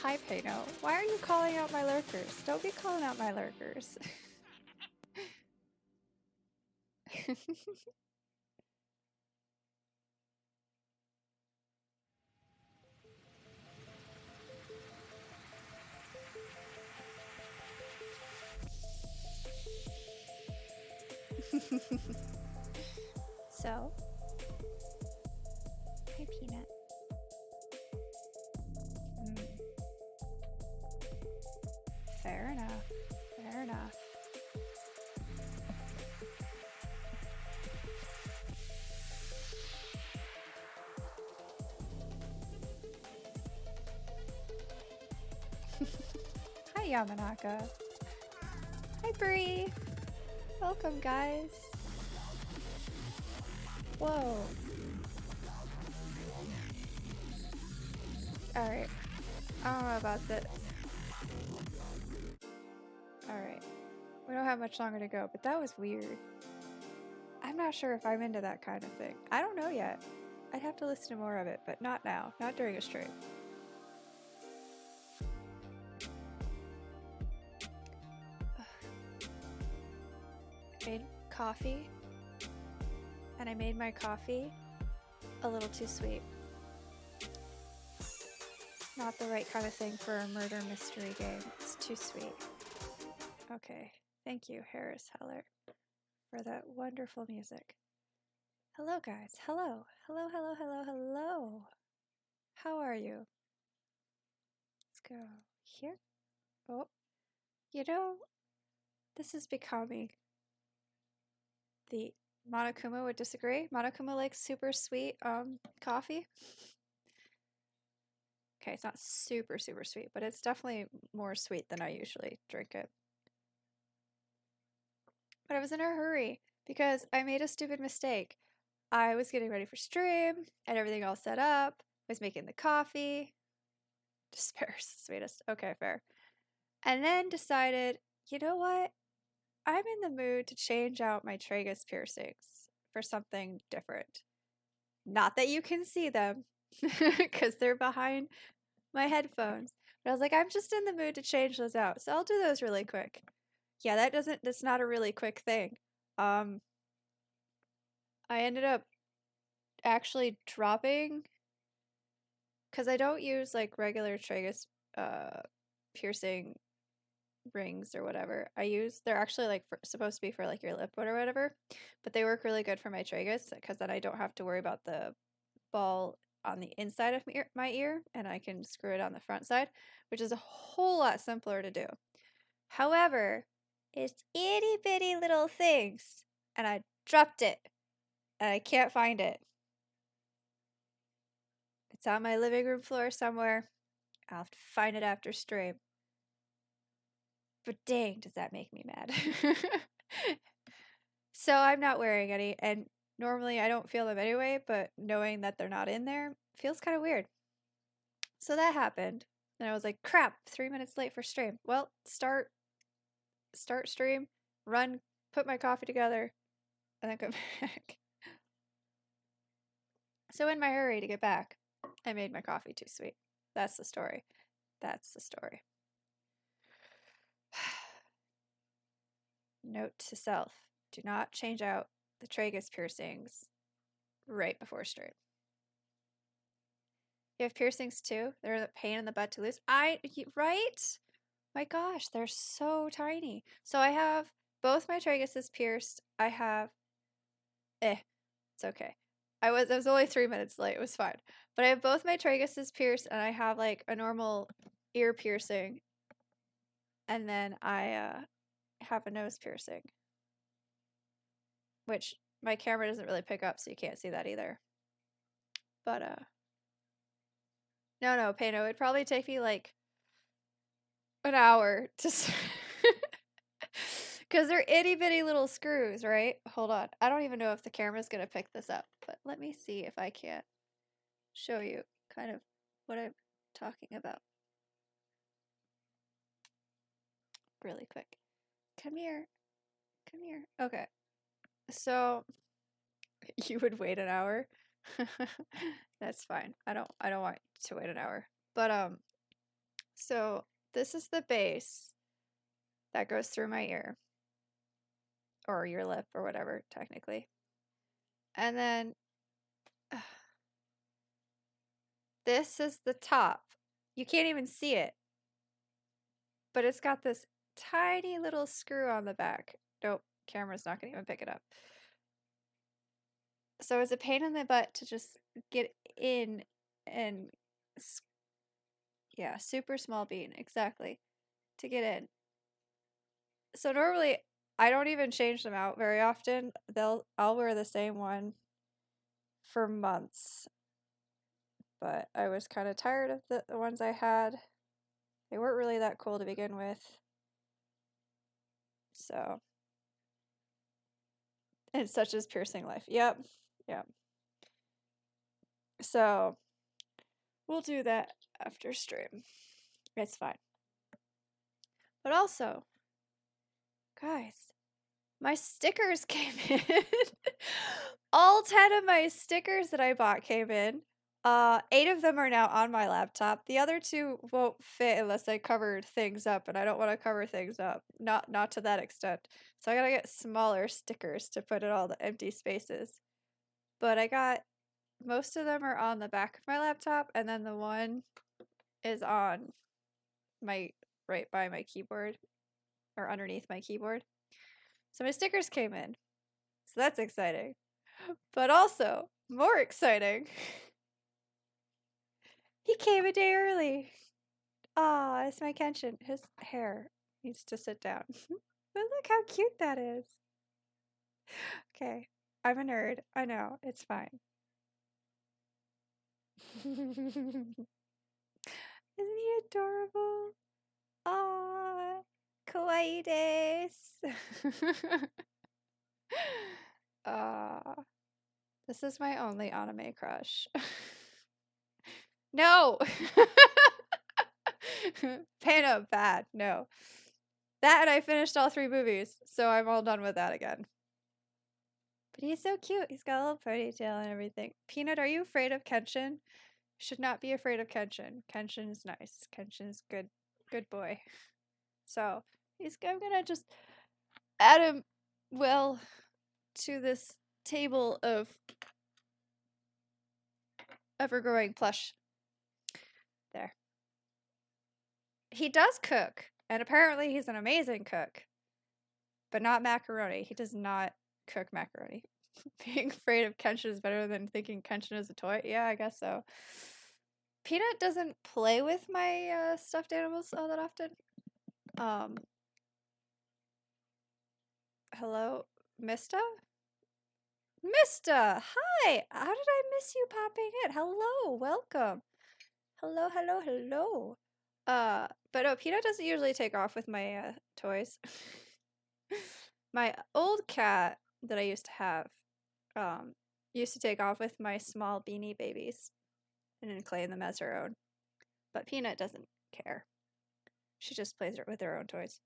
Hi, Pano. Why are you calling out my lurkers? Don't be calling out my lurkers. So, hi, Peanut. Mm. Fair enough. Fair enough. Hi, Yamanaka. Hi, Bree. Welcome, guys. Whoa. Alright. I don't know about this. Alright. We don't have much longer to go, but that was weird. I'm not sure if I'm into that kind of thing. I don't know yet. I'd have to listen to more of it, but not now. Not during a stream. I made coffee, and I made my coffee a little too sweet. Not the right kind of thing for a murder mystery game. It's too sweet. Okay. Thank you, Harris Heller, for that wonderful music. Hello, guys. Hello. Hello, hello, hello, hello. How are you? Let's go here. Oh, you know, this is becoming the Monokuma would disagree. Monokuma likes super sweet coffee. Okay, it's not super sweet, but it's definitely more sweet than I usually drink it. But I was in a hurry because I made a stupid mistake. I was getting ready for stream and everything all set up. I was making the coffee. Despair is the sweetest. Okay, fair. And then decided, you know what? I'm in the mood to change out my tragus piercings for something different. Not that you can see them, because they're behind my headphones. But I was like, I'm just in the mood to change those out, so I'll do those really quick. Yeah, that's not a really quick thing. I ended up actually dropping, because I don't use like regular tragus piercing rings or whatever. They're actually like supposed to be for like your lip or whatever, but they work really good for my tragus because then I don't have to worry about the ball on the inside of my ear, and I can screw it on the front side, which is a whole lot simpler to do. However, it's itty bitty little things, and I dropped it, and I can't find it. It's on my living room floor somewhere. I'll have to find it after stream. But dang, does that make me mad. So I'm not wearing any, and normally I don't feel them anyway, but knowing that they're not in there feels kind of weird. So that happened, and I was like, crap, 3 minutes late for stream. Well, start stream, run, put my coffee together, and then come back. So in my hurry to get back, I made my coffee too sweet. That's the story. That's the story. Note to self, do not change out the tragus piercings right before stream. You have piercings too? They're a pain in the butt to lose. Right? My gosh, they're so tiny. So I have both my traguses pierced. I have, it's okay. I was only 3 minutes late. It was fine. But I have both my traguses pierced, and I have like a normal ear piercing, and then I have a nose piercing, which my camera doesn't really pick up, so you can't see that either. But no, Pano, it'd probably take me like an hour to because they're itty bitty little screws, right? Hold on. I don't even know if the camera's gonna pick this up, but let me see if I can't show you kind of what I'm talking about really quick. Come here. Come here. Okay. So you would wait an hour? That's fine. I don't want to wait an hour. But So this is the base that goes through my ear. Or your lip, or whatever, technically. And then this is the top. You can't even see it. But it's got this tiny little screw on the back. Nope, camera's not going to even pick it up. So it's a pain in the butt to just get in and, yeah, super small bean, exactly, to get in. So normally I don't even change them out very often. I'll wear the same one for months. But I was kind of tired of the ones I had. They weren't really that cool to begin with. So, and such as piercing life. Yep. Yep. So, we'll do that after stream. It's fine. But also, guys, my stickers came in. All 10 of my stickers that I bought came in. 8 of them are now on my laptop. The other 2 won't fit unless I cover things up, and I don't want to cover things up. Not to that extent. So I gotta get smaller stickers to put in all the empty spaces. But I got most of them are on the back of my laptop, and then the one is on my right by my keyboard or underneath my keyboard. So my stickers came in. So that's exciting. But also, more exciting, he came a day early. Aw, it's my Kenshin. His hair needs to sit down. But look how cute that is. Okay, I'm a nerd. I know, it's fine. Isn't he adorable? Aw, kawaii desu. This is my only anime crush. No! Pano, bad. No. That and I finished all 3 movies, so I'm all done with that again. But he's so cute. He's got a little ponytail and everything. Peanut, are you afraid of Kenshin? Should not be afraid of Kenshin. Kenshin's nice. Kenshin's good boy. So, I'm gonna just add him, well, to this table of ever-growing plush. There. He does cook, and apparently he's an amazing cook. But not macaroni. He does not cook macaroni. Being afraid of Kenshin is better than thinking Kenshin is a toy? Yeah, I guess so. Peanut doesn't play with my stuffed animals all that often. Hello? Mista? Mista! Hi! How did I miss you popping in? Hello, welcome. Hello, hello, hello. But no, Peanut doesn't usually take off with my toys. My old cat that I used to have used to take off with my small beanie babies and then claim them as her own. But Peanut doesn't care. She just plays with her own toys.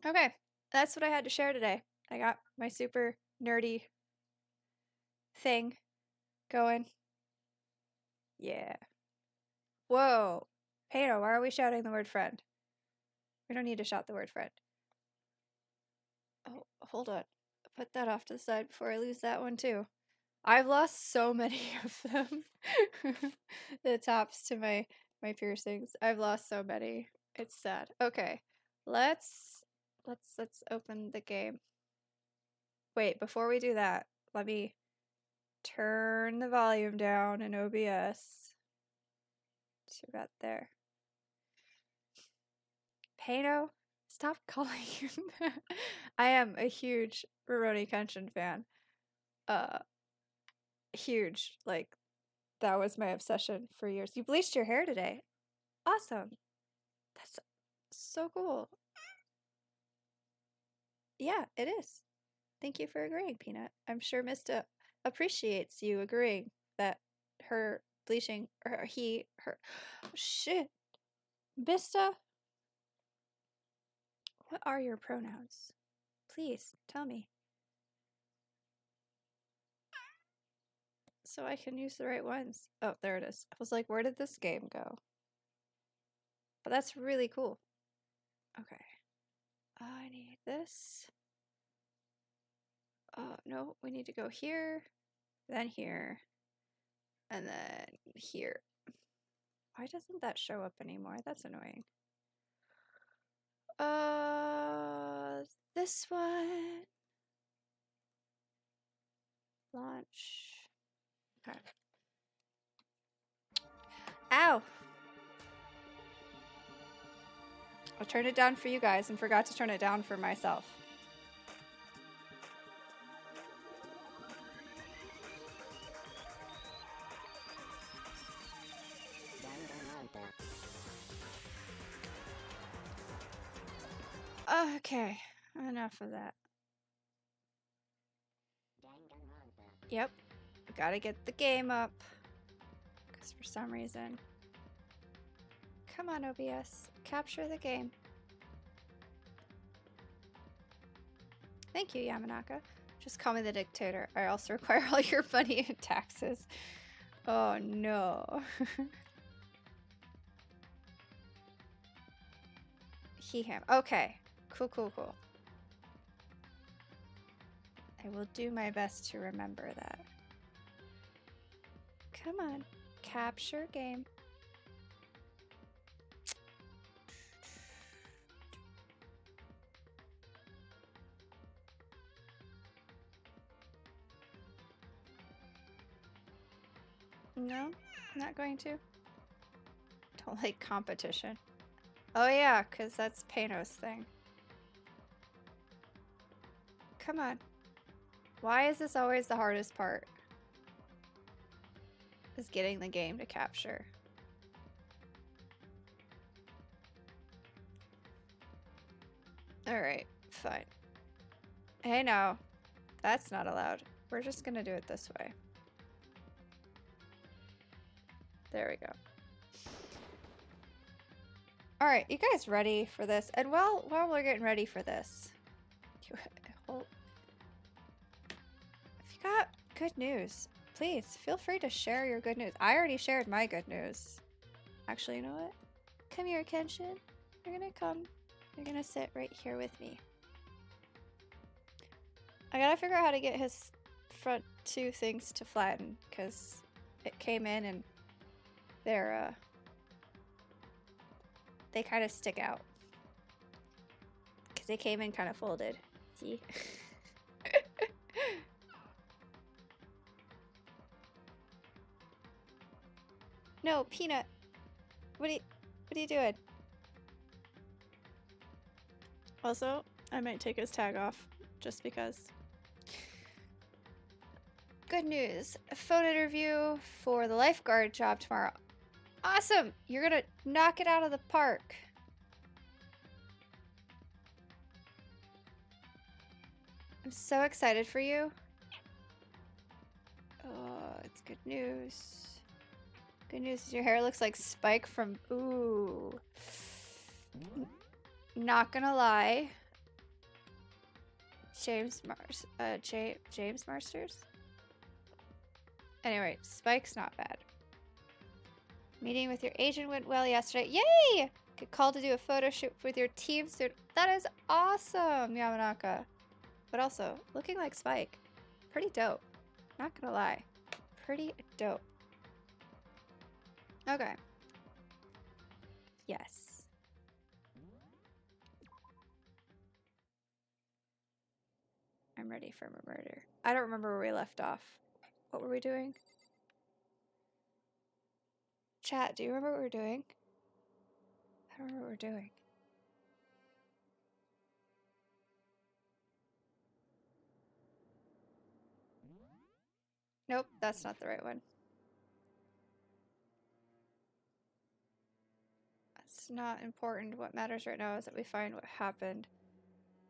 Okay, that's what I had to share today. I got my super nerdy thing going. Yeah. Whoa. Pano, why are we shouting the word friend? We don't need to shout the word friend. Oh, hold on. Put that off to the side before I lose that one too. I've lost so many of them. The tops to my piercings. I've lost so many. It's sad. Okay. Let's open the game. Wait, before we do that, let me turn the volume down in OBS to about there. Pano, stop calling him that. I am a huge Rurouni Kenshin fan. Huge. Like, that was my obsession for years. You bleached your hair today. Awesome. That's so cool. Yeah, it is. Thank you for agreeing, Peanut. I'm sure Mista appreciates you agreeing that her bleaching, or her. Shit. Mista, what are your pronouns? Please tell me. so I can use the right ones. Oh, there it is. I was like, where did this game go? But that's really cool. Okay. I need this. Oh, no, we need to go here, then here, and then here. Why doesn't that show up anymore? That's annoying. This one. Launch. Okay. Ow! I turned it down for you guys and forgot to turn it down for myself. Okay, enough of that. Yep, gotta get the game up. Because for some reason... Come on, OBS. Capture the game. Thank you, Yamanaka. Just call me the dictator. I also require all your money and taxes. Oh, no. Him. Okay. Cool, cool, cool. I will do my best to remember that. Come on. Capture game. No, not going to. Don't like competition. Oh yeah, because that's Pano's thing. Come on. Why is this always the hardest part? Is getting the game to capture. Alright, fine. Hey no, that's not allowed. We're just gonna do it this way. There we go. Alright, you guys ready for this? And while we're getting ready for this, if you got good news, please feel free to share your good news. I already shared my good news. Actually, you know what? Come here, Kenshin. You're gonna come. You're gonna sit right here with me. I gotta figure out how to get his front two things to flatten, because it came in and they're, they kind of stick out. Because they came in kind of folded. See? No, Peanut. What are you doing? Also, I might take his tag off, just because. Good news. A phone interview for the lifeguard job tomorrow. Awesome! You're gonna knock it out of the park. I'm so excited for you. Oh, it's good news. Good news is your hair looks like Spike from... Ooh. Not gonna lie. James Marsters? Anyway, Spike's not bad. Meeting with your agent went well yesterday. Yay! Get called to do a photo shoot with your team soon. That is awesome, Yamanaka. But also, looking like Spike. Pretty dope. Not gonna lie. Pretty dope. Okay. Yes. I'm ready for a murder. I don't remember where we left off. What were we doing? Chat, do you remember what we were doing? I don't remember what we're doing. Nope, that's not the right one. That's not important. What matters right now is that we find what happened.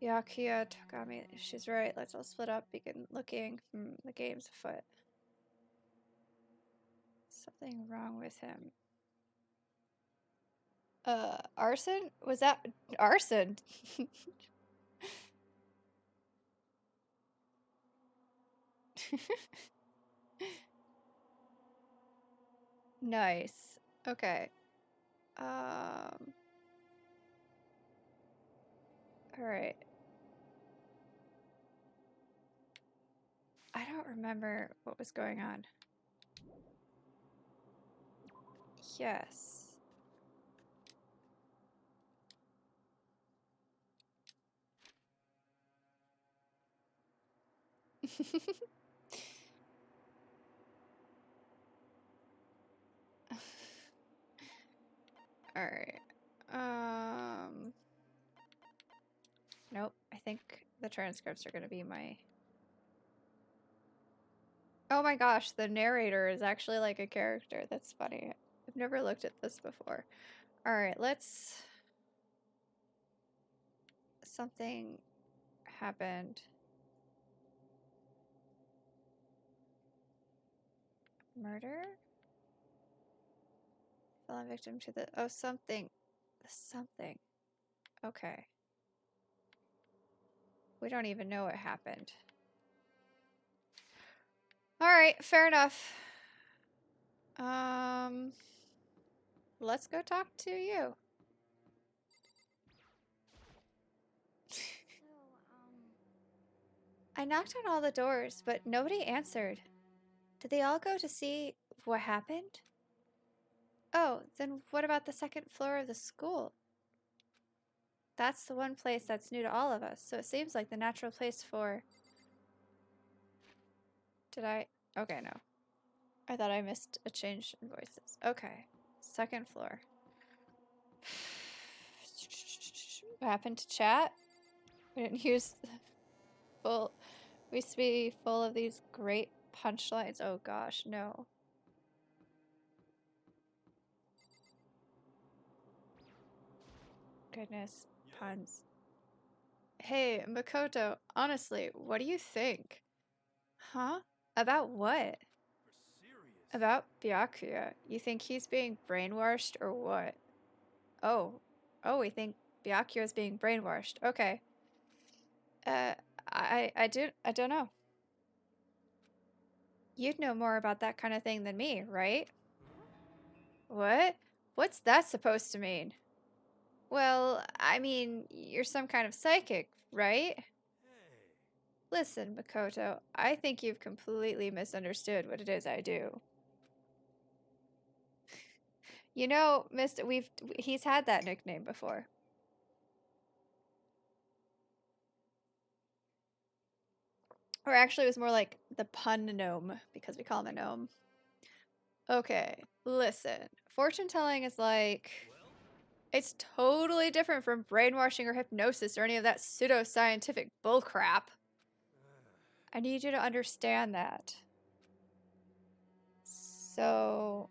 Yakuya Takami, she's right. Let's all split up, begin looking. The game's afoot. Something wrong with him. Arson? Was that arson? Nice. Okay. Alright. I don't remember what was going on. Yes. Alright. Nope. I think the transcripts are gonna be my... Oh my gosh, the narrator is actually like a character. That's funny. I've never looked at this before. Alright, let's... Something happened. Murder? Fell victim to the... Oh, something. Something. Okay. We don't even know what happened. Alright, fair enough. Let's go talk to you. I knocked on all the doors, but nobody answered. Did they all go to see what happened? Oh, then what about the second floor of the school? That's the one place that's new to all of us, so it seems like the natural place for... Did I? Okay, no. I thought I missed a change in voices. Okay. Second floor. What happened to chat? We didn't use the full... We used to be full of these great punchlines. Oh gosh, no. Goodness, puns. Hey, Makoto, honestly, what do you think? Huh? About what? About Byakuya. You think he's being brainwashed or what? Oh. Oh, we think Byakuya is being brainwashed. Okay. I don't know. You'd know more about that kind of thing than me, right? What? What's that supposed to mean? Well, I mean, you're some kind of psychic, right? Listen, Makoto, I think you've completely misunderstood what it is I do. You know, Mr. He's had that nickname before. Or actually, it was more like the pun gnome, because we call him a gnome. Okay, listen. Fortune telling is like... It's totally different from brainwashing or hypnosis or any of that pseudoscientific bullcrap. I need you to understand that. So...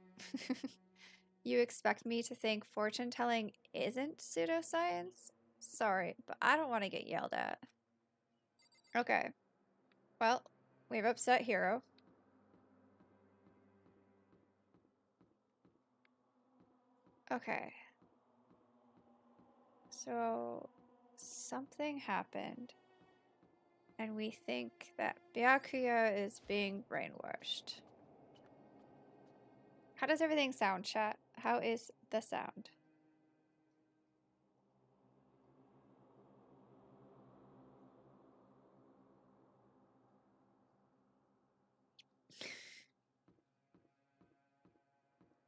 You expect me to think fortune telling isn't pseudoscience? Sorry, but I don't want to get yelled at. Okay. Well, we've upset Hero. Okay. So, something happened. And we think that Byakuya is being brainwashed. How does everything sound, chat? How is the sound?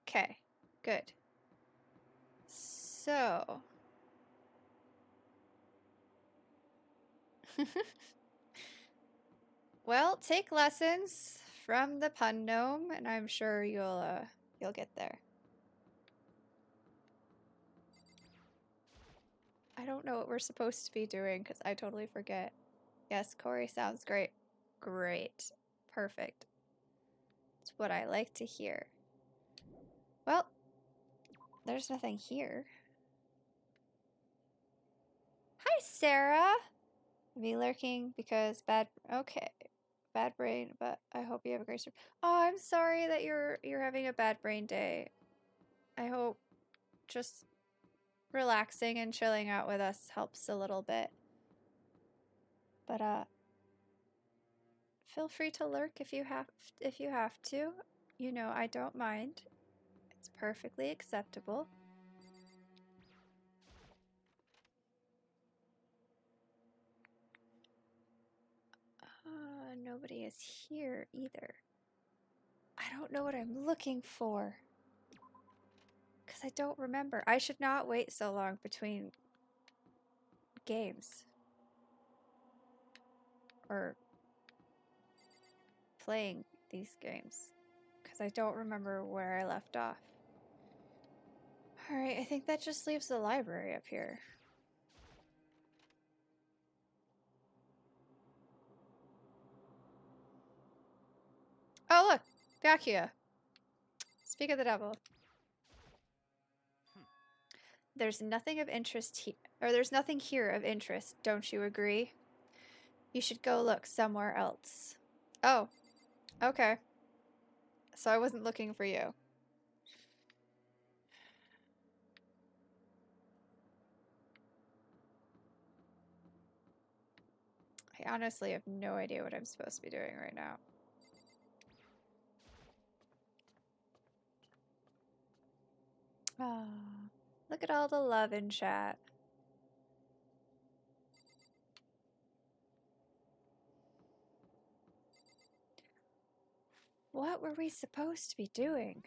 Okay, good. So... Well, take lessons from the pun gnome, and I'm sure you'll get there. I don't know what we're supposed to be doing because I totally forget. Yes, Corey sounds great. Great. Perfect. It's what I like to hear. Well, there's nothing here. Hi, Sarah! Me lurking because bad... Okay. Bad brain, but I hope you have a great stream. Oh, I'm sorry that you're having a bad brain day. I hope just relaxing and chilling out with us helps a little bit. But feel free to lurk if you have to. You know, I don't mind. It's perfectly acceptable. Nobody is here either. I don't know what I'm looking for. Because I don't remember. I should not wait so long between games. Or playing these games. Because I don't remember where I left off. Alright, I think that just leaves the library up here. Oh, look! Byakuya. Speak of the devil. There's nothing of interest here. Or there's nothing here of interest, don't you agree? You should go look somewhere else. Oh, okay. So I wasn't looking for you. I honestly have no idea what I'm supposed to be doing right now. Oh, look at all the love in chat. What were we supposed to be doing?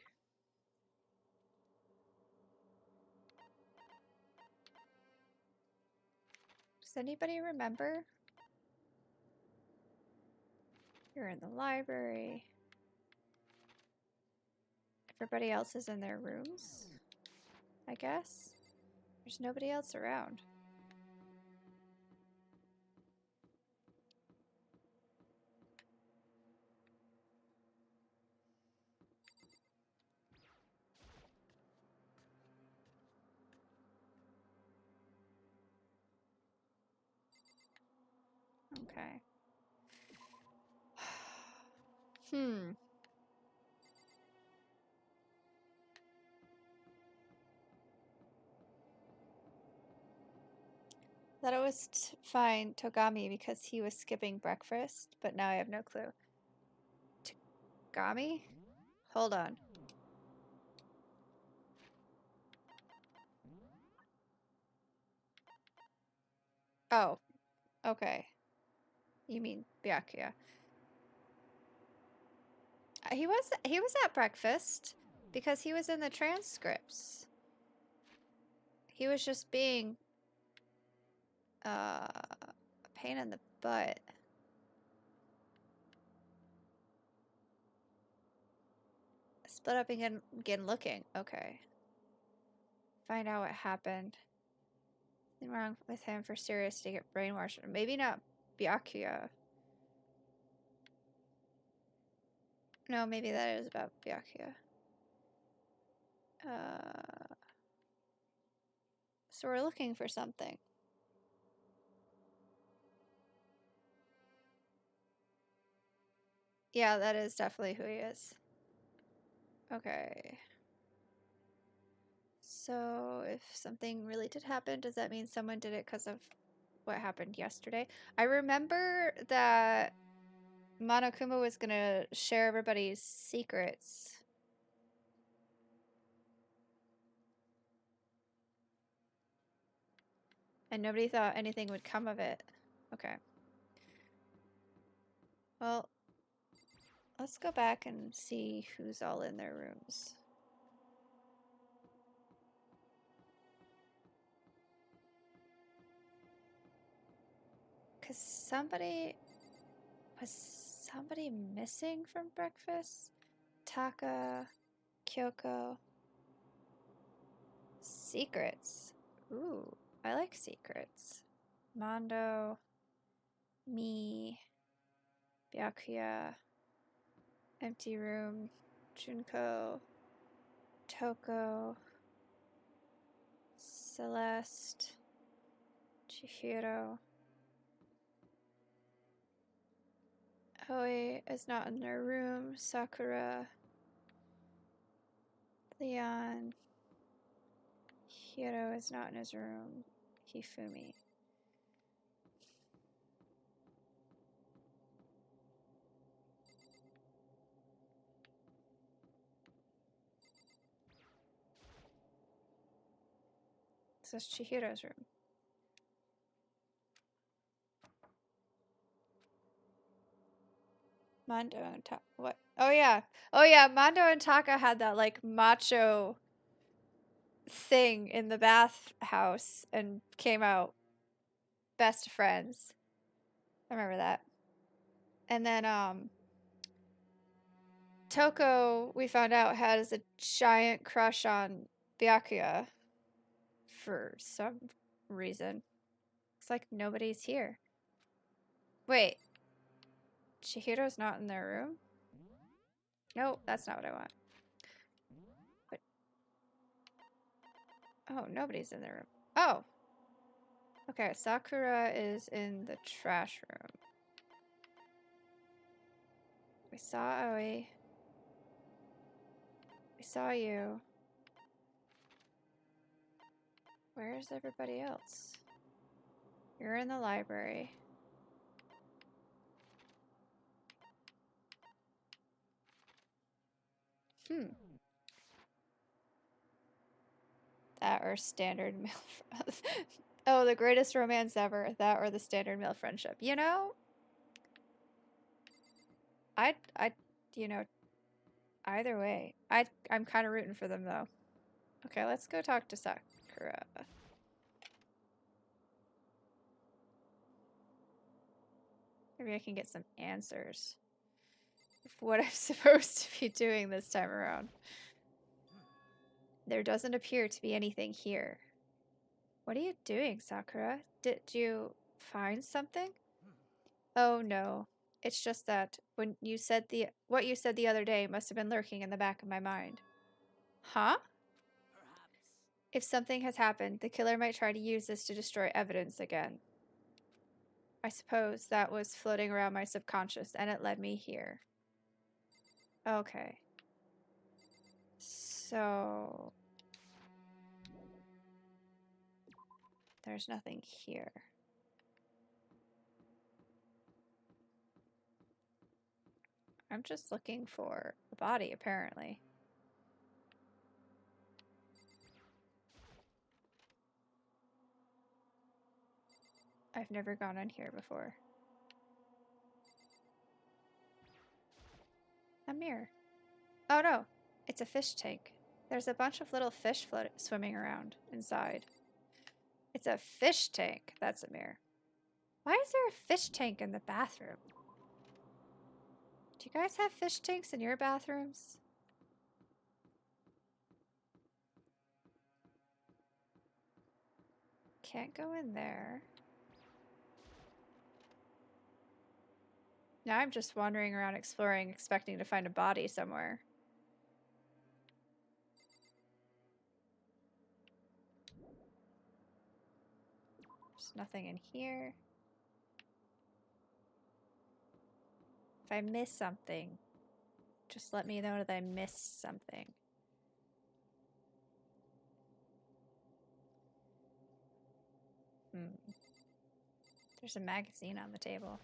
Does anybody remember? You're in the library. Everybody else is in their rooms, I guess. There's nobody else around. Okay. Thought it was fine Togami because he was skipping breakfast, but now I have no clue. Togami? Hold on. Oh, okay. You mean Byakuya. He was at breakfast because he was in the transcripts. He was just being a pain in the butt. Split up and begin looking. Okay. Find out what happened. Something wrong with him for serious to get brainwashed. Maybe not Byakuya. No, maybe that is about Byakuya. So we're looking for something. Yeah, that is definitely who he is. Okay. So if something really did happen, does that mean someone did it because of what happened yesterday? I remember that Monokuma was gonna share everybody's secrets. And nobody thought anything would come of it. Okay. Well, let's go back and see who's all in their rooms. Because was somebody missing from breakfast? Taka, Kyoko. Secrets. Ooh, I like secrets. Mondo, me, Byakuya, Empty Room, Junko, Toko, Celeste, Chihiro. Hoi is not in their room. Sakura, Leon, Hiro is not in his room. Hifumi. This is Chihiro's room. Mondo and Taka. What? Oh yeah. Oh yeah. Mondo and Taka had that like macho thing in the bathhouse and came out best friends. I remember that. And then Toko, we found out, has a giant crush on Byakuya for some reason. It's like nobody's here. Wait. Chihiro's not in their room? No, that's not what I want. But oh, nobody's in their room. Oh. Okay, Sakura is in the trash room. We saw Aoi. We saw you. Where's everybody else? You're in the library. That or standard male. Oh, the greatest romance ever. That or the standard male friendship. You know, I, you know, either way. I'm kind of rooting for them though. Okay, let's go talk to Sakura. Maybe I can get some answers of what I'm supposed to be doing this time around. There doesn't appear to be anything here. What are you doing, Sakura? Did you find something? Oh no. It's just that when you said what you said the other day must have been lurking in the back of my mind. Huh? If something has happened, the killer might try to use this to destroy evidence again. I suppose that was floating around my subconscious and it led me here. Okay. So there's nothing here. I'm just looking for a body, apparently. I've never gone in here before. A mirror. Oh no, it's a fish tank. There's a bunch of little fish swimming around inside. It's a fish tank. That's a mirror. Why is there a fish tank in the bathroom? Do you guys have fish tanks in your bathrooms? Can't go in there. Now I'm just wandering around exploring, expecting to find a body somewhere. There's nothing in here. If I miss something, just let me know that I missed something. There's a magazine on the table.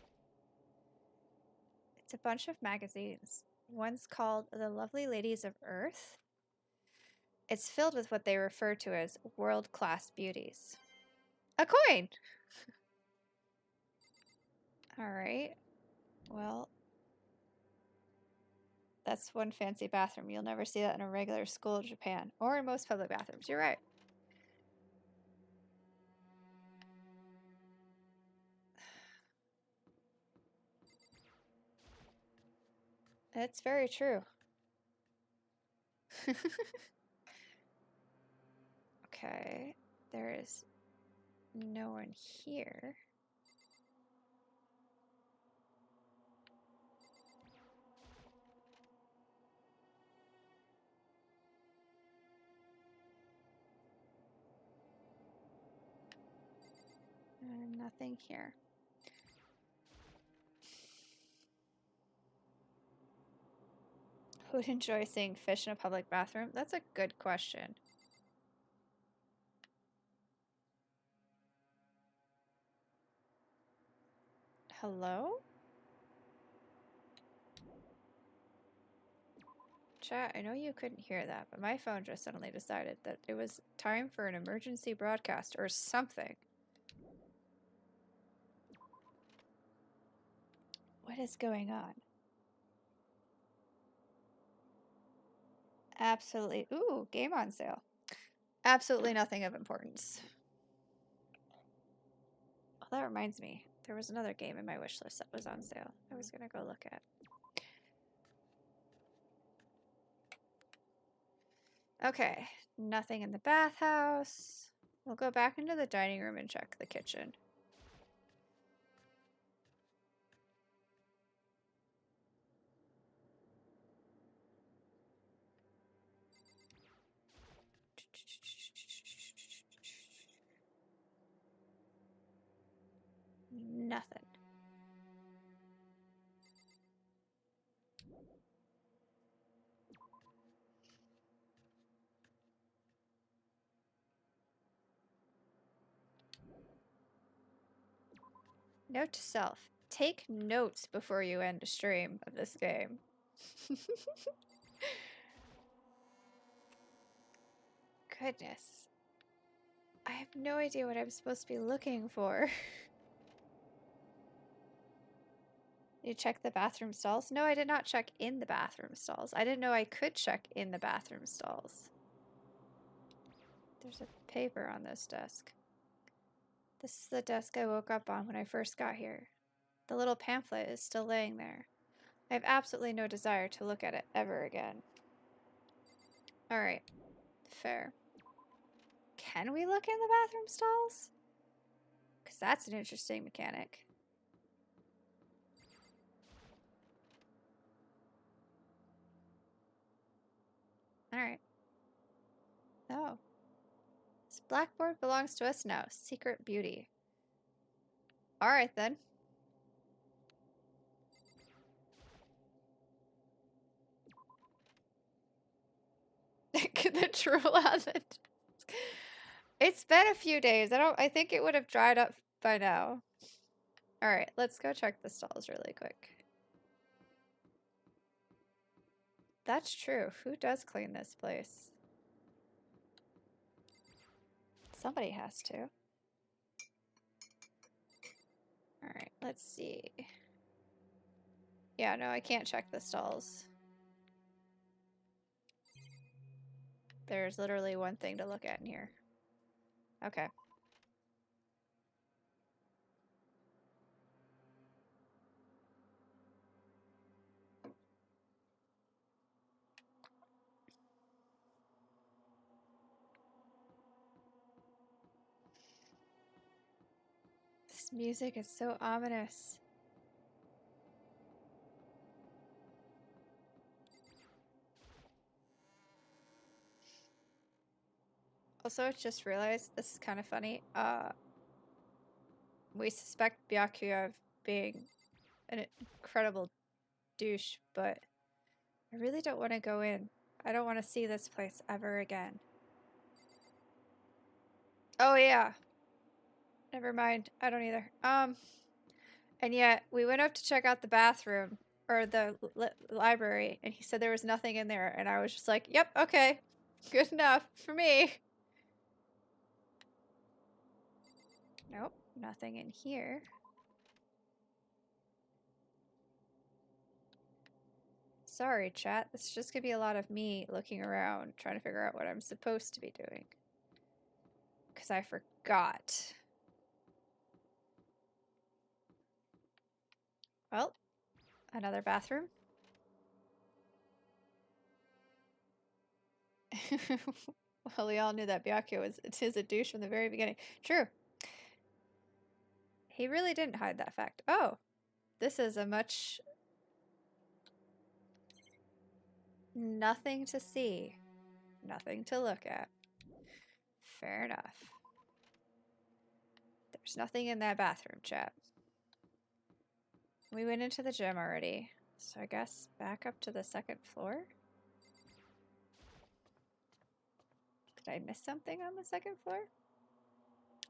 It's a bunch of magazines. One's called The Lovely Ladies of Earth. It's filled with what they refer to as world-class beauties. A coin! Alright. Well, that's one fancy bathroom. You'll never see that in a regular school in Japan. Or in most public bathrooms. You're right. That's very true. Okay. There is no one here. Nothing here. Who'd enjoy seeing fish in a public bathroom? That's a good question. Hello? Chat, I know you couldn't hear that, but my phone just suddenly decided that it was time for an emergency broadcast or something. What is going on? Absolutely. Ooh, game on sale. Absolutely nothing of importance. Oh, that reminds me. There was another game in my wish list that was on sale. I was gonna go look at. Okay, nothing in the bathhouse. We'll go back into the dining room and check the kitchen. Nothing. Note to self. Take notes before you end a stream of this game. Goodness. I have no idea what I'm supposed to be looking for. You check the bathroom stalls? No, I did not check in the bathroom stalls. I didn't know I could check in the bathroom stalls. There's a paper on this desk. This is the desk I woke up on when I first got here. The little pamphlet is still laying there. I have absolutely no desire to look at it ever again. Alright. Fair. Can we look in the bathroom stalls? Because that's an interesting mechanic. Alright. Oh. This blackboard belongs to us now. Secret beauty. Alright then. The drool hasn't. It's been a few days. I think it would have dried up by now. Alright, let's go check the stalls really quick. That's true. Who does clean this place? Somebody has to. Alright, let's see. Yeah, no, I can't check the stalls. There's literally one thing to look at in here. Okay. This music is so ominous. Also, I just realized, this is kind of funny. We suspect Byakuya of being an incredible douche, but I really don't want to go in. I don't want to see this place ever again. Oh yeah. Never mind. I don't either. And yet we went up to check out the bathroom or the library, and he said there was nothing in there, and I was just like, "Yep, okay, good enough for me." Nope, nothing in here. Sorry, chat. This is just gonna be a lot of me looking around, trying to figure out what I'm supposed to be doing. Because I forgot. Well, another bathroom. Well, we all knew that Byakuya was a douche from the very beginning. True. He really didn't hide that fact. Oh, this is a much... Nothing to see. Nothing to look at. Fair enough. There's nothing in that bathroom, chat. We went into the gym already, so I guess back up to the second floor? Did I miss something on the second floor?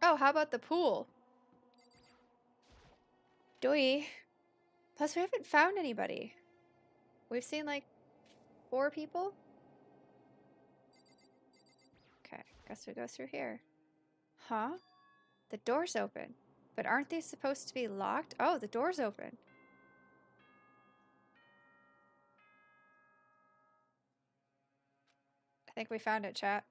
Oh, how about the pool? Doi. Plus, we haven't found anybody. We've seen, like, 4 people? Okay, guess we go through here. Huh? The door's open. But aren't they supposed to be locked? Oh, the door's open. I think we found it, chat.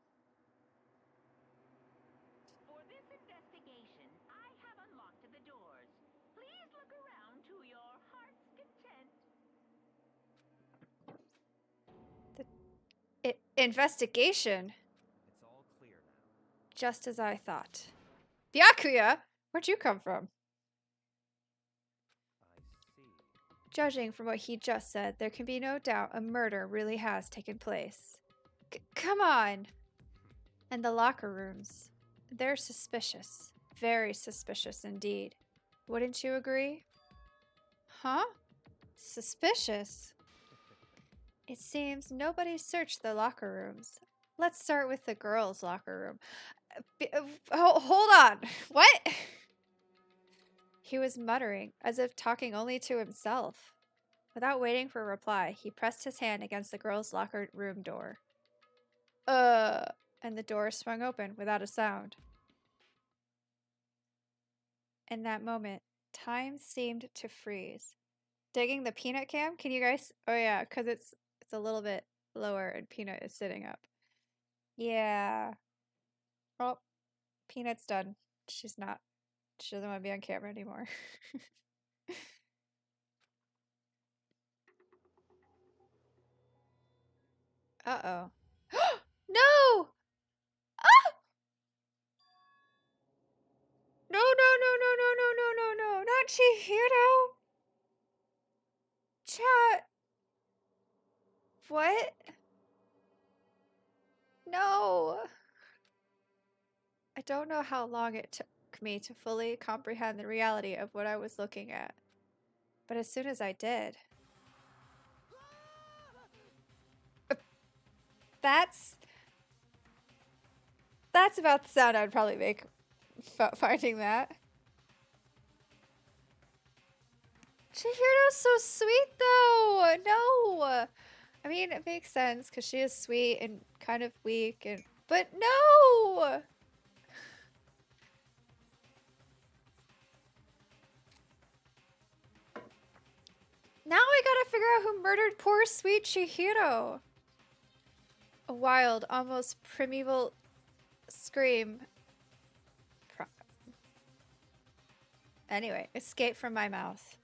For this investigation, I have unlocked the doors. Please look around to your heart's content. Investigation? It's all clear now. Just as I thought. Byakuya? Where'd you come from? I see. Judging from what he just said, there can be no doubt a murder really has taken place. Come on! And the locker rooms. They're suspicious. Very suspicious indeed. Wouldn't you agree? Huh? Suspicious? It seems nobody searched the locker rooms. Let's start with the girls' locker room. Hold on. What? He was muttering, as if talking only to himself. Without waiting for a reply, he pressed his hand against the girls' locker room door. And the door swung open without a sound. In that moment, time seemed to freeze. Digging the peanut cam? Can you guys? Oh yeah, because it's a little bit lower and Peanut is sitting up. Yeah. Well, Peanut's done. She doesn't want to be on camera anymore. Uh-oh. No! Ah! No, no, no, no, no, no, no, no, no. Not Chihiro. Chat. What? No. I don't know how long it took me to fully comprehend the reality of what I was looking at. But as soon as I did... That's about the sound I'd probably make finding that. Chihiro's so sweet though! No! I mean, it makes sense because she is sweet and kind of weak and... But no! Now I gotta figure out who murdered poor sweet Chihiro. A wild, almost primeval scream. Anyway, escaped from my mouth.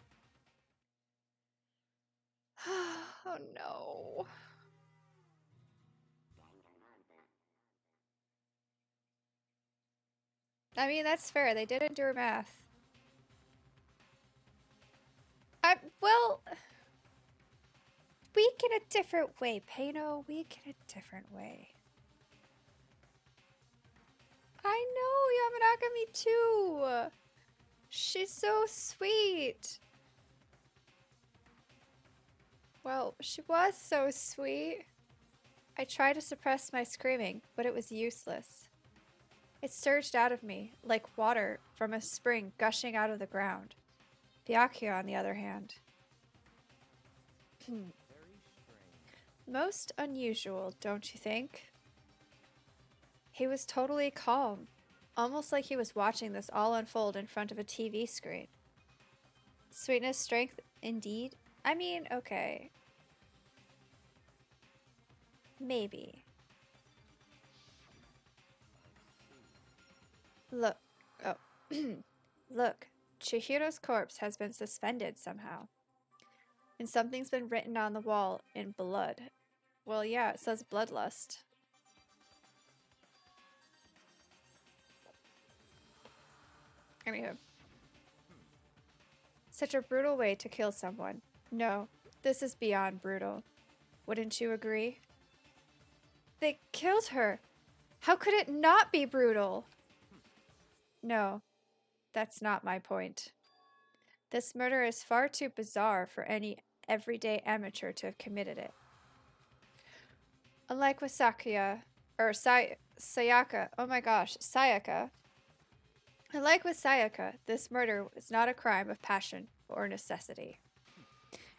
Oh no. I mean, that's fair. They did endure math. Well, weak in a different way, Pano. Weak in a different way. I know, Yamanaka, me too. She's so sweet. Well, she was so sweet. I tried to suppress my screaming, but it was useless. It surged out of me, like water from a spring gushing out of the ground. Byakuya, on the other hand. Very strange. Most unusual, don't you think? He was totally calm, almost like he was watching this all unfold in front of a TV screen. Sweetness, strength, indeed? I mean, okay. Maybe. Look. Oh. Look. Chihiro's corpse has been suspended somehow. And something's been written on the wall in blood. Well, yeah, it says bloodlust. Anywho. Such a brutal way to kill someone. No, this is beyond brutal. Wouldn't you agree? They killed her. How could it not be brutal? No, that's not my point. This murder is far too bizarre for any everyday amateur to have committed it. Unlike with Sayaka, oh my gosh, Sayaka. Unlike with Sayaka, this murder is not a crime of passion or necessity.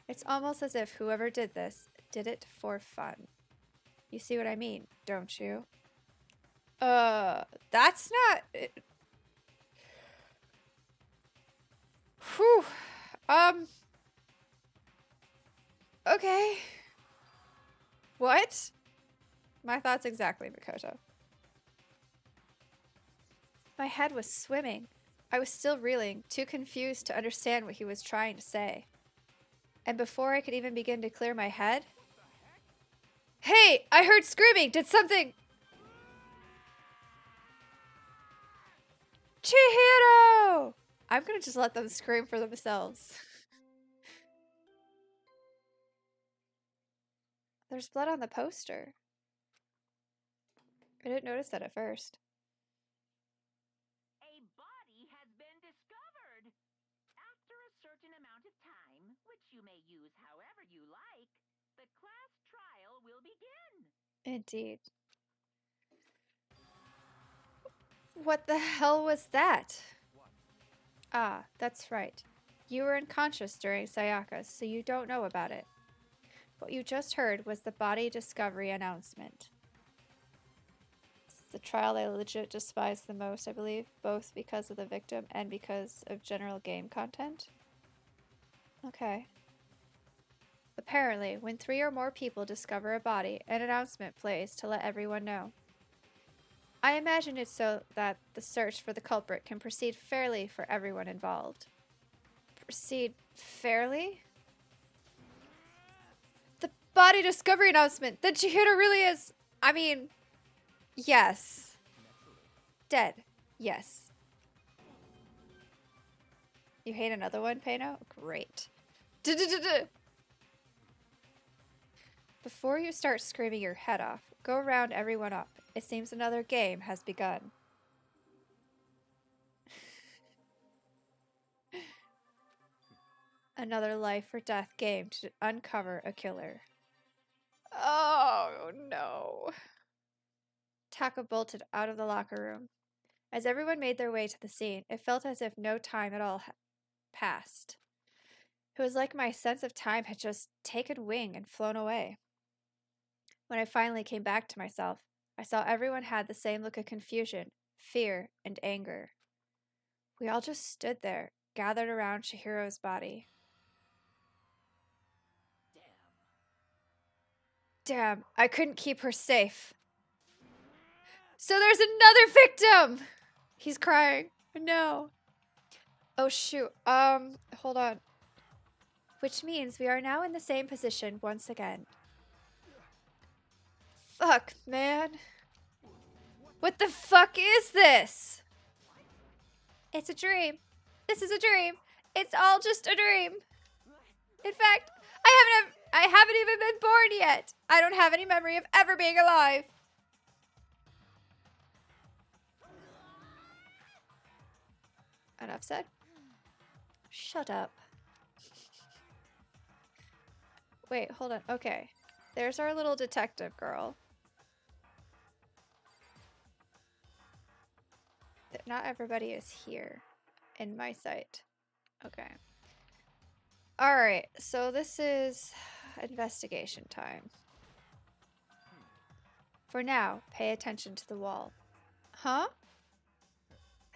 It's almost as if whoever did this did it for fun. You see what I mean, don't you? That's not... Whew. Okay. What? My thoughts exactly, Makoto. My head was swimming. I was still reeling, too confused to understand what he was trying to say. And before I could even begin to clear my head... Hey! I heard screaming! Did something... Chihiro! I'm gonna just let them scream for themselves. There's blood on the poster. I didn't notice that at first. A body has been discovered. After a certain amount of time, which you may use however you like, the class trial will begin. Indeed. What the hell was that? What? Ah, that's right. You were unconscious during Sayaka's, so you don't know about it. What you just heard was the body discovery announcement. It's the trial I legit despise the most, I believe, both because of the victim and because of general game content. Okay. Apparently, when 3 or more people discover a body, an announcement plays to let everyone know. I imagine it's so that the search for the culprit can proceed fairly for everyone involved. Proceed fairly? The body discovery announcement! That Chihiro really is... I mean... Yes. Naturally. Dead. Yes. You hate another one, Pano? Great. Before you start screaming your head off, go round everyone up. It seems another game has begun. Another life or death game to uncover a killer. Oh, no. Taka bolted out of the locker room. As everyone made their way to the scene, it felt as if no time at all passed. It was like my sense of time had just taken wing and flown away. When I finally came back to myself, I saw everyone had the same look of confusion, fear, and anger. We all just stood there, gathered around Chihiro's body. Damn, I couldn't keep her safe. So there's another victim! He's crying. No. Oh shoot, hold on. Which means we are now in the same position once again. Fuck, man. What the fuck is this? It's a dream. This is a dream. It's all just a dream. In fact, I haven't even been born yet. I don't have any memory of ever being alive. Enough said. Shut up. Wait, hold on. Okay. There's our little detective girl. Not everybody is here in my sight. Okay. Alright, so this is investigation time. For now, pay attention to the wall. Huh?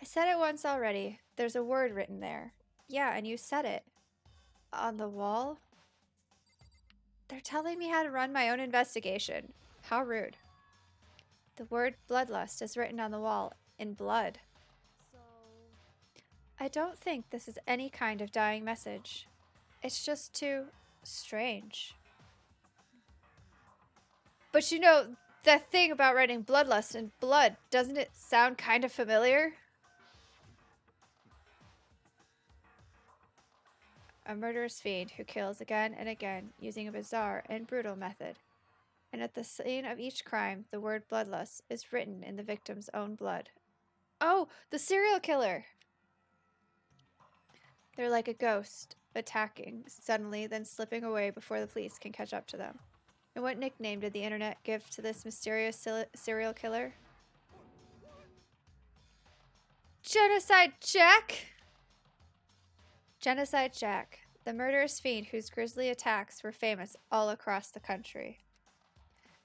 I said it once already. There's a word written there. Yeah, and you said it. On the wall? They're telling me how to run my own investigation. How rude. The word bloodlust is written on the wall in blood. So... I don't think this is any kind of dying message. It's just too strange. But you know, that thing about writing bloodlust in blood, doesn't it sound kind of familiar? A murderous fiend who kills again and again using a bizarre and brutal method. And at the scene of each crime, the word bloodlust is written in the victim's own blood. Oh, the serial killer! They're like a ghost, attacking suddenly, then slipping away before the police can catch up to them. And what nickname did the internet give to this mysterious serial killer? Genocide Jack? Genocide Jack. the murderous fiend whose grisly attacks were famous all across the country.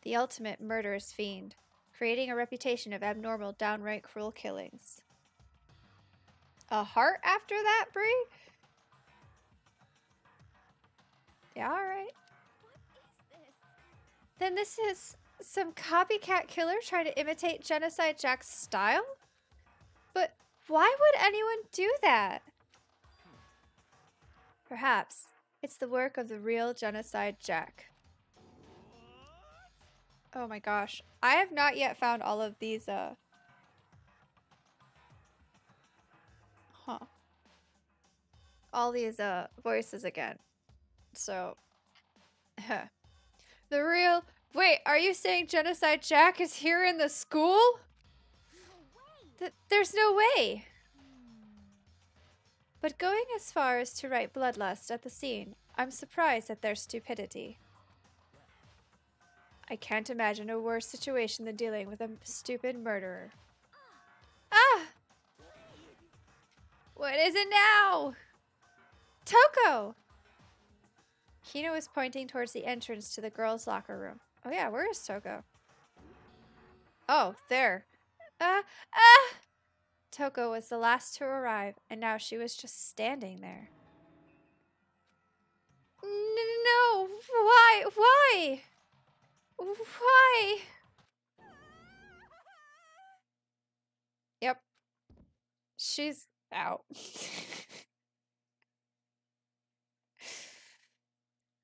The ultimate murderous fiend, creating a reputation of abnormal, downright cruel killings. A heart after that, Brie? Yeah, alright. Then this is some copycat killer trying to imitate Genocide Jack's style? But why would anyone do that? Perhaps it's the work of the real Genocide Jack. Oh my gosh. I have not yet found all of these, all these, voices again. So, the real... Wait, are you saying Genocide Jack is here in the school? There's no way. But going as far as to write bloodlust at the scene, I'm surprised at their stupidity. I can't imagine a worse situation than dealing with a stupid murderer. Ah! What is it now? Toko! Hino is pointing towards the entrance to the girls' locker room. Oh yeah, where is Toko? Oh, there. Toko was the last to arrive, and now she was just standing there. No, why? Why? Why? Yep. She's out.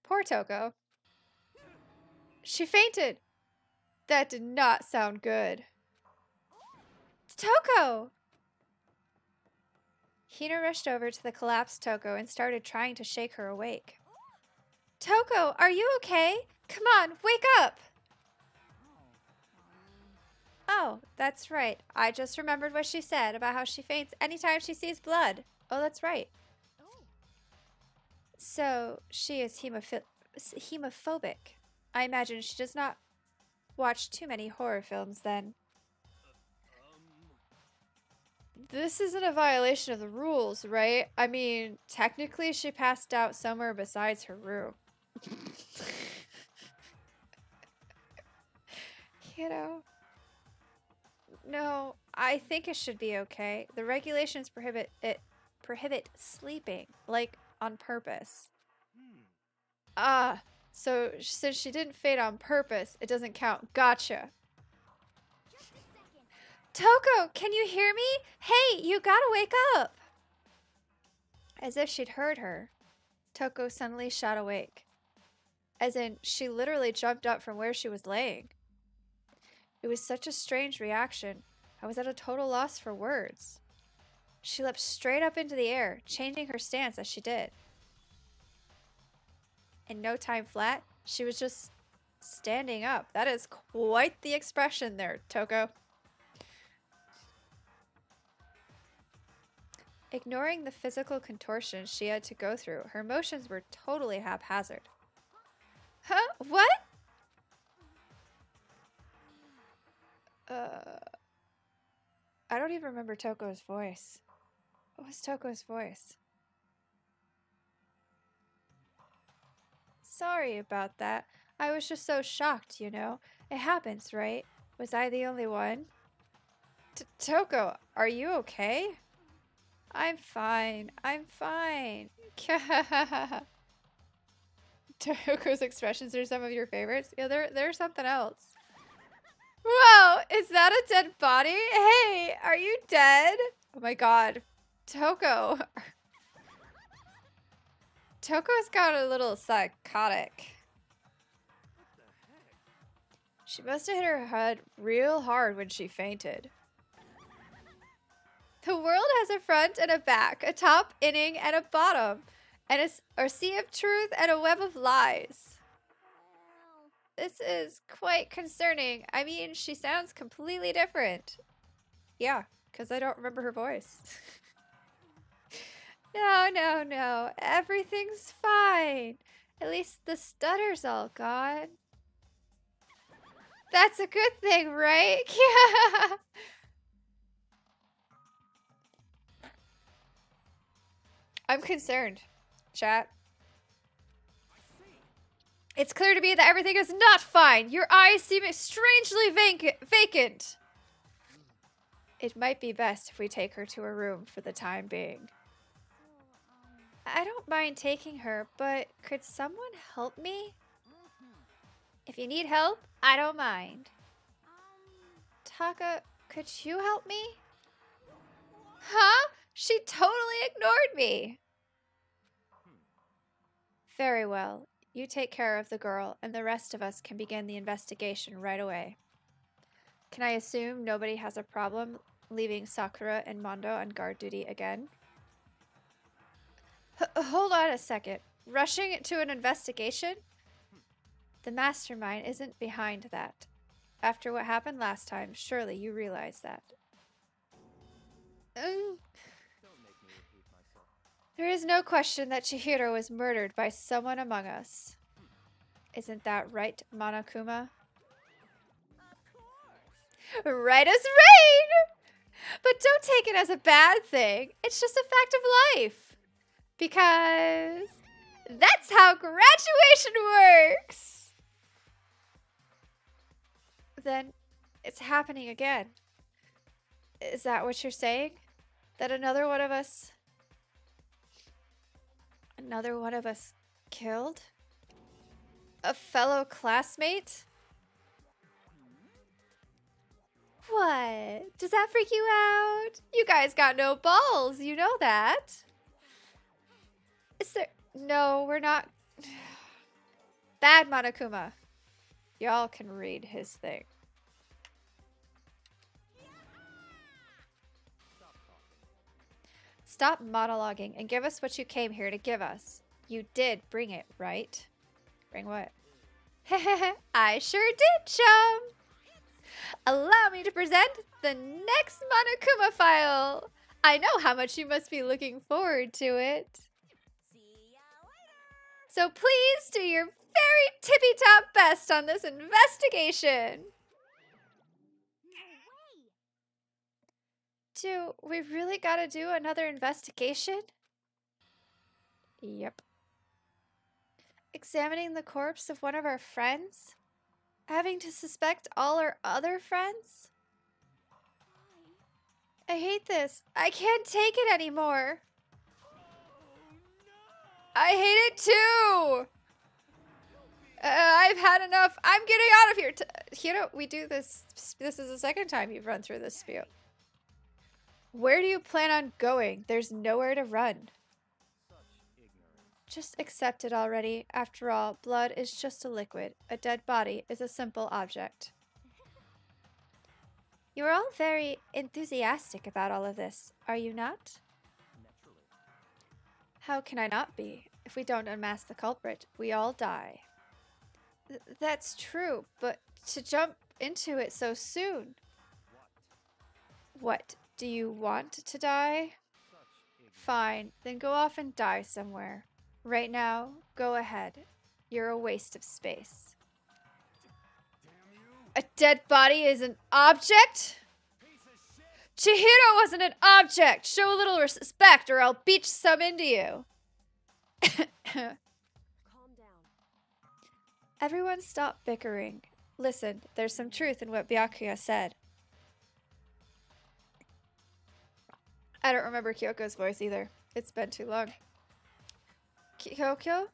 Poor Toko. She fainted. That did not sound good. Toko! Hina rushed over to the collapsed Toko and started trying to shake her awake. Toko, are you okay? Come on, wake up! Oh, that's right. I just remembered what she said about how she faints anytime she sees blood. Oh, that's right. So, she is hemophobic. I imagine she does not watch too many horror films then. This isn't a violation of the rules, right? I mean, technically she passed out somewhere besides her room. You know? No, I think it should be okay. The regulations prohibit sleeping, like on purpose. Ah, so since she didn't faint on purpose, it doesn't count. Gotcha. Toko, can you hear me? Hey, you gotta wake up! As if she'd heard her, Toko suddenly shot awake. As in, she literally jumped up from where she was laying. It was such a strange reaction. I was at a total loss for words. She leapt straight up into the air, changing her stance as she did. In no time flat, she was just standing up. That is quite the expression there, Toko. Ignoring the physical contortions she had to go through, her motions were totally haphazard. Huh? What? I don't even remember Toko's voice. What was Toko's voice? Sorry about that. I was just so shocked, you know. It happens, right? Was I the only one? Toko, are you okay? I'm fine. I'm fine. Toko's expressions are some of your favorites? Yeah, they're something else. Whoa, is that a dead body? Hey, are you dead? Oh my god. Toko. Toko's got a little psychotic. She must have hit her head real hard when she fainted. The world has a front and a back, a top, inning, and a bottom, and a sea of truth and a web of lies. This is quite concerning. I mean, she sounds completely different. Yeah, because I don't remember her voice. No. Everything's fine. At least the stutter's all gone. That's a good thing, right? Yeah. I'm concerned, chat. It's clear to me that everything is not fine. Your eyes seem strangely vacant. It might be best if we take her to her room for the time being. I don't mind taking her, but could someone help me? If you need help, I don't mind. Taka, could you help me? Huh? She totally ignored me. Very well. You take care of the girl, and the rest of us can begin the investigation right away. Can I assume nobody has a problem leaving Sakura and Mondo on guard duty again? Hold on a second. Rushing to an investigation? The mastermind isn't behind that. After what happened last time, surely you realize that. Don't make me repeat myself. There is no question that Chihiro was murdered by someone among us. Isn't that right, Monokuma? Right as rain! But don't take it as a bad thing. It's just a fact of life. Because that's how graduation works! Then it's happening again. Is that what you're saying? That another one of us killed? A fellow classmate? What? Does that freak you out? You guys got no balls, you know that. Is there... No, we're not... Bad Monokuma. Y'all can read his thing. Stop monologuing and give us what you came here to give us. You did bring it, right? Bring what? I sure did, chum. Allow me to present the next Monokuma file. I know how much you must be looking forward to it. So please do your very tippy-top best on this investigation. Do we really gotta do another investigation? Yep. Examining the corpse of one of our friends? Having to suspect all our other friends? I hate this. I can't take it anymore. I hate it too. I've had enough. I'm getting out of here. Hiro, we do this. This is the second time you've run through this spiel. Where do you plan on going? There's nowhere to run. Just accept it already. After all, blood is just a liquid. A dead body is a simple object. You are all very enthusiastic about all of this, are you not? Naturally. How can I not be? If we don't unmask the culprit, we all die. That's true, but to jump into it so soon. What? Do you want to die? Fine, then go off and die somewhere. Right now, go ahead. You're a waste of space. A dead body is an object? Chihiro wasn't an object! Show a little respect or I'll beach some into you. Calm down. Everyone stop bickering. Listen, there's some truth in what Byakuya said. I don't remember Kyoko's voice either. It's been too long. Kyoko?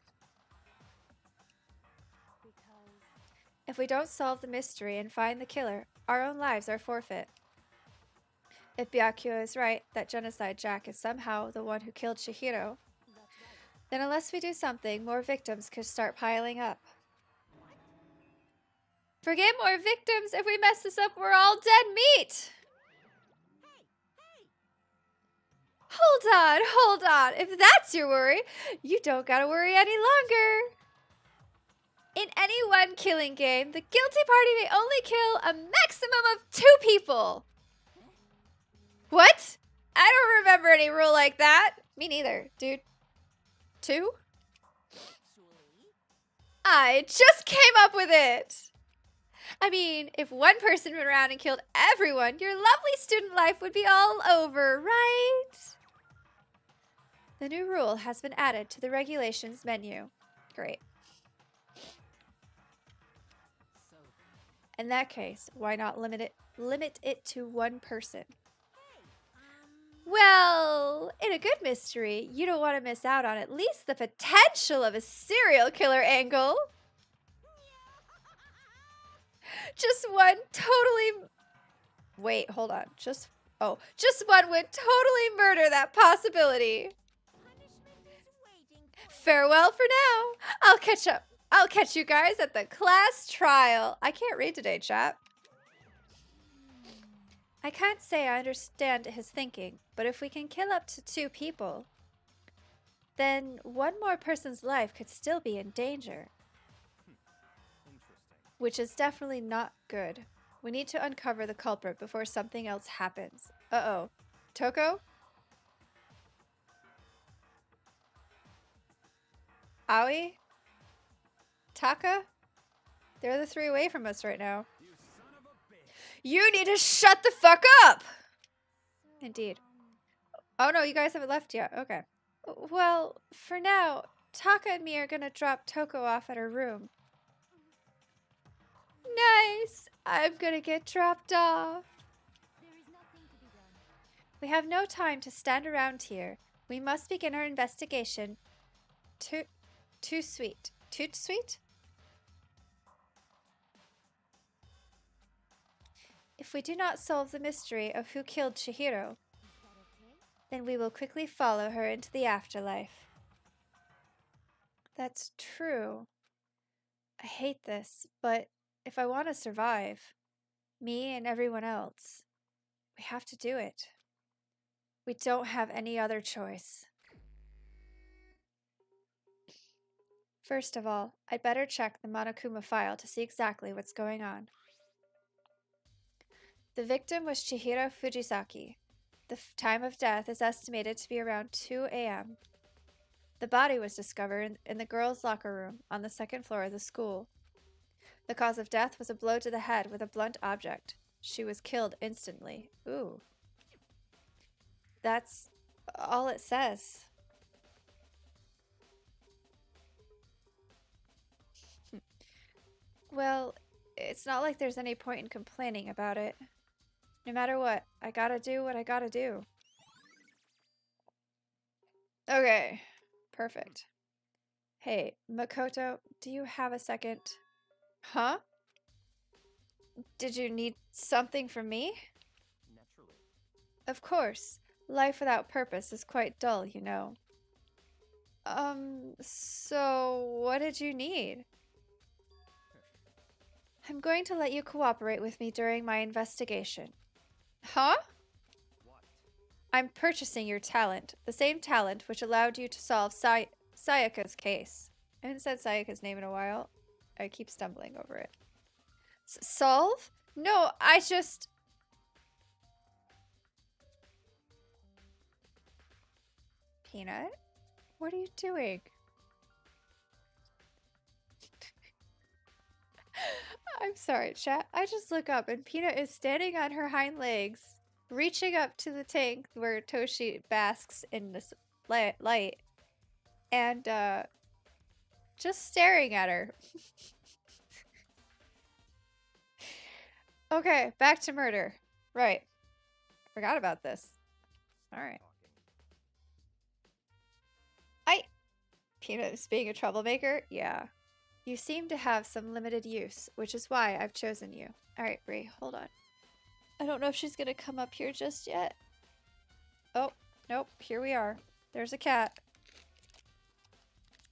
If we don't solve the mystery and find the killer, our own lives are forfeit. If Byakuya is right, that Genocide Jack is somehow the one who killed Chihiro, then unless we do something, more victims could start piling up. Forget more victims. If we mess this up, we're all dead meat. Hold on. If that's your worry, you don't gotta worry any longer. In any one killing game, the guilty party may only kill a maximum of 2 people. What? I don't remember any rule like that. Me neither, dude. 2? I just came up with it. I mean, if one person went around and killed everyone, your lovely student life would be all over, right? The new rule has been added to the regulations menu. Great. In that case, why not limit it to one person? Well, in a good mystery, you don't want to miss out on at least the potential of a serial killer angle. Just one totally... Wait, hold on. Just one would totally murder that possibility. Farewell for now. I'll catch you guys at the class trial. I can't read today, chat. I can't say I understand his thinking, but if we can kill up to 2 people, then one more person's life could still be in danger. Interesting. Which is definitely not good. We need to uncover the culprit before something else happens. Uh-oh. Toko? Aoi? Taka? They're the 3 away from us right now. You need to shut the fuck up! Indeed. Oh no, you guys haven't left yet. Okay. Well, for now, Taka and me are gonna drop Toko off at her room. Nice! I'm gonna get dropped off. We have no time to stand around here. We must begin our investigation. Too sweet. Toot sweet? If we do not solve the mystery of who killed Chihiro, then we will quickly follow her into the afterlife. That's true. I hate this, but if I want to survive, me and everyone else, we have to do it. We don't have any other choice. First of all, I'd better check the Monokuma file to see exactly what's going on. The victim was Chihiro Fujisaki. The time of death is estimated to be around 2 a.m. The body was discovered in the girls' locker room on the 2nd floor of the school. The cause of death was a blow to the head with a blunt object. She was killed instantly. Ooh. That's all it says. Well, it's not like there's any point in complaining about it. No matter what, I gotta do what I gotta do. Okay, perfect. Hey, Makoto, do you have a second? Huh? Did you need something from me? Naturally. Of course. Life without purpose is quite dull, you know. So what did you need? I'm going to let you cooperate with me during my investigation. Huh? What? I'm purchasing your talent. The same talent which allowed you to solve Sayaka's case. I haven't said Sayaka's name in a while. I keep stumbling over it. Solve? No, I just... Peanut? What are you doing? I'm sorry, chat. I just look up and Peanut is standing on her hind legs, reaching up to the tank where Toshi basks in this light, and just staring at her. Okay, back to murder. Right. Forgot about this. Alright. Peanut is being a troublemaker? Yeah. You seem to have some limited use, which is why I've chosen you. Alright, Bree, hold on. I don't know if she's gonna come up here just yet. Oh, nope, here we are. There's a cat.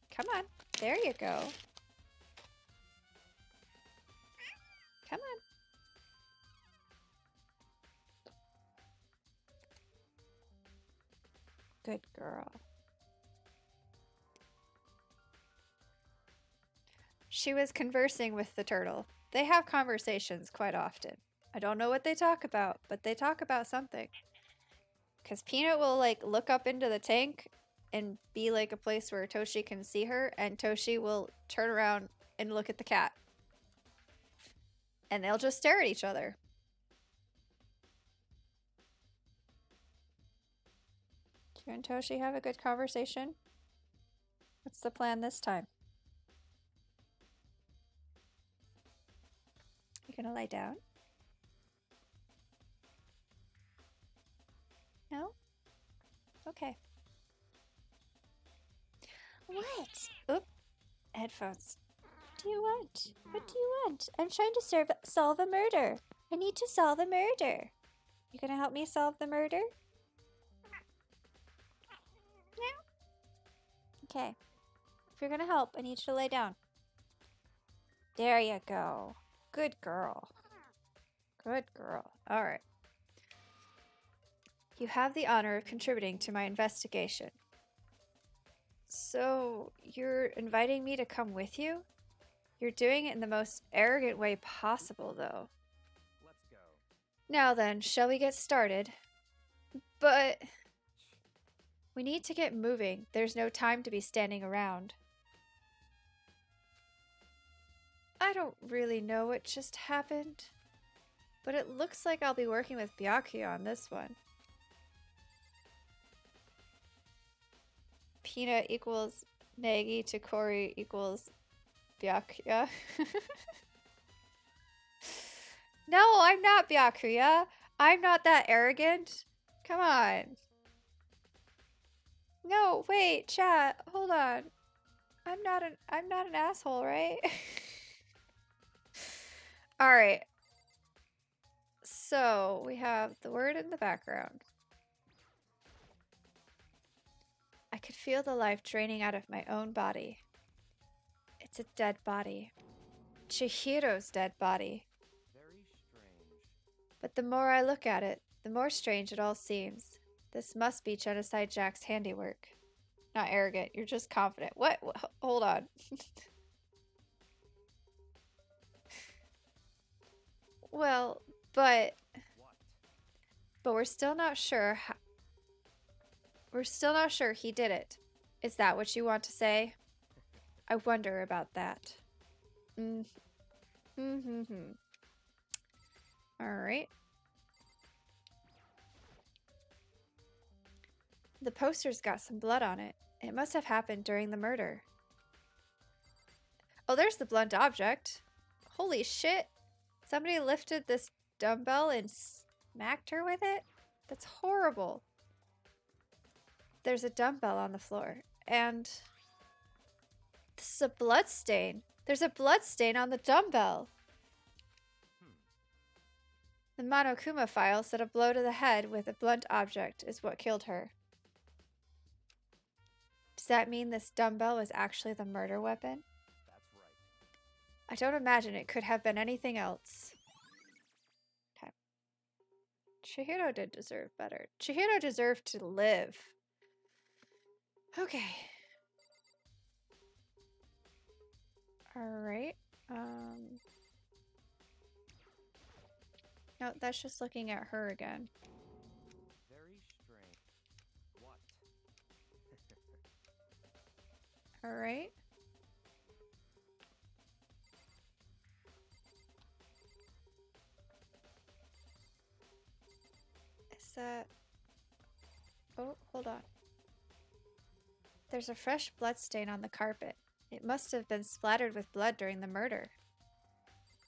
Come on. There you go. Come on. Good girl. She was conversing with the turtle. They have conversations quite often. I don't know what they talk about, but they talk about something. Because Peanut will, like, look up into the tank and be, like, a place where Toshi can see her, and Toshi will turn around and look at the cat. And they'll just stare at each other. You and Toshi have a good conversation? What's the plan this time? I You gonna lie down? No? Okay. What? Oop. Headphones. What do you want? What do you want? I'm trying to solve a murder. I need to solve a murder. You gonna help me solve the murder? Okay. If you're gonna help, I need you to lay down. There you go. Good girl. Good girl. Alright. You have the honor of contributing to my investigation. So, you're inviting me to come with you? You're doing it in the most arrogant way possible, though. Let's go. Now then, shall we get started? But... we need to get moving. There's no time to be standing around. I don't really know what just happened, but it looks like I'll be working with Byakuya on this one. Pina equals Nagi to Kori equals Byakuya. No, I'm not Byakuya. I'm not that arrogant. Come on. No, wait, chat. Hold on. I'm not an asshole, right? All right. So, we have the word in the background. I could feel the life draining out of my own body. It's a dead body. Chihiro's dead body. Very strange. But the more I look at it, the more strange it all seems. This must be Genocide Jack's handiwork. Not arrogant, you're just confident. What? Hold on. Well, but What? we're still not sure we're still not sure he did it. Is that what you want to say? I wonder about that. Alright. The poster's got some blood on it. It must have happened during the murder. Oh, there's the blunt object. Holy shit. Somebody lifted this dumbbell and smacked her with it? That's horrible. There's a dumbbell on the floor. And this is a blood stain. There's a blood stain on the dumbbell. The Monokuma file said a blow to the head with a blunt object is what killed her. Does that mean this dumbbell was actually the murder weapon? That's right. I don't imagine it could have been anything else. Okay. Chihiro did deserve better. Chihiro deserved to live. Okay. Alright. No, that's just looking at her again. Very strange. What? Alright. Is that... oh, hold on. There's a fresh blood stain on the carpet. It must have been splattered with blood during the murder.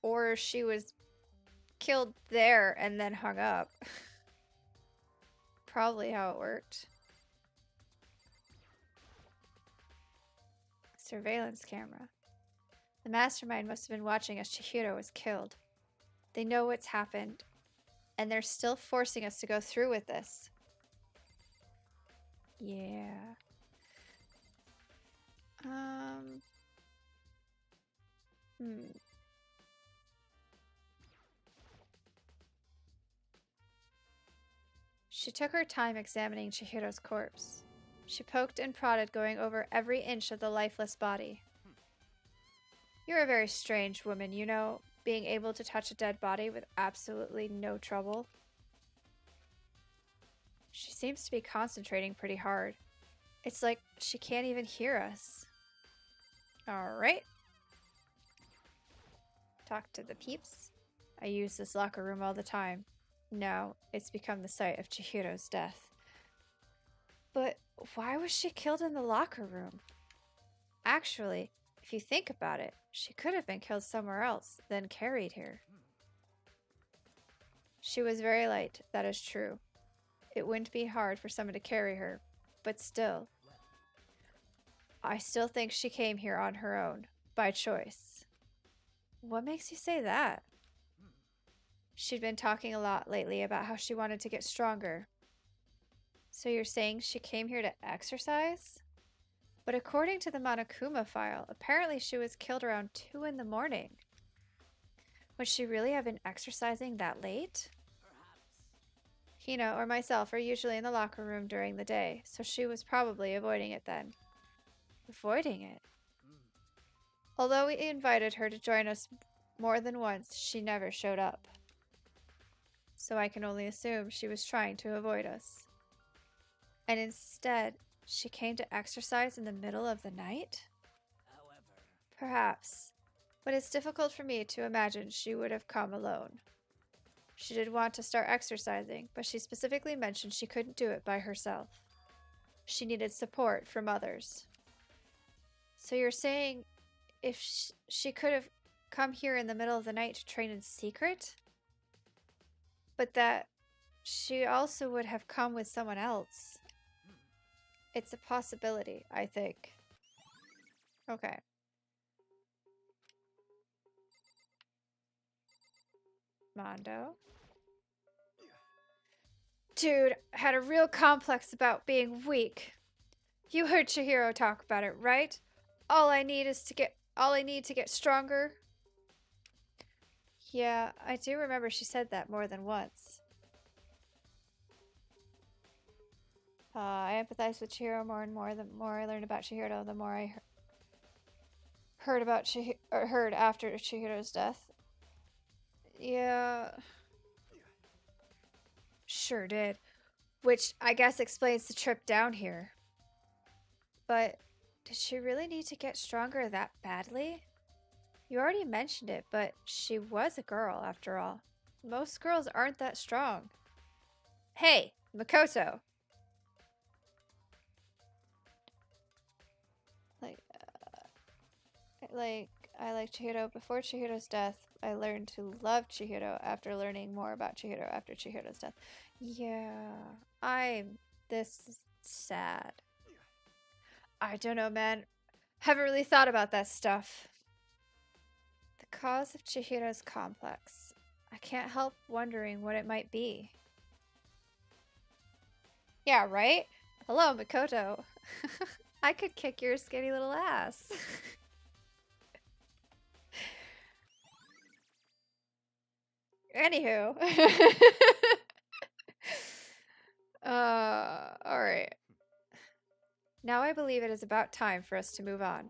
Or she was killed there and then hung up. Probably how it worked. Surveillance camera. The mastermind must have been watching as Chihiro was killed. They know what's happened, and they're still forcing us to go through with this. Yeah. She took her time examining Chihiro's corpse. She poked and prodded, going over every inch of the lifeless body. You're a very strange woman, you know, being able to touch a dead body with absolutely no trouble. She seems to be concentrating pretty hard. It's like she can't even hear us. Alright. Talk to the peeps. I use this locker room all the time. Now, it's become the site of Chihiro's death. But why was she killed in the locker room? Actually, if you think about it, she could have been killed somewhere else, then carried here. She was very light, that is true. It wouldn't be hard for someone to carry her, but still. I still think she came here on her own, by choice. What makes you say that? She'd been talking a lot lately about how she wanted to get stronger. So you're saying she came here to exercise? But according to the Monokuma file, apparently she was killed around 2 in the morning. Would she really have been exercising that late? Hina or myself are usually in the locker room during the day, so she was probably avoiding it then. Avoiding it? Although we invited her to join us more than once, she never showed up. So I can only assume she was trying to avoid us. And instead, she came to exercise in the middle of the night? Perhaps, but it's difficult for me to imagine she would have come alone. She did want to start exercising, but she specifically mentioned she couldn't do it by herself. She needed support from others. So you're saying if she could have come here in the middle of the night to train in secret? But that she also would have come with someone else. It's a possibility, I think. Okay. Mondo. Dude, I had a real complex about being weak. You heard Chihiro talk about it, right? All I need to get stronger. Yeah, I do remember she said that more than once. I empathize with Chihiro more and more. The more I learned about Chihiro, the more I heard after Chihiro's death. Yeah. Sure did. Which I guess explains the trip down here. But did she really need to get stronger that badly? You already mentioned it, but she was a girl after all. Most girls aren't that strong. Hey, Makoto. I like Chihiro before Chihiro's death. I learned to love Chihiro after learning more about Chihiro after Chihiro's death. Yeah, this is sad. I don't know, man. Haven't really thought about that stuff. The cause of Chihiro's complex. I can't help wondering what it might be. Yeah, right? Hello, Makoto. I could kick your skinny little ass. Anywho. Alright. Now I believe it is about time for us to move on.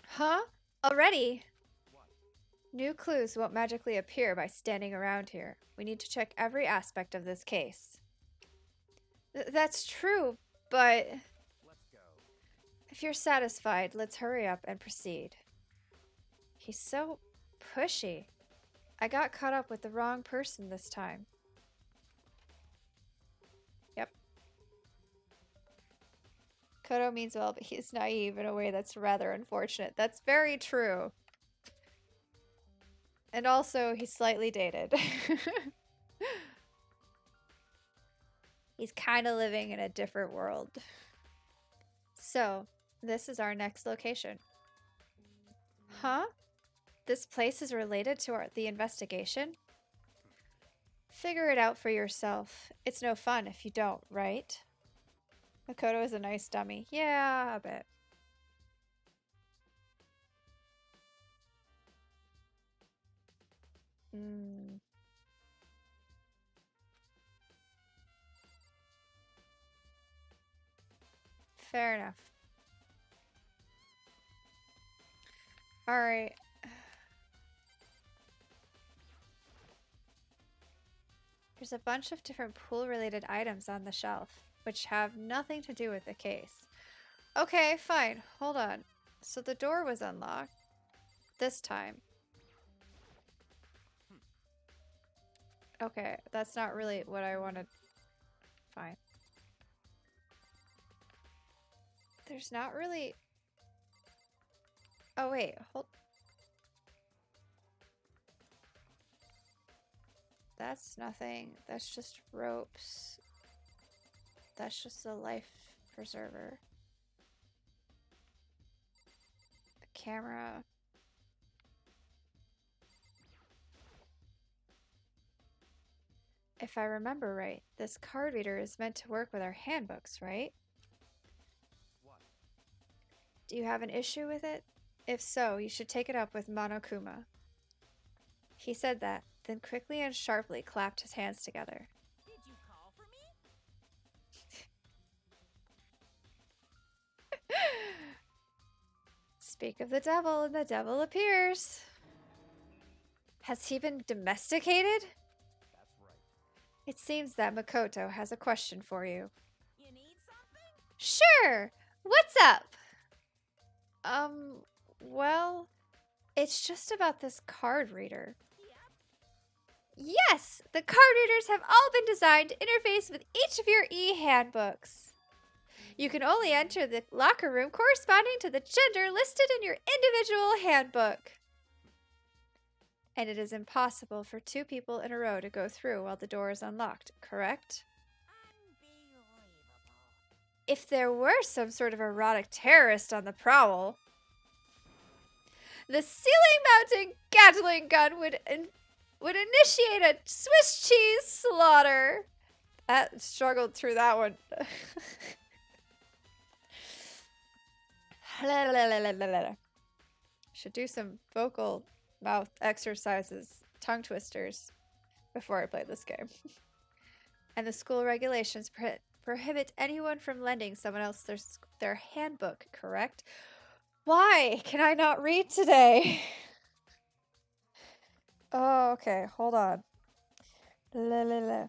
Huh? Already? New clues won't magically appear by standing around here. We need to check every aspect of this case. That's true, but... Let's go. If you're satisfied, let's hurry up and proceed. He's so pushy. I got caught up with the wrong person this time. Yep. Kodo means well, but he's naive in a way that's rather unfortunate. That's very true. And also, he's slightly dated. He's kind of living in a different world. So, this is our next location. Huh? This place is related to the investigation? Figure it out for yourself. It's no fun if you don't, right? Makoto is a nice dummy. Yeah, a bit. Fair enough. Alright. There's a bunch of different pool-related items on the shelf, which have nothing to do with the case. Okay, fine. Hold on. So the door was unlocked. This time. Okay, that's not really what I wanted. Fine. There's not really... Oh, wait. Hold... That's nothing. That's just ropes. That's just a life preserver. The camera. If I remember right, this card reader is meant to work with our handbooks, right? What? Do you have an issue with it? If so, you should take it up with Monokuma. He said that, then quickly and sharply clapped his hands together. Did you call for me? Speak of the devil, and the devil appears. Has he been domesticated? That's right. It seems that Makoto has a question for you. You need something? Sure! What's up? Well, it's just about this card reader. Yep. Yes! The card readers have all been designed to interface with each of your e-handbooks. You can only enter the locker room corresponding to the gender listed in your individual handbook. And it is impossible for two people in a row to go through while the door is unlocked, correct? Unbelievable. If there were some sort of erotic terrorist on the prowl, the ceiling-mounting Gatling gun would initiate a Swiss cheese slaughter. That struggled through that one. Should do some vocal mouth exercises, tongue twisters, before I play this game. And the school regulations prohibit anyone from lending someone else their handbook, correct? Why can I not read today? Oh, okay, hold on. Red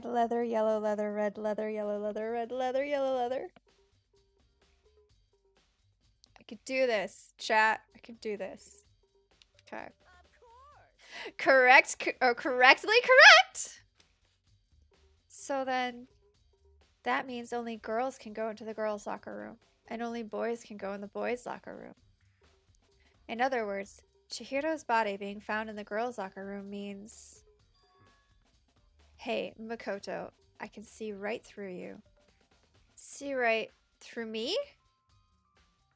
leather, yellow leather, red leather, yellow leather, red leather, yellow leather. I could do this, chat. I could do this. Okay. Of course. Correctly correct! So then, that means only girls can go into the girls' locker room, and only boys can go in the boys' locker room. In other words, Chihiro's body being found in the girls' locker room means... Hey, Makoto, I can see right through you. See right through me?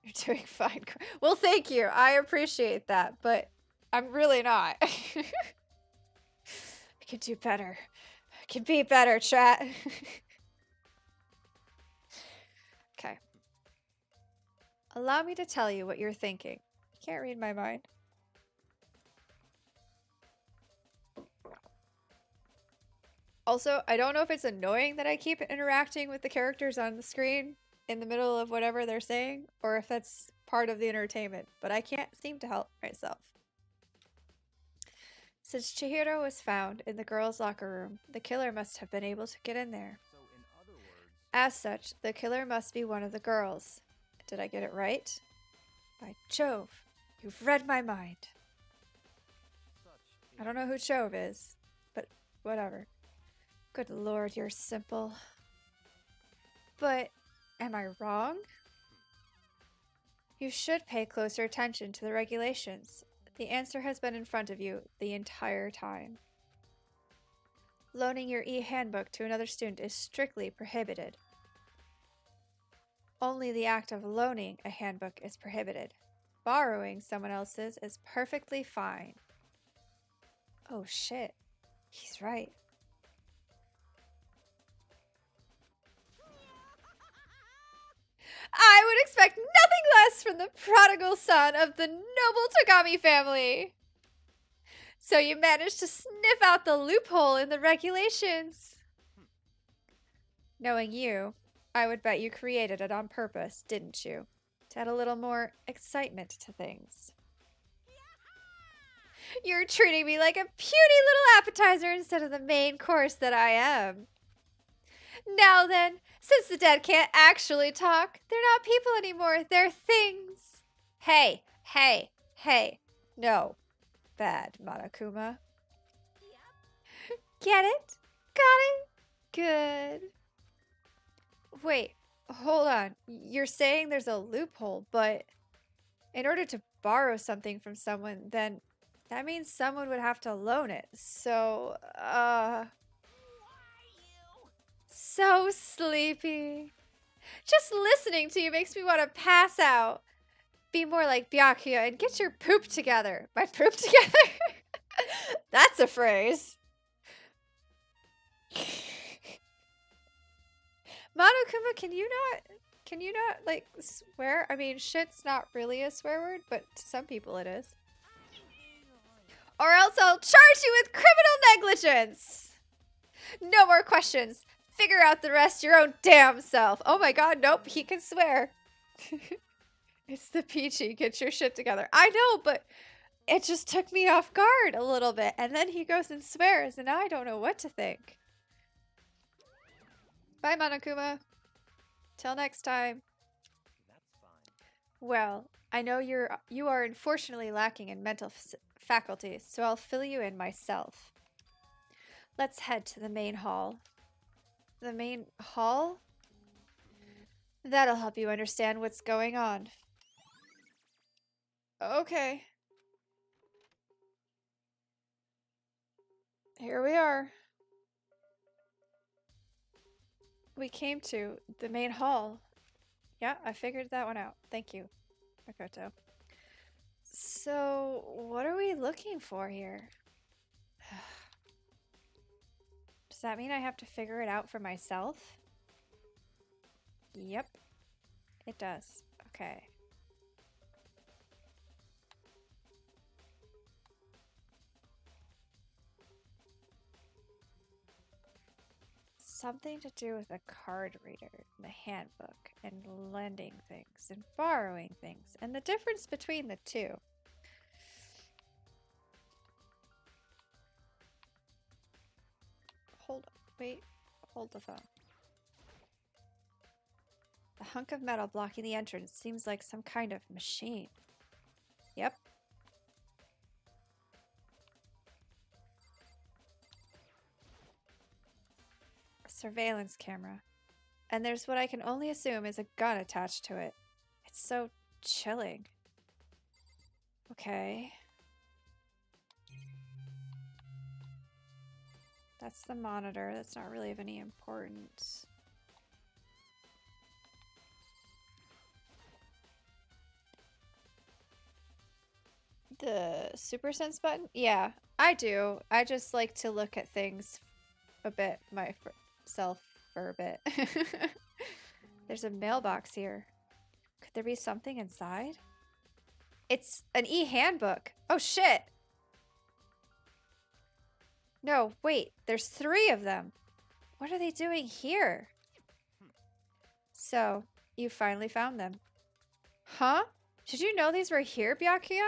You're doing fine. Well, thank you. I appreciate that, but I'm really not. I could do better. I could be better, chat. Okay. Allow me to tell you what you're thinking. You can't read my mind. Also, I don't know if it's annoying that I keep interacting with the characters on the screen in the middle of whatever they're saying, or if that's part of the entertainment, but I can't seem to help myself. Since Chihiro was found in the girls' locker room, the killer must have been able to get in there. So, in other words, As such, the killer must be one of the girls. Did I get it right? By Jove, you've read my mind. such I don't know who Jove is, but whatever. Good lord, you're simple. But am I wrong? You should pay closer attention to the regulations. The answer has been in front of you the entire time. Loaning your e-handbook to another student is strictly prohibited. Only the act of loaning a handbook is prohibited. Borrowing someone else's is perfectly fine. Oh shit, he's right. I would expect nothing less from the prodigal son of the noble Tagami family. So you managed to sniff out the loophole in the regulations. Knowing you, I would bet you created it on purpose, didn't you? To add a little more excitement to things. You're treating me like a puny little appetizer instead of the main course that I am. Now then, since the dead can't actually talk, they're not people anymore, they're things. Hey, hey, hey. No. Bad, Monokuma. Yep. Get it? Got it? Good. Wait, hold on. You're saying there's a loophole, but in order to borrow something from someone, then That means someone would have to loan it. So, so sleepy. Just listening to you makes me want to pass out. Be more like Byakuya and get your poop together. My poop together? That's a phrase. Monokuma, can you not, like, swear? I mean, shit's not really a swear word, but to some people it is. Or else I'll charge you with criminal negligence! No more questions. Figure out the rest your own damn self. Oh my god, nope, he can swear. It's the Peachy, get your shit together. I know, but it just took me off guard a little bit. And then he goes and swears, and now I don't know what to think. Bye, Monokuma. Till next time. That's fine. Well, I know you are unfortunately lacking in mental faculties, so I'll fill you in myself. Let's head to the main hall. The main hall? That'll help you understand what's going on. Okay. Here we are. We came to the main hall. Yeah, I figured that one out. Thank you, Makoto. So, what are we looking for here? Does that mean I have to figure it out for myself? Yep, it does. Okay. Something to do with a card reader, the handbook, and lending things, and borrowing things, and the difference between the two. Hold the phone. The hunk of metal blocking the entrance seems like some kind of machine. Yep. A surveillance camera. And there's what I can only assume is a gun attached to it. It's so chilling. Okay. That's the monitor. That's not really of any importance. The Super Sense button? Yeah, I do. I just like to look at things a bit myself for a bit. There's a mailbox here. Could there be something inside? It's an e-handbook. Oh, shit. No, wait. There's 3 of them. What are they doing here? So, you finally found them. Huh? Did you know these were here, Byakuya?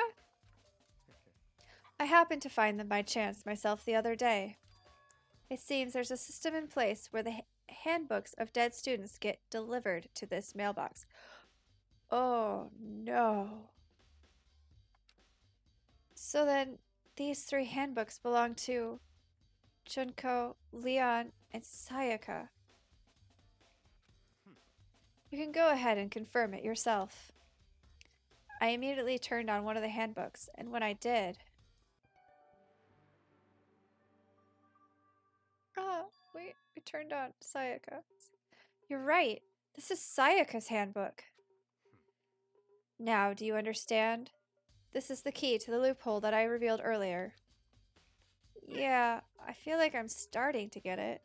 I happened to find them by chance myself the other day. It seems there's a system in place where the handbooks of dead students get delivered to this mailbox. Oh, no. So then, these 3 handbooks belong to Junko, Leon, and Sayaka. You can go ahead and confirm it yourself. I immediately turned on one of the handbooks, and when I did... we turned on Sayaka. You're right. This is Sayaka's handbook. Now, do you understand? This is the key to the loophole that I revealed earlier. Yeah, I feel like I'm starting to get it.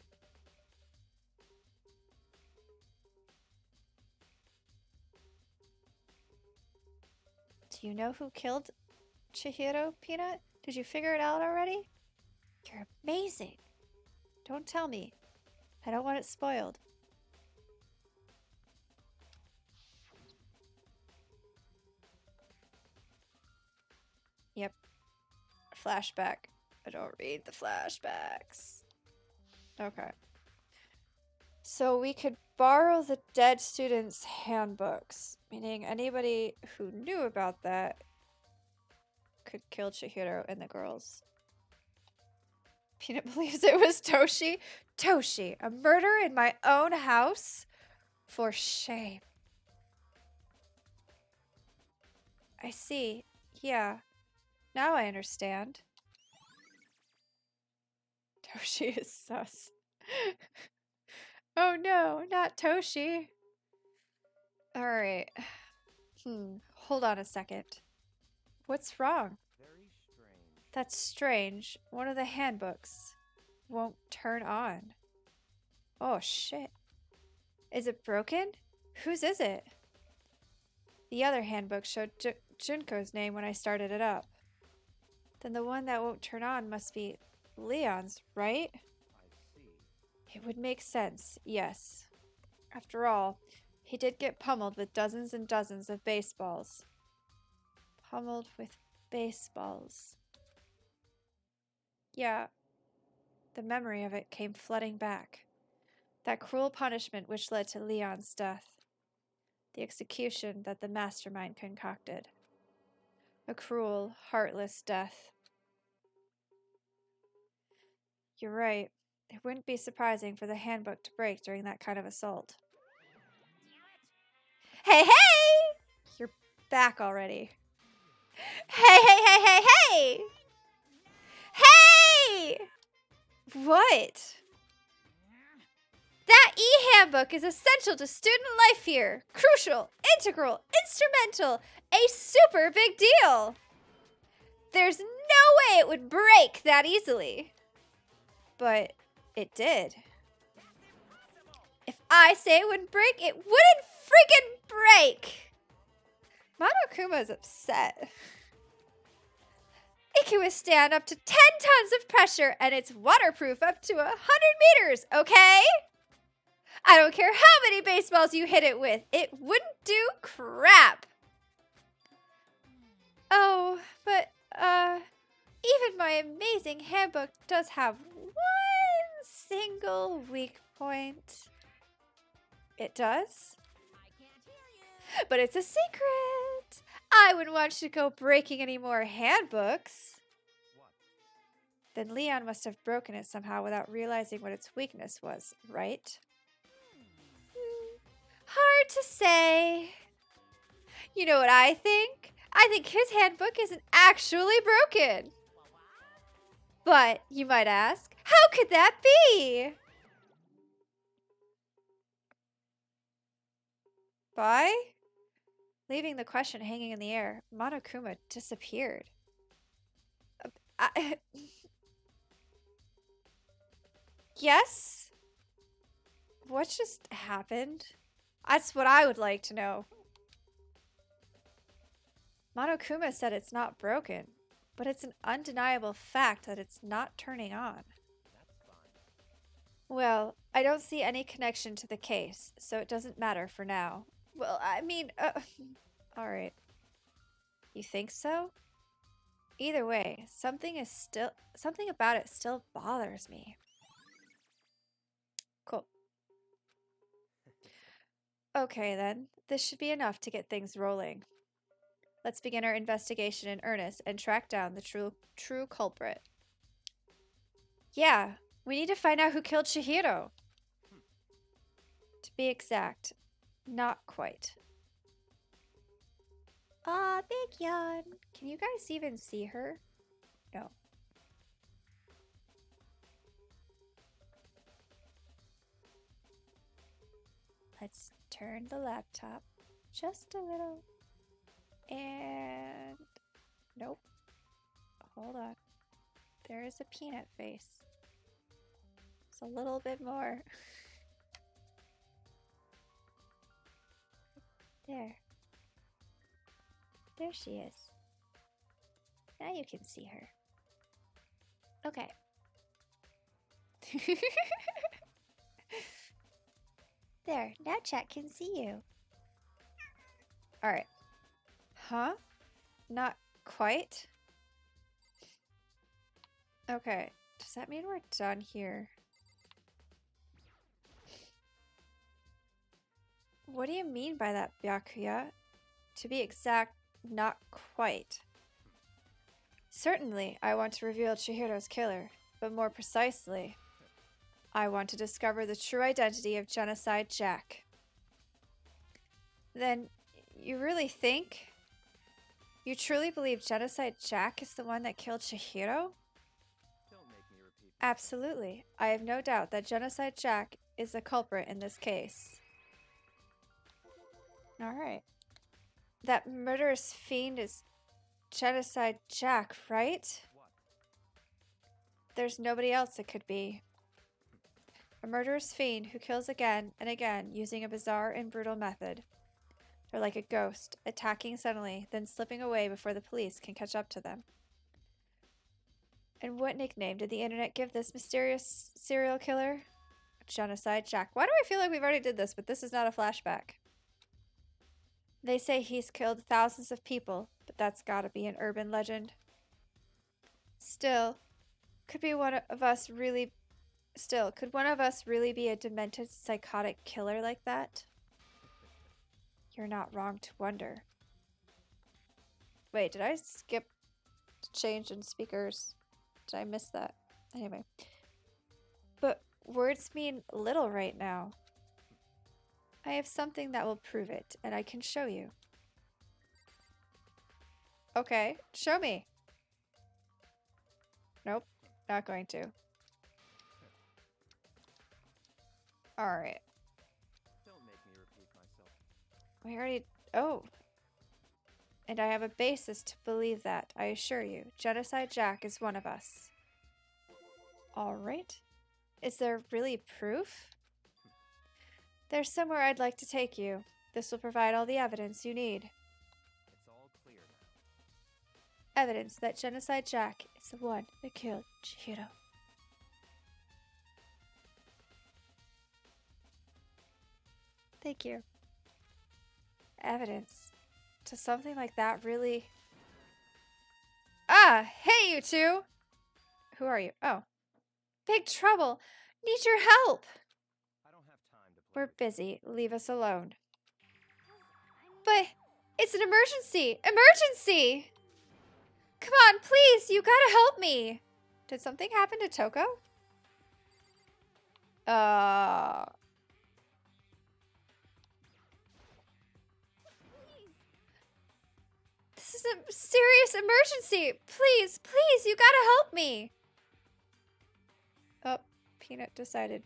Do you know who killed Chihiro, Peanut? Did you figure it out already? You're amazing. Don't tell me. I don't want it spoiled. Yep. Flashback. I don't read the flashbacks. Okay. So we could borrow the dead students' handbooks, meaning anybody who knew about that could kill Chihiro and the girls. Peanut believes it was Toshi. Toshi, a murder in my own house? For shame. I see. Yeah. Now I understand. Toshi is sus. Oh no, not Toshi. Alright. Hold on a second. What's wrong? Very strange. That's strange. One of the handbooks won't turn on. Oh shit. Is it broken? Whose is it? The other handbook showed Junko's name when I started it up. Then the one that won't turn on must be Leon's, right? I see. It would make sense, yes. After all, he did get pummeled with dozens and dozens of baseballs. Pummeled with baseballs. Yeah, the memory of it came flooding back. That cruel punishment which led to Leon's death. The execution that the mastermind concocted. A cruel, heartless death. You're right. It wouldn't be surprising for the handbook to break during that kind of assault. Hey, hey! You're back already. Hey, hey, hey, hey, hey! Hey! What? That e-handbook is essential to student life here. Crucial, integral, instrumental, a super big deal. There's no way it would break that easily. But it did. If I say it wouldn't break, it wouldn't freaking break. Monokuma's upset. It can withstand up to 10 tons of pressure, and it's waterproof up to 100 meters, okay? I don't care how many baseballs you hit it with. It wouldn't do crap. Oh, but, even my amazing handbook does have one single weak point. It does? I can't hear you. But it's a secret. I wouldn't want you to go breaking any more handbooks. What? Then Leon must have broken it somehow without realizing what its weakness was, right? Hard to say. You know what I think? I think his handbook isn't actually broken. But, you might ask, how could that be? By leaving the question hanging in the air, Monokuma disappeared. Yes? What just happened? That's what I would like to know. Monokuma said it's not broken, but it's an undeniable fact that it's not turning on. That's fine. Well, I don't see any connection to the case, so it doesn't matter for now. Well, I mean, alright. You think so? Either way, something about it still bothers me. Cool. Okay then, this should be enough to get things rolling. Let's begin our investigation in earnest and track down the true culprit. Yeah, we need to find out who killed Chihiro. To be exact, not quite. Aw, big yawn. Can you guys even see her? No. Let's turn the laptop just a little. And nope. Hold on. There is a peanut face. It's a little bit more. There. There she is. Now you can see her. Okay. There, now chat can see you. Alright. Huh? Not quite? Okay. Does that mean we're done here? What do you mean by that, Byakuya? To be exact, not quite. Certainly, I want to reveal Chihiro's killer, but more precisely, I want to discover the true identity of Genocide Jack. Then, you really think? You truly believe Genocide Jack is the one that killed Chihiro? Don't make me repeat. Absolutely. I have no doubt that Genocide Jack is the culprit in this case. Alright. That murderous fiend is Genocide Jack, right? What? There's nobody else it could be. A murderous fiend who kills again and again using a bizarre and brutal method. They're like a ghost, attacking suddenly, then slipping away before the police can catch up to them. And what nickname did the internet give this mysterious serial killer? Genocide Jack. Why do I feel like we've already did this, but this is not a flashback? They say he's killed thousands of people, but that's gotta be an urban legend. Still, could one of us really be a demented psychotic killer like that? You're not wrong to wonder. Wait, did I skip change in speakers? Did I miss that? Anyway. But words mean little right now. I have something that will prove it, and I can show you. Okay, show me. Nope, not going to. Alright. Don't make me repeat myself. We already... Oh. And I have a basis to believe that, I assure you. Genocide Jack is one of us. Alright. Is there really proof? There's somewhere I'd like to take you. This will provide all the evidence you need. It's all clear now. Evidence that Genocide Jack is the one that killed Chihiro. Thank you. Evidence to something like that really... Ah! Hey, you two! Who are you? Oh. Big trouble! Need your help! I don't have time to play. We're busy. Leave us alone. But it's an emergency! Emergency! Come on, please! You gotta help me! Did something happen to Toko? This is a serious emergency! Please, please, you gotta help me! Oh, Peanut decided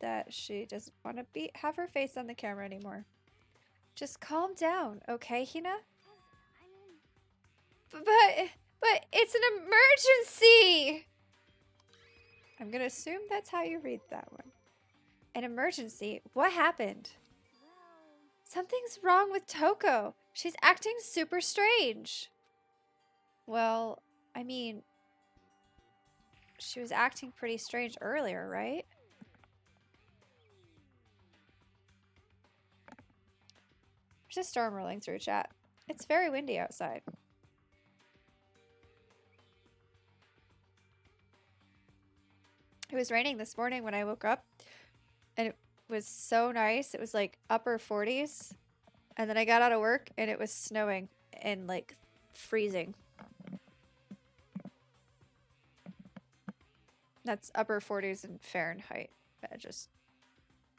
that she doesn't want to have her face on the camera anymore. Just calm down, okay, Hina? But it's an emergency! I'm gonna assume that's how you read that one. An emergency? What happened? Something's wrong with Toko. She's acting super strange. Well, I mean, she was acting pretty strange earlier, right? There's a storm rolling through chat. It's very windy outside. It was raining this morning when I woke up, and it was so nice. It was like upper 40s, and then I got out of work and it was snowing and like freezing. That's upper 40s in Fahrenheit. Just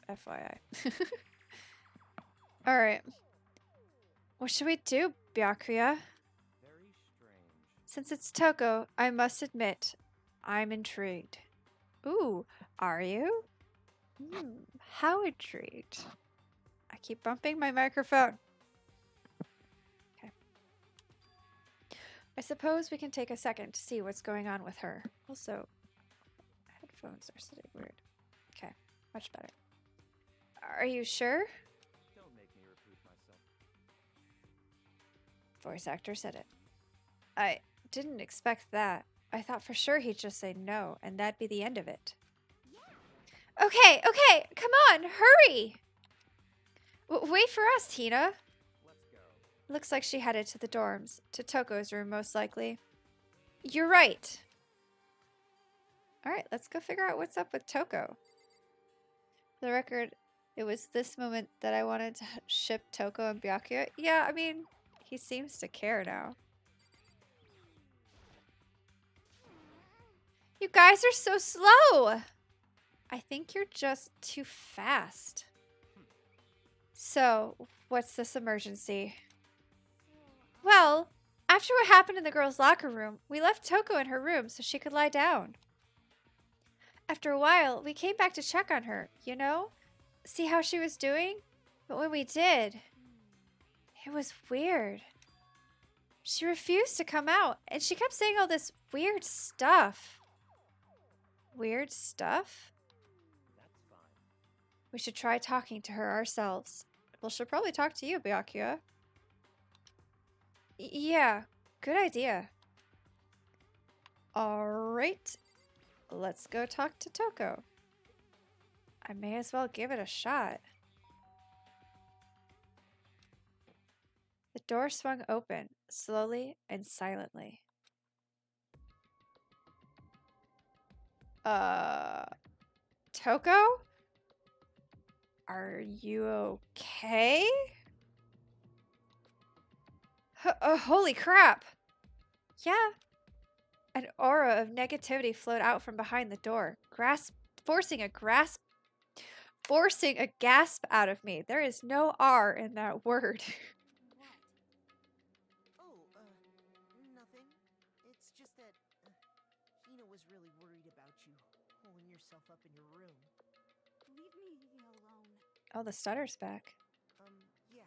FYI. Alright. What should we do, Byakuya? Very strange. Since it's Toko, I must admit, I'm intrigued. Ooh, are you? How intrigued. I keep bumping my microphone. Okay. I suppose we can take a second to see what's going on with her. Also, headphones are sitting weird. Okay, much better. Are you sure? Don't make me repeat myself. Voice actor said it. I didn't expect that. I thought for sure he'd just say no, and that'd be the end of it. Okay, come on, hurry! Wait for us, Hina. Let's go. Looks like she headed to the dorms, to Toko's room most likely. You're right. Alright, let's go figure out what's up with Toko. For the record, it was this moment that I wanted to ship Toko and Byakuya. Yeah, I mean, he seems to care now. You guys are so slow! I think you're just too fast. So, what's this emergency? Well, after what happened in the girls' locker room, we left Toko in her room so she could lie down. After a while, we came back to check on her, you know? See how she was doing? But when we did, it was weird. She refused to come out, and she kept saying all this weird stuff. Weird stuff? That's fine. We should try talking to her ourselves. Well, she'll probably talk to you, Byakuya. Yeah, good idea. Alright, let's go talk to Toko. I may as well give it a shot. The door swung open, slowly and silently. Toko? Are you okay? Holy crap! Yeah. An aura of negativity flowed out from behind the door, forcing a gasp out of me. There is no R in that word. What? Oh, nothing. It's just that Hina was really worried about you, holding yourself up in your room. Leave me alone. Oh, the stutter's back. Yeah,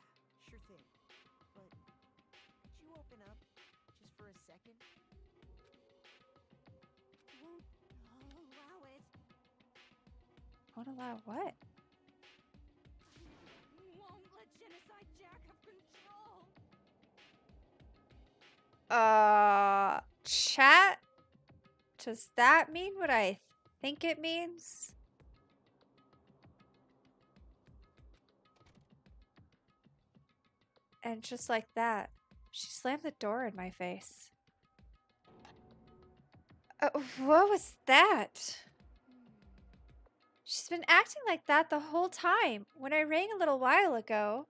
sure thing. But could you open up just for a second? Won't allow it. Won't allow what? Won't let Genocide Jack have control. Chat? Does that mean what I think it means? And just like that, she slammed the door in my face. What was that? She's been acting like that the whole time. When I rang a little while ago.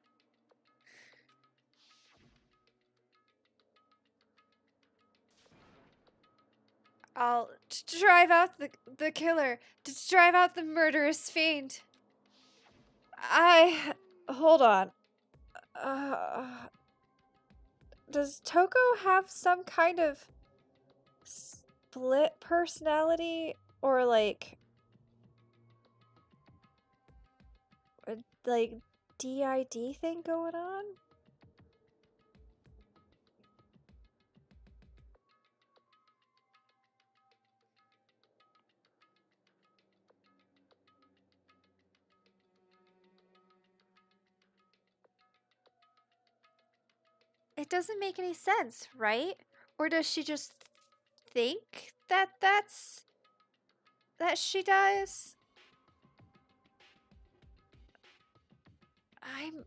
I'll drive out the killer. To drive out the murderous fiend. Hold on. Does Toko have some kind of split personality or like DID thing going on? It doesn't make any sense, right? Or does she just think that she does? I'm...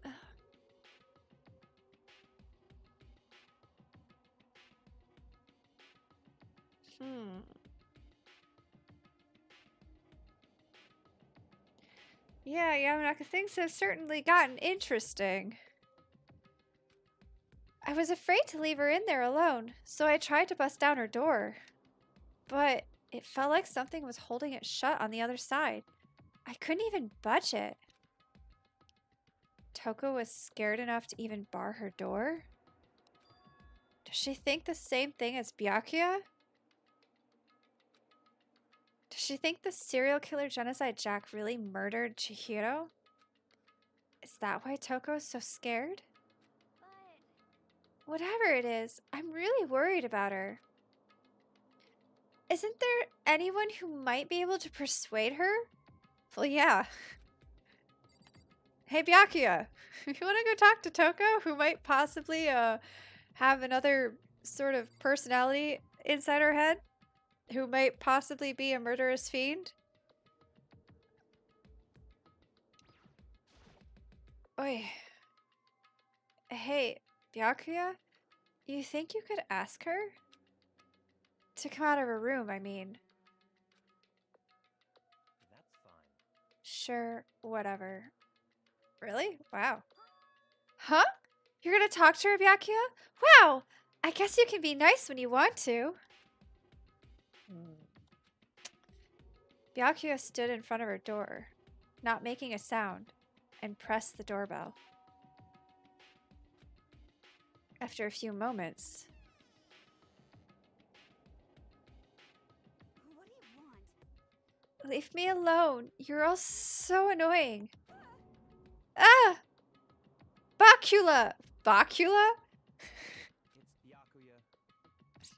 Yeah, Yamanaka, things have certainly gotten interesting. I was afraid to leave her in there alone, so I tried to bust down her door. But it felt like something was holding it shut on the other side. I couldn't even budge it. Toko was scared enough to even bar her door? Does she think the same thing as Byakuya? Does she think the serial killer Genocide Jack really murdered Chihiro? Is that why Toko's so scared? Whatever it is, I'm really worried about her. Isn't there anyone who might be able to persuade her? Well, yeah. Hey, Byakuya, you want to go talk to Toko, who might possibly have another sort of personality inside her head? Who might possibly be a murderous fiend? Oi. Hey, Byakuya, you think you could ask her? To come out of her room, I mean. That's fine. Sure, whatever. Really? Wow. Huh? You're gonna talk to her, Byakuya? Wow! I guess you can be nice when you want to. Byakuya stood in front of her door, not making a sound, and pressed the doorbell. After a few moments. What do you want? Leave me alone. You're all so annoying. Ah! Bacula! Bacula? It's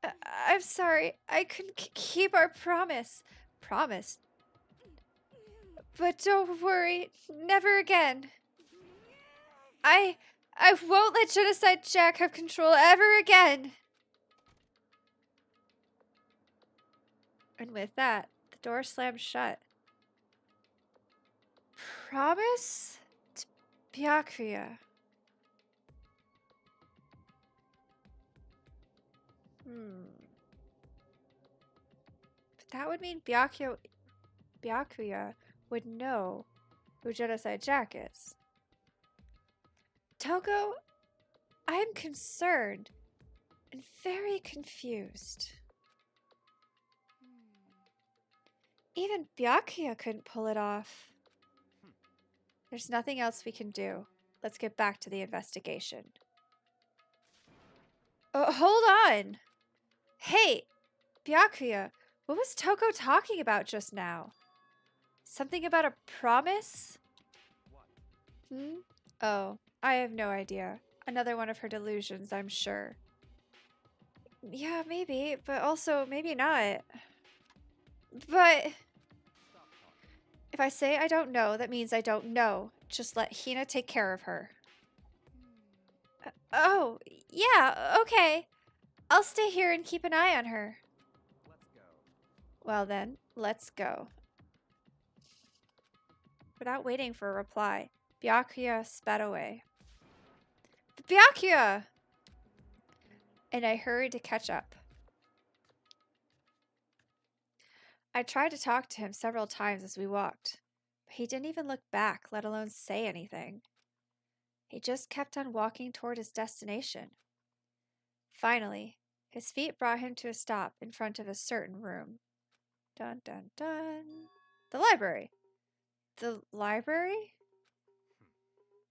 Byakuya. I'm sorry. I couldn't keep our promise. Promise? But don't worry. Never again. I won't let Genocide Jack have control ever again. And with that, the door slammed shut. Promise to Byakuya. But that would mean Byakuya would know who Genocide Jack is. Togo, I am concerned and very confused. Even Byakuya couldn't pull it off. There's nothing else we can do. Let's get back to the investigation. Hold on! Hey, Byakuya, what was Toko talking about just now? Something about a promise? What? Oh, I have no idea. Another one of her delusions, I'm sure. Yeah, maybe, but also maybe not. But Stop talking. if I say I don't know, that means I don't know. Just let Hina take care of her. Oh, yeah, okay. I'll stay here and keep an eye on her. Let's go. Well then, let's go. Without waiting for a reply, Byakuya sped away. Byakuya! And I hurried to catch up. I tried to talk to him several times as we walked, but he didn't even look back, let alone say anything. He just kept on walking toward his destination. Finally, his feet brought him to a stop in front of a certain room. Dun dun dun. The library. The library?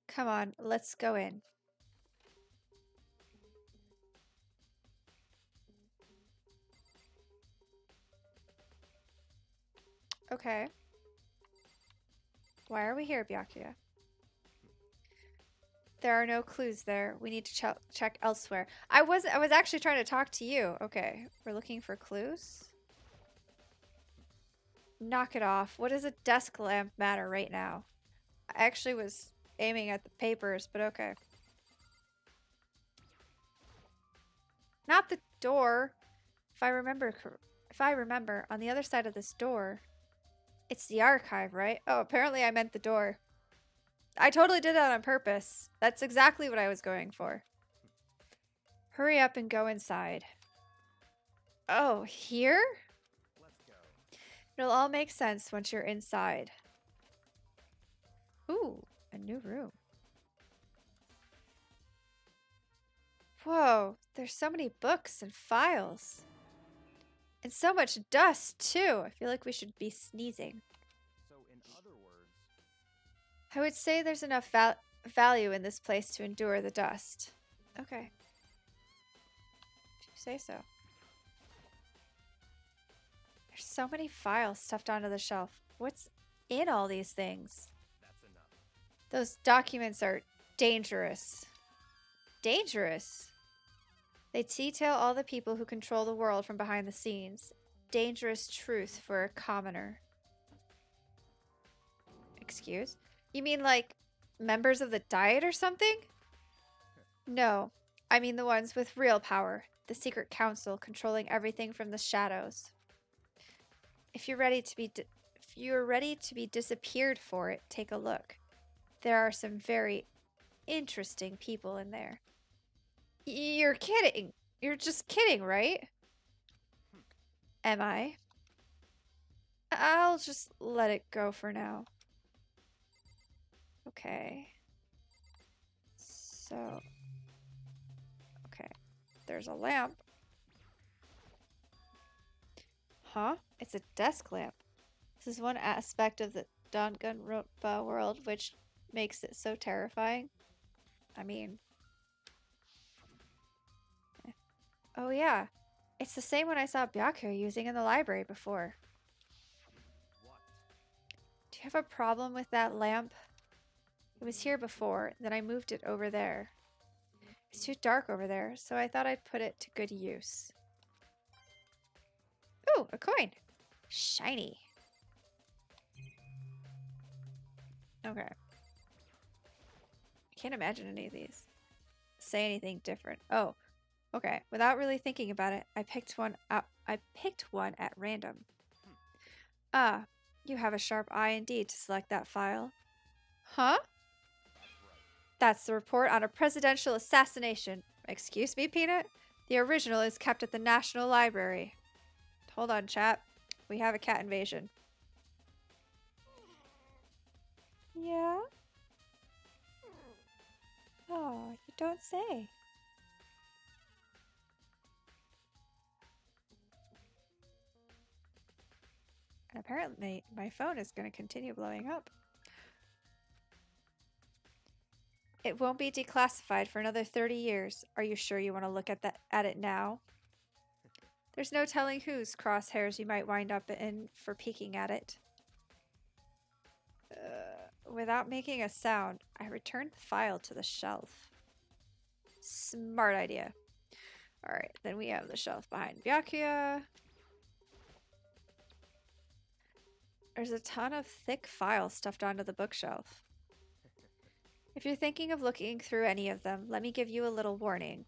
Come on, let's go in. Okay. Why are we here, Byakuya? There are no clues there. We need to check elsewhere. I was actually trying to talk to you. Okay, we're looking for clues. Knock it off. What does a desk lamp matter right now? I actually was aiming at the papers, but okay. Not the door. If I remember, on the other side of this door, it's the archive, right? Oh, apparently I meant the door. I totally did that on purpose. That's exactly what I was going for. Hurry up and go inside. Oh, here? Let's go. It'll all make sense once you're inside. Ooh, a new room. Whoa, there's so many books and files. And so much dust, too. I feel like we should be sneezing. So, in other words, I would say there's enough value in this place to endure the dust. Okay. If you say so. There's so many files stuffed onto the shelf. What's in all these things? that's enough. Those documents are dangerous. Dangerous? They detail all the people who control the world from behind the scenes. Dangerous truth for a commoner. Excuse? You mean like members of the Diet or something? No, I mean the ones with real power. The secret council controlling everything from the shadows. If you're ready to be disappeared for it, take a look. There are some very interesting people in there. You're kidding. You're just kidding, right? Am I? I'll just let it go for now. Okay. So. Okay. There's a lamp. Huh? It's a desk lamp. This is one aspect of the Danganronpa world which makes it so terrifying. I mean... Oh yeah, it's the same one I saw Byakuya using in the library before. What? Do you have a problem with that lamp? It was here before, then I moved it over there. It's too dark over there, so I thought I'd put it to good use. Ooh, a coin! Shiny. Okay. I can't imagine any of these. Say anything different. Oh, okay. Without really thinking about it, I picked one out. I picked one at random. Ah, you have a sharp eye indeed to select that file. Huh? That's the report on a presidential assassination. Excuse me, Peanut? The original is kept at the National Library. Hold on, chat. We have a cat invasion. Yeah? Oh, you don't say. And apparently, my phone is going to continue blowing up. It won't be declassified for another 30 years. Are you sure you want to look at it now? There's no telling whose crosshairs you might wind up in for peeking at it. Without making a sound, I returned the file to the shelf. Smart idea. Alright, then we have the shelf behind Byakuya. There's a ton of thick files stuffed onto the bookshelf. If you're thinking of looking through any of them, let me give you a little warning.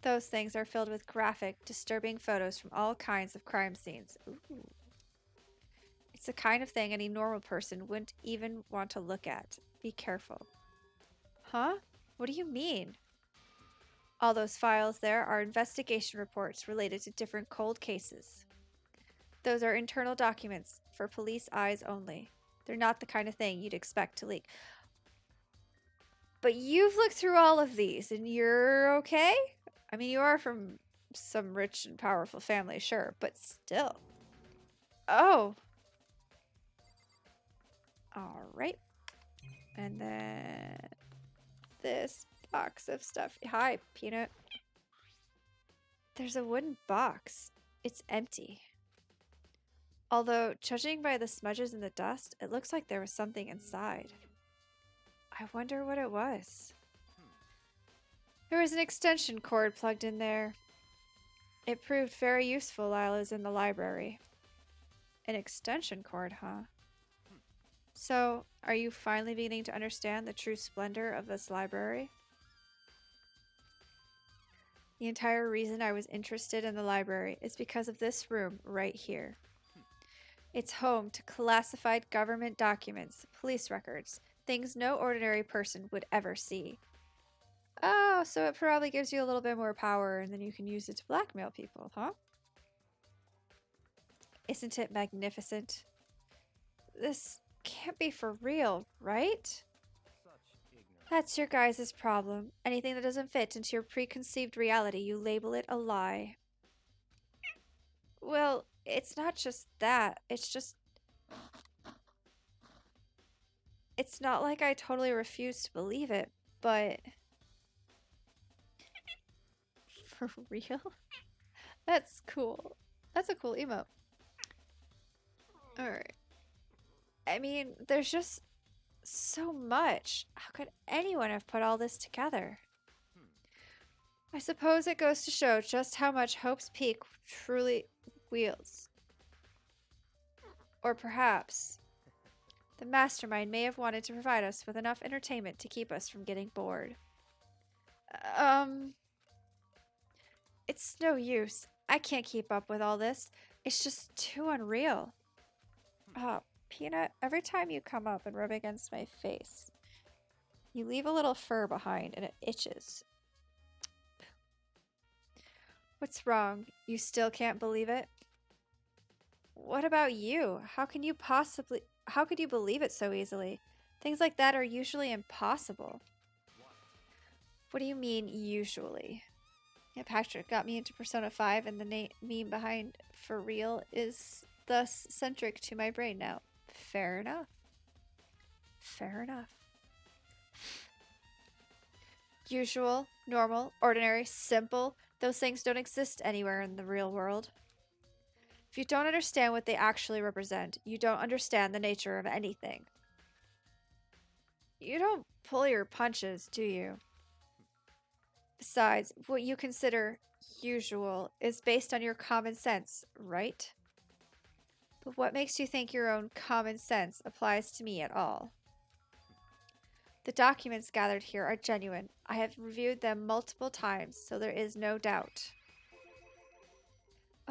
Those things are filled with graphic, disturbing photos from all kinds of crime scenes. Ooh. It's the kind of thing any normal person wouldn't even want to look at. Be careful. Huh? What do you mean? All those files there are investigation reports related to different cold cases. Those are internal documents for police eyes only. They're not the kind of thing you'd expect to leak. But you've looked through all of these and you're okay? I mean, you are from some rich and powerful family, sure, but still. Oh. Alright. And then this box of stuff. Hi, Peanut. There's a wooden box. It's empty. Although, judging by the smudges in the dust, it looks like there was something inside. I wonder what it was. There was an extension cord plugged in there. It proved very useful while I was in the library. An extension cord, huh? So, are you finally beginning to understand the true splendor of this library? The entire reason I was interested in the library is because of this room right here. It's home to classified government documents, police records, things no ordinary person would ever see. Oh, so it probably gives you a little bit more power and then you can use it to blackmail people, huh? Isn't it magnificent? This can't be for real, right? Such ignorance. That's your guys' problem. Anything that doesn't fit into your preconceived reality, you label it a lie. Well, it's not just that. It's not like I totally refuse to believe it, but... For real? That's cool. That's a cool emote. Alright. I mean, there's just so much. How could anyone have put all this together? I suppose it goes to show just how much Hope's Peak truly wields. Or perhaps the mastermind may have wanted to provide us with enough entertainment to keep us from getting bored. It's no use. I can't keep up with all this. It's just too unreal. Oh, Peanut, every time you come up and rub against my face, you leave a little fur behind and it itches. What's wrong? You still can't believe it? What about you? How could you believe it so easily? Things like that are usually impossible. What do you mean, usually? Yeah, Patrick got me into Persona 5 and the meme behind for real is thus centric to my brain now. Fair enough. Fair enough. Usual, normal, ordinary, simple. Those things don't exist anywhere in the real world. If you don't understand what they actually represent, you don't understand the nature of anything. You don't pull your punches, do you? Besides, what you consider usual is based on your common sense, right? But what makes you think your own common sense applies to me at all? The documents gathered here are genuine. I have reviewed them multiple times, so there is no doubt.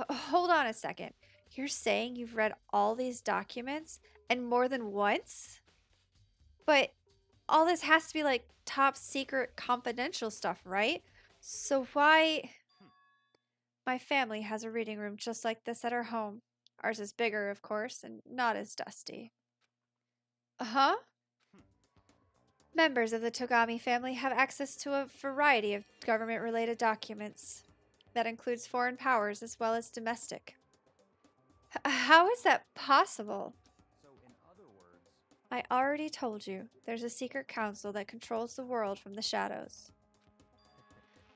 Hold on a second. You're saying you've read all these documents and more than once? But all this has to be like top secret confidential stuff, right? So why... My family has a reading room just like this at our home. Ours is bigger, of course, and not as dusty. Uh-huh? Members of the Togami family have access to a variety of government-related documents. That includes foreign powers as well as domestic. How is that possible? So, in other words, I already told you, there's a secret council that controls the world from the shadows.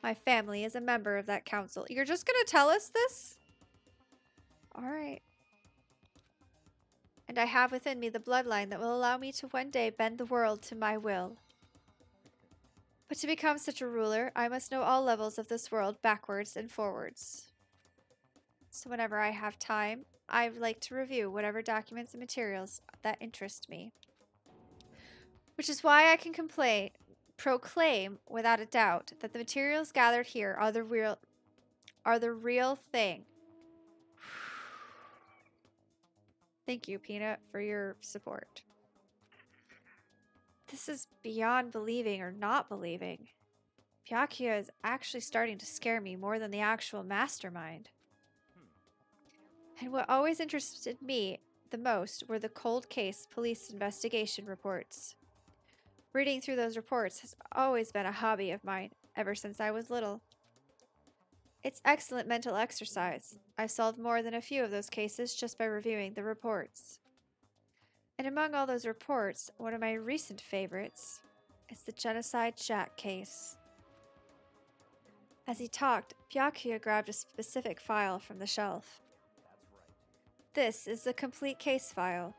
My family is a member of that council. You're just gonna tell us this? Alright. And I have within me the bloodline that will allow me to one day bend the world to my will. But to become such a ruler, I must know all levels of this world backwards and forwards. So whenever I have time, I like to review whatever documents and materials that interest me. Which is why I can proclaim without a doubt that the materials gathered here are the real thing. Thank you, Peanut, for your support. This is beyond believing or not believing. Byakuya is actually starting to scare me more than the actual mastermind. And what always interested me the most were the cold case police investigation reports. Reading through those reports has always been a hobby of mine, ever since I was little. It's excellent mental exercise. I've solved more than a few of those cases just by reviewing the reports. And among all those reports, one of my recent favorites is the Genocide Jack case. As he talked, Byakuya grabbed a specific file from the shelf. that's right. This is the complete case file.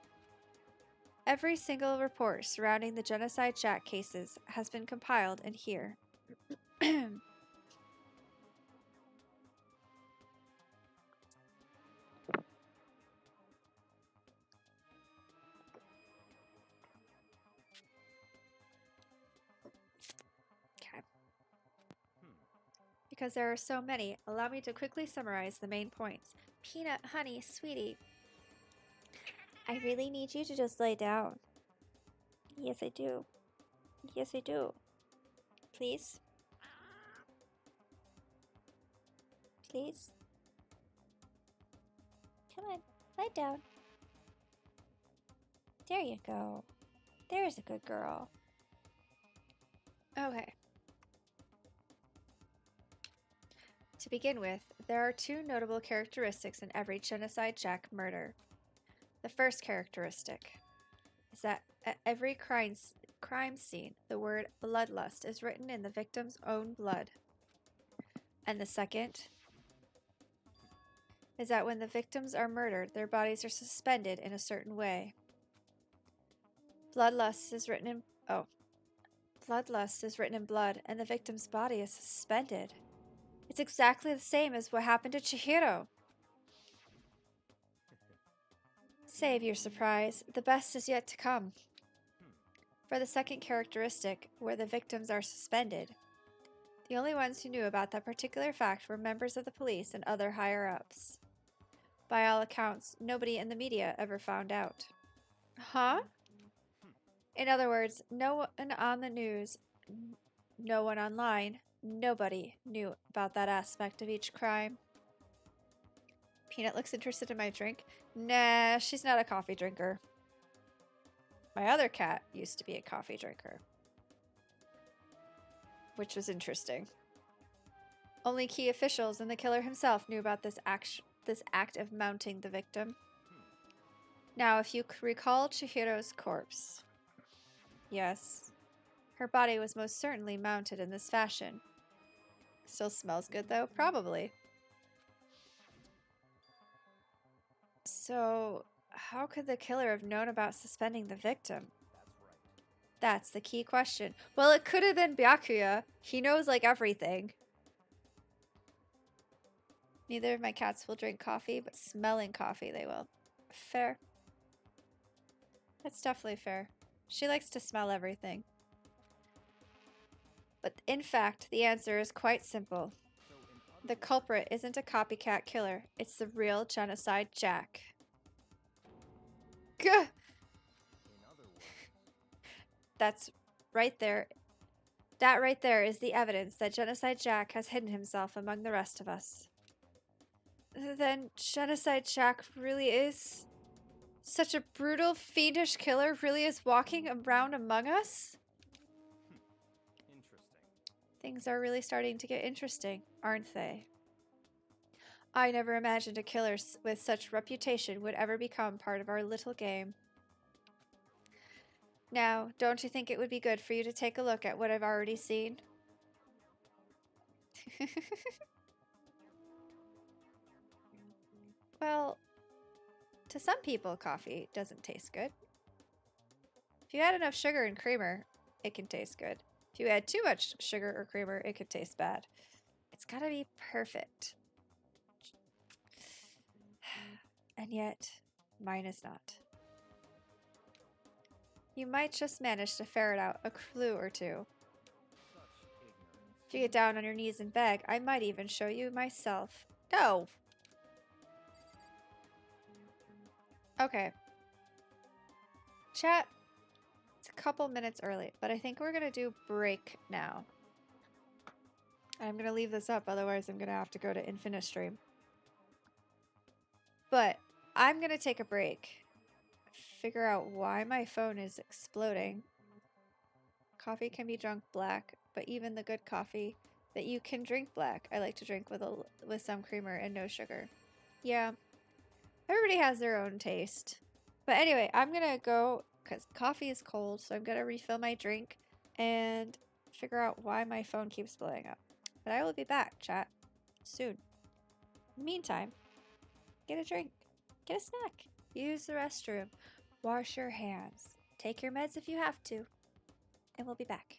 Every single report surrounding the Genocide Jack cases has been compiled in here. Okay. Because there are so many, allow me to quickly summarize the main points. Peanut, honey, sweetie. I really need you to just lay down. Yes, I do. Yes, I do. Please? Please? Come on, lie down. There you go. There's a good girl. Okay. To begin with, there are two notable characteristics in every Genocide Jack murder. The first characteristic is that at every crime scene, the word bloodlust is written in the victim's own blood. And the second is that when the victims are murdered, their bodies are suspended in a certain way. Bloodlust is written in blood, and the victim's body is suspended. It's exactly the same as what happened to Chihiro. Save your surprise. The best is yet to come. For the second characteristic, where the victims are suspended, the only ones who knew about that particular fact were members of the police and other higher-ups. By all accounts, nobody in the media ever found out. Huh? In other words, no one on the news, no one online, nobody knew about that aspect of each crime. Peanut looks interested in my drink. Nah, she's not a coffee drinker. My other cat used to be a coffee drinker. Which was interesting. Only key officials and the killer himself knew about this act of mounting the victim. Now, if you recall Chihiro's corpse. Yes. Her body was most certainly mounted in this fashion. Still smells good, though? Probably. So, how could the killer have known about suspending the victim? That's the key question. Well, it could have been Byakuya. He knows, like, everything. Neither of my cats will drink coffee, but smelling coffee they will. Fair. That's definitely fair. She likes to smell everything. But in fact, the answer is quite simple. The culprit isn't a copycat killer. It's the real Genocide Jack. Gah! That's right there. That right there is the evidence that Genocide Jack has hidden himself among the rest of us. Then Genocide Jack really is such a brutal, fiendish killer, really is walking around among us? Interesting. Things are really starting to get interesting, aren't they? I never imagined a killer with such reputation would ever become part of our little game. Now, don't you think it would be good for you to take a look at what I've already seen? Well, to some people, coffee doesn't taste good. If you add enough sugar and creamer, it can taste good. If you add too much sugar or creamer, it could taste bad. It's gotta be perfect. And yet, mine is not. You might just manage to ferret out a clue or two. Such ignorance. If you get down on your knees and beg, I might even show you myself. No! Okay. Chat, it's a couple minutes early, but I think we're gonna do break now. I'm gonna leave this up, otherwise I'm gonna have to go to Infinite Stream. But I'm gonna take a break. Figure out why my phone is exploding. Coffee can be drunk black, but even the good coffee that you can drink black, I like to drink with some creamer and no sugar. Yeah, everybody has their own taste. But anyway, I'm gonna go because coffee is cold, so I'm gonna refill my drink and figure out why my phone keeps blowing up. But I will be back, chat, soon. In the meantime, get a drink, get a snack, use the restroom, wash your hands, take your meds if you have to, and we'll be back.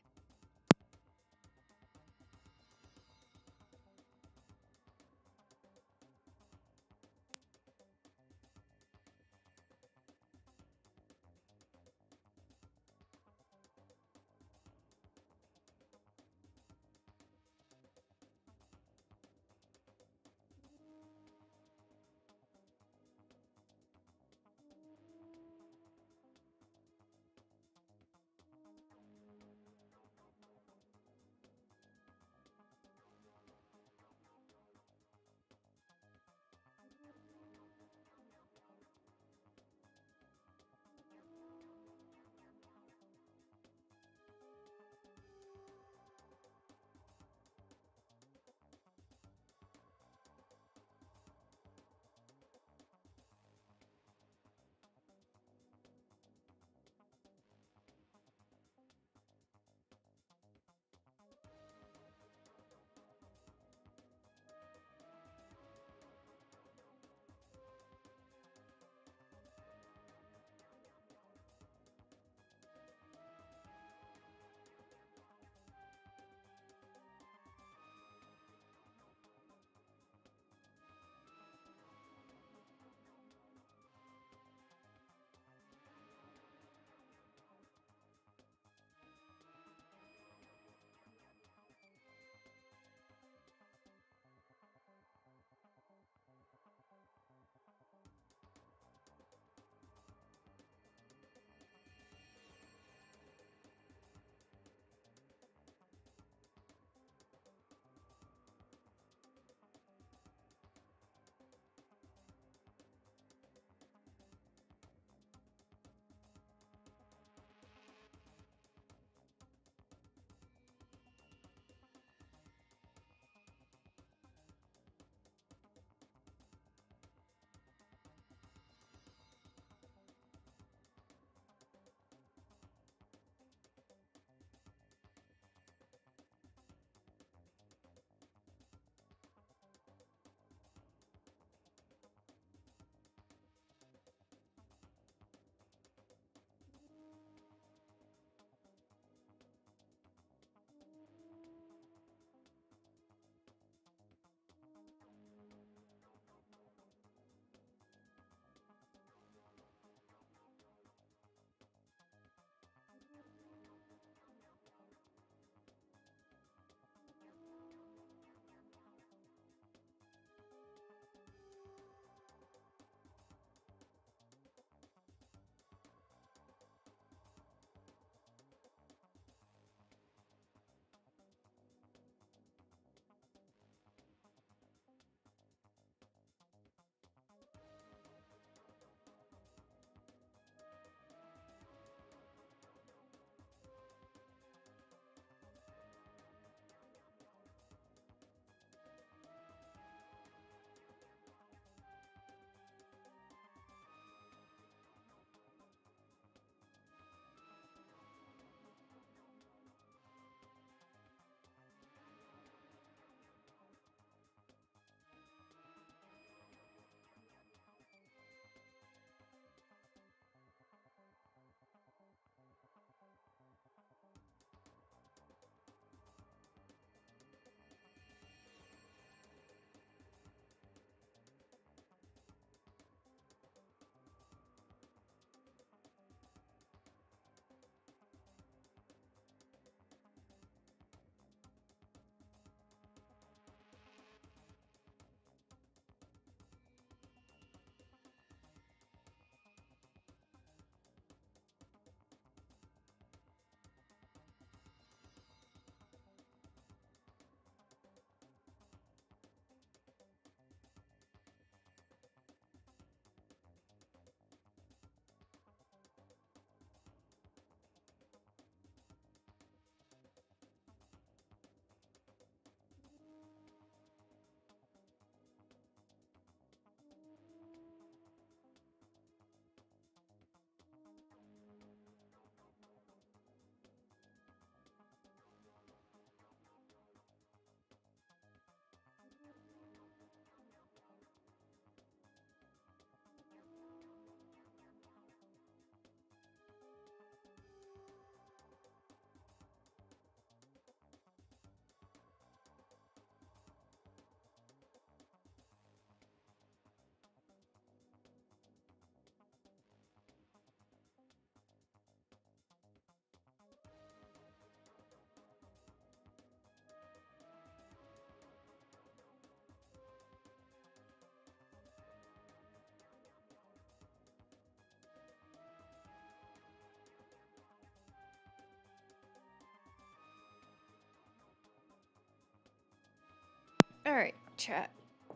Alright, chat.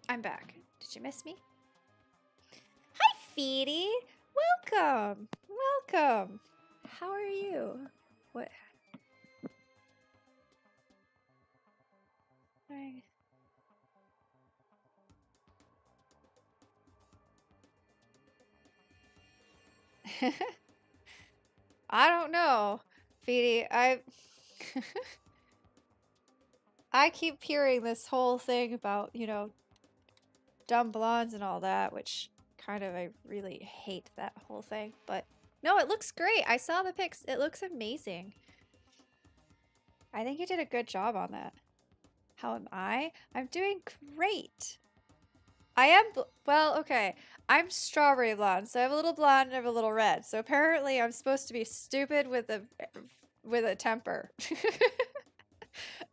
I'm back. Did you miss me? Hi, Feedy! Welcome! Welcome! How are you? What? I... I don't know, Feedy. I keep hearing this whole thing about, you know, dumb blondes and all that, which kind of I really hate that whole thing. But no, it looks great. I saw the pics. It looks amazing. I think you did a good job on that. How am I? I'm doing great. I am, well, okay. I'm strawberry blonde, so I have a little blonde and I have a little red. So apparently I'm supposed to be stupid with a temper.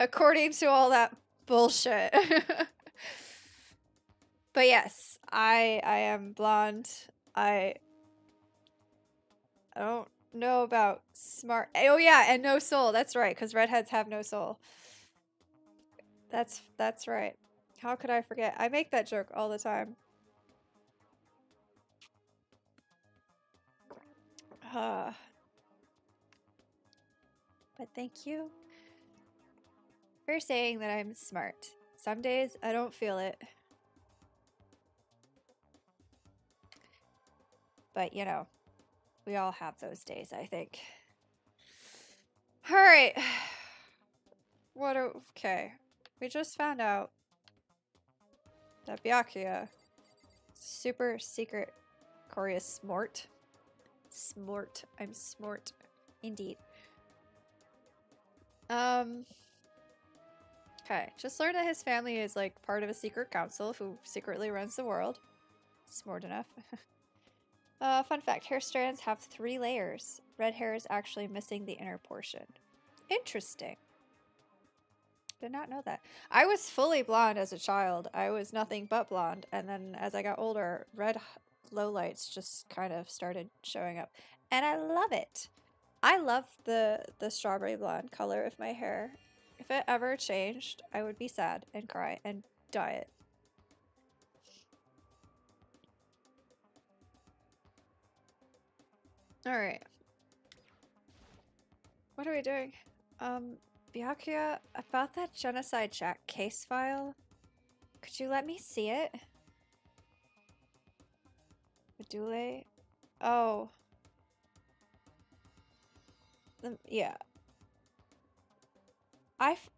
According to all that bullshit. But yes, I am blonde. I don't know about smart. Oh yeah, and no soul. That's right, because redheads have no soul. That's right. How could I forget? I make that joke all the time. But thank you for saying that I'm smart. Some days I don't feel it. But you know, we all have those days, I think. Alright. Okay. We just found out that Byakuya, super secret Korea smart. Smart. I'm smart. Indeed. Okay. Just learned that his family is like part of a secret council who secretly runs the world. Smart enough. Fun fact, hair strands have 3 layers. Red hair is actually missing the inner portion. Interesting. Did not know that. I was fully blonde as a child. I was nothing but blonde. And then as I got older, red lowlights just kind of started showing up. And I love it. I love the strawberry blonde color of my hair. If it ever changed, I would be sad and cry and dye it. Alright. What are we doing? Byakuya, about that Genocide Jack case file, could you let me see it? Medule? Oh. Yeah.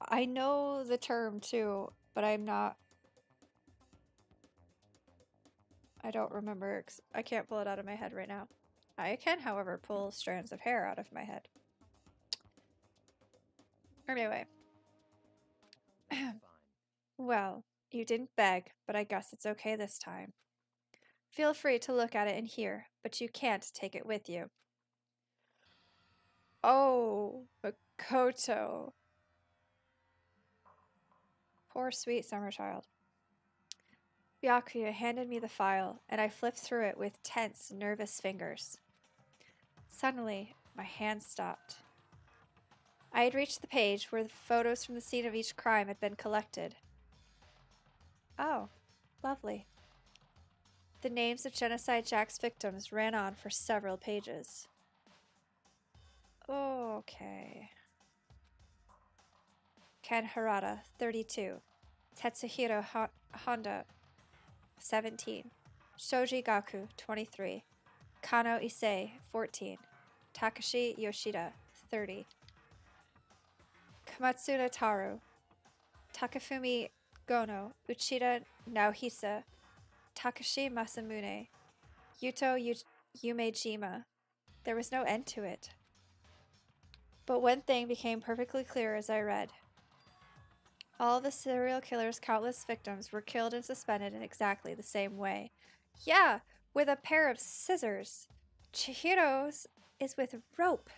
I know the term too, but I don't remember. I can't pull it out of my head right now. I can, however, pull strands of hair out of my head. Anyway. Well, you didn't beg, but I guess it's okay this time. Feel free to look at it in here, but you can't take it with you. Oh, Makoto. Poor sweet summer child. Byakuya handed me the file, and I flipped through it with tense, nervous fingers. Suddenly, my hand stopped. I had reached the page where the photos from the scene of each crime had been collected. Oh, lovely. The names of Genocide Jack's victims ran on for several pages. Okay. Ken Harada, 32. Tetsuhiro Honda, 17. Shoji Gaku, 23. Kano Issei, 14. Takashi Yoshida, 30. Kamatsuna Taru. Takafumi Gono, Uchida Naohisa, Takashi Masamune, Yuto Umejima. There was no end to it. But one thing became perfectly clear as I read. All the serial killer's countless victims were killed and suspended in exactly the same way. Yeah, with a pair of scissors. Chihiro's is with rope.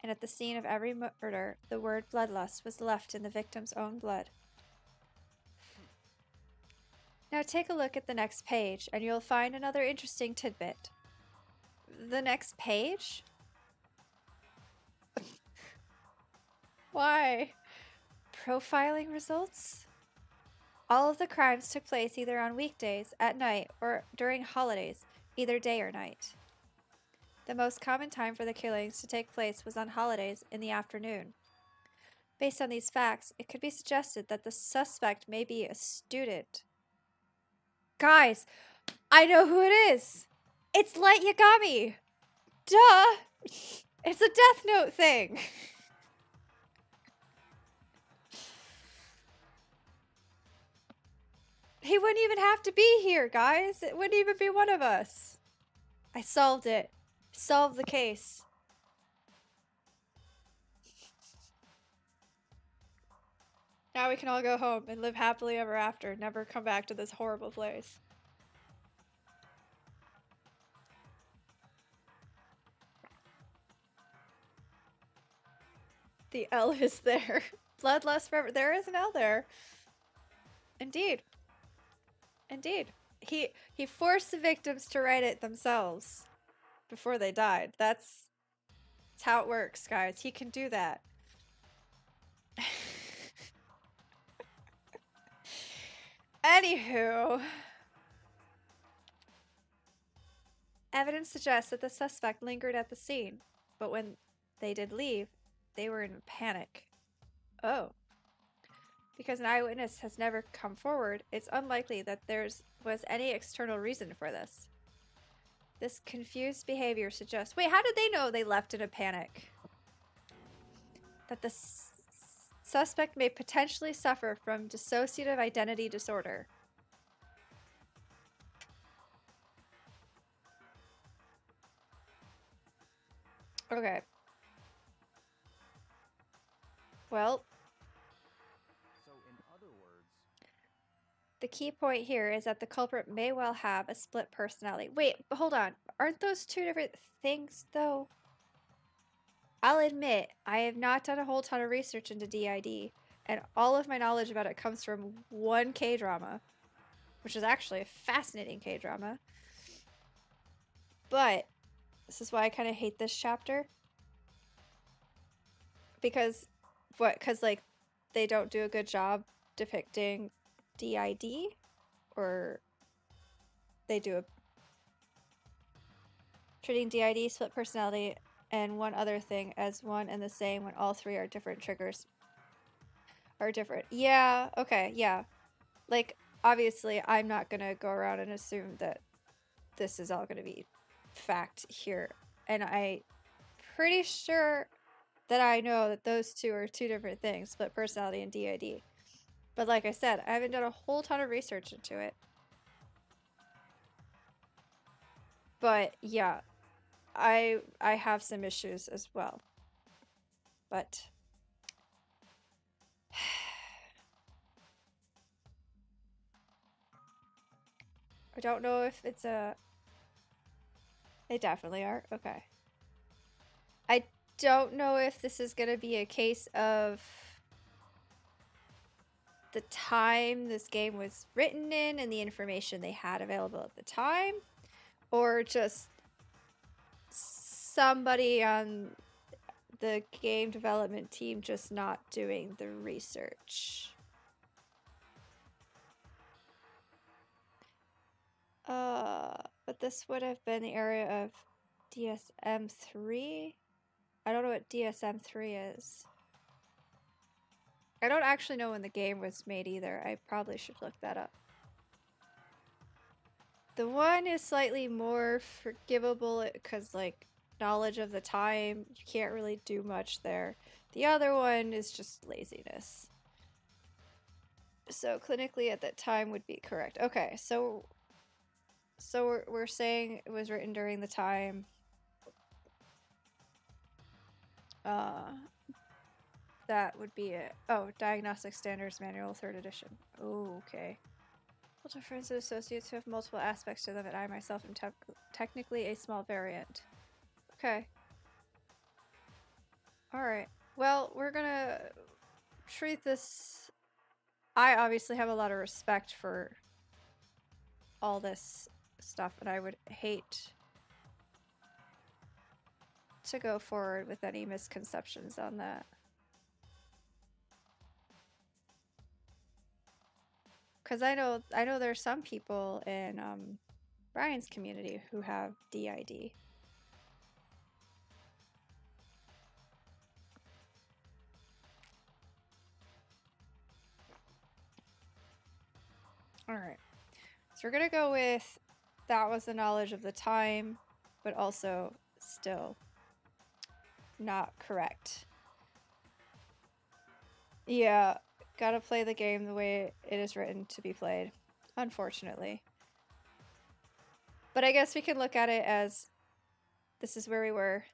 And at the scene of every murder, the word bloodlust was left in the victim's own blood. Now take a look at the next page, and you'll find another interesting tidbit. The next page? Why? Profiling results? All of the crimes took place either on weekdays, at night, or during holidays, either day or night. The most common time for the killings to take place was on holidays in the afternoon. Based on these facts, it could be suggested that the suspect may be a student. Guys, I know who it is! It's Light Yagami! Duh! It's a Death Note thing! He wouldn't even have to be here, guys! It wouldn't even be one of us! I solved it. Solved the case. Now we can all go home and live happily ever after, never come back to this horrible place. The L is there. Bloodlust forever. There is an L there. Indeed. Indeed. He forced the victims to write it themselves before they died. That's how it works, guys. He can do that. Anywho, evidence suggests that the suspect lingered at the scene, but when they did leave, they were in panic. Oh. Because an eyewitness has never come forward, it's unlikely that there was any external reason for this. This confused behavior suggests... Wait, how did they know they left in a panic? That the suspect may potentially suffer from dissociative identity disorder. Okay. Well... So, in other words, The key point here is that the culprit may well have a split personality. Wait, hold on. Aren't those two different things, though? I'll admit, I have not done a whole ton of research into DID, and all of my knowledge about it comes from one K-drama, which is actually a fascinating K-drama. But this is why I kind of hate this chapter. Because, like, they don't do a good job depicting DID, or they do a treating DID, split personality, and one other thing as one and the same when all three are different triggers. Are different. Yeah, okay, yeah. Like, obviously, I'm not gonna go around and assume that this is all gonna be fact here. And I'm pretty sure that I know that those two are two different things, split personality and DID. But like I said, I haven't done a whole ton of research into it. But yeah, I have some issues as well. But I don't know if it's a... They definitely are. Okay. I don't know if this is going to be a case of the time this game was written in and the information they had available at the time, or just somebody on the game development team just not doing the research. But this would have been the area of DSM-3. I don't know what DSM-3 is. I don't actually know when the game was made either. I probably should look that up. The one is slightly more forgivable because, like, knowledge of the time, you can't really do much there. The other one is just laziness. So clinically at that time would be correct. Okay, so we're saying it was written during the time that would be it. Oh, Diagnostic Standards Manual 3rd edition. Oh, okay. Multiple friends and associates who have multiple aspects to them, and I myself am technically a small variant. Okay. Alright. Well, we're gonna treat this... I obviously have a lot of respect for all this stuff, and I would hate to go forward with any misconceptions on that. Because I know there's some people in Brian's community who have DID. Alright. So we're gonna go with that was the knowledge of the time, but also still not correct. Yeah, gotta play the game the way it is written to be played, unfortunately. But I guess we can look at it as this is where we were.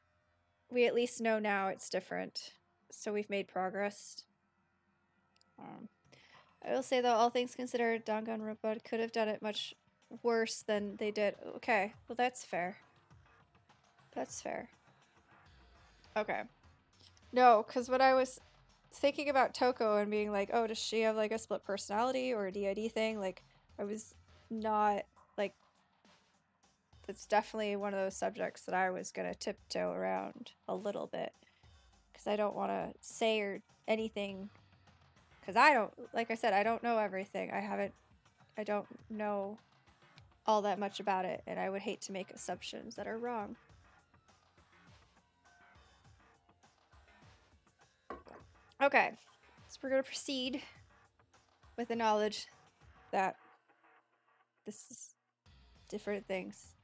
We at least know now it's different, so we've made progress. I will say though, all things considered, Danganronpa could have done it much worse than they did. Okay, well that's fair. That's fair. Okay. No, because when I was thinking about Toko and being like, oh, does she have like a split personality or a DID thing? Like, I was not like, that's definitely one of those subjects that I was gonna tiptoe around a little bit. Because I don't want to say or anything. Because I don't, like I said, I don't know everything. I don't know all that much about it. And I would hate to make assumptions that are wrong. Okay, so we're going to proceed with the knowledge that this is different things.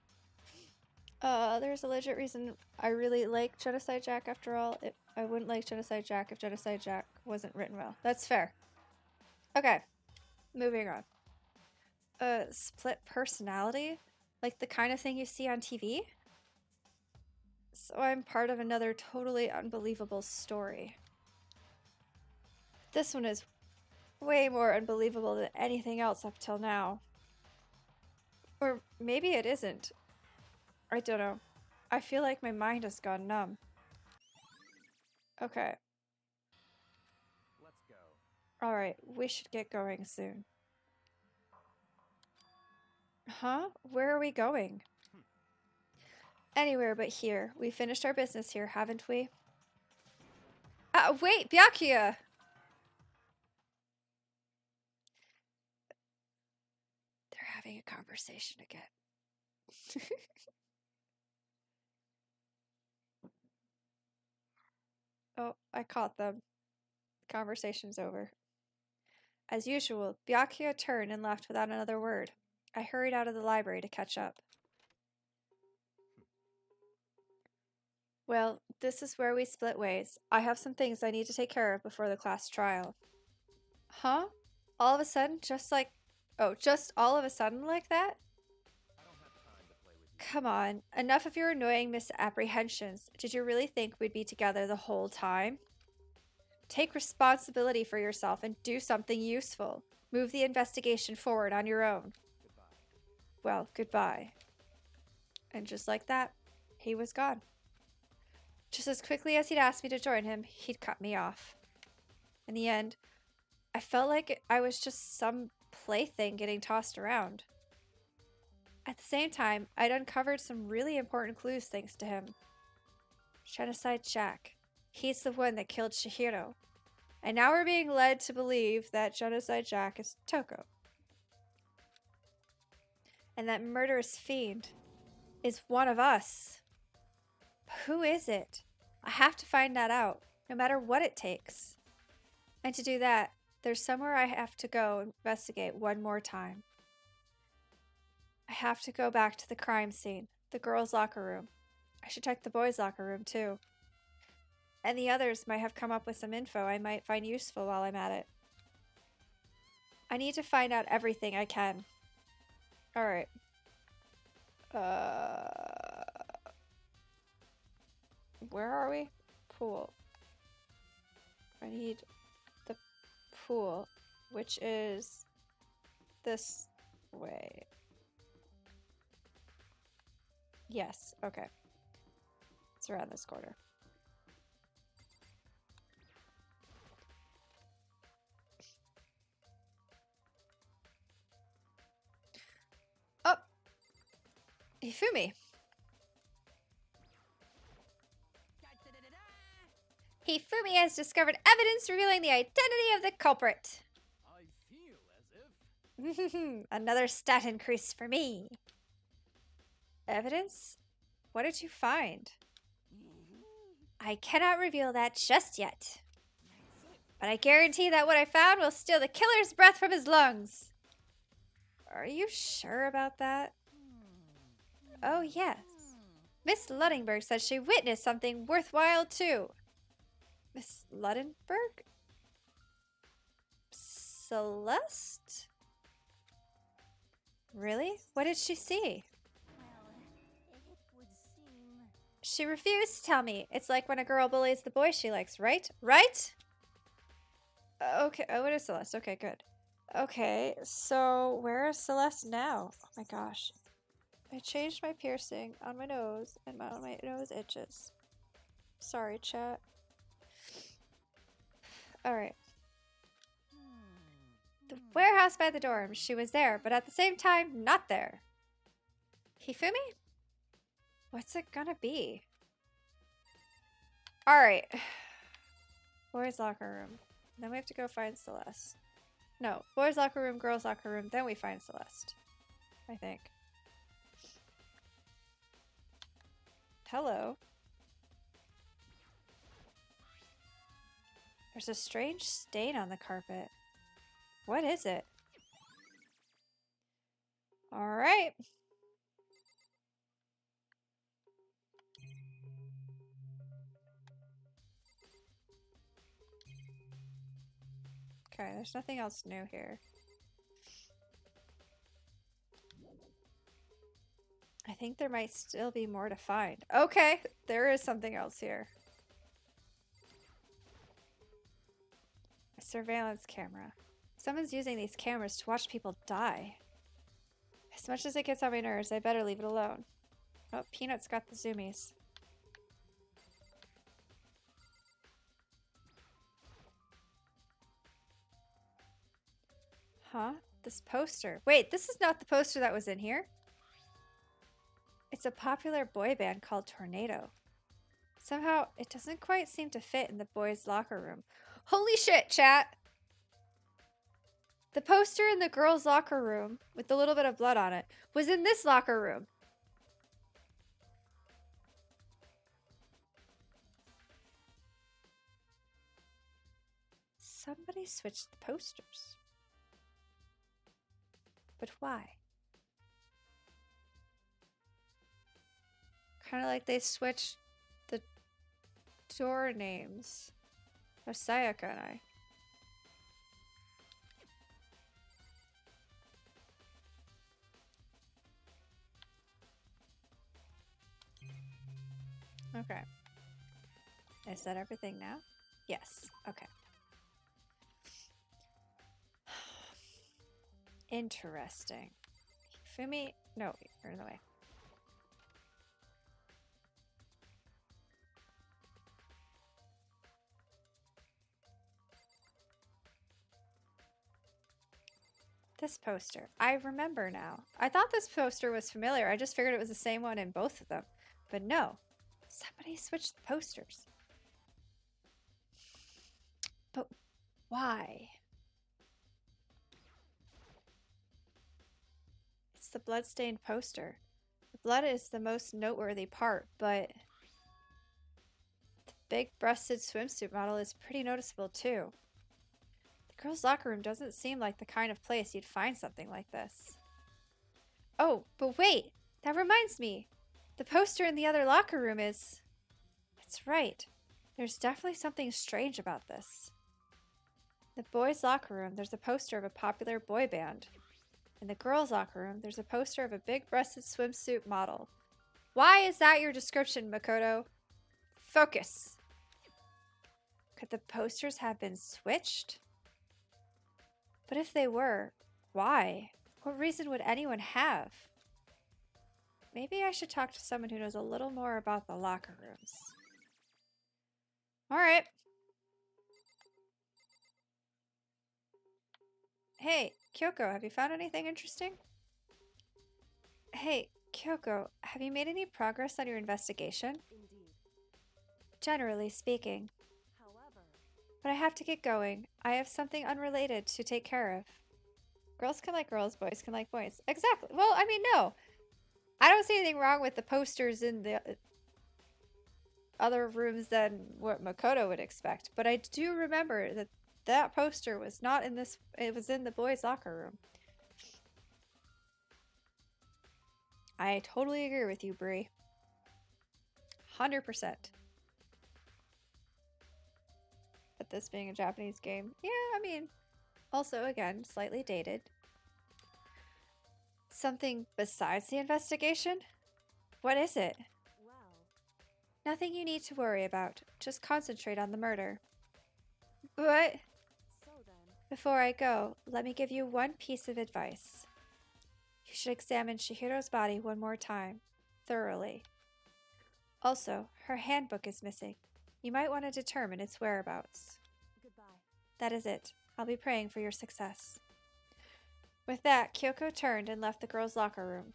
There's a legit reason I really like Genocide Jack after all. I wouldn't like Genocide Jack if Genocide Jack wasn't written well. That's fair. Okay, moving on. Split personality? Like the kind of thing you see on TV? So I'm part of another totally unbelievable story. This one is way more unbelievable than anything else up till now. Or maybe it isn't. I don't know. I feel like my mind has gone numb. Okay. Let's go. Alright, we should get going soon. Huh? Where are we going? Anywhere but here. We finished our business here, haven't we? Wait, Byakuya! They're having a conversation again. Oh, I caught them. Conversation's over. As usual, Byakuya turned and left without another word. I hurried out of the library to catch up. Well, this is where we split ways. I have some things I need to take care of before the class trial. Huh? All of a sudden, just all of a sudden like that? I don't have time to play with you. Come on, enough of your annoying misapprehensions. Did you really think we'd be together the whole time? Take responsibility for yourself and do something useful. Move the investigation forward on your own. Goodbye. Well, goodbye. And just like that, he was gone. Just as quickly as he'd asked me to join him, he'd cut me off. In the end, I felt like I was just some plaything getting tossed around. At the same time, I'd uncovered some really important clues thanks to him. Genocide Jack. He's the one that killed Shihiro. And now we're being led to believe that Genocide Jack is Toko. And that murderous fiend is one of us. But who is it? I have to find that out, no matter what it takes. And to do that, there's somewhere I have to go investigate one more time. I have to go back to the crime scene, the girls' locker room. I should check the boys' locker room too. And the others might have come up with some info I might find useful while I'm at it. I need to find out everything I can. Alright. Where are we? Pool. I need the pool, which is this way. Yes, okay. It's around this corner. Oh! Hifumi! Hifumi has discovered evidence revealing the identity of the culprit. I feel as if Another stat increase for me. Evidence? What did you find? I cannot reveal that just yet. But I guarantee that what I found will steal the killer's breath from his lungs. Are you sure about that? Oh, yes. Miss Luddenberg said she witnessed something worthwhile, too. Miss Luddenberg? Celeste? Really? What did she see? Well, it would seem... She refused to tell me. It's like when a girl bullies the boy she likes, right? Right? Okay. Oh, it is Celeste. Okay, good. Okay, so where is Celeste now? Oh my gosh. I changed my piercing on my nose and my nose itches. Sorry, chat. Alright. The warehouse by the dorm. She was there, but at the same time, not there. Hifumi? What's it gonna be? Alright. Boys' locker room. Then we have to go find Celeste. No, boys' locker room, girls' locker room, then we find Celeste. I think. Hello. There's a strange stain on the carpet. What is it? Alright. Okay, there's nothing else new here. I think there might still be more to find. Okay, there is something else here. A surveillance camera. Someone's using these cameras to watch people die. As much as it gets on my nerves, I better leave it alone. Oh, Peanut's got the zoomies. Huh? This poster. Wait, this is not the poster that was in here. It's a popular boy band called Tornado. Somehow, it doesn't quite seem to fit in the boys' locker room. Holy shit, chat! The poster in the girls' locker room, with a little bit of blood on it, was in this locker room. Somebody switched the posters. But why? Kind of like they switched the door names of Sayaka and I. Okay. Is that everything now? Yes. Okay. Interesting. Fumi? No, you're in the way. This poster. I remember now. I thought this poster was familiar. I just figured it was the same one in both of them. But no. Somebody switched the posters. But why? It's the blood-stained poster. The blood is the most noteworthy part, but the big-breasted swimsuit model is pretty noticeable too. The girls' locker room doesn't seem like the kind of place you'd find something like this. Oh, but wait! That reminds me! The poster in the other locker room is... That's right. There's definitely something strange about this. In the boys' locker room, there's a poster of a popular boy band. In the girls' locker room, there's a poster of a big-breasted swimsuit model. Why is that your description, Makoto? Focus! Could the posters have been switched? But if they were, why? What reason would anyone have? Maybe I should talk to someone who knows a little more about the locker rooms. Alright. Hey, Kyoko, have you found anything interesting? Hey, Kyoko, have you made any progress on your investigation? Indeed. Generally speaking. However, But I have to get going. I have something unrelated to take care of. Girls can like girls, boys can like boys. Exactly. Well, I mean, no. I don't see anything wrong with the posters in the other rooms than what Makoto would expect. But I do remember that that poster was not in this. It was in the boys' locker room. I totally agree with you, Brie. 100%. But this being a Japanese game, yeah, I mean, also, again, slightly dated. Something besides the investigation? What is it? Well, Nothing you need to worry about. Just concentrate on the murder. But so then. before I go, let me give you one piece of advice. You should examine Chihiro's body one more time, thoroughly. Also, her handbook is missing. You might want to determine its whereabouts. Goodbye. That is it. I'll be praying for your success. With that, Kyoko turned and left the girls' locker room.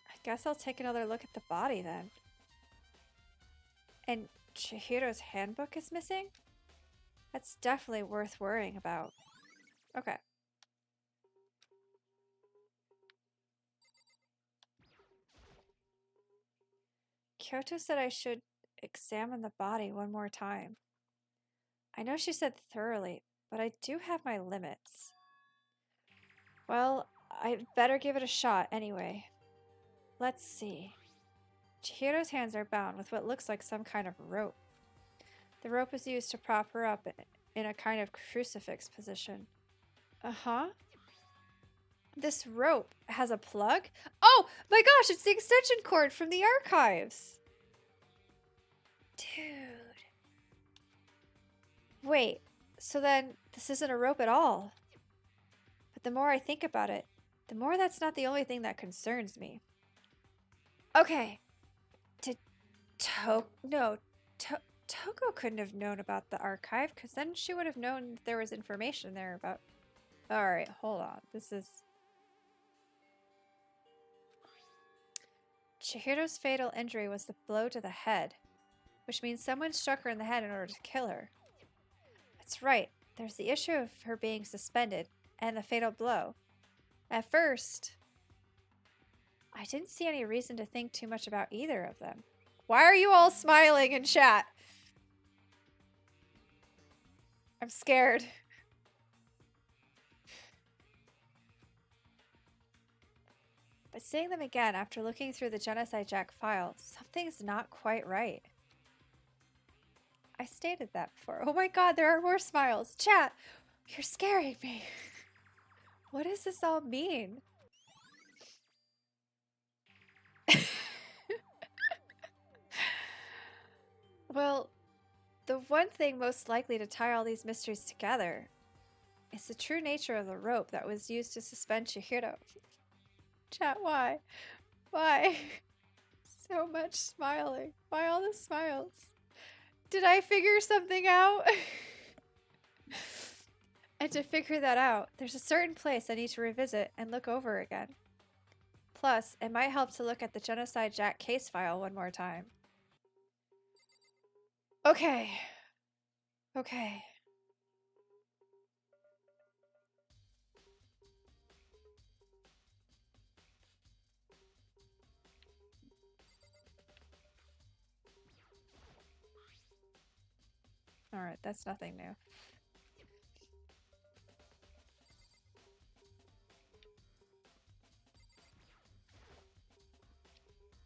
I guess I'll take another look at the body then. And Chihiro's handbook is missing? That's definitely worth worrying about. Okay. Kyoto said I should examine the body one more time. I know she said thoroughly, but I do have my limits. Well, I'd better give it a shot anyway. Let's see. Chihiro's hands are bound with what looks like some kind of rope. The rope is used to prop her up in a kind of crucifix position. Uh-huh. This rope has a plug? Oh my gosh, it's the extension cord from the archives! Dude. Wait, so then this isn't a rope at all. But the more I think about it, the more that's not the only thing that concerns me. Okay. Did Toko couldn't have known about the archive, because then she would have known there was information there about... Alright, hold on. This is... Chihiro's fatal injury was the blow to the head, which means someone struck her in the head in order to kill her. That's right. There's the issue of her being suspended, and the fatal blow. At first, I didn't see any reason to think too much about either of them. Why are you all smiling in chat? I'm scared. But seeing them again after looking through the Genocide Jack file, something's not quite right. I stated that before. Oh my god, there are more smiles. Chat, you're scaring me. What does this all mean? Well, the one thing most likely to tie all these mysteries together is the true nature of the rope that was used to suspend Chihiro. Chat, why? Why? So much smiling. Why all the smiles? Did I figure something out? And to figure that out, there's a certain place I need to revisit and look over again. Plus, it might help to look at the Genocide Jack case file one more time. Okay. Okay. Alright, that's nothing new.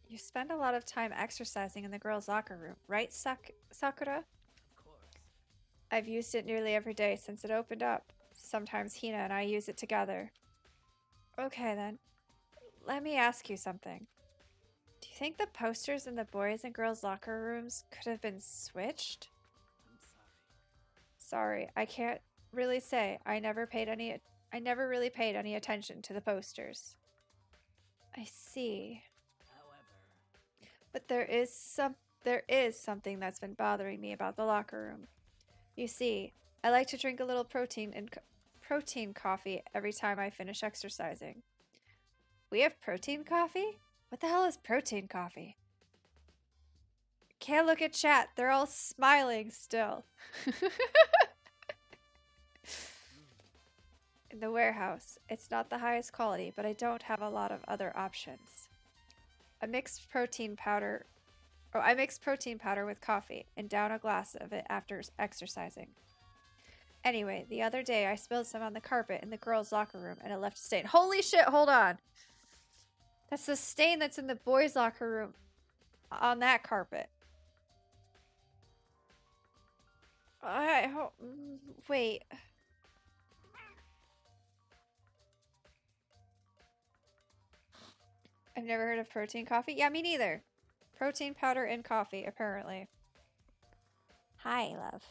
You spend a lot of time exercising in the girls' locker room, right, Sakura? Of course. I've used it nearly every day since it opened up. Sometimes Hina and I use it together. Okay then. Let me ask you something. Do you think the posters in the boys' and girls' locker rooms could have been switched? I'm Sorry, I can't really say. I never really paid any attention to the posters. I see. However, But there is something that's been bothering me about the locker room. You see, I like to drink a little protein coffee every time I finish exercising. We have protein coffee? What the hell is protein coffee? Can't look at chat. They're all smiling still. in the warehouse. It's not the highest quality, but I don't have a lot of other options. I mix protein powder with coffee and down a glass of it after exercising. Anyway, the other day I spilled some on the carpet in the girls' locker room and it left a stain. Holy shit, hold on. That's the stain that's in the boys' locker room on that carpet. Wait. I've never heard of protein coffee. Yeah, me neither. Protein powder in coffee, apparently. Hi, love.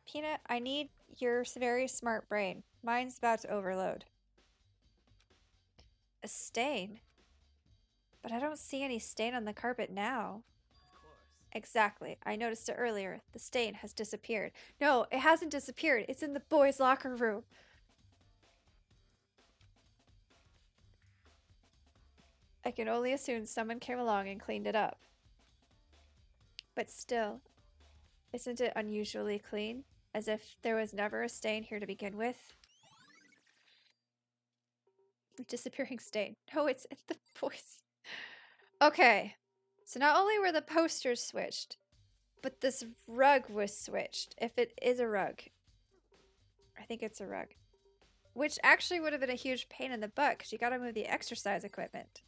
Peanut, I need your very smart brain. Mine's about to overload. A stain? But I don't see any stain on the carpet now. Of course. Exactly. I noticed it earlier. The stain has disappeared. No, it hasn't disappeared. It's in the boys' locker room. I can only assume someone came along and cleaned it up. But still, isn't it unusually clean? As if there was never a stain here to begin with? Disappearing stain. No, it's in the boys. Okay. So not only were the posters switched, but this rug was switched. If it is a rug. I think it's a rug. Which actually would have been a huge pain in the butt because you gotta move the exercise equipment.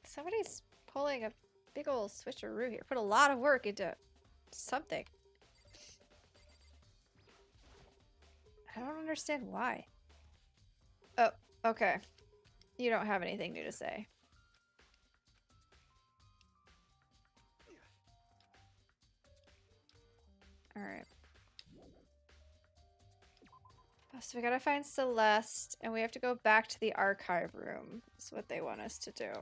Somebody's pulling a big old switcheroo here. Put a lot of work into something. I don't understand why. Oh, okay. You don't have anything new to say. Alright. So we gotta find Celeste, and we have to go back to the archive room. That's what they want us to do.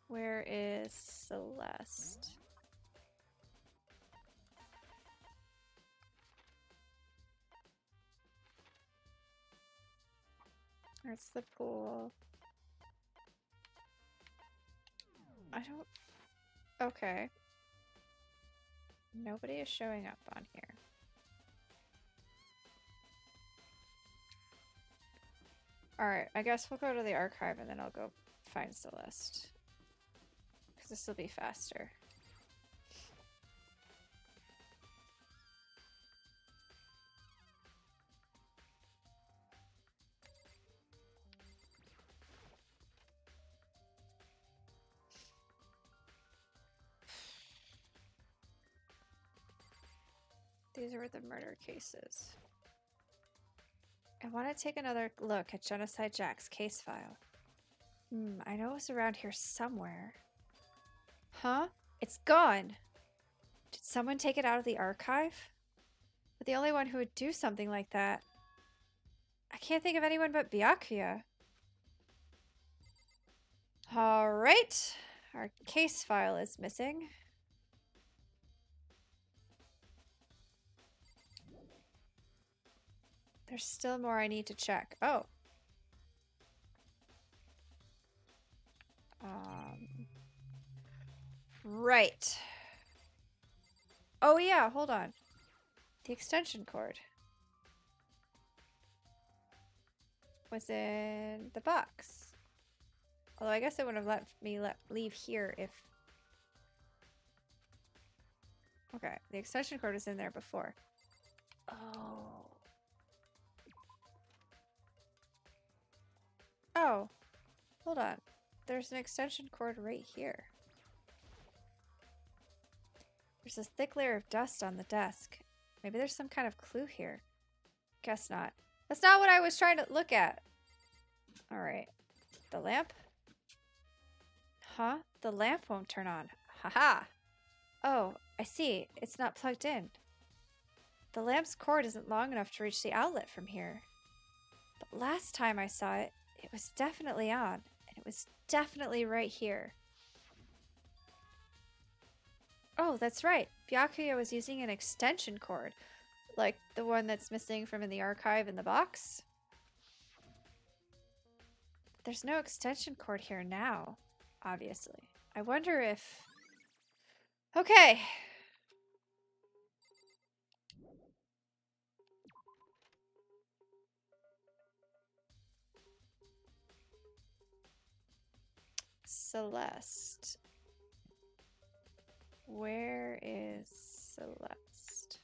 Where is Celeste? There's the pool. I don't... Okay. Nobody is showing up on here. Alright, I guess we'll go to the archive and then I'll go find Celeste. Because this will be faster. These are the murder cases. I want to take another look at Genocide Jack's case file. I know it was around here somewhere. Huh? It's gone! Did someone take it out of the archive? But the only one who would do something like that... I can't think of anyone but Byakuya. Alright. Our case file is missing. There's still more I need to check. Oh. Right. Oh yeah, hold on. The extension cord was in the box. Although I guess it would have let me leave here if... Okay, the extension cord was in there before. Oh. Oh. Hold on. There's an extension cord right here. There's a thick layer of dust on the desk. Maybe there's some kind of clue here. Guess not. That's not what I was trying to look at. Alright. The lamp? Huh? The lamp won't turn on. Haha! Oh, I see. It's not plugged in. The lamp's cord isn't long enough to reach the outlet from here. But last time I saw it, it was definitely on. And it was definitely right here. Oh, that's right. Byakuya was using an extension cord. Like the one that's missing from in the archive in the box. There's no extension cord here now, obviously. I wonder if... Okay. Celeste. Where is Celeste?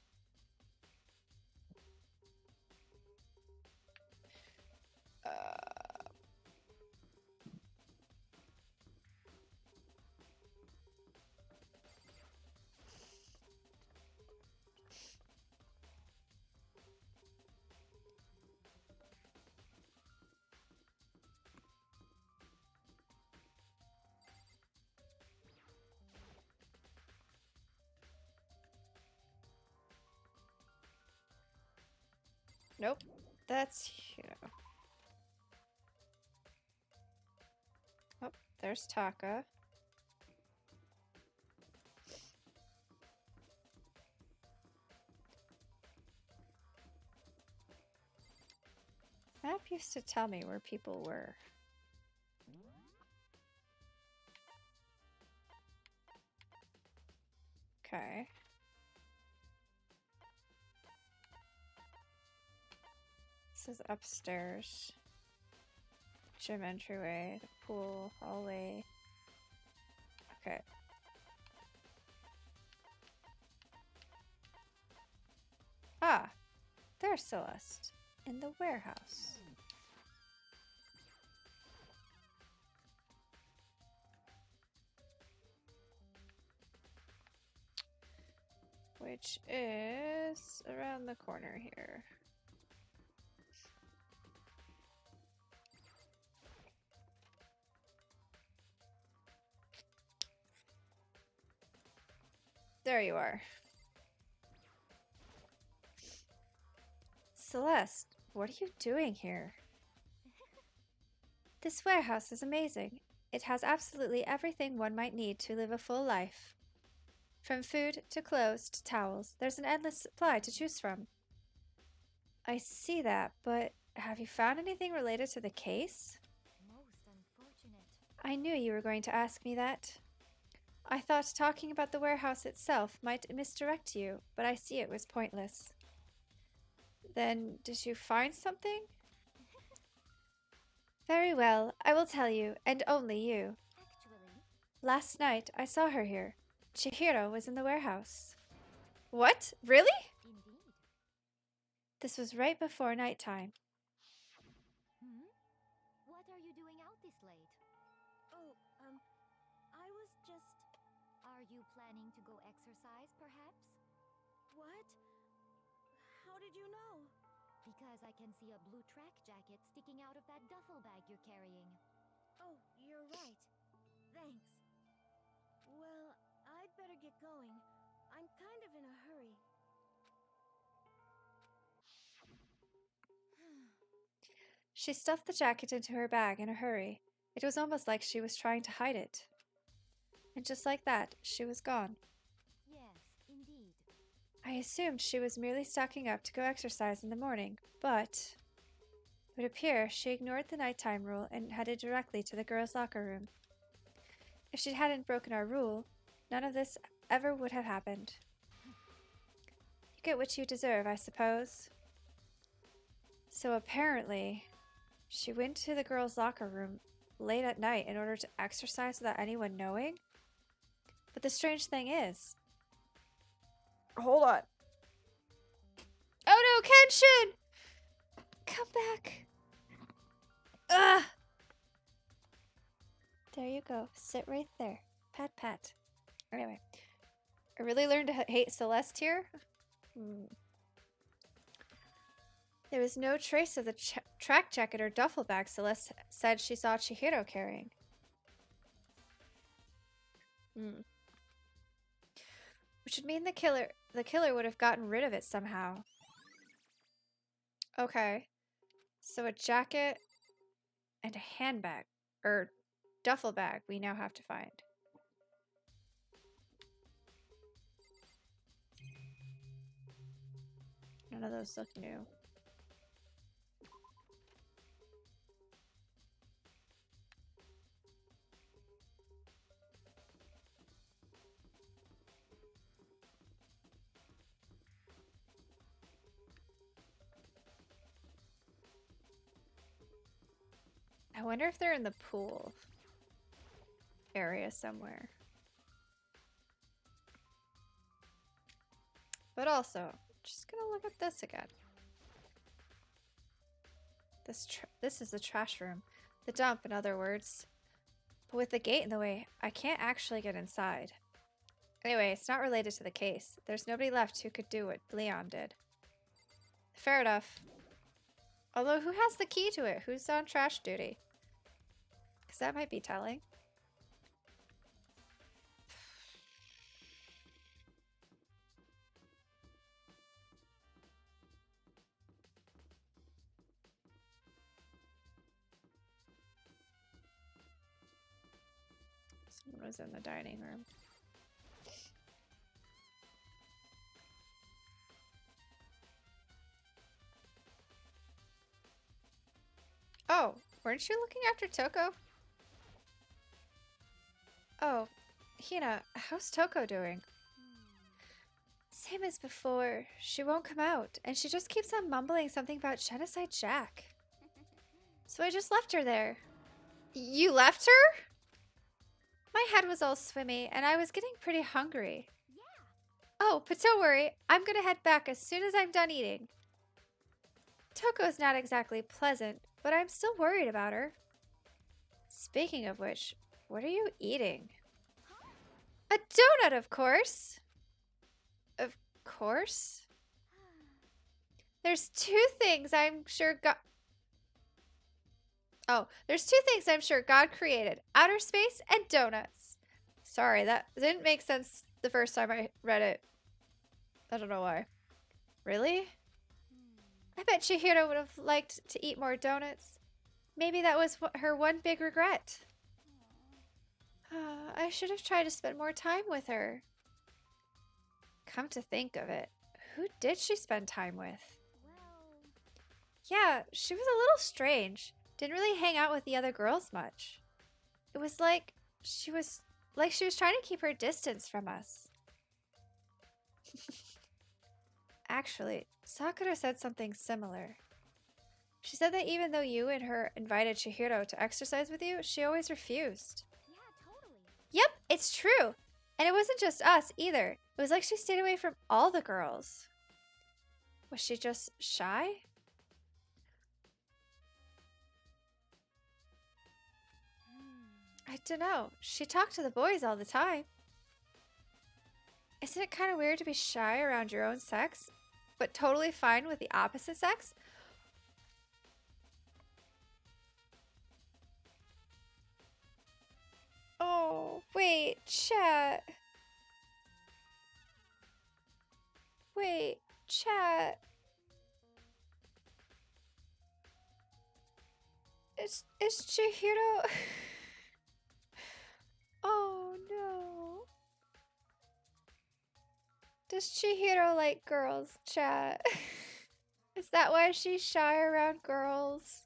Nope. That's Hiro. Oh, there's Taka. Map used to tell me where people were. Okay. This is upstairs. Gym entryway, the pool, hallway. Okay. Ah, there's Celeste in the warehouse. Which is around the corner here. There you are. Celeste, what are you doing here? This warehouse is amazing. It has absolutely everything one might need to live a full life. From food to clothes to towels, there's an endless supply to choose from. I see that, but have you found anything related to the case? Most unfortunate. I knew you were going to ask me that. I thought talking about the warehouse itself might misdirect you, but I see it was pointless. Then, did you find something? Very well, I will tell you, and only you. Actually, Last night, I saw her here. Chihiro was in the warehouse. What? Really? indeed. This was right before nighttime. What are you doing out this late? Oh, I was just. Are you planning to go exercise, perhaps? What? How did you know? Because I can see a blue track jacket sticking out of that duffel bag you're carrying. Oh, you're right. Thanks. Well, I'd better get going. I'm kind of in a hurry. She stuffed the jacket into her bag in a hurry. It was almost like she was trying to hide it. And just like that, she was gone. Yes, indeed. I assumed she was merely stocking up to go exercise in the morning, but it would appear she ignored the nighttime rule and headed directly to the girls' locker room. If she hadn't broken our rule, none of this ever would have happened. You get what you deserve, I suppose. So apparently, she went to the girls' locker room late at night in order to exercise without anyone knowing? But the strange thing is... Hold on. Oh no, Kenshin! Come back. Ugh! There you go. Sit right there. Pat, pat. Anyway. I really learned to hate Celeste here. There was no trace of the track jacket or duffel bag Celeste said she saw Chihiro carrying. Which would mean the killer would have gotten rid of it somehow. Okay. So a jacket and a handbag, or duffel bag, we now have to find. None of those look new. I wonder if they're in the pool area somewhere. But also, just gonna look at this again. This is the trash room. The dump, in other words. But with the gate in the way, I can't actually get inside. Anyway, it's not related to the case. There's nobody left who could do what Leon did. Fair enough. Although, who has the key to it? Who's on trash duty? Because that might be telling. Someone was in the dining room. Oh, weren't you looking after Toko? Oh, Hina, how's Toko doing? Same as before. She won't come out, and she just keeps on mumbling something about Genocide Jack. So I just left her there. You left her? My head was all swimmy, and I was getting pretty hungry. Oh, but don't worry. I'm gonna head back as soon as I'm done eating. Toko's not exactly pleasant, but I'm still worried about her. Speaking of which, what are you eating? A donut, of course. Of course? There's two things I'm sure God... Oh, there's two things I'm sure God created. Outer space and donuts. Sorry, that didn't make sense the first time I read it. I don't know why. Really? I bet Chihiro would have liked to eat more donuts. Maybe that was her one big regret. I should have tried to spend more time with her. Come to think of it, who did she spend time with? Yeah, she was a little strange. Didn't really hang out with the other girls much. It was like she was trying to keep her distance from us. Actually, Sakura said something similar. She said that even though you and her invited Chihiro to exercise with you, she always refused. Yeah, totally. Yep, it's true. And it wasn't just us either. It was like she stayed away from all the girls. Was she just shy? I don't know. She talked to the boys all the time. Isn't it kind of weird to be shy around your own sex, but totally fine with the opposite sex? Oh, wait, chat. Wait, chat. Is Chihiro... Oh, no. Does Chihiro like girls, chat? Is that why she's shy around girls?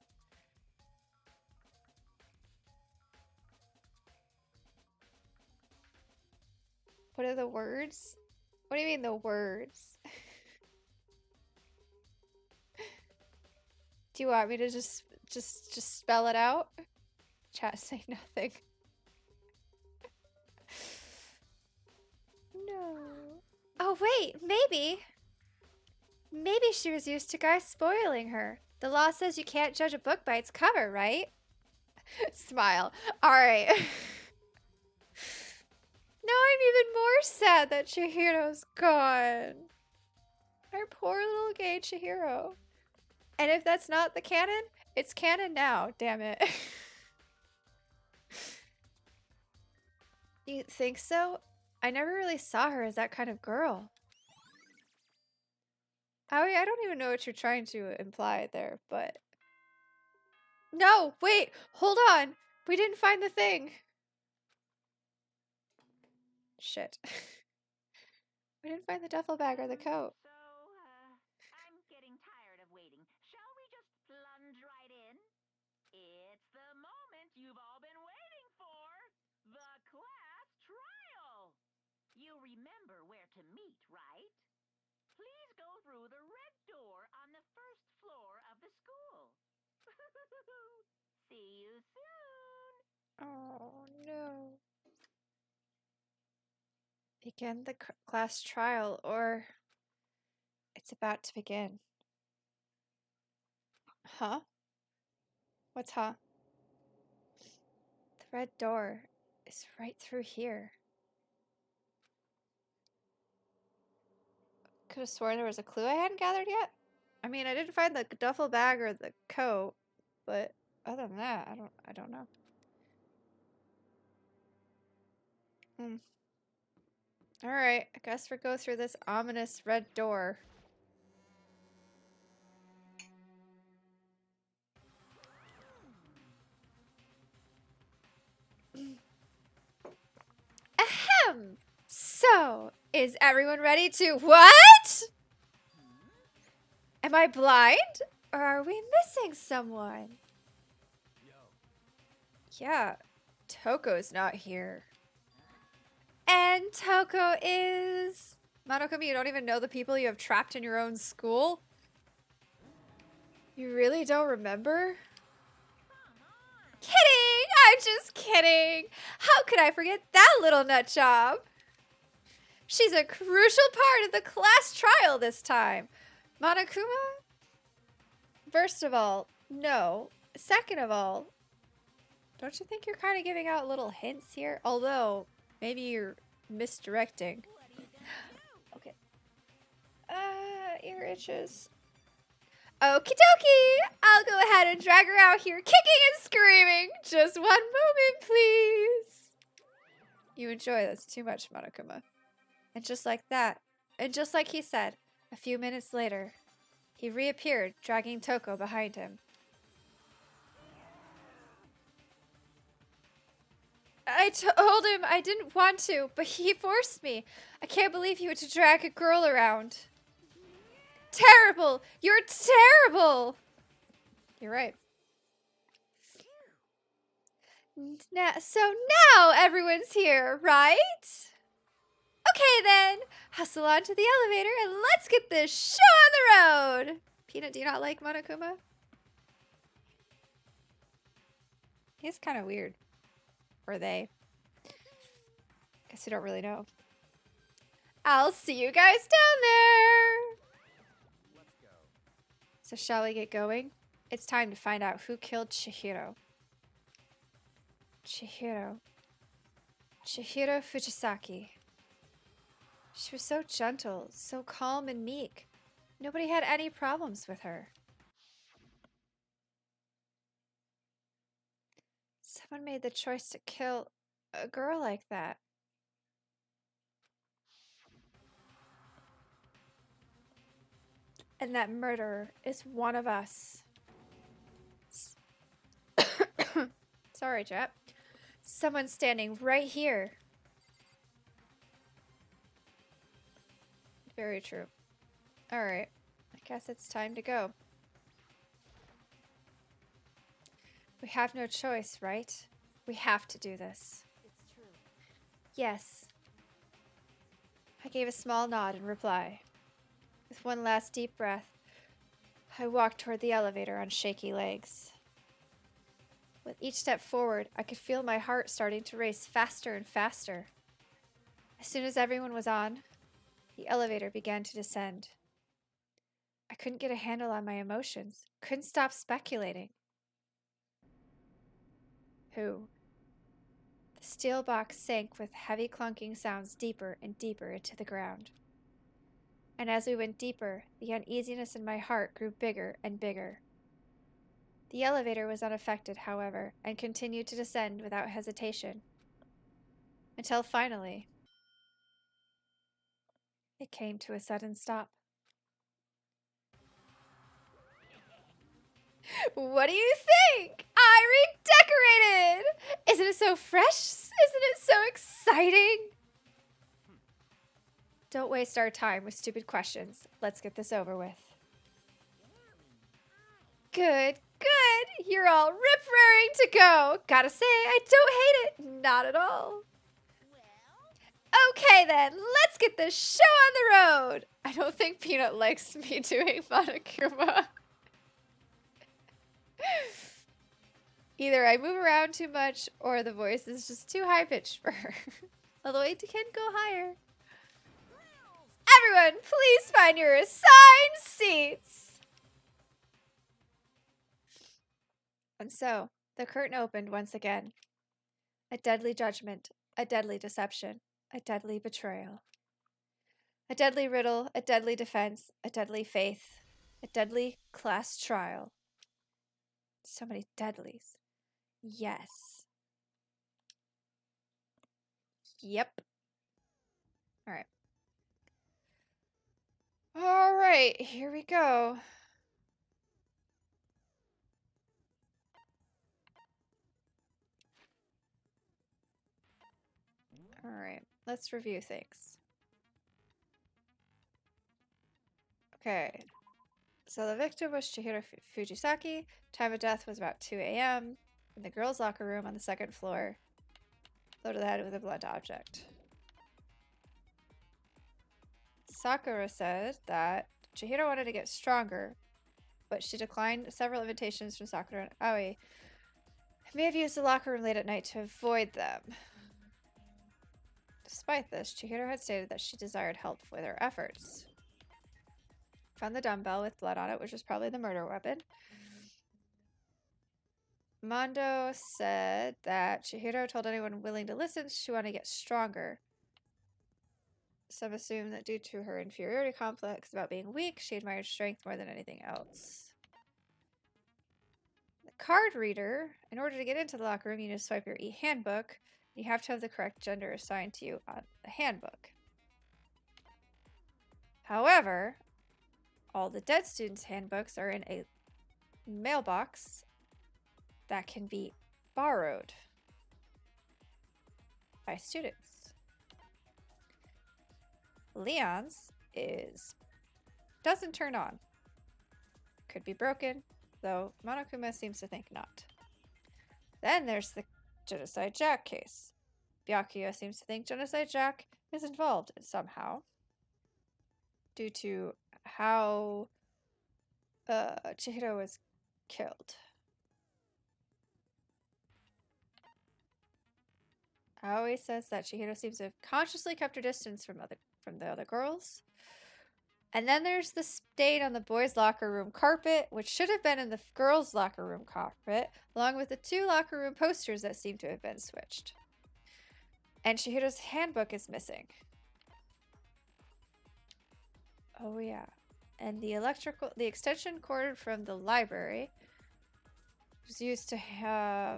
What are the words? What do you mean the words? Do you want me to just spell it out? Chat, say nothing. No. Oh wait, maybe. Maybe she was used to guys spoiling her. The law says you can't judge a book by its cover, right? Smile. Alright. Now I'm even more sad that Chihiro's gone. Our poor little gay Chihiro. And if that's not the canon, it's canon now, damn it. You think so? I never really saw her as that kind of girl. Aoi, I don't even know what you're trying to imply there, but... No, wait, hold on. We didn't find the thing. Shit. We didn't find the duffel bag or the coat. So, I'm getting tired of waiting. Shall we just plunge right in? It's the moment you've all been waiting for. The class trial. You remember where to meet, right? Please go through the red door on the first floor of the school. See you soon. Oh no. Begin the class trial, or it's about to begin. Huh? What's huh? The red door is right through here. Could have sworn there was a clue I hadn't gathered yet. I mean, I didn't find the duffel bag or the coat, but other than that, I don't know. Alright, I guess we'll go through this ominous red door. Ahem! So, is everyone ready to— What?! Am I blind? Or are we missing someone? Yeah, Toko's not here. And Toko is... Monokuma, you don't even know the people you have trapped in your own school? You really don't remember? Kidding! I'm just kidding! How could I forget that little nut job? She's a crucial part of the class trial this time. Monokuma? First of all, no. Second of all, don't you think you're kind of giving out little hints here? Although, maybe you're misdirecting. Okay. Ear itches. Okie dokie! I'll go ahead and drag her out here kicking and screaming. Just one moment, please. You enjoy this too much, Monokuma. And just like that, and just like he said, a few minutes later, he reappeared, dragging Toko behind him. I told him I didn't want to, but he forced me. I can't believe he would drag a girl around. Terrible! You're terrible! You're right. So now everyone's here, right? Okay then, hustle onto the elevator and let's get this show on the road! Peanut, do you not like Monokuma? He's kind of weird. Or they. Guess we don't really know. I'll see you guys down there! Let's go. So shall we get going? It's time to find out who killed Chihiro. Chihiro Fujisaki. She was so gentle, so calm and meek. Nobody had any problems with her. Someone made the choice to kill a girl like that. And that murderer is one of us. Sorry, chap. Someone's standing right here. Very true. Alright. I guess it's time to go. We have no choice, right? We have to do this. It's true. Yes. I gave a small nod in reply. With one last deep breath, I walked toward the elevator on shaky legs. With each step forward, I could feel my heart starting to race faster and faster. As soon as everyone was on, the elevator began to descend. I couldn't get a handle on my emotions, couldn't stop speculating. Who? The steel box sank with heavy clunking sounds deeper and deeper into the ground. And as we went deeper, the uneasiness in my heart grew bigger and bigger. The elevator was unaffected, however, and continued to descend without hesitation. Until finally, it came to a sudden stop. What do you think? I redecorated! Isn't it so fresh? Isn't it so exciting? Don't waste our time with stupid questions. Let's get this over with. Good, good. You're all rip-raring to go. Gotta say, I don't hate it. Not at all. Okay then, let's get this show on the road. I don't think Peanut likes me doing Monokuma. Either I move around too much or the voice is just too high pitched for her. Although it can go higher. Everyone, please find your assigned seats. And so, the curtain opened once again. A deadly judgment, a deadly deception, a deadly betrayal. A deadly riddle, a deadly defense, a deadly faith, a deadly class trial. So many deadlies. Yes. Yep. Alright. Alright, here we go. Alright, let's review things. Okay. So the victim was Chihiro Fujisaki. Time of death was about 2 a.m. in the girls' locker room on the second floor. Loaded the head with a blunt object. Sakura said that Chihiro wanted to get stronger, but she declined several invitations from Sakura and Aoi. May have used the locker room late at night to avoid them. Despite this, Chihiro had stated that she desired help with her efforts. Found the dumbbell with blood on it, which was probably the murder weapon. Mondo said that Chihiro told anyone willing to listen she wanted to get stronger. Some assume that due to her inferiority complex about being weak, she admired strength more than anything else. The card reader, in order to get into the locker room, you need to swipe your e-handbook. You have to have the correct gender assigned to you on the handbook. However, all the dead students' handbooks are in a mailbox that can be borrowed by students. Leon's doesn't turn on. Could be broken, though Monokuma seems to think not. Then there's the Genocide Jack case. Byakuya seems to think Genocide Jack is involved somehow due to how Chihiro was killed. Aoi says that Chihiro seems to have consciously kept her distance from the other girls. And then there's the stain on the boys' locker room carpet, which should have been in the girls' locker room carpet, along with the 2 locker room posters that seem to have been switched. And Chihiro's handbook is missing. Oh yeah. And the extension cord from the library was used to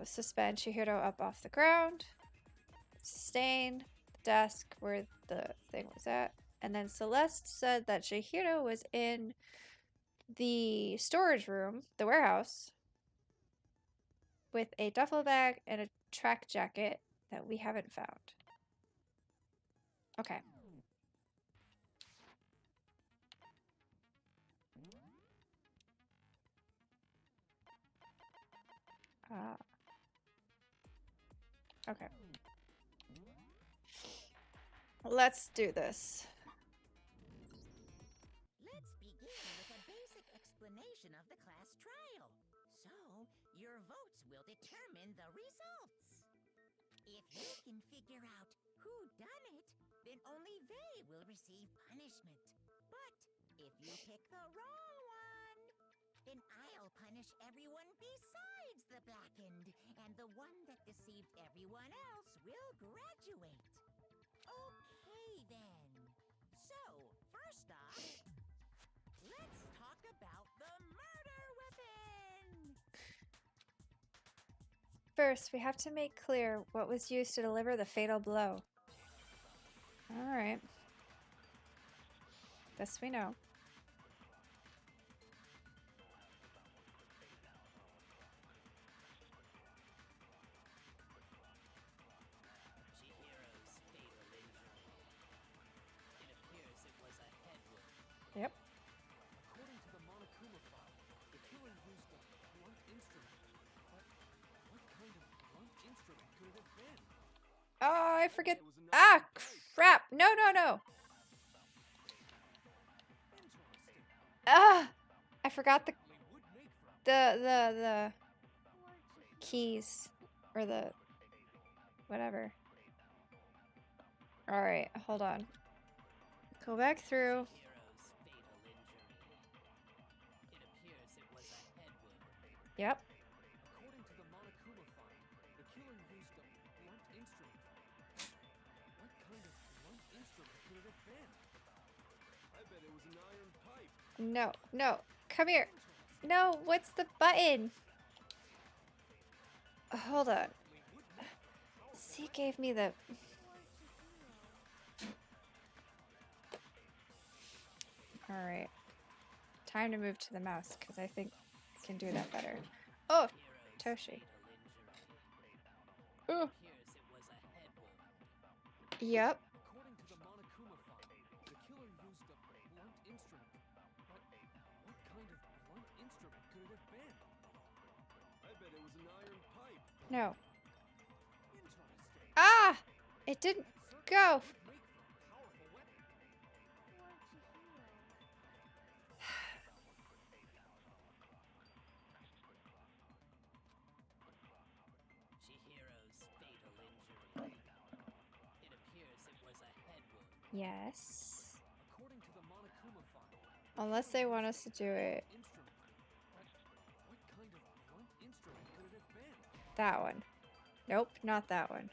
suspend Chihiro up off the ground. Sustain the desk where the thing was at. And then Celeste said that Chihiro was in the storage room, the warehouse, with a duffel bag and a track jacket that we haven't found. Okay. Okay. Let's do this. Let's begin with a basic explanation of the class trial. So, your votes will determine the results. If you can figure out who done it, then only they will receive punishment. But if you pick the wrong one, then I'll punish everyone besides the blackened, and the one that deceived everyone else will graduate. Okay, then. So, first off, let's talk about the murder weapon. First, we have to make clear what was used to deliver the fatal blow. Alright. This we know. Chihiro's fatal injury. It appears it was a head wound. Yep. According to the Monokuma file, the killer used a blunt instrument. But what kind of blunt instrument could it have been? Oh, I forget. It was enough Ah, to fight. crap. No. Interesting. Ah, I forgot It would make for a keys or the whatever. All right, hold on. Go back through. Hero's fatal injury. It appears it was a head wound. Yep. According to the Monokuma file, the killer used a blunt instrument. What kind of blunt instrument could it have been? I bet it was an iron pipe. No, no. Come here. No, what's the button? Hold on. C gave me the... Alright. Time to move to the mouse, because I think I can do that better. Oh! Hero's Toshi. fatal injury. Ooh. It appears it was a head wound. Yep. According to the Monokuma file, the killer used a blunt instrument. But what kind of blunt instrument could it have been? I bet it was an iron pipe. No. Interesting. Ah! It didn't go. Would make for a powerful weapon. Chihiro's fatal injury. It appears it was a head wound. Yes. According to the Monokuma file, Unless they want us to do it instrument. But what kind of blunt instrument could it have been? that one. Nope, not that one.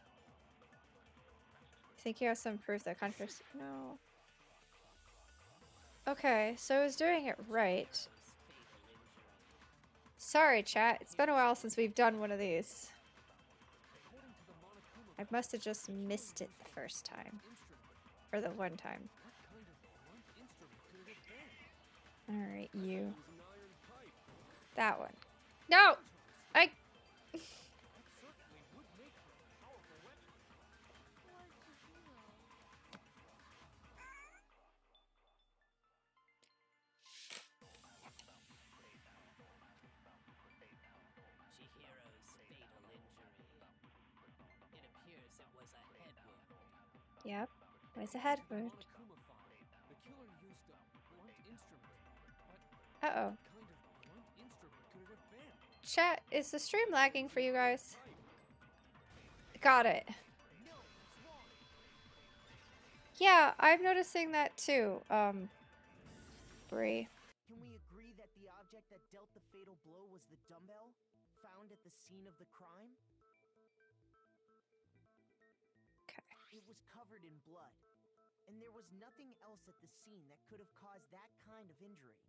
Think you have some proof that contradicts? No. Okay, so I was doing it right. Hero's fatal injury. Sorry, chat. It's been a while since we've done one of these. According to the Monokuma I must have just missed it the first time. instrument, Or the one time. what kind of blunt instrument could it have been? Alright, you. It was an iron pipe. That one. No! I... That certainly would make for a powerful weapon. Chihiro's fatal injury. It appears it was a head wound. Yep. Where's the head wound? Monokuma file, the killer used a blunt instrument. But Uh-oh. what kind of blunt instrument could it have been? Chat, is the stream lagging for you guys? Got it. No, it's wrong. Yeah, I'm noticing that too. Bree. Can we agree that the object that dealt the fatal blow was the dumbbell found at the scene of the crime? Okay. It was covered in blood, and there was nothing else at the scene that could have caused that kind of injury.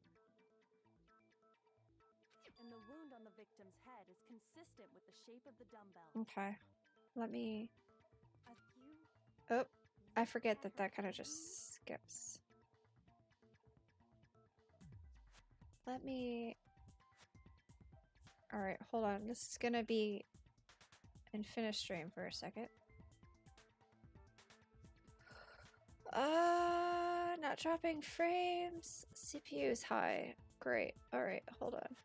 And the wound on the victim's head is consistent with the shape of the dumbbell. Okay. Let me... A few Oh, I forget that that kind of just skips. Let me... Alright, hold on. This is gonna be in finish stream for a second. Not dropping frames. CPU is high. Great. Alright, hold on.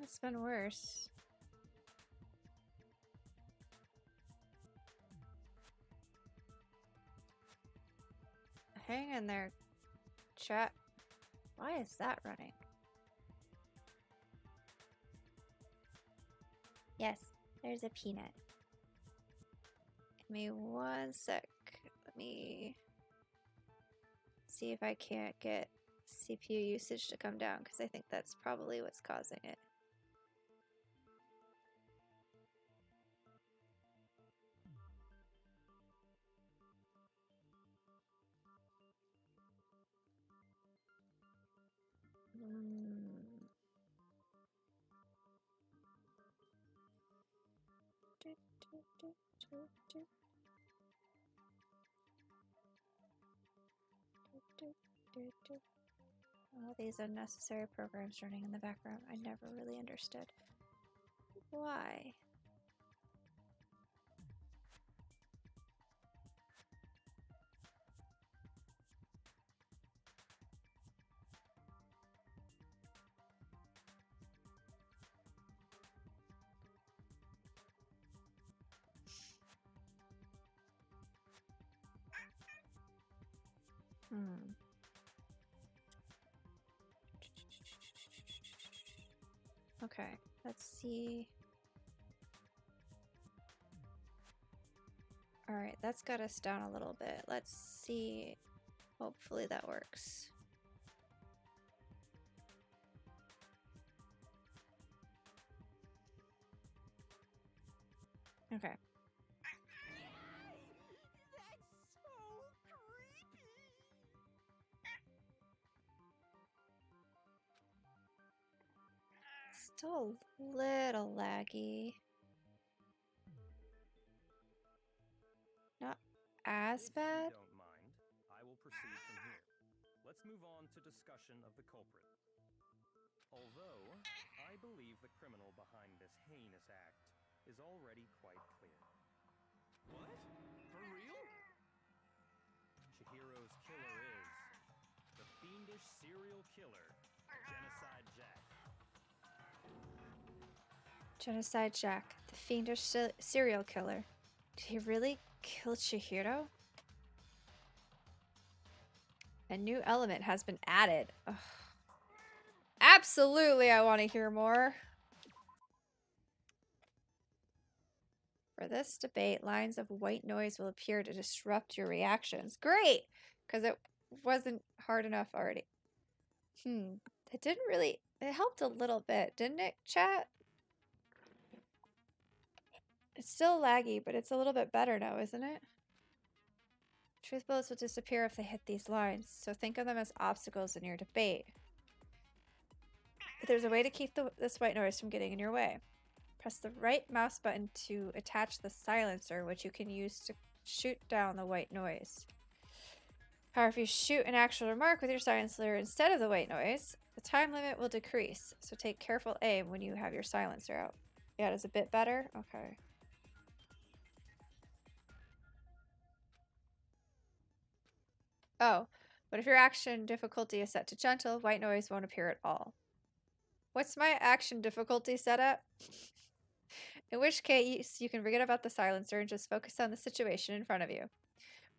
It's been worse. Hang in there, chat. Why is that running? Yes, there's a peanut. Give me one sec. Let me see if I can't get CPU usage to come down, because I think that's probably what's causing it. All these unnecessary programs running in the background. I never really understood why. Okay, let's see. Alright, that's got us down a little bit. Let's see. Hopefully that works. Okay. That's so creepy! Still a little laggy. Not as If bad. you don't mind, I will proceed from here. Let's move on to discussion of the culprit. Although, I believe the criminal behind this heinous act is already quite clear. What? For real? Chihiro's killer is the fiendish serial killer, Genocide Jack. Genocide Jack, the fiendish serial killer. Did he really kill Chihiro? A new element has been added. Ugh. Absolutely, I want to hear more. For this debate, lines of white noise will appear to disrupt your reactions. Great! Because it wasn't hard enough already. It didn't really... It helped a little bit, didn't it, chat? It's still laggy, but it's a little bit better now, isn't it? Truth bullets will disappear if they hit these lines, so think of them as obstacles in your debate. But there's a way to keep this white noise from getting in your way. Press the right mouse button to attach the silencer, which you can use to shoot down the white noise. However, if you shoot an actual remark with your silencer instead of the white noise, the time limit will decrease, so take careful aim when you have your silencer out. Yeah, it's a bit better? Okay. Oh, but if your action difficulty is set to gentle, white noise won't appear at all. What's my action difficulty set at? In which case, you can forget about the silencer and just focus on the situation in front of you.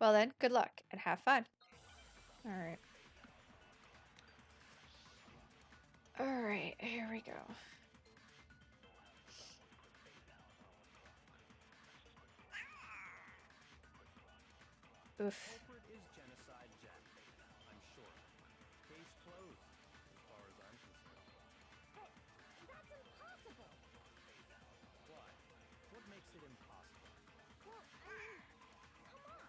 Well then, good luck, and have fun. Alright. Alright, here we go. Oof. Culprit is Genocide Jack, I'm sure. Case closed, as far as I'm concerned. But that's impossible! Why? What makes it impossible? Well, I mean, come on!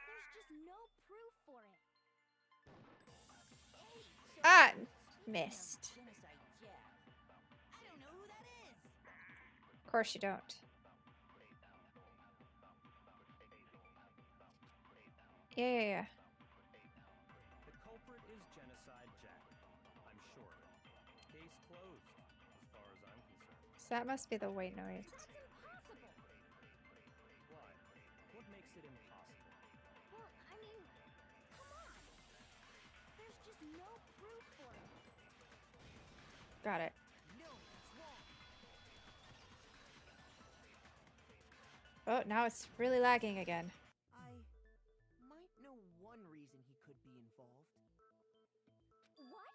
There's just no proof for it. Ah! Missed. Genocide Jack. I don't know who that is. Of course you don't. Yeah. The culprit is Genocide Jack, I'm sure. Case closed, as far as I'm concerned. So that must be the white noise. That's impossible! Why? What makes it impossible? Well, I mean, come on! There's just no proof for it. Got it. No, that's wrong. Oh, now it's really lagging again. I might know one reason he could be involved. What?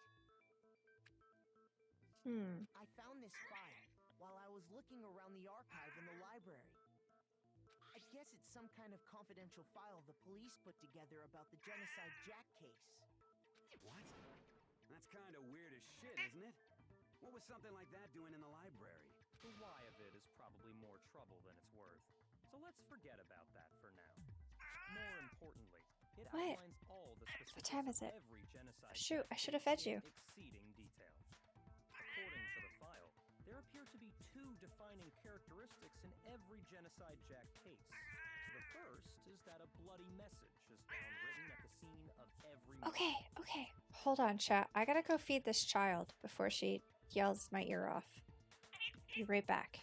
I found this file while I was looking around the archive in the library. I guess it's some kind of confidential file the police put together about the Genocide Jack case. What? That's kind of weird as shit, isn't it? What was something like that doing in the library? The why of it is probably more trouble than it's worth. So let's forget about that for now. More importantly, it What? outlines all the specifics time is of it? every genocide Shoot, case I should have fed in you. exceeding detail. According to the file, there appear to be two defining characteristics in every Genocide Jack case. The first is that a bloody message is found written at the scene of every Okay. Hold on, chat. I gotta go feed this child before she yells my ear off. Be right back.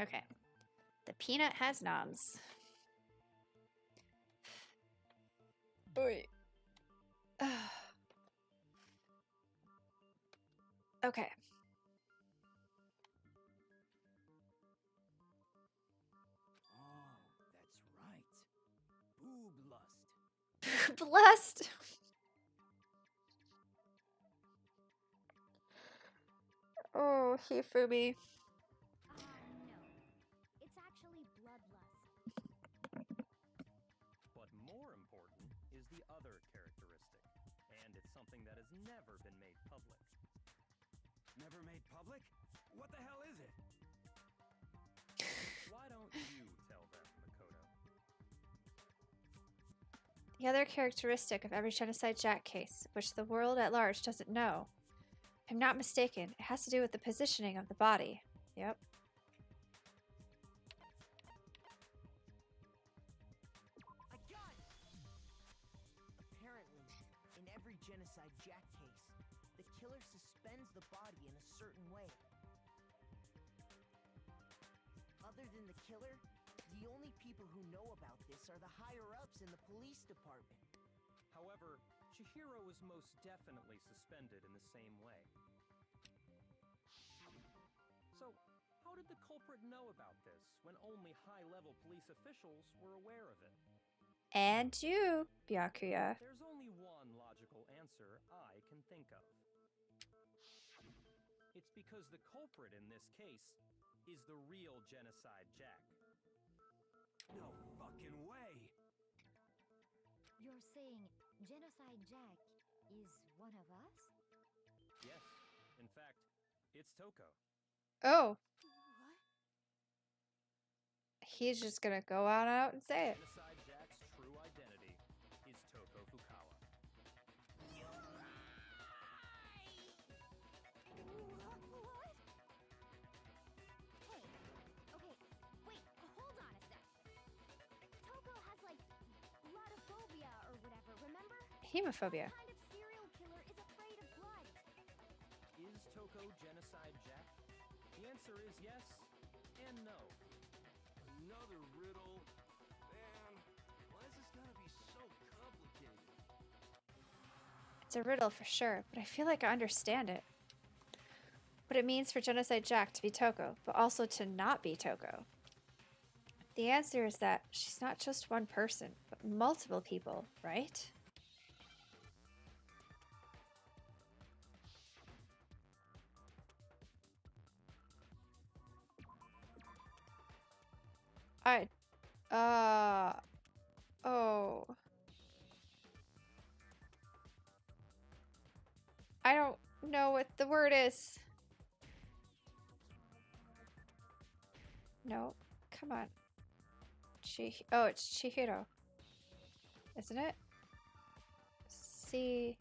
Okay. peanut has noms. Wait. Okay. Oh, that's right. Boob lust. Blessed. Oh, Hifumi. No. It's actually bloodlust. But more important is the other characteristic, and it's something that has never been made public. Never made public? What the hell is it? Why don't you tell them, Makoto? The other characteristic of every Genocide Jack case, which the world at large doesn't know. If I'm not mistaken, it has to do with the positioning of the body. Yep. I got it! Apparently, in every Genocide Jack case, the killer suspends the body in a certain way. Other than the killer, the only people who know about this are the higher-ups in the police department. However, Chihiro was most definitely suspended in the same way. So, how did the culprit know about this when only high-level police officials were aware of it? And you, Byakuya. There's only one logical answer I can think of. It's because the culprit in this case is the real Genocide Jack. No fucking way! You're saying Genocide Jack is one of us? Yes, in fact, it's Toko. Oh, What? he's just gonna go on out and say it. Genocide Jack's true identity is Toko Fukawa. What? Hey, okay, wait, hold on a sec. Toko has like blodophobia or whatever, remember? Hemophobia. What kind of serial killer is afraid of blood? Is Toko Genocide Jack? The answer is yes and no. Another riddle? Man, why is this gotta be so complicated? It's a riddle for sure, but I feel like I understand it. What it means for Genocide Jack to be Toko, but also to not be Toko. The answer is that she's not just one person, but multiple people, right? Oh. I don't know what the word is. No, come on. Oh, it's Chihiro. Isn't it? See.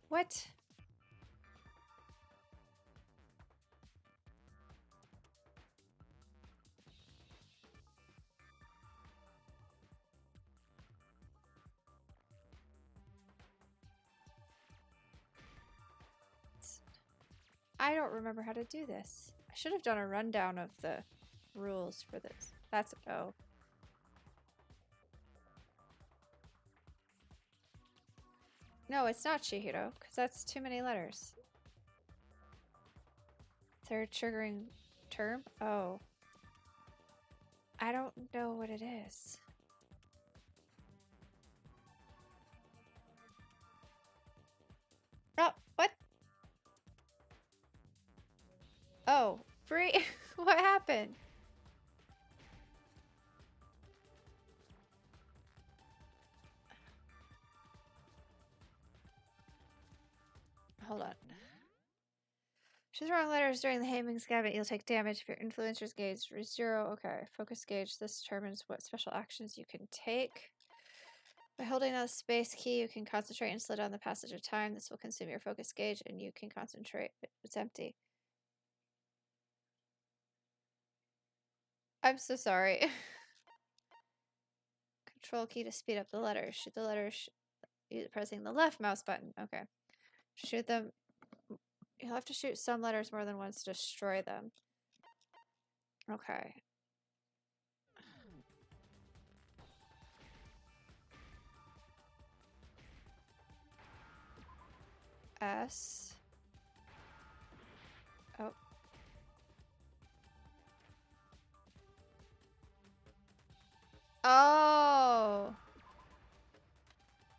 What? I don't remember how to do this. I should have done a rundown of the rules for this. That's oh. No, it's not Chihiro, because that's too many letters. Third triggering term? Oh. I don't know what it is. Oh, what? Oh, Bree, what happened? Hold on. Choose the wrong letters during the Haming's Gambit. You'll take damage if your influencer's gauge is 0. Okay, focus gauge. This determines what special actions you can take. By holding down the space key, you can concentrate and slow down the passage of time. This will consume your focus gauge, and you can concentrate. It's empty. I'm so sorry. Control key to speed up the letters. Shoot the letters pressing the left mouse button. Okay. Shoot them. You'll have to shoot some letters more than once to destroy them. Okay. S. Oh. Oh.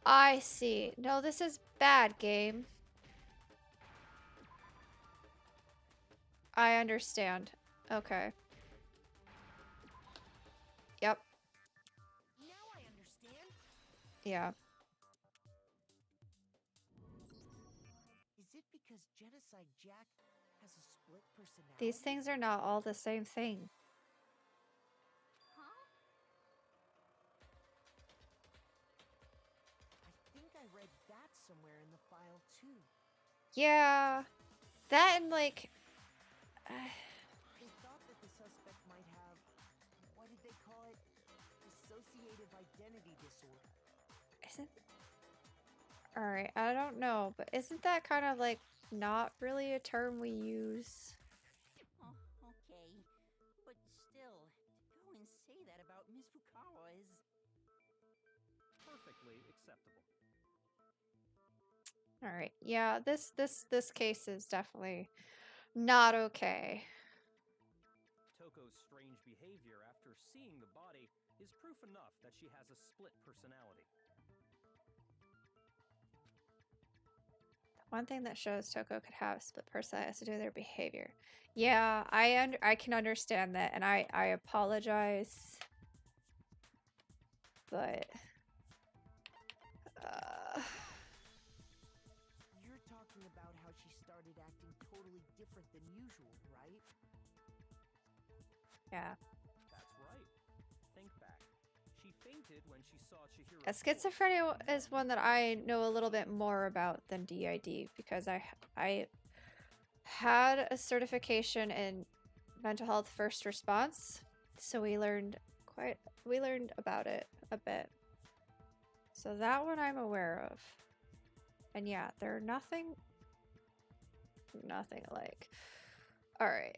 I see. No, this is bad, game. I understand. Okay. Yep. Now I understand. Yeah. Is it because Genocide Jack has a split personality? These things are not all the same thing. Huh? I think I read that somewhere in the file too. Yeah. That and like... They thought that the suspect might have, what did they call it? Dissociative identity disorder. Isn't... Alright, I don't know, but isn't that kind of like not really a term we use? Oh, okay. But still, to go and say that about Miss Fukawa is... Perfectly acceptable. Alright, yeah, this case is definitely not okay. Toko's strange behavior after seeing the body is proof enough that she has a split personality. One thing that shows Toko could have split personality has to do with their behavior. Yeah, I can understand that, and I apologize, but You're talking about how she started acting totally different than usual, right? yeah. That's right. Think back. She fainted when she saw Chihiro. Schizophrenia is one that I know a little bit more about than DID because I had a certification in mental health first response, so we learned about it a bit. So that one I'm aware of. And yeah, they're nothing alike. All right.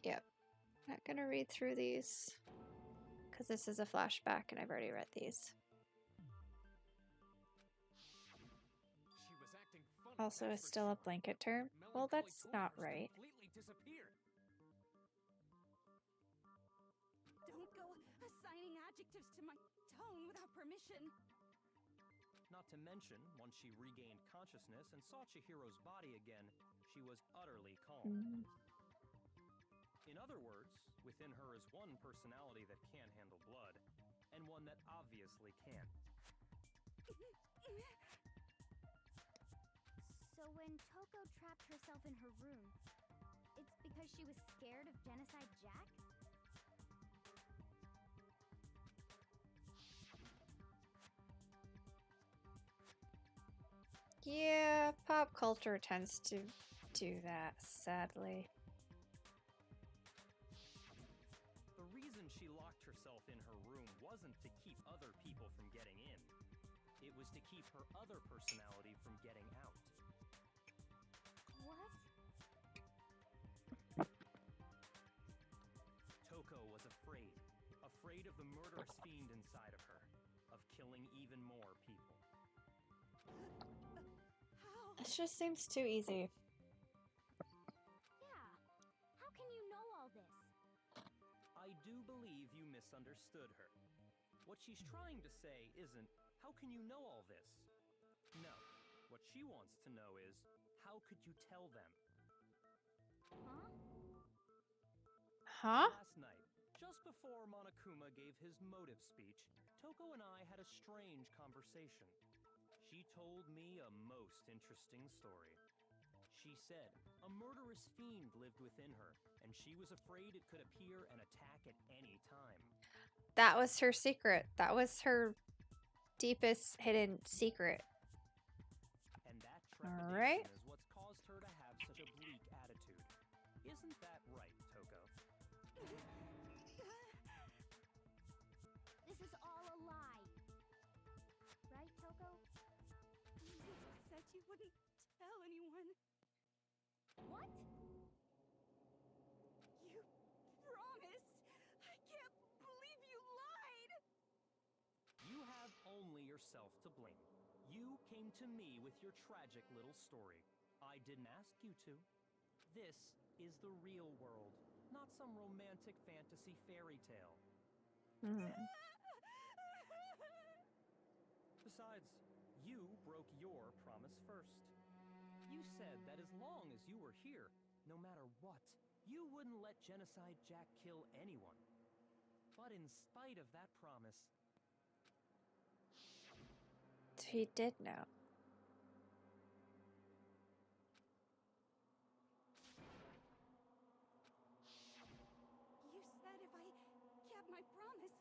Yep. Not gonna read through these because this is a flashback and I've already read these. She was acting funny, Also, that's is for still a sure. blanket term. Well, Melancholy that's not Goldburst right. completely disappeared. Don't go assigning adjectives to my tone without permission. Not to mention, once she regained consciousness and saw Chihiro's body again, she was utterly calm. Mm. In other words, within her is one personality that can't handle blood, and one that obviously can. So when Toko trapped herself in her room, it's because she was scared of Genocide Jack? Yeah, pop culture tends to do that, sadly. The reason she locked herself in her room wasn't to keep other people from getting in. It was to keep her other personality from getting out. What? Toko was afraid. Afraid of the murderous fiend inside of her. Of killing even more people. How? It just seems too easy. Yeah. How can you know all this? I do believe you misunderstood her. What she's trying to say isn't, how can you know all this? No. What she wants to know is, how could you tell them? Huh? Huh? Last night, just before Monokuma gave his motive speech, Toko and I had a strange conversation. She told me a most interesting story. She said a murderous fiend lived within her, and she was afraid it could appear and attack at any time. That was her secret. That was her deepest hidden secret. And that All trepidation right. is what's caused her to have such a bleak attitude. Isn't that right, Toko? This is all a lie. Right, Toko? You said wouldn't tell anyone. What? You promised. I can't believe you lied. You have only yourself to blame. You came to me with your tragic little story. I didn't ask you to. This is the real world, not some romantic fantasy fairy tale. Besides, you broke your promise first. You said that as long as you were here, no matter what, you wouldn't let Genocide Jack kill anyone. But in spite of that promise, So he did know. You said if I kept my promise,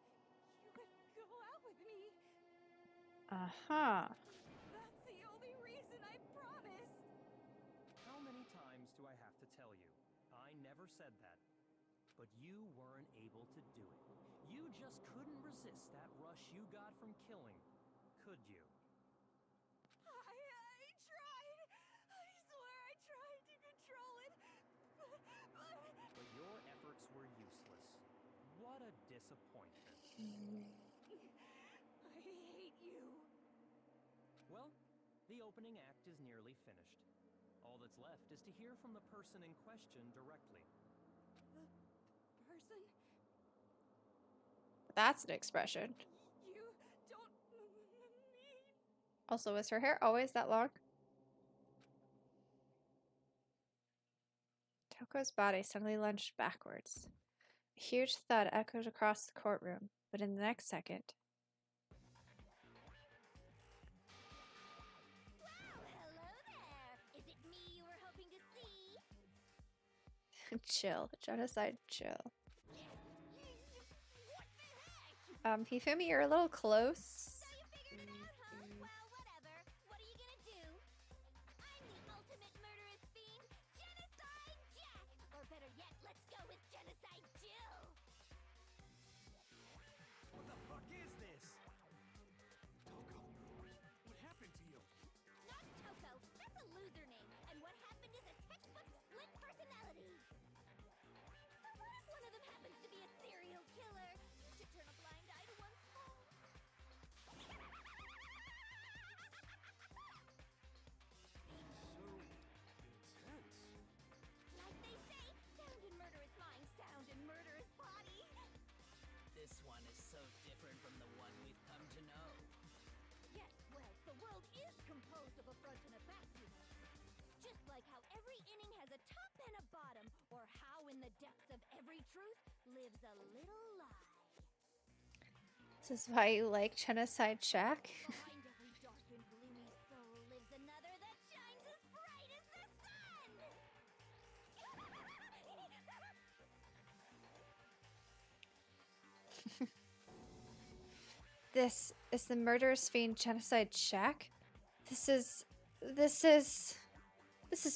you would go out with me. Uh-huh. That's the only reason I promised. how many times do I have to tell you? I never said that. But you weren't able to do it. You just couldn't resist that rush you got from killing, could you? I tried. I swear I tried to control it. But your efforts were useless. What a disappointment. I hate you. Well, the opening act is nearly finished. All that's left is to hear from the person in question directly. The person That's an expression. you don't mean. Also, was her hair always that long? Toko's body suddenly lunged backwards. A huge thud echoed across the courtroom, but in the next second, Well, hello there. Is it me you were hoping to see? chill. Genocide chill. What the heck? Hifumi, you're a little close. So you figured it out, huh? Well, whatever. What are you gonna do? I'm the ultimate murderous fiend, Genocide Jack! Or better yet, let's go with Genocide Jill! What the fuck is this? Toko, what happened to you? Not Toko, that's a loser name. And what happened is a textbook split personality. So what if one of them happens to be a serial killer? You should turn a blind eye to one's fault. So intense. Like they say, sound in murderous mind, sound in murderous body. This one is so different from the one we've come to know. Yes, well, the world is composed of a front and a back, you know. Just like how every inning has a top and a bottom, or how in the depths of every truth lives a little lie. This is why you like Genocide Jack? Behind every dark and gloomy soul lives another that shines as bright as the sun! This is the murderous fiend Genocide Jack? This is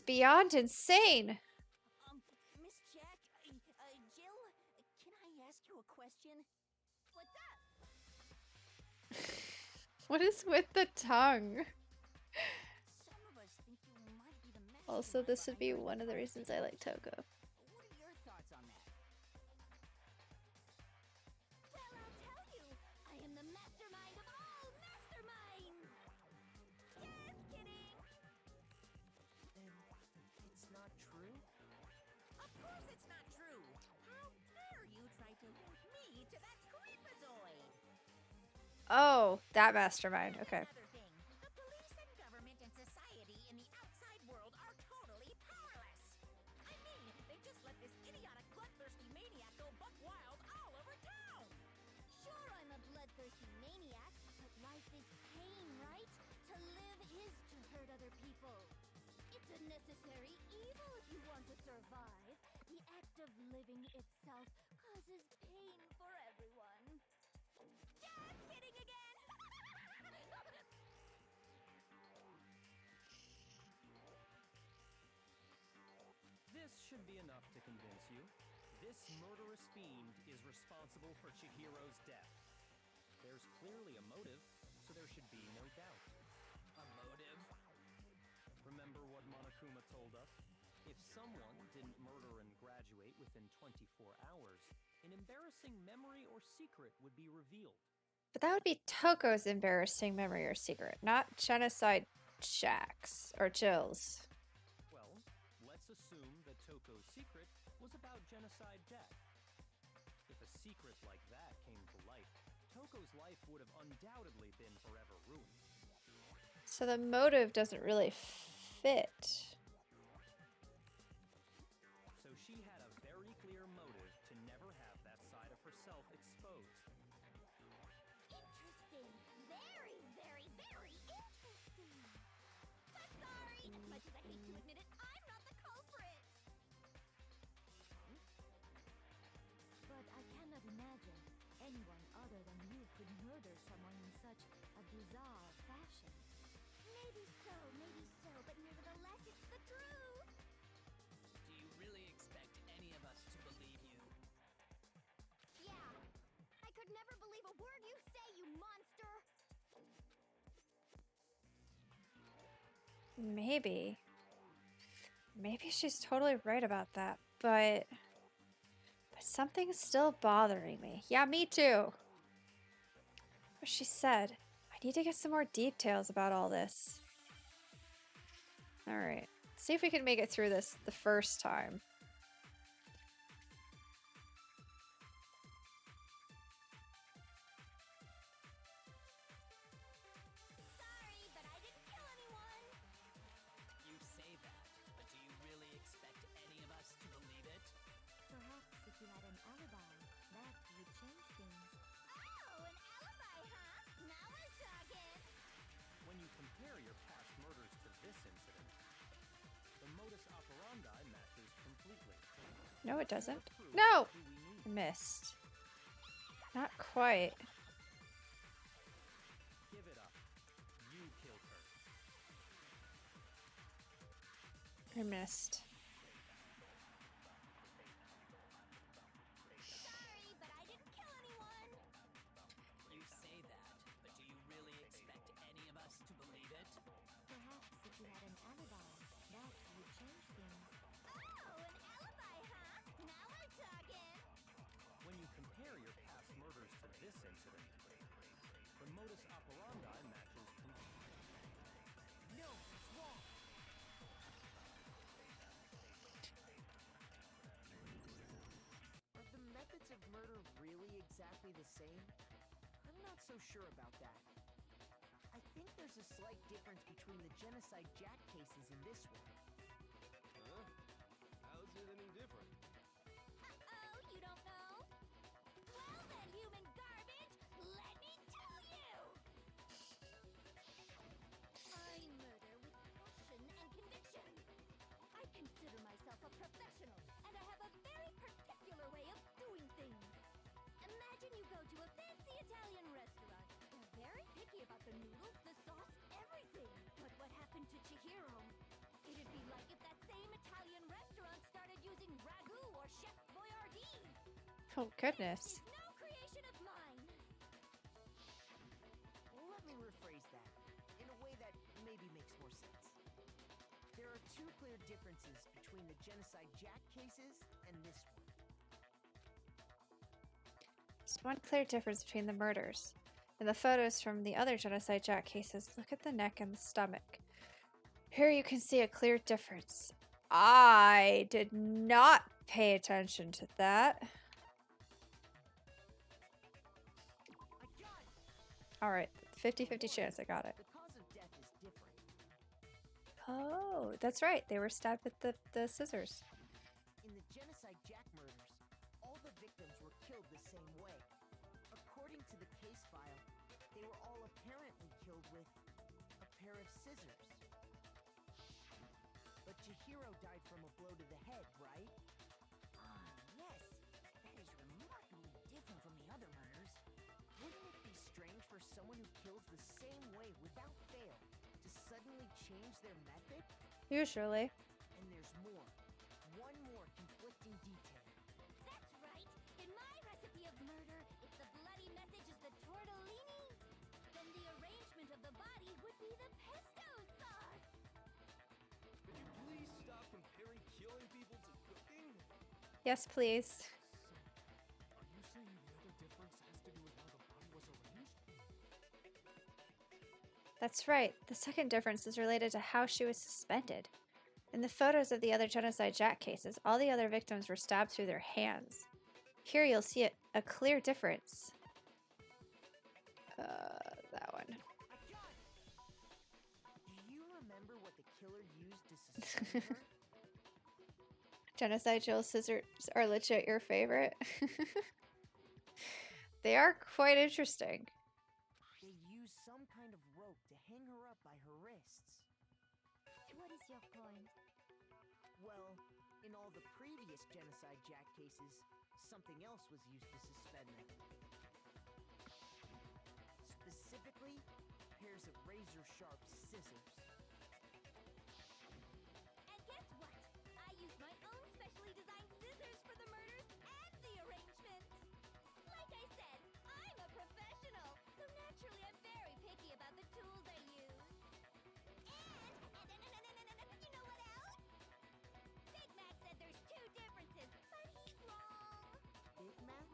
beyond insane! Miss Jack, Jill, can I ask you a question? What's up? What is with the tongue? Some of us think you might be the Also, mastermind this would be behind one of the the reasons I like Toko. What are your thoughts on that? Well, I'll tell you, I am the mastermind of all masterminds! Just kidding! Then it's not true? Of course it's not true. How dare you try to link me to that creepazoid? Oh, that mastermind. Okay. Another thing, the police and government and society in the outside world are totally powerless. I mean, they just let this idiotic, bloodthirsty maniac go buck wild all over town. Sure, I'm a bloodthirsty maniac, but life is pain, right? To live is to hurt other people. It's a necessary evil if you want to survive. The act of living itself causes pain for everyone. Just kidding again! This should be enough to convince you. This murderous fiend is responsible for Chihiro's death. There's clearly a motive, so there should be no doubt. A motive? Monokuma told us. If someone didn't murder and graduate within 24 hours, an embarrassing memory or secret would be revealed. But that would be Toko's embarrassing memory or secret, not Genocide Jack's or Jill's. Well, let's assume that Toko's secret was about Genocide Jack. If a secret like that came to light, Toko's life would have undoubtedly been forever ruined. So the motive doesn't really fit. So she had a very clear motive to never have that side of herself exposed. Interesting. Very, very, very interesting. But sorry, as much as I hate to admit it, I'm not the culprit. But I cannot imagine anyone other than you could murder someone in such a bizarre fashion. Maybe so, but nevertheless, it's the truth. Do you really expect any of us to believe you? Yeah. I could never believe a word you say, you monster. Maybe. Maybe she's totally right about that, but something's still bothering me. Yeah, me too. What she said. I need to get some more details about all this. Alright. See if we can make it through this the first time. Sorry, but I didn't kill anyone. You say that, but do you really expect any of us to believe it? Perhaps if you had an alibi, that would change things. Oh, an alibi, huh? Now we're talking. When you compare your past murders to this incident, the modus operandi matches completely. No, it doesn't. What proof No! do we I need? missed. Not quite. Give it up. You killed her. I missed. Sorry, but I didn't kill anyone. You say that, but do you really expect any of us to believe it? Perhaps if you had an alibi, that would change things. Oh, an alibi, huh? Now we're talking. When you compare your past murders to this incident, the modus operandi matches completely. No, it's wrong. Are the methods of murder really exactly the same? I'm not so sure about that. I think there's a slight difference between the Genocide Jack cases and this one. Huh? How's it any different? Uh-oh, you don't know? Well then, human garbage, let me tell you! I murder with passion and conviction. I consider myself a professional, and I have a very particular way of doing things. Imagine you go to a fancy Italian restaurant. They're very picky about the noodles, the sauce, everything. But what happened to Chihiro? It'd be like if that same Italian restaurant started using ragu or Chef Boyardee. Oh, goodness. It's no creation of mine. Let me rephrase that in a way that maybe makes more sense. There are two clear differences between the Genocide Jack cases and this one. There's one clear difference between the murders. In the photos from the other Genocide Jack cases, look at the neck and the stomach. Here you can see a clear difference. I did not pay attention to that. I got it! Alright, 50-50 chance I got it. The cause of death is different. Oh, that's right. They were stabbed with the scissors. In the Genocide Jack murders, all the victims were killed the same way. According to the case file, they were all apparently killed with a pair of scissors. But Chihiro died from a blow to the head, right? Ah, yes. That is remarkably different from the other murders. Wouldn't it be strange for someone who kills the same way without fail to suddenly change their method? Usually. And there's more. One more conflicting detail. That's right. In my recipe of murder, if the bloody message is the tortellini, then the arrangement of the body would be the pesto sauce. Could you please Yes, please. Are you saying the other difference has to do with how the body was arranged? That's right. The second difference is related to how she was suspended. In the photos of the other Genocide Jack cases, all the other victims were stabbed through their hands. Here you'll see a clear difference. That one. I got it! Do you remember what the killer used to suspend her? Genocide Jill scissors are legit your favorite. They are quite interesting. They used some kind of rope to hang her up by her wrists. What is your point? Well, in all the previous Genocide Jack cases, something else was used to suspend them. Specifically, pairs of razor-sharp scissors. And guess what? I used my own specially designed scissors for the murders and the arrangement. Like I said, I'm a professional, so naturally I'm very picky about the tools I use. And you know what else? Big Mac said there's two differences, but he's wrong. Big Mac?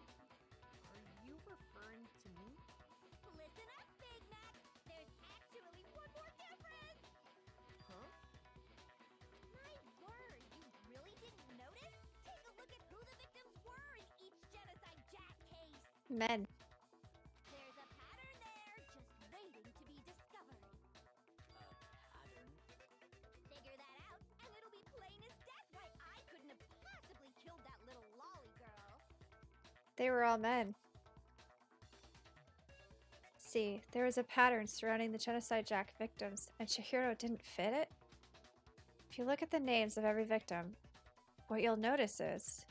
Are you referring to me? Listen up, Big Mac. There's actually one more difference. Huh? My word, you really didn't notice? Take a look at who the victims were in each Genocide Jack case. Men. There's a pattern there, just waiting to be discovered. Pattern? Figure that out, and it'll be plain as death why I couldn't have possibly killed that little lolly girl. They were all men. See, there was a pattern surrounding the Genocide Jack victims, and Chihiro didn't fit it? If you look at the names of every victim, what you'll notice is...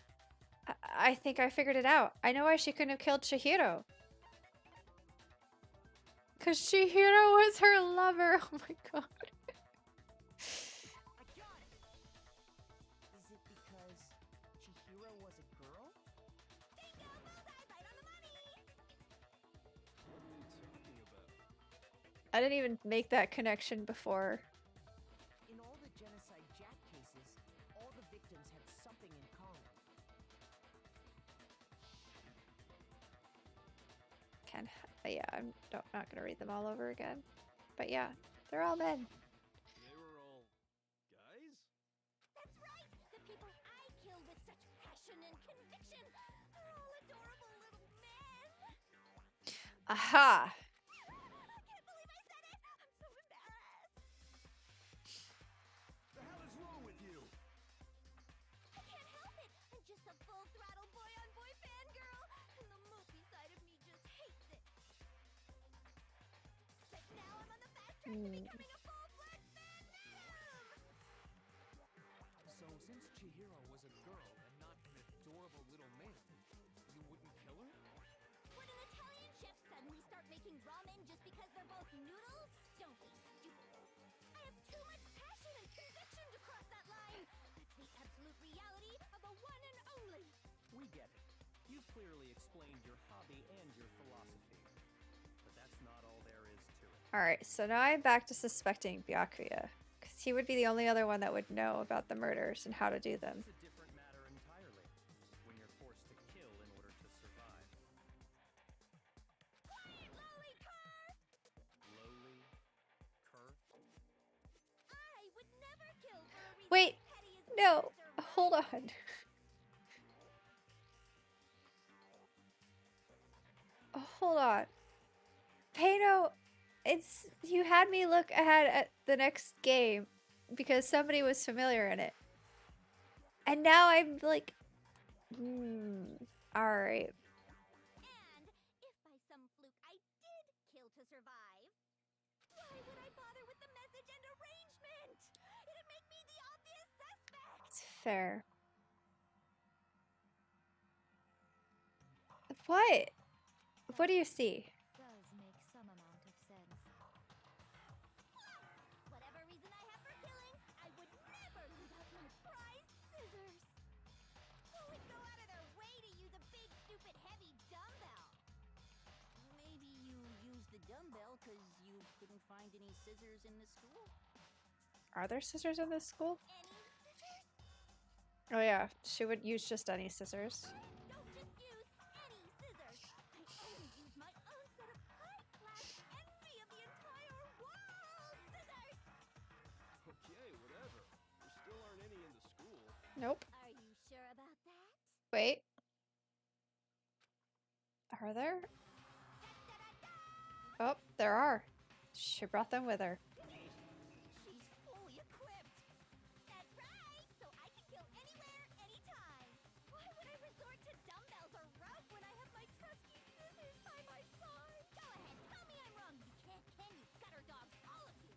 I think I figured it out. I know why she couldn't have killed Chihiro. Because Chihiro was her lover. Oh my god. I got it! Is it because Chihiro was a girl? Bingo, bullseye, right on the money. What are you talking about? I didn't even make that connection before. In all the Genocide Jack cases, all the victims had something in common. Yeah, I'm not gonna read them all over again. But yeah, they're all men. They were all guys? That's right. The people I killed with such passion and conviction are all adorable little men. Aha! I can't believe I said it. I'm so embarrassed. The hell is wrong with you? I can't help it. I'm just a full-throttle boy-on-boy fangirl, and the movie side of me just hates it. But now I'm on the fast track to becoming a full-fledged fan madam. So since Chihiro was a girl and not an adorable little man, you wouldn't kill her? Would an Italian chef suddenly start making ramen just because they're both noodles? Don't be stupid. I have too much passion and conviction to cross that line. That's the absolute reality of a one and only. We get it. You've clearly explained your hobby and your philosophy. But that's not all there is to it. Alright, so now I'm back to suspecting Byakuya. Because he would be the only other one that would know about the murders and how to do them. It's a different matter entirely when you're forced to kill in order to survive. Quiet, lolly car! Lowly, cur. I would never kill for a reason Wait, as petty as no, survival. hold on. Hold on. Pano, you had me look ahead at the next game because somebody was familiar in it. And now I'm like, alright. And if by some fluke I did kill to survive, why would I bother with the message and arrangement? It'd make me the obvious suspect. It's fair. What? What do you see? Does make some amount of sense. Whatever reason I have for killing, I would never leave out my prized scissors. Who would go out of their way to use a big, stupid, heavy dumbbell? Maybe you used the dumbbell because you couldn't find any scissors in the school? Are there scissors in this school? Any scissors? Oh yeah, she would use just any scissors. Don't just use any scissors. I only use my own set of high-class envy of the entire world scissors. Okay, whatever. There still aren't any in the school. Nope. Are you sure about that? Wait. Are there? Oh, there are. She brought them with her. She's fully equipped. That's right. So I can kill anywhere, anytime. Why would I resort to dumbbells or rope when I have my trusty scissors by my side? Go ahead, tell me I'm wrong. You can't, can you? Gutter dogs, all of you.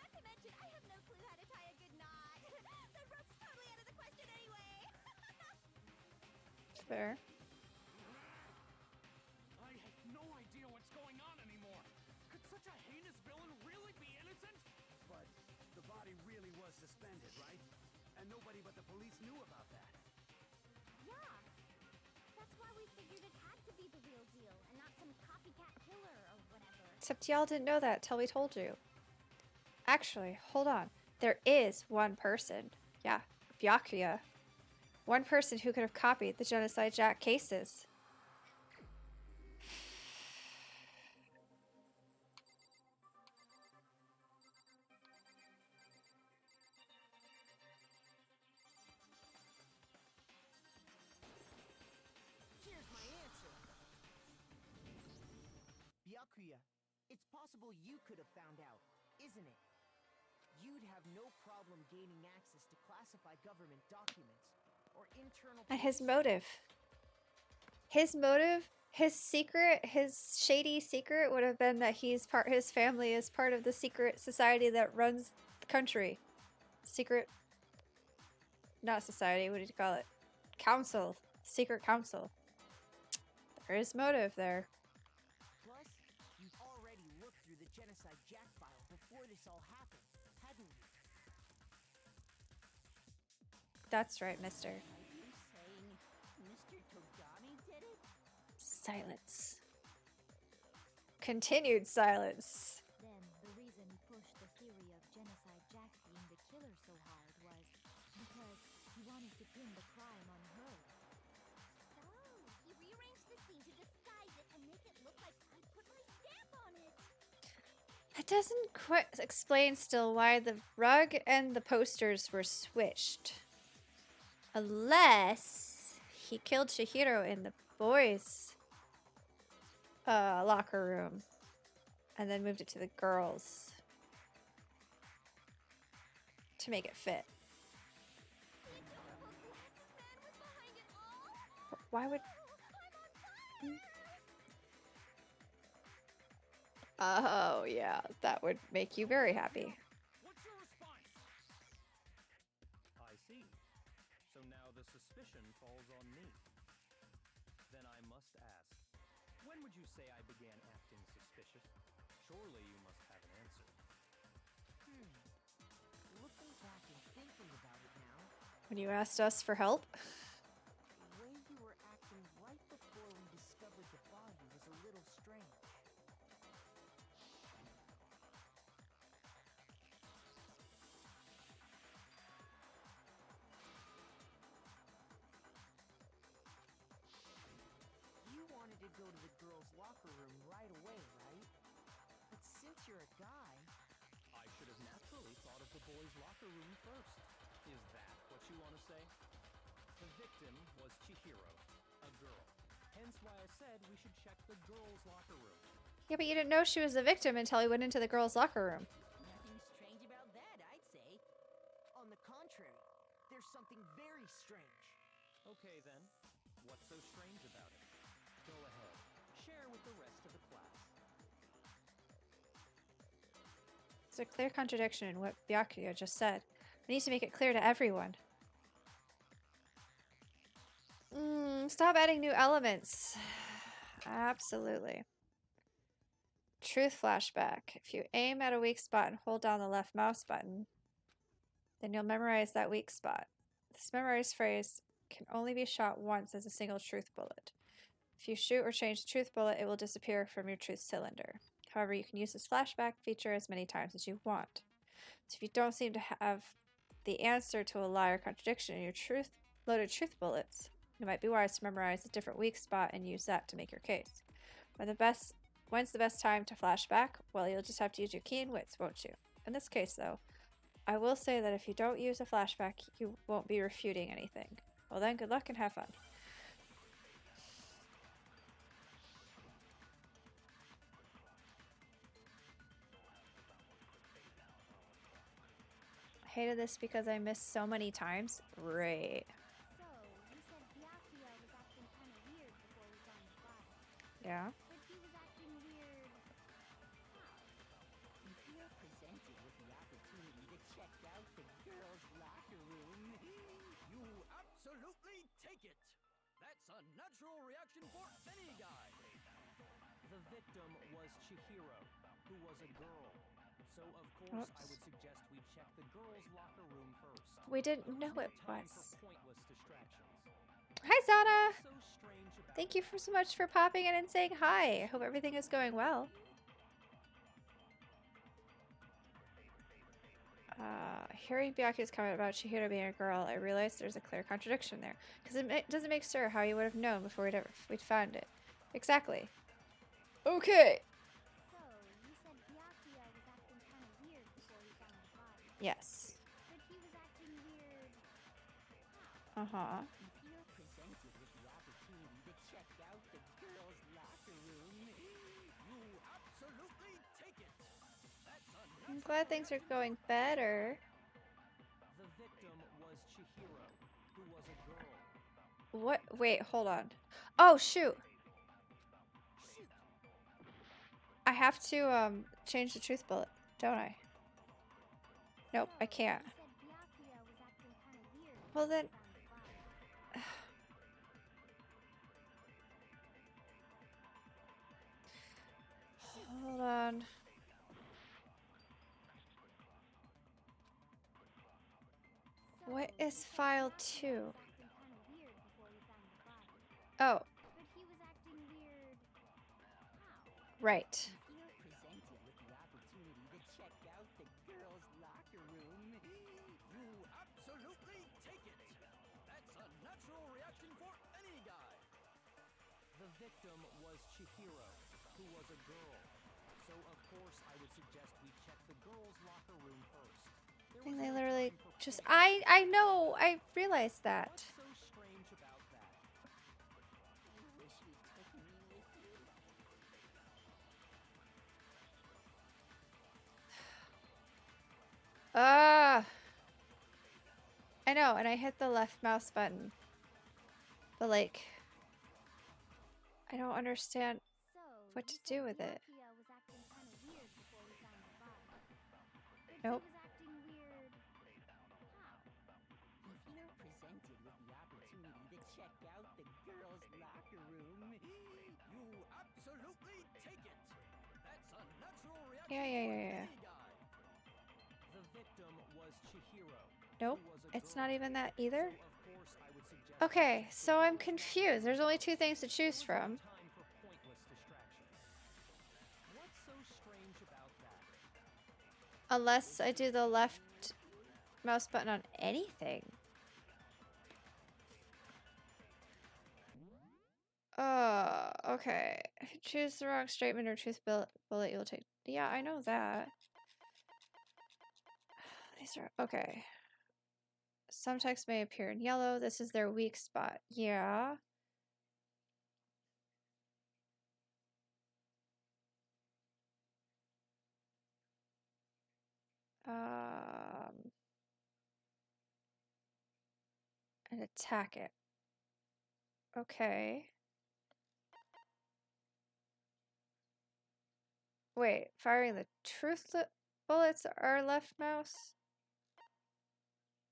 Not to mention, I have no clue how to tie a good knot. So rope's totally out of the question anyway. Fair. I have no idea what's going on anymore. Could such a heinous villain really be innocent? But the body really was suspended, right? And nobody but the police knew about that. Yeah. That's why we figured it had to be the real deal and not some copycat killer or whatever. Except y'all didn't know that till we told you. Actually, hold on. There is one person. Yeah, Byakuya. One person who could have copied the Genocide Jack cases. Here's my answer. Byakuya, it's possible you could have found out, isn't it? You'd have no problem gaining access to classified government documents or internal. And his motive. His motive, his secret, his shady secret would have been that his family is part of the secret society that runs the country. Secret, not society, what did you call it? Council. Secret council. There is motive there. Plus, you've already looked through the Genocide Jack file before this all happened, hadn't you? That's right, mister. Are you saying Mr. Togami did it? Silence. Continued silence. Then the reason he pushed the theory of Genocide Jack being the killer so hard was because he wanted to pin the crime on her. So, he rearranged the scene to disguise it and make it look like I put my stamp on it. That doesn't quite explain still why the rug and the posters were switched. Unless he killed Chihiro in the boys' locker room and then moved it to the girls to make it fit. The adorable glasses man was behind it all. Why would... I'm on fire. Oh, yeah, that would make you very happy. What's your response? I see. So now the suspicion falls on me. Then I must ask, when would you say I began acting suspicious? Surely you must have an answer. Looking back and thinking about it now, When you asked us for help? the way you were acting right before we discovered the body was a little strange. You wanted to go to the girls' locker room right away, right? But since you're a guy, I should have naturally thought of the boys' locker room first. Is that what you want to say? The victim was Chihiro, a girl. Hence why I said we should check the girls' locker room. Yeah, but you didn't know she was a victim until he went into the girls' locker room. Nothing strange about that, I'd say. on the contrary, there's something very strange. Okay then, what's so strange about it? Go ahead, share with the rest of the class. There's a clear contradiction in what Byakuya just said. I need to make it clear to everyone. Stop adding new elements. Absolutely. Truth flashback. If you aim at a weak spot and hold down the left mouse button, then you'll memorize that weak spot. This memorized phrase can only be shot once as a single truth bullet. If you shoot or change the truth bullet, it will disappear from your truth cylinder. However, you can use this flashback feature as many times as you want. So if you don't seem to have the answer to a lie or contradiction in your loaded truth bullets. It might be wise to memorize a different weak spot and use that to make your case. When's the best time to flash back? Well, you'll just have to use your keen wits, won't you? In this case, though, I will say that if you don't use a flashback, you won't be refuting anything. Well then, good luck and have fun. Hated this because I missed so many times. Great. So, you said Byakuya was acting kind of weird before we found the file. Yeah. But he was acting weird. If you're presented with the opportunity to check out the girls' locker room, You absolutely take it! That's a natural reaction for any guy! The victim was Chihiro, who was a girl. So, of course, I would suggest we check the girls' locker room first. We didn't know No it time was. for pointless distractions. Hi, Zana! What's so strange about Thank you so much for popping in and saying hi. I hope everything is going well. Hearing Byakuya's comment about Chihiro being a girl, I realized there's a clear contradiction there. Because it doesn't make sure how you would have known before we'd found it. Exactly. Okay. So, you said Byakuya was acting kind of weird before we found the file. Yes. But he was acting weird. Uh-huh. if you're presented with the opportunity to check out the girls' locker room, You absolutely take it! That's a I'm natural glad things are going better. The victim was Chihiro, who was a girl. What? Wait, hold on. Oh, shoot. I have to, change the truth bullet, don't I? Nope, I can't. You said Byakuya was acting kind of weird Well, before then... we found the file. Hold on. What is file 2? Oh. But he was acting weird. Right. if you're presented with the opportunity to check out the girls' locker room, You absolutely take it! That's a natural reaction for any guy! The victim was Chihiro, who was a girl. So, of course, I would suggest we check the girls' locker room first. I think they literally just... I know! I realized that. What's so strange about that? I wish you took me with you. I know, and I hit the left mouse button. But, like... I don't understand So, what to you do said with it. Byakuya was acting kind of weird before we found the file. But Nope. he was acting weird. If you're presented with the opportunity to check out the girls' locker room, You absolutely take it! That's a natural reaction Yeah. for any guy! The victim was Chihiro. Nope. Who was a It's girl. not even that either. So, of course, I would suggest we Okay, check the so I'm girls' confused. There's only 2 things to choose There was no from. time for pointless distractions. What's so strange about that? Unless I do the left mouse button on anything. Okay. If you choose the wrong statement or truth bullet, you'll take... Yeah, I know that. These are... Okay. Some text may appear in yellow. This is their weak spot. Yeah. And attack it. Okay. Wait, firing the truth bullets are left mouse?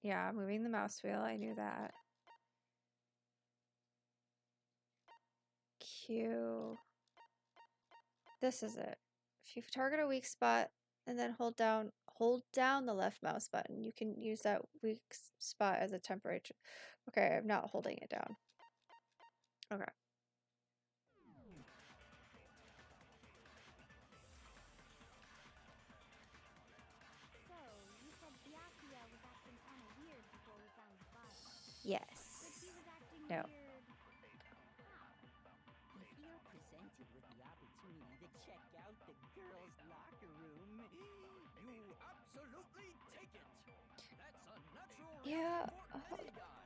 Yeah, moving the mouse wheel. I knew that. Q. This is it. If you target a weak spot and then hold down the left mouse button, you can use that weak spot as a temporary. Okay, I'm not holding it down. Okay. So, you said Byakuya was acting kind of Yes. But he was acting No. weird. If you're presented with the opportunity to check out the girls' locker room, You absolutely take it. That's a natural Yeah. reaction for any guy.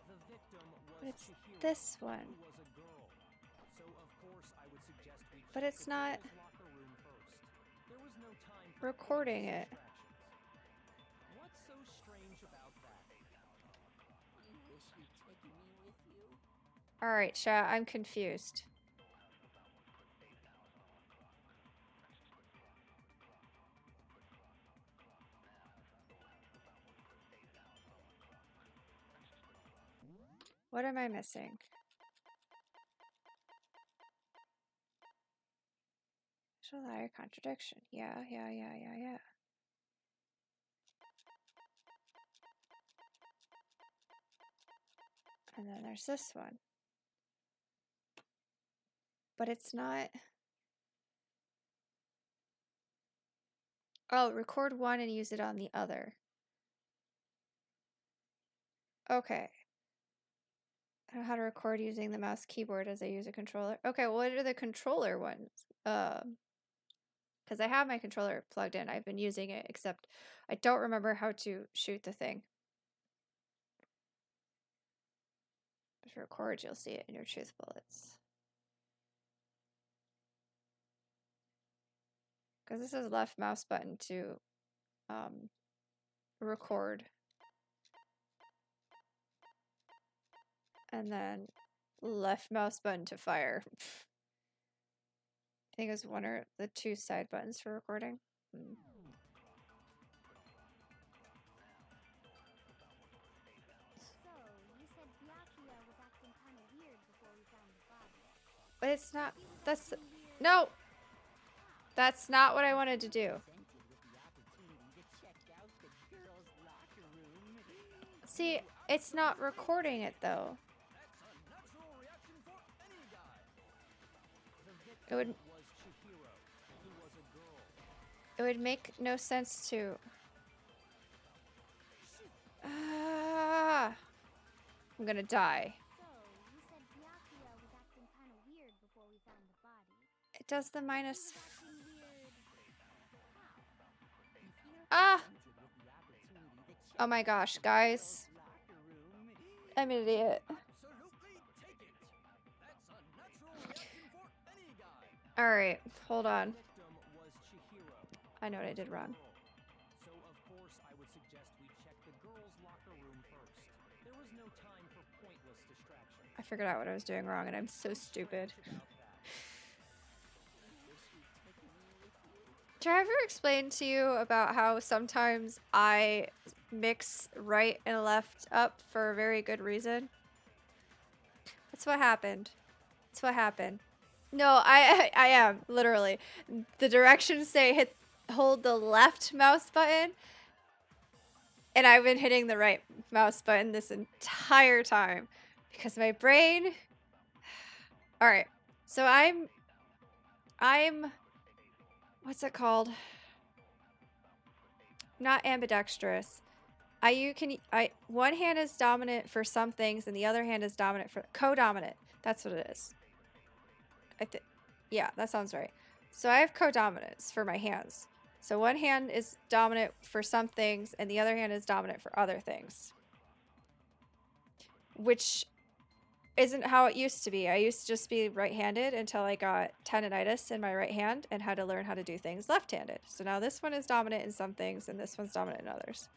The victim was It's Chihiro, this one. who was a girl. So of course I would suggest we But check it's the not girls' locker room first. There was no time for recording pointless it. distractions. What's so strange about that? you wish you'd taken me with you. Alright, chat, I'm confused. What am I missing? Visual liar contradiction. Yeah. And then there's this one. But it's not. Oh, record one and use it on the other. Okay. I don't know how to record using the mouse keyboard as I use a controller. Okay, what are the controller ones? Because I have my controller plugged in. I've been using it, except I don't remember how to shoot the thing. If you record, you'll see it in your truth bullets. Because this is left mouse button to record. And then left mouse button to fire. I think it was one or the two side buttons for recording. So, you said Byakuya was acting kind of weird before we found the body. But it's not. He was That's. acting weird. No! That's not what I wanted to do. Presented with the opportunity to check out the girls' locker room. See, it's not recording it though. That's a natural reaction for any guy. The It would. victim was Chihiro, who was a girl. It would make no sense to. Ah! I'm gonna die. So, you said Byakuya was acting kind of weird before we found the body. It does the He minus. was acting weird. If you're Ah! presented with the opportunity to check Oh my gosh, guys. girls' locker room, I'm an idiot. Absolutely take it. That's a natural reaction for any guy. Alright, hold on. The victim was Chihiro. I know what I did wrong. So of course I would suggest we check the girls' locker room first. There was no time for pointless distractions. I figured out what I was doing wrong and I'm so stupid. Did I ever explain to you about how sometimes I mix right and left up for a very good reason? That's what happened. That's what happened. No, I am, literally. The directions say hold the left mouse button, and I've been hitting the right mouse button this entire time because my brain. All right, so I'm what's it called? Not ambidextrous. One hand is dominant for some things and the other hand is dominant for co-dominant. That's what it is. Yeah, that sounds right. So I have co-dominance for my hands. So one hand is dominant for some things and the other hand is dominant for other things. Which isn't how it used to be. I used to just be right-handed until I got tendonitis in my right hand and had to learn how to do things left-handed. So now this one is dominant in some things and this one's dominant in others.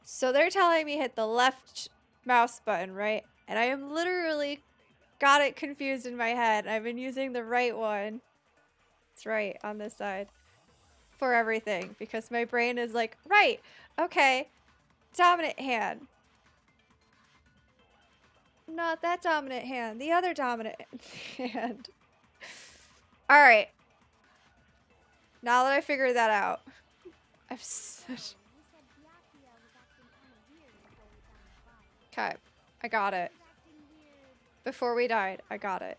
So they're telling me hit the left mouse button, right? And I am literally got it confused in my head. I've been using the right one. It's right on this side for everything because my brain is like, right, okay, dominant hand. Not that dominant hand, the other dominant hand. All right. Now that I figured that out, I'm such. Okay, I got it. Before we died, I got it.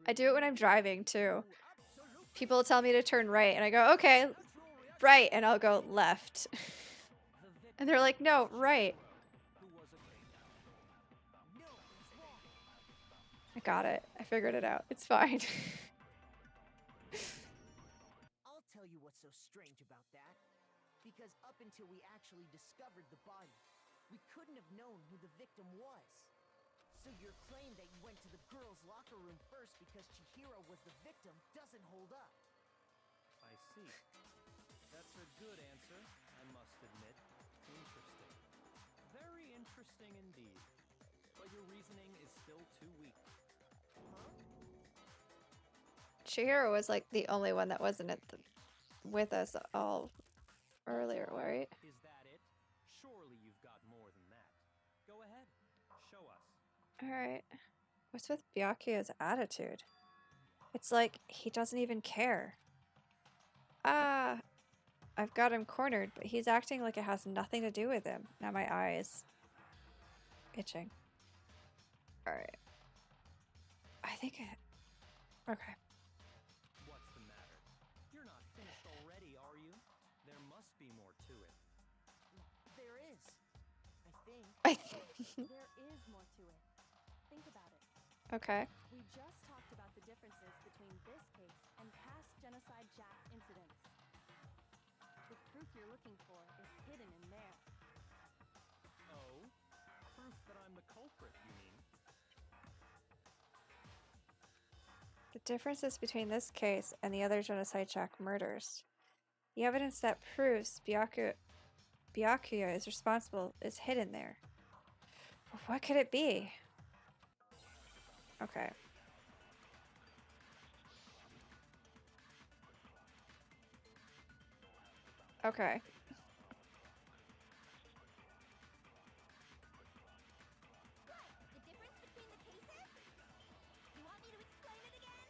I do it when I'm driving too. People tell me to turn right and I go, okay, right, and I'll go left. And they're like, no, right. Who was a K-Down. No, it's wrong. I got it. I figured it out. It's fine. I'll tell you what's so strange about that. Because up until we actually discovered the body, we couldn't have known who the victim was. So your claim that you went to the girls' locker room first because Chihiro was the victim doesn't hold up. I see. That's a good answer, I must admit. Interesting. Very interesting indeed. But your reasoning is still too weak. Chihiro was like the only one that wasn't with us all earlier, right? Is that it? Surely you've got more than that. Go ahead. Show us. Alright. What's with Byakuya's attitude? It's like he doesn't even care. Ah, I've got him cornered, but he's acting like it has nothing to do with him. Now my eye is itching. Alright. I think it... Okay. What's the matter? You're not finished already, are you? There must be more to it. There is. I think. There is more to it. Think about it. Okay. We just talked about the differences between this case and past Genocide Jack incidents. The proof you're looking for is hidden in there. Oh? Proof that I'm the culprit, you mean? The differences between this case and the other Genocide Jack murders. The evidence that proves Byakuya is responsible is hidden there. What could it be? Okay. Okay. The difference between the cases? You want me to explain it again?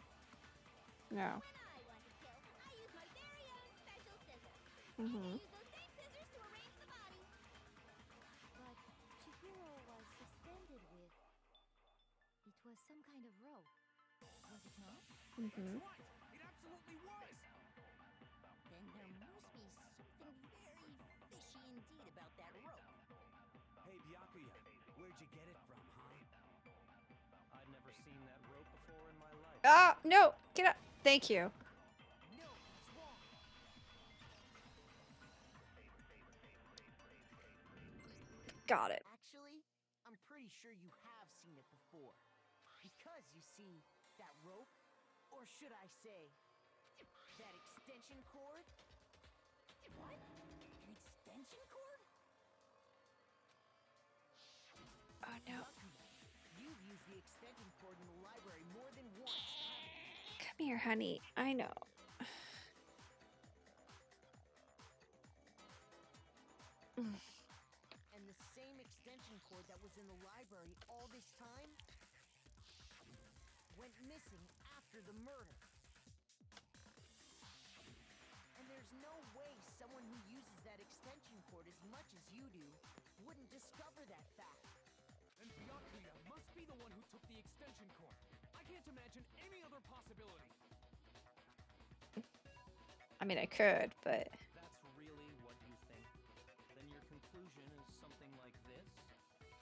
No. When I want to kill, I use my very own special scissors. Mm-hmm. I use those same scissors to arrange the body. But Chihiro was suspended with... It was some kind of rope. Was it not? Mm-hmm. Right! It absolutely was! Then there must be something very fishy indeed about that rope. Hey, Byakuya, where'd you get it from, huh? I'd never seen that rope before in my life. Ah, no! Get up! Thank you. No, it's wrong. Got it. Actually, I'm pretty sure you have seen it before. Because you see, that rope, or should I say, that extension cord? What? An extension cord? Oh no. You've used the extension cord in the library more than once. Come here, honey. I know. And the same extension cord that was in the library all this time went missing after the murder. And there's no way someone who uses that extension cord as much as you do wouldn't discover that fact. And Byakuya must be the one who took the extension cord. I can't imagine any other possibility. I mean, I could, but... That's really what you think? Then your conclusion is something like this?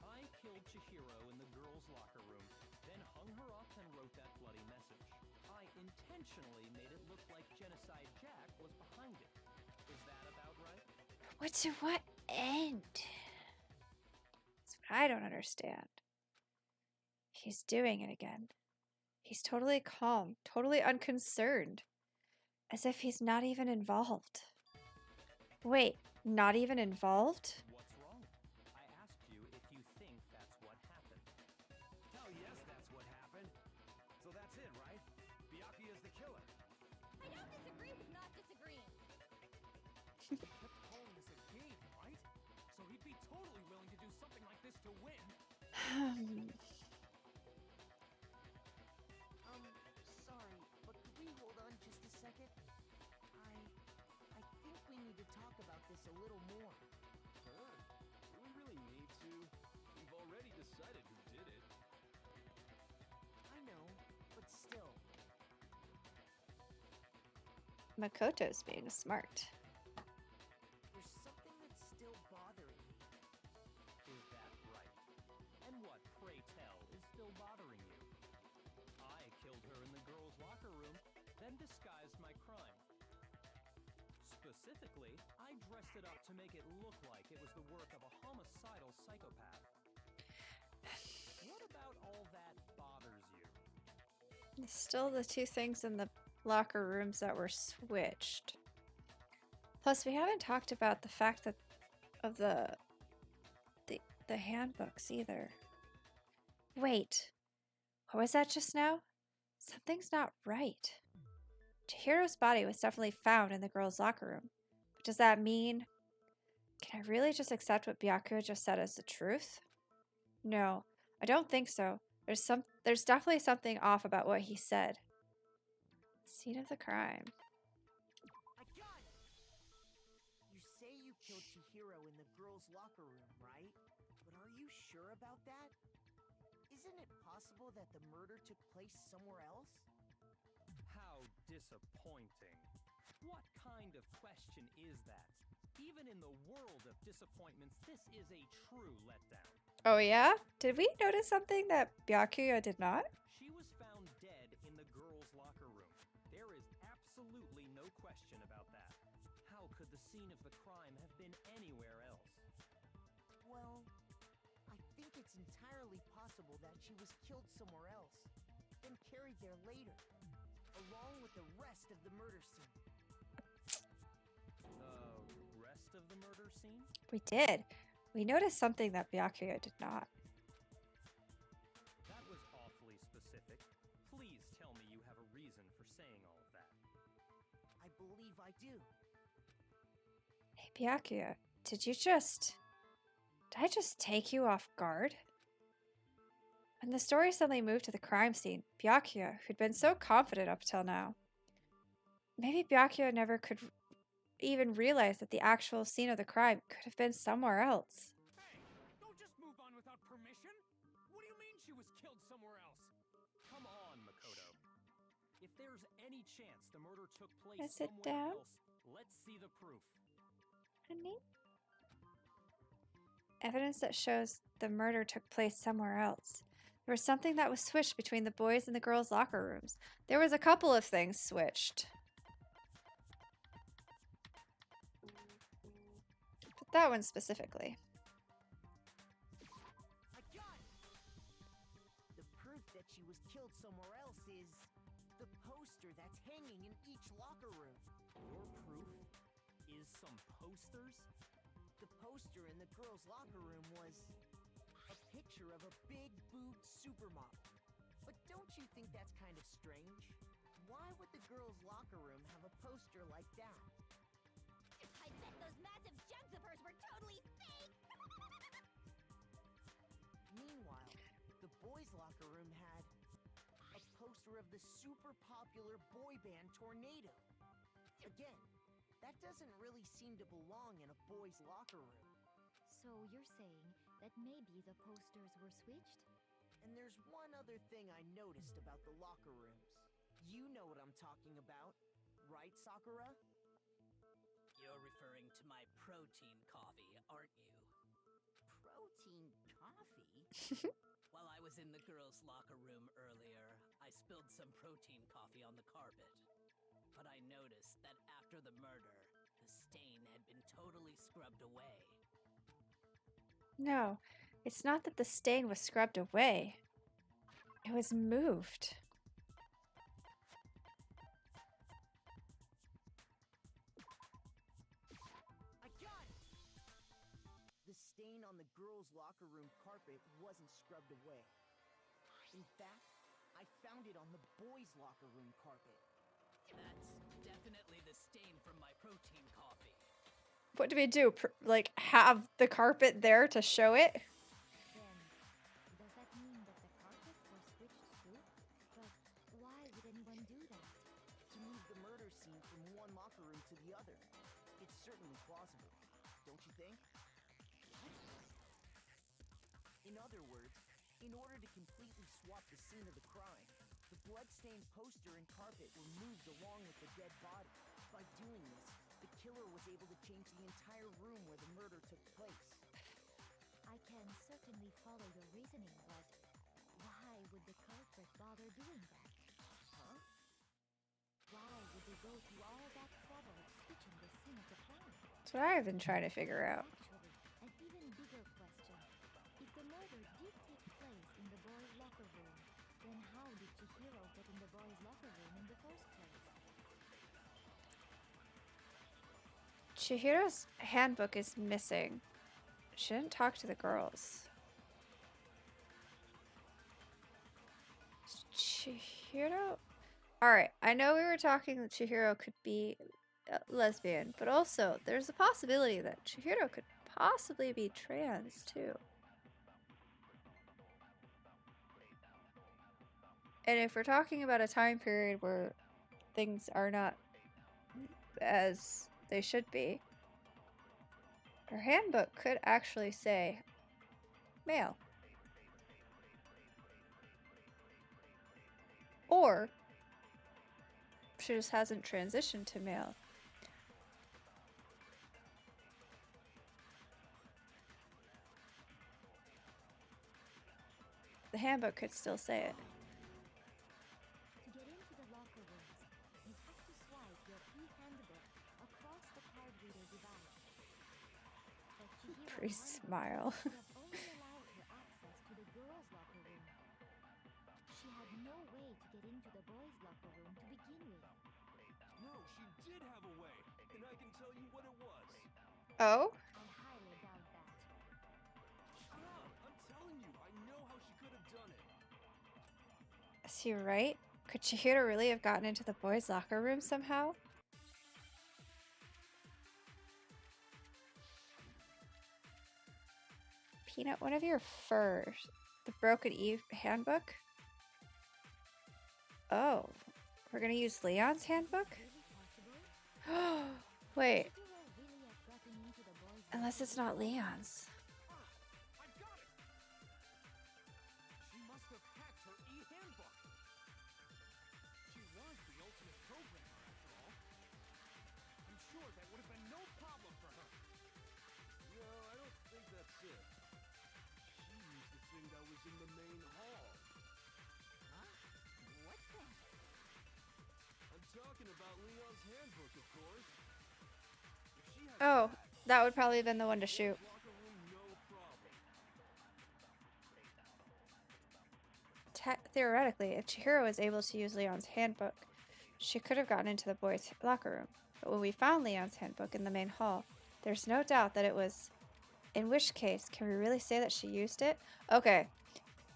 I killed Chihiro in the girls' locker room, then hung her up and wrote that bloody message. I intentionally made it look like Genocide Jack was behind it. Is that about right? What to what end? That's what I don't understand. He's doing it again. He's totally calm, totally unconcerned. As if he's not even involved. Wait, not even involved? What's wrong? I asked you if you think that's what happened. Hell yes, that's what happened. So that's it, right? Byakuya's the killer. I don't disagree with not disagreeing. He kept calling this a game, right? So he'd be totally willing to do something like this to win. Sorry, but could we hold on just a second? I think we need to talk about this a little more. Huh? Do we really need to? We've already decided who did it. I know, but still. Makoto's being smart. locker room, then disguised my crime. Specifically, I dressed it up to make it look like it was the work of a homicidal psychopath. What about all that bothers you? Still the two things in the locker rooms that were switched. Plus, we haven't talked about the fact that of the handbooks either. Wait, what was that just now? Something's not right. Chihiro's body was definitely found in the girls' locker room. But does that mean... Can I really just accept what Byakuya just said as the truth? No, I don't think so. There's definitely something off about what he said. Scene of the crime. I got it! You say you killed Chihiro in the girls' locker room, right? But are you sure about that? Isn't it possible that the murder took place somewhere else? How disappointing. What kind of question is that? Even in the world of disappointments, this is a true letdown. Oh yeah? Did we notice something that Byakuya did not? She was found dead in the girls' locker room. There is absolutely no question about that. How could the scene of the crime have been anywhere else? Well, I think it's entirely possible that she was killed somewhere else, then carried there later, along with the rest of the murder scene. The rest of the murder scene? We did. We noticed something that Byakuya did not. That was awfully specific. Please tell me you have a reason for saying all of that. I believe I do. Hey Byakuya, did I just take you off guard? When the story suddenly moved to the crime scene, Byakuya, who'd been so confident up till now, maybe Byakuya never could even realize that the actual scene of the crime could have been somewhere else. Hey, don't just move on without permission. What do you mean she was killed somewhere else? Come on, Makoto. If there's any chance the murder took place Can I sit somewhere down? else, let's see the proof. Honey? Evidence that shows the murder took place somewhere else. There was something that was switched between the boys' and the girls' locker rooms. There was a couple of things switched. But that one specifically. I got it! The proof that she was killed somewhere else is the poster that's hanging in each locker room. Your proof is some posters? The poster in the girls' locker room was a picture of a big-boobed supermodel. But don't you think that's kind of strange? Why would the girls' locker room have a poster like that? I bet those massive jugs of hers were totally fake! Meanwhile, the boys' locker room had a poster of the super popular boy band Tornado. Again, that doesn't really seem to belong in a boys' locker room. So you're saying that maybe the posters were switched? And there's one other thing I noticed about the locker rooms. You know what I'm talking about, right, Sakura? You're referring to my protein coffee, aren't you? Protein coffee? While I was in the girls' locker room earlier, I spilled some protein coffee on the carpet. But I noticed that after the murder, the stain had been totally scrubbed away. No, it's not that the stain was scrubbed away. It was moved. I got it! The stain on the girls' locker room carpet wasn't scrubbed away. In fact, I found it on the boys' locker room carpet. That's definitely the stain from my protein coffee. What do we do? Like, have the carpet there to show it? Then, does that mean that the carpets were switched too? But why would anyone do that? To move the murder scene from one locker room to the other. It's certainly plausible, don't you think? In other words, in order to completely swap the scene of the crime, the bloodstained poster and carpet were moved along with the dead body. By doing this, the killer was able to change the entire room where the murder took place. I can certainly follow your reasoning, but why would the culprit bother doing that? Huh? go to all that trouble of switching the scene of the crime? That's what I've been trying to figure out. Actually, an even bigger question. If the murder did take place in the boys' locker room, then how did Chihiro get in the boys' locker room in the first place? Chihiro's handbook is missing. She didn't talk to the girls. Chihiro? Alright, I know we were talking that Chihiro could be lesbian, but also there's a possibility that Chihiro could possibly be trans too. And if we're talking about a time period where things are not as they should be, her handbook could actually say male. Or she just hasn't transitioned to male. The handbook could still say it. To get into the locker rooms, you have to swipe your e-handbook across the card reader device. But Chihiro's Pretty handbook smile. would have only allowed her access to the girls' locker room. She had no way to get into the boys' locker room to begin with. No, she did have a way, and I can tell you what it was. Oh? I highly doubt that. Shut up! I'm telling you, I know how she could have done it. Is he right? Could Chihiro really have gotten into the boys' locker room somehow? Peanut, one of your furs. The Broken Eve handbook? Oh, we're gonna use Leon's handbook? Really possible? Wait, Chihiro really have gotten into the boys' unless locker it's room not somehow? Leon's. I got it! She must have hacked her e-handbook. She was the ultimate programmer, after all. I'm sure that would have been no problem for her. No, I don't think that's it. She used the thing that was in the main hall. Huh? What then? I'm talking about Leon's handbook, of course. If she had Oh, that, that would probably have been the one to shoot. locker room, no problem. Theoretically, if Chihiro was able to use Leon's handbook, she could have gotten into the boys' locker room. But when we found Leon's handbook in the main hall, there's no doubt that it was. In which case, can we really say that she used it? Okay,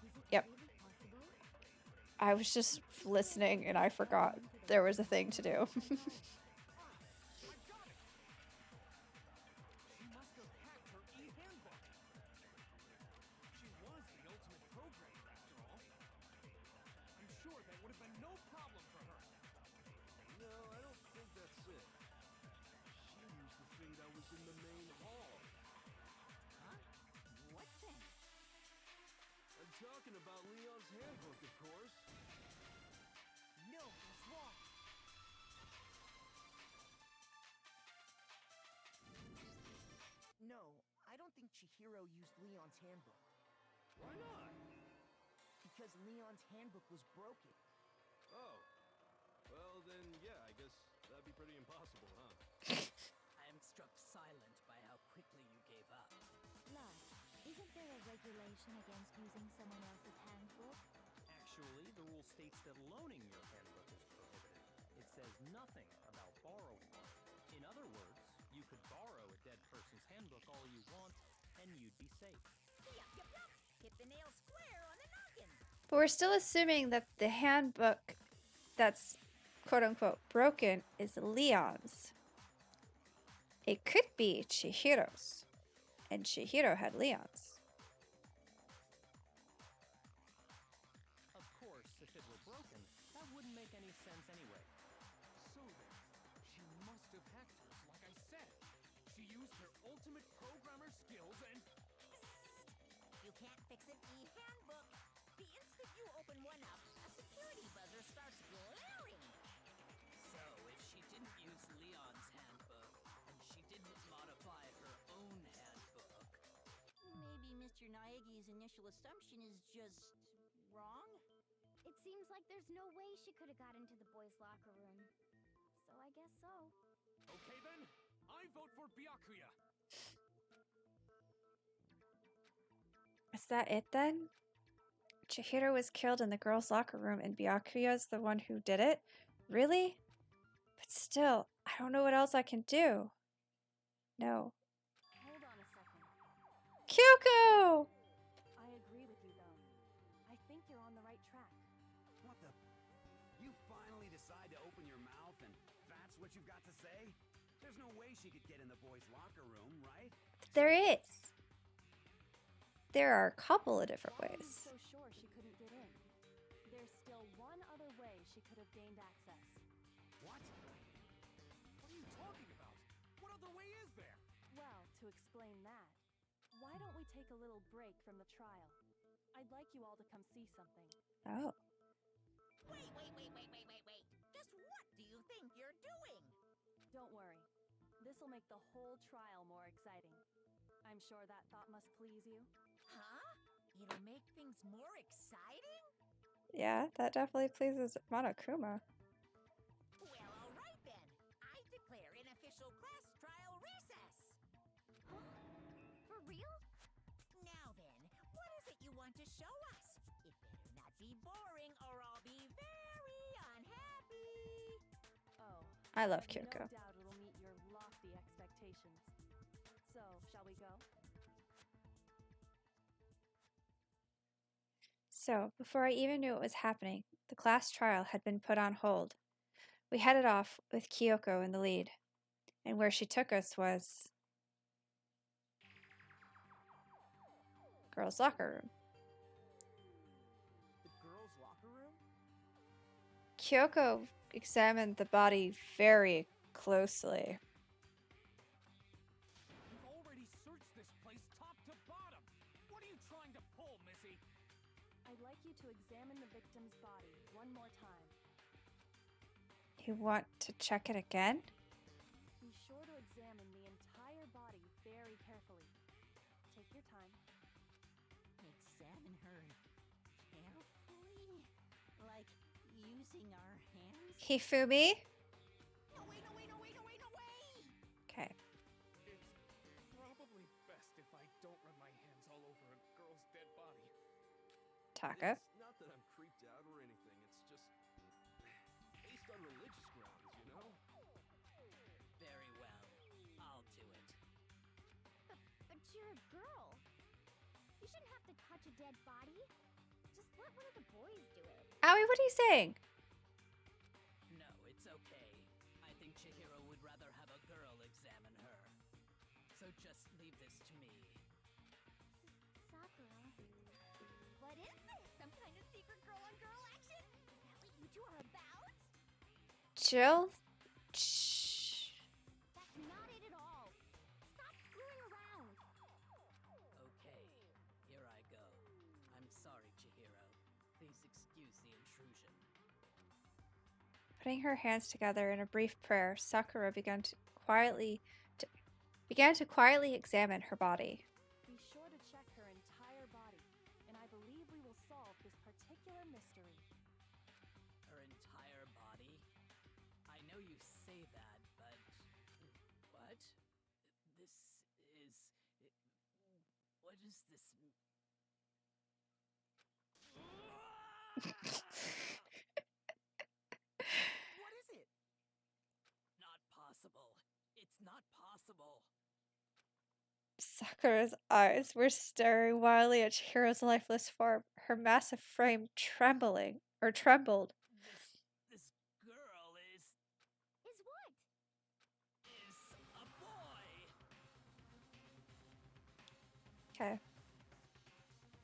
Is it Yep. really possible? I was just listening and I forgot there was a thing to do. I got it! She must have hacked her e-handbook. She was the ultimate programmer, after all. I'm sure that would have been no problem for her. No, I don't think that's it. She used the thing that was in the main hall. Huh? What then? I'm talking about Leon's handbook, of course. No, he's wrong. No, I don't think Chihiro used Leon's handbook. Why not? Because Leon's handbook was broken. Oh. Well, then, yeah, I guess that'd be pretty impossible, huh? I am struck silent by how quickly you gave up. Plus, isn't there a regulation against using someone else's handbook? Actually, the rule states that loaning your handbook is prohibited. It says nothing about borrowing one. In other words, you could borrow a dead person's handbook all you want, and you'd be safe. Yup, yup, yup. Hit the nail square on the noggin. But we're still assuming that the handbook that's quote unquote broken is Leon's. It could be Chihiro's. And Chihiro had Leon's. Of course, if it were broken, that wouldn't make any sense anyway. So then, she must have hacked hers, like I said. She used her ultimate programmer skills and... You can't fix an e-handbook. The instant you open one up, a security buzzer starts blaring. So, if she didn't use Leon's handbook, and she didn't modify her own handbook, Maybe Mr. Naegi's initial assumption is just wrong? It seems like there's no way she could have got into the boys' locker room. so I guess so. Okay then, I vote for Byakuya. Is that it then? Chihiro was killed in the girls' locker room and Byakuya's the one who did it? Really? But still, I don't know what else I can do. No. Hold on a second. Kyoko! I agree with you, though. I think you're on the right track. What the? You finally decide to open your mouth and that's what you've got to say? There's no way she could get in the boys' locker room, right? There is. There are a couple of different Why are you ways. so sure she couldn't get in? There's still one other way she could have gained access. What? What are you talking about? What other way is there? Well, to explain that, why don't we take a little break from the trial? I'd like you all to come see something. Oh. Wait. Just what do you think you're doing? Don't worry. This'll make the whole trial more exciting. I'm sure that thought must please you. Huh? It'll make things more exciting? Yeah, that definitely pleases Monokuma. Well, all right then. I declare an official class trial recess. For real? Now then, what is it you want to show us? It better not be boring or I'll be very unhappy. Oh, I love I've Kyoko. no doubt it'll meet your lofty expectations. So, shall we go? So, before I even knew what was happening, the class trial had been put on hold. We headed off with Kyoko in the lead, and where she took us was girls' locker room. The girls' locker room? Kyoko examined the body very closely. You've already searched this place top to bottom. What are you trying to pull, Missy? I'd like you to examine the victim's body one more time. You want to check it again? Be sure to examine the entire body very carefully. Take your time. Examine her carefully? Like using our hands? Hifumi? No way! Okay. It's probably best if I don't run my hands all over a girl's dead body. Taka. It's not that I'm creeped out or anything, it's just based on religious grounds, you know? Very well. I'll do it. But you're a girl. You shouldn't have to touch a dead body. Just let one of the boys do it. Aoi, what are you saying? No, it's okay. I think Chihiro would rather have a girl examine her. So just leave this to me. Sakura. What is this? Some kind of secret girl-on-girl action? Is that what you two are about? Jill? Shh. That's not it at all. Stop screwing around. Okay, here I go. I'm sorry, Chihiro. Please excuse the intrusion. Putting her hands together in a brief prayer, Sakura began to quietly examine her body. Be sure to check her entire body, and I believe we will solve this particular mystery. Her entire body? I know you say that, but... What? This is... What is this... What is it? Not possible. It's not possible. Sakura's eyes were staring wildly at Chihiro's lifeless form, her massive frame trembled. This girl is Is what? a boy. Okay.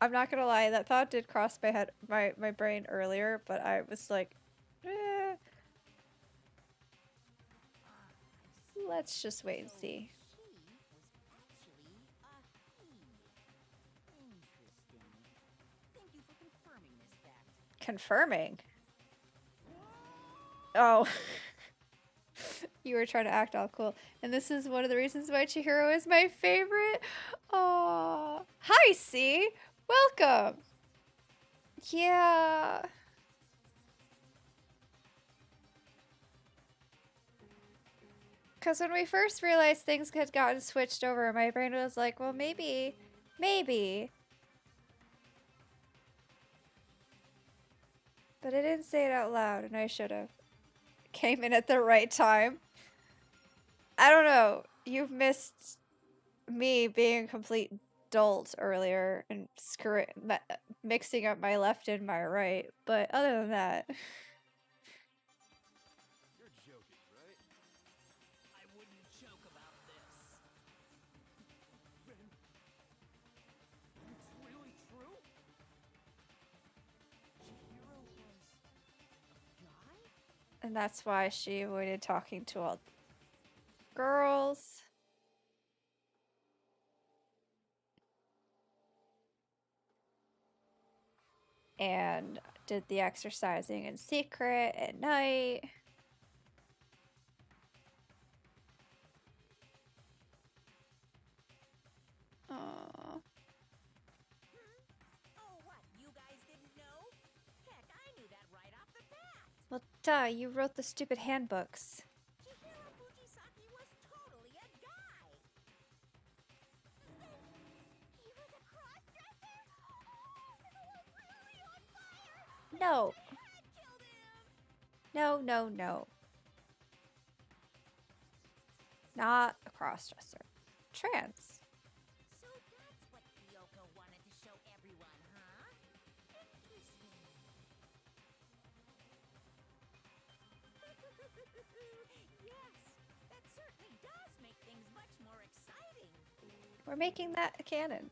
I'm not gonna lie, that thought did cross my head, my brain earlier, but I was like, let's just wait and see. She was actually a he. Interesting. Thank you for confirming this fact. Confirming. Oh. You were trying to act all cool. And this is one of the reasons why Chihiro is my favorite. Oh. Hi, C. Welcome. Yeah. Because when we first realized things had gotten switched over, my brain was like, well, maybe. But I didn't say it out loud, and I should have. Came in at the right time. I don't know. You've missed me being a complete dolt earlier and mixing up my left and my right. But other than that, You're joking, right? I wouldn't joke about this. Then it's really true? Chihiro was a guy? and that's why she avoided talking to all girls. And did the exercising in secret at night. Aww. Oh, what? You guys didn't know? Heck, I knew that right off the bat. Well, duh, you wrote the stupid handbooks. Chihiro Fujisaki was totally a guy. He was a cross-dresser? Oh, the world's really on fire! No. I had killed him! No. Not a crossdresser. Trans. So that's what Kyoko wanted to show everyone, huh? Interesting. Yes, that certainly does make things much more exciting. We're making that a canon.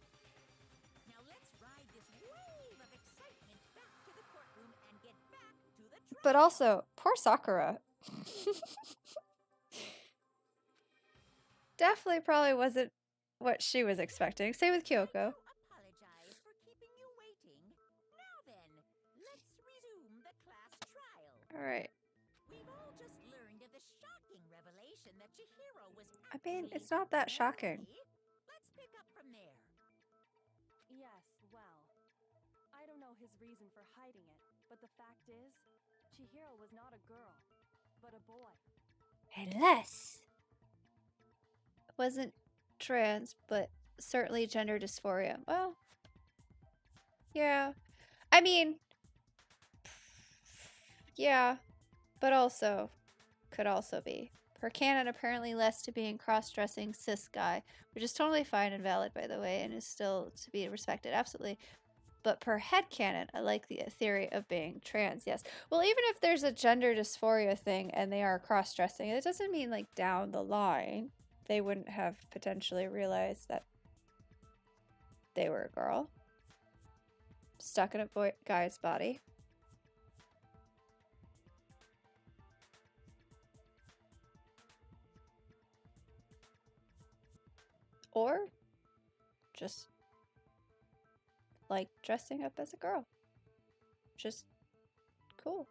Now let's ride this wave of excitement back to the courtroom and get back to the trial. But also, poor Sakura. Definitely probably wasn't what she was expecting. Same with Kyoko. Apologize for keeping you waiting. Now then, let's resume the class trial. Alright. We've all just learned of the shocking revelation that Chihiro was I mean, actually it's not that shocking. boy. Let's pick up from there. Yes, well, I don't know his reason for hiding it, but the fact is, Chihiro was not a girl, but a boy. Unless wasn't trans, but certainly gender dysphoria. Well, yeah. I mean, yeah, but also could also be. Her canon apparently less to being cross-dressing cis guy, which is totally fine and valid, by the way, and is still to be respected, absolutely. But per headcanon, I like the theory of being trans, yes. Well, even if there's a gender dysphoria thing and they are cross-dressing, it doesn't mean, like, down the line they wouldn't have potentially realized that they were a girl stuck in a guy's body. Or just like dressing up as a girl. Just cool.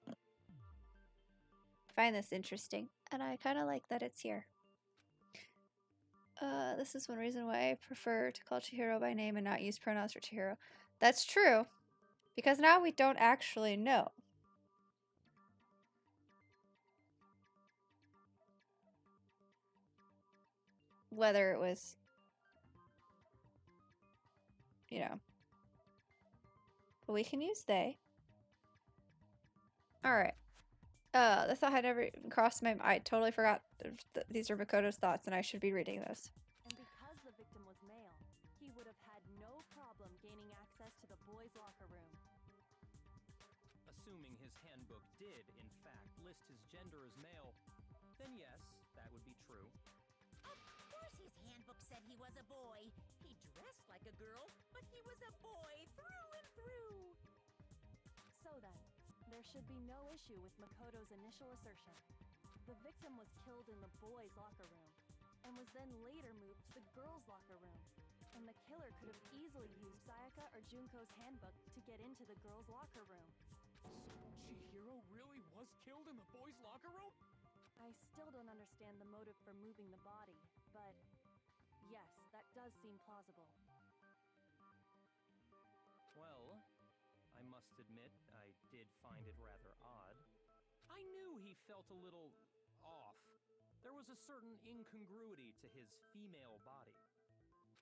I find this interesting, and I kind of like that it's here. This is one reason why I prefer to call Chihiro by name and not use pronouns for Chihiro. That's true, because now we don't actually know. Whether it was, you know. But we can use they. Alright. The thought had never even crossed my mind. I totally forgot these are Makoto's thoughts, and I should be reading those. And because the victim was male, he would have had no problem gaining access to the boys' locker room. Assuming his handbook did, in fact, list his gender as male, then yes, that would be true. Of course his handbook said he was a boy. He dressed like a girl, but he was a boy through and through. So then, there should be no issue with Makoto's initial assertion. The victim was killed in the boys' locker room, and was then later moved to the girls' locker room. And the killer could have easily used Sayaka or Junko's handbook to get into the girls' locker room. So Chihiro really was killed in the boys' locker room? I still don't understand the motive for moving the body, but yes, that does seem plausible. Well, I must admit, find it rather odd. I knew he felt a little off. There was a certain incongruity to his female body.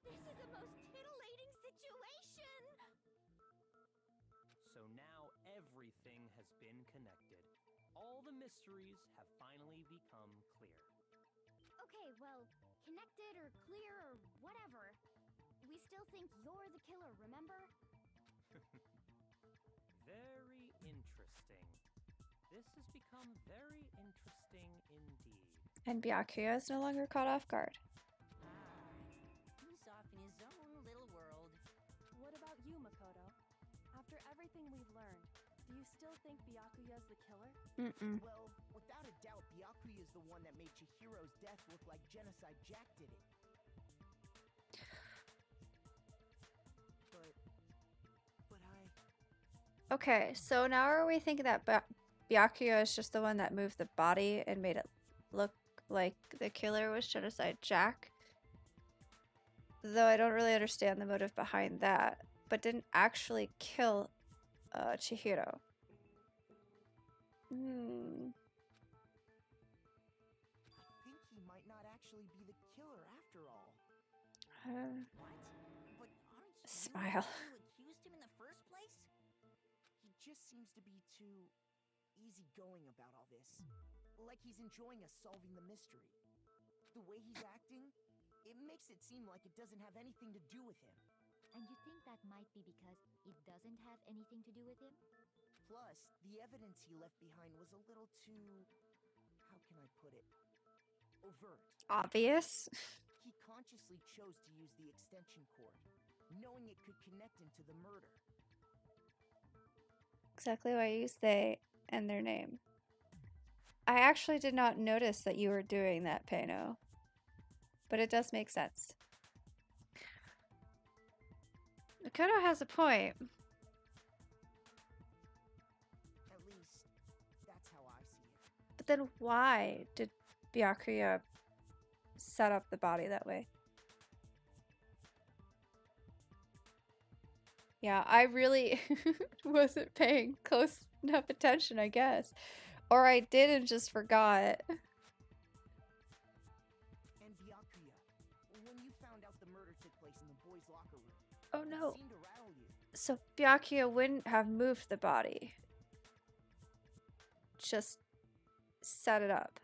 This is a most titillating situation! So now everything has been connected. All the mysteries have finally become clear. Okay, well, connected or clear or whatever. We still think you're the killer, remember? Very interesting. This has become very interesting indeed. And Byakuya is no longer caught off guard. He's off in his own little world. What about you, Makoto? After everything we've learned, do you still think Byakuya's the killer? Mm-mm. Well, without a doubt, Byakuya is the one that made Chihiro's death look like Genocide Jack did it. But I... Okay, so now are we thinking that Byakuya is just the one that moved the body and made it look like the killer was Genocide Jack? Though I don't really understand the motive behind that, but didn't actually kill Chihiro. I think he might not actually be the killer after all. What? But aren't you Smile. the one who accused him in the first place? He just seems to be too easygoing about all this. Like he's enjoying us solving the mystery. The way he's acting, it makes it seem like it doesn't have anything to do with him. And you think that might be because it doesn't have anything to do with him? Plus, the evidence he left behind was a little too... how can I put it? Overt. Obvious. He consciously chose to use the extension cord, knowing it could connect him to the murder. Exactly why I use they and their name. I actually did not notice that you were doing that, Pano. But it does make sense. Makoto has a point. At least, that's how I see it. But then why did Byakuya set up the body that way? Yeah, I really wasn't paying close enough attention, I guess. Or I did and just forgot. And Byakuya, when you found out the murder took place in the boys' locker room, Oh no. it seemed to rattle you. So Byakuya wouldn't have moved the body. Just set it up.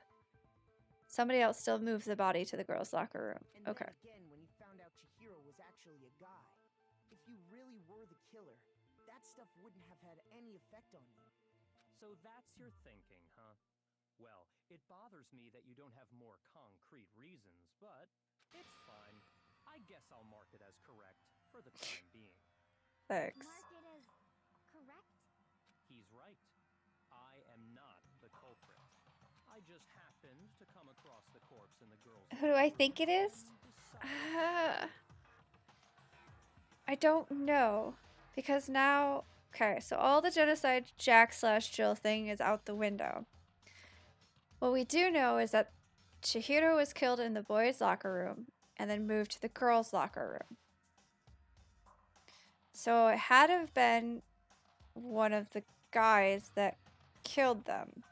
Somebody else still moved the body to the girls' locker room. And Okay. then again, when you found out Chihiro was actually a guy, if you really were the killer, that stuff wouldn't have had any effect on you. So that's your thinking, huh? Well, it bothers me that you don't have more concrete reasons, but it's fine. I guess I'll mark it as correct for the time being. Thanks. Mark it as correct? He's right. I am not the culprit. I just happened to come across the corpse in the girl's Who do I room think it is? and decided- I don't know. Because now... Okay, so all the Genocide Jack / Jill thing is out the window. What we do know is that Chihiro was killed in the boys' locker room and then moved to the girls' locker room. So it had to have been one of the guys that killed them.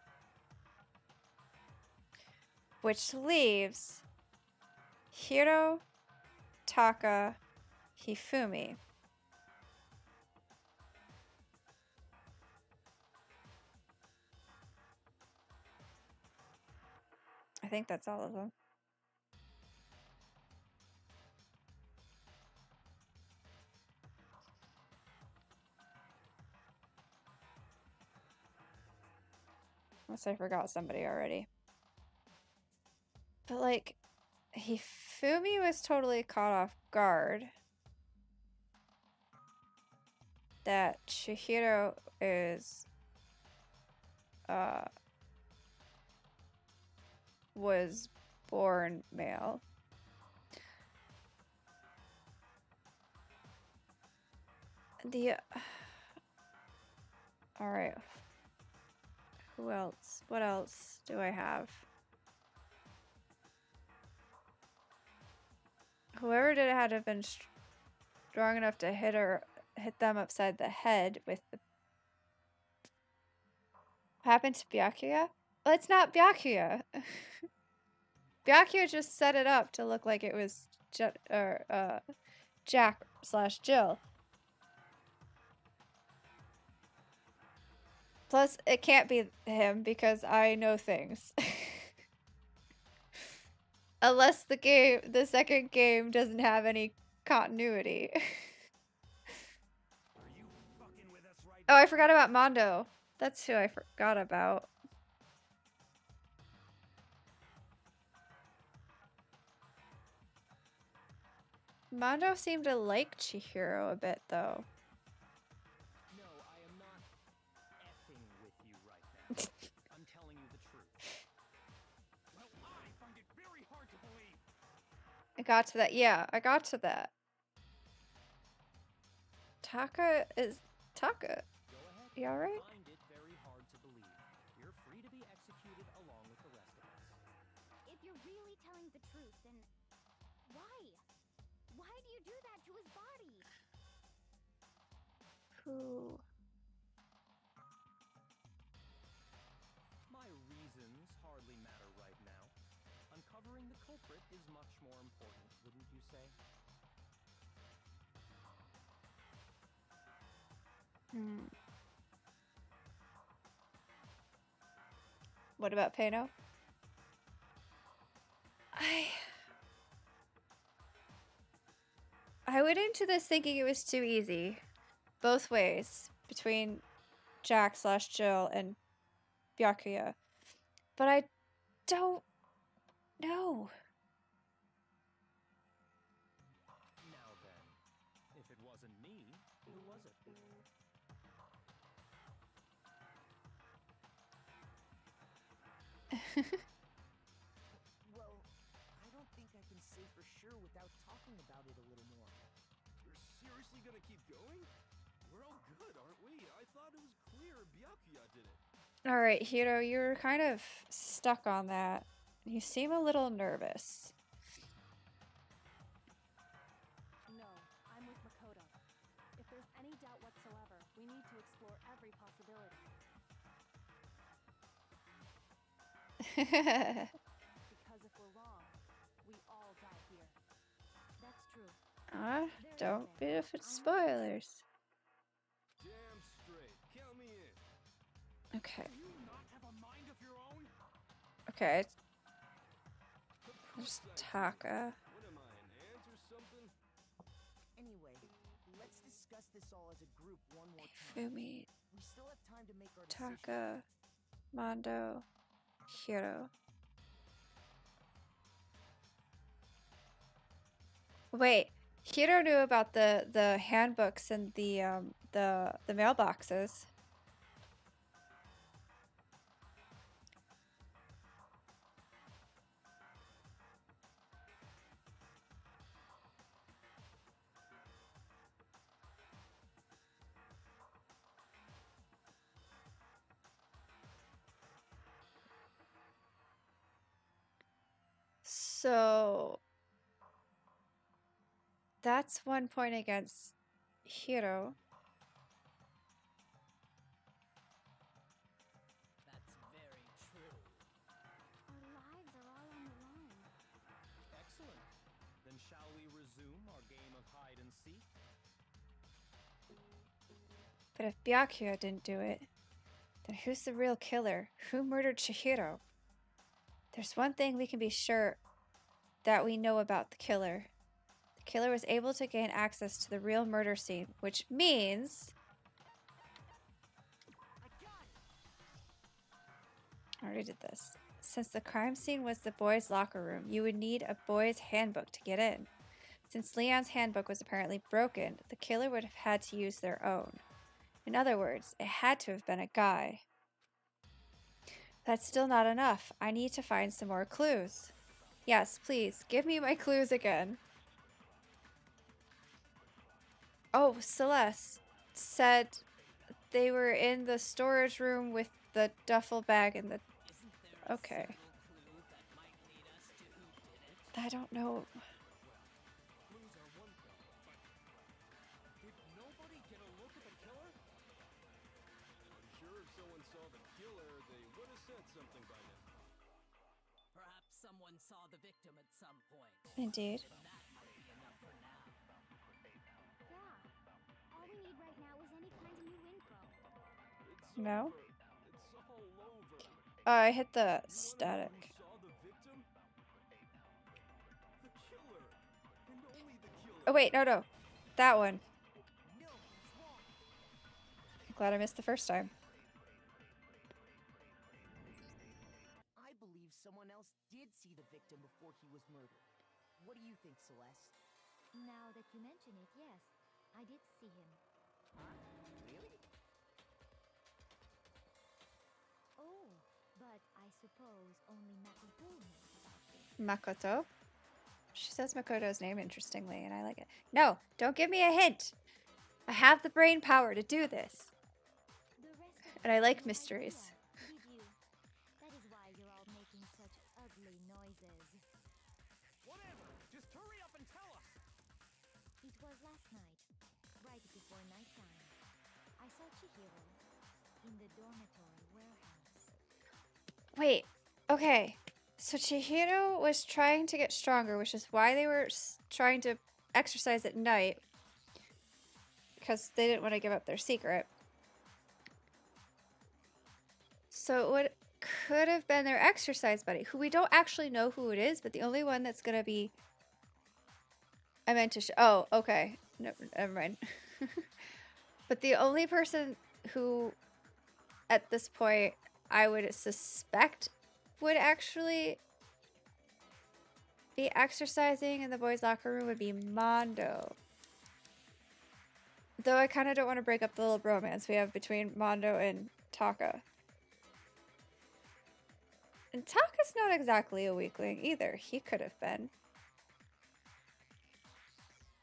Which leaves Hiro, Taka, Hifumi. I think that's all of them. Unless I forgot somebody already. But like, Hifumi was totally caught off guard. That Chihiro is was born male. The all right. Who else? What else do I have? Whoever did it had to have been strong enough to hit them upside the head with the happened to Byakuya? Well, it's not Byakuya. Byakuya just set it up to look like it was Jack/Jill. Plus, it can't be him because I know things. Unless the second game doesn't have any continuity. Oh, I forgot about Mondo. That's who I forgot about. Mondo seemed to like Chihiro a bit, though. No, I am not effing with you right now. I'm telling you the truth. Well, I find it very hard to believe. I got to that. Yeah, I got to that. Taka is... Taka? Go ahead. You alright? Find it very hard to believe. You're free to be executed along with the rest of us. If you're really telling the truth, then why? Why do you do that to his body? Who? My reasons hardly matter right now. Uncovering the culprit is much more important, wouldn't you say? What about Pano? I went into this thinking it was too easy. Both ways. Between Jack/Jill and Byakuya. But I don't know. Now then, if it wasn't me, who was it? Well, I don't think I can say for sure without talking about it a little more. You're seriously gonna keep going? We're all good, aren't we? I thought it was clear Byakuya did it. Alright, Hiro, you're kind of stuck on that. You seem a little nervous. No, I'm with Makoto. If there's any doubt whatsoever, we need to explore every possibility. Because if we're wrong, we all die here. That's true. Don't be afraid of spoilers. Damn straight. Count me in. Okay. Do you not have a mind of your own? Okay. Of There's course I do. Taka. What am I, an ant or something? Anyway, let's discuss this all as a group one more time. Fumi, We still have time to make our decision. Taka, Mondo, Hiro. Wait, Hiro knew about the handbooks and the mailboxes. So that's one point against Hiro. That's very true. Our lives are all on the line. Excellent. Then shall we resume our game of hide and seek? But if Byakuya didn't do it, then who's the real killer? Who murdered Chihiro? There's one thing we can be sure that we know about the killer. The killer was able to gain access to the real murder scene, which means... I already did this. Since the crime scene was the boys' locker room, you would need a boys' handbook to get in. Since Leon's handbook was apparently broken, the killer would have had to use their own. In other words, it had to have been a guy. That's still not enough. I need to find some more clues. Yes, please, give me my clues again. Oh, Celeste said they were in the storage room with the duffel bag and the... Isn't there Okay. a single clue that might lead us to who did it? I don't know. Clues are one thing, but did nobody get a look at the killer? Are you sure someone saw the killer, they would have said something by now. Perhaps someone saw the victim at some point. Indeed. And that might be enough for now. Yeah. All we need right now is any kind of new info. It's No? over. It's all over. Oh, I hit the You wanna know static. who saw the victim? The killer. And only the killer. Oh, wait, no. That one. No, he's wrong. I'm glad I missed the first time. I believe someone else did see the victim before he was murdered. What do you think, Celeste? Now that you mention it, yes, I did see him. Huh? Really? Oh, but I suppose only Makoto knows about this. Makoto? She says Makoto's name interestingly, and I like it. No, don't give me a hint. I have the brain power to do this. The rest of And I you like had no mysteries. idea, did you? That is why you're all making such ugly noises. Whatever. Just hurry up and tell us. It was last night, right before nighttime. I saw Chihiro in the dormitory warehouse. Wait, okay. So Chihiro was trying to get stronger, which is why they were trying to exercise at night. Because they didn't want to give up their secret. So it could have been their exercise buddy, who we don't actually know who it is, but the only one that's going to be... I meant to oh, okay. No, never mind. But the only person who, at this point, I would suspect would actually be exercising in the boys' locker room would be Mondo. Though I kind of don't want to break up the little bromance we have between Mondo and Taka. And Taka's not exactly a weakling either. He could have been.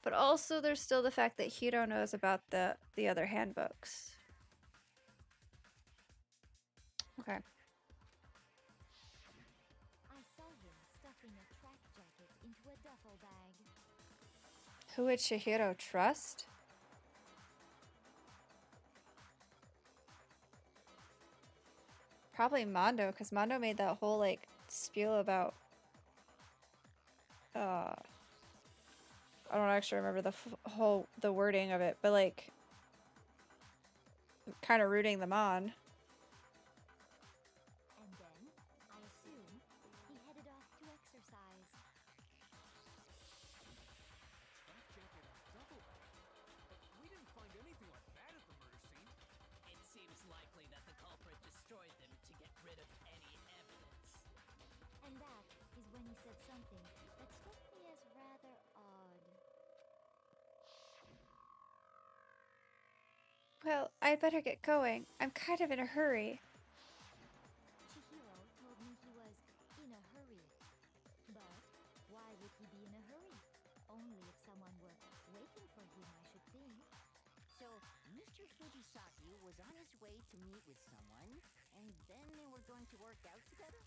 But also there's still the fact that Hiro knows about the other handbooks. Okay. I saw him stuffing a track jacket into a duffel bag. Who would Chihiro trust? Probably Mondo, because Mondo made that whole, like, spiel about... I don't actually remember the wording of it, but, like, kind of rooting them on. And then, I assume, he headed off to exercise. Track jacket and duffel bag. We didn't find anything like that at the murder scene. It seems likely that the culprit destroyed them to get rid of any evidence. And that is when he said something that struck me as rather odd. Well, I'd better get going. I'm kind of in a hurry. Chihiro told me he was in a hurry. But why would he be in a hurry? Only if someone were waiting for him, I should think. So, Mr. Fujisaki was on his way to meet with someone, and then they were going to work out together?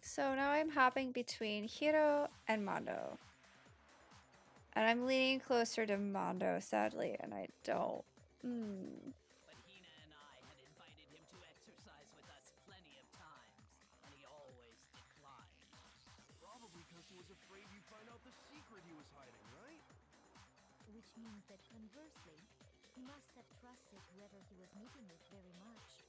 So now I'm hopping between Hiro and Mondo. And I'm leaning closer to Mondo, sadly, and I don't. But Hina and I had invited him to exercise with us plenty of times, and he always declined. Probably because he was afraid you'd find out the secret he was hiding, right? Which means that conversely, he must have trusted whoever he was meeting with very much.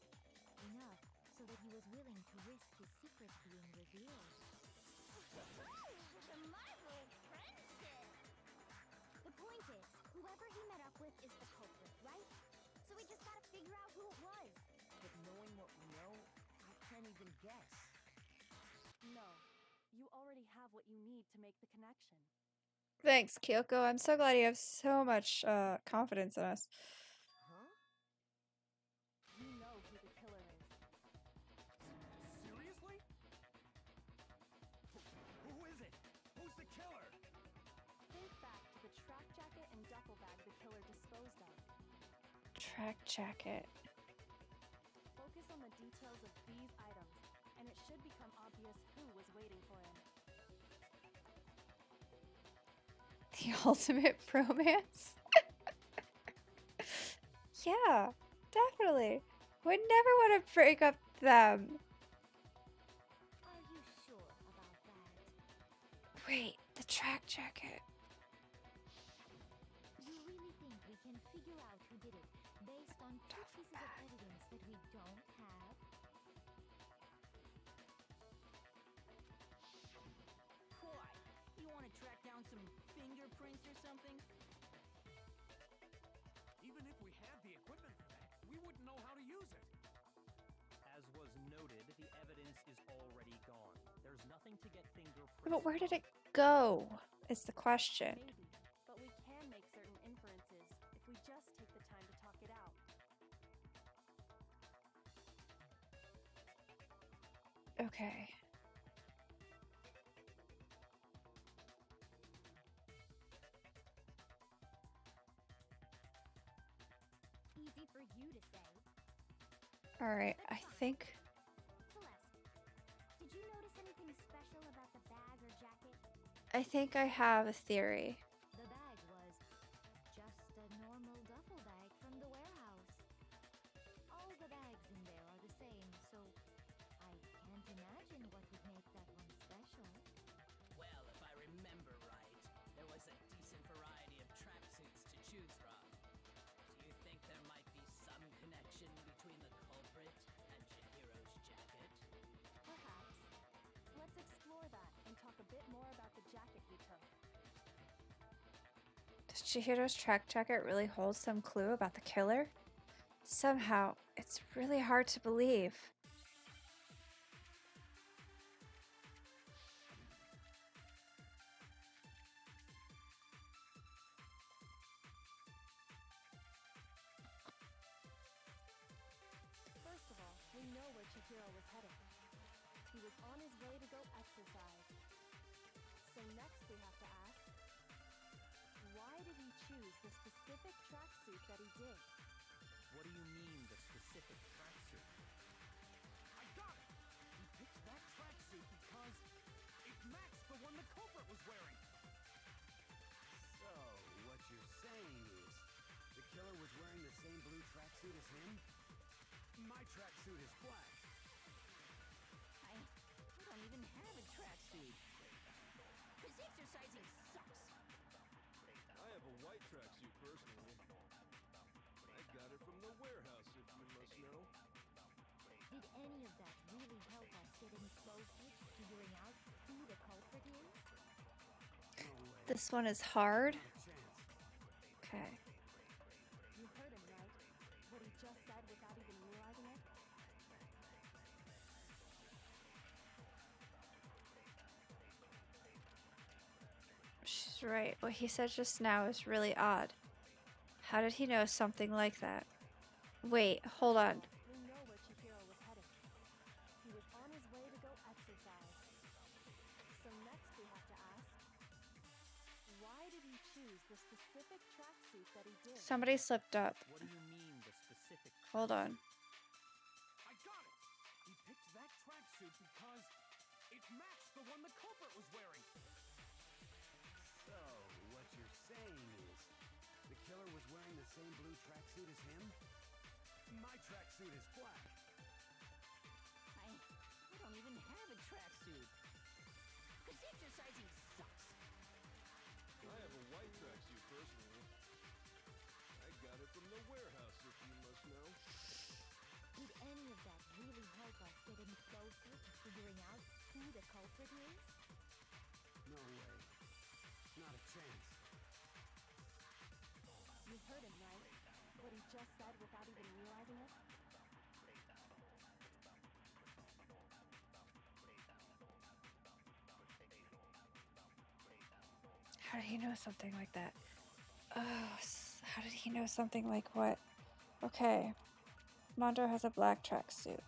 Enough so that he was willing to risk his secret being revealed. The marvelous friendship! The point is, whoever he met up with is the culprit, right? So we just gotta figure out who it was. But knowing what we know, I can't even guess. No, you already have what you need to make the connection. Thanks, Kyoko. I'm so glad you have so much confidence in us. Huh? You know who the killer is. Seriously? Who is it? Who's the killer? Think back to the track jacket and duffel bag the killer disposed of. Track jacket. Focus on the details of these items, and it should become obvious who was waiting for him. The ultimate bromance? Yeah, definitely. Would never want to break up them. Are you sure about that? Wait, the track jacket. You really think we can figure out who did it based on two pieces of evidence that we don't have? Why? You want to track down some fingerprints or something? Even if we had the equipment for that, we wouldn't know how to use it. As was noted, the evidence is already gone. There's nothing to get fingerprints. But where did from. it go? Is the question. Maybe, but we can make certain inferences if we just take the time to talk it out. Okay. Easy for you to say. Alright, I think. Celeste, did you notice anything special about the bag or jacket? I think I have a theory. The bag was just a normal duffel bag from the warehouse. All the bags in there are the same, so I can't imagine what would make that one special. Well, if I remember right, there was a decent variety of tracksuits to choose from. Do you think there might be some connection between the culprit and Chihiro's jacket? Perhaps. Let's explore that and talk a bit more about the jacket we took. Does Chihiro's track jacket really hold some clue about the killer? Somehow, it's really hard to believe. First of all, we know where Chihiro was headed. He was on his way to go exercise. So next we have to ask, why did he choose the specific tracksuit that he did? What do you mean, the specific tracksuit? I got it! He picked that tracksuit because it matched the one the culprit was wearing. So, what you're saying is, the killer was wearing the same blue tracksuit as him? My tracksuit is black. I don't even have a tracksuit. This exercising sucks. I have a white tracksuit personally. I got it from the warehouse, if you must know. Did any of that really help us get any closer to figuring out who the culprit is? No way. This one is hard. Not a chance. Okay. You heard him, right? What he just said without even realizing it? She's right. What he said just now is really odd. How did he know something like that? Wait, hold on. We know where Chihiro was headed. He was on his way to go exercise. So next we have to ask, why did he choose the specific tracksuit that he did? Somebody slipped up. What do you mean, the specific Hold on. I got it! He picked that tracksuit because it matched the one the culprit was wearing. So, what you're saying is, the killer was wearing the same blue tracksuit as him? My tracksuit is black. I don't even have a tracksuit. This exercising sucks. I have a white tracksuit personally. I got it from the warehouse, if you must know. Did any of that really help us get any closer to figuring out who the culprit is? No way. Not a chance. You heard him, right? What he just said without even realizing it? How did he know something like that? How did he know something like what? Okay. Mondo has a black tracksuit.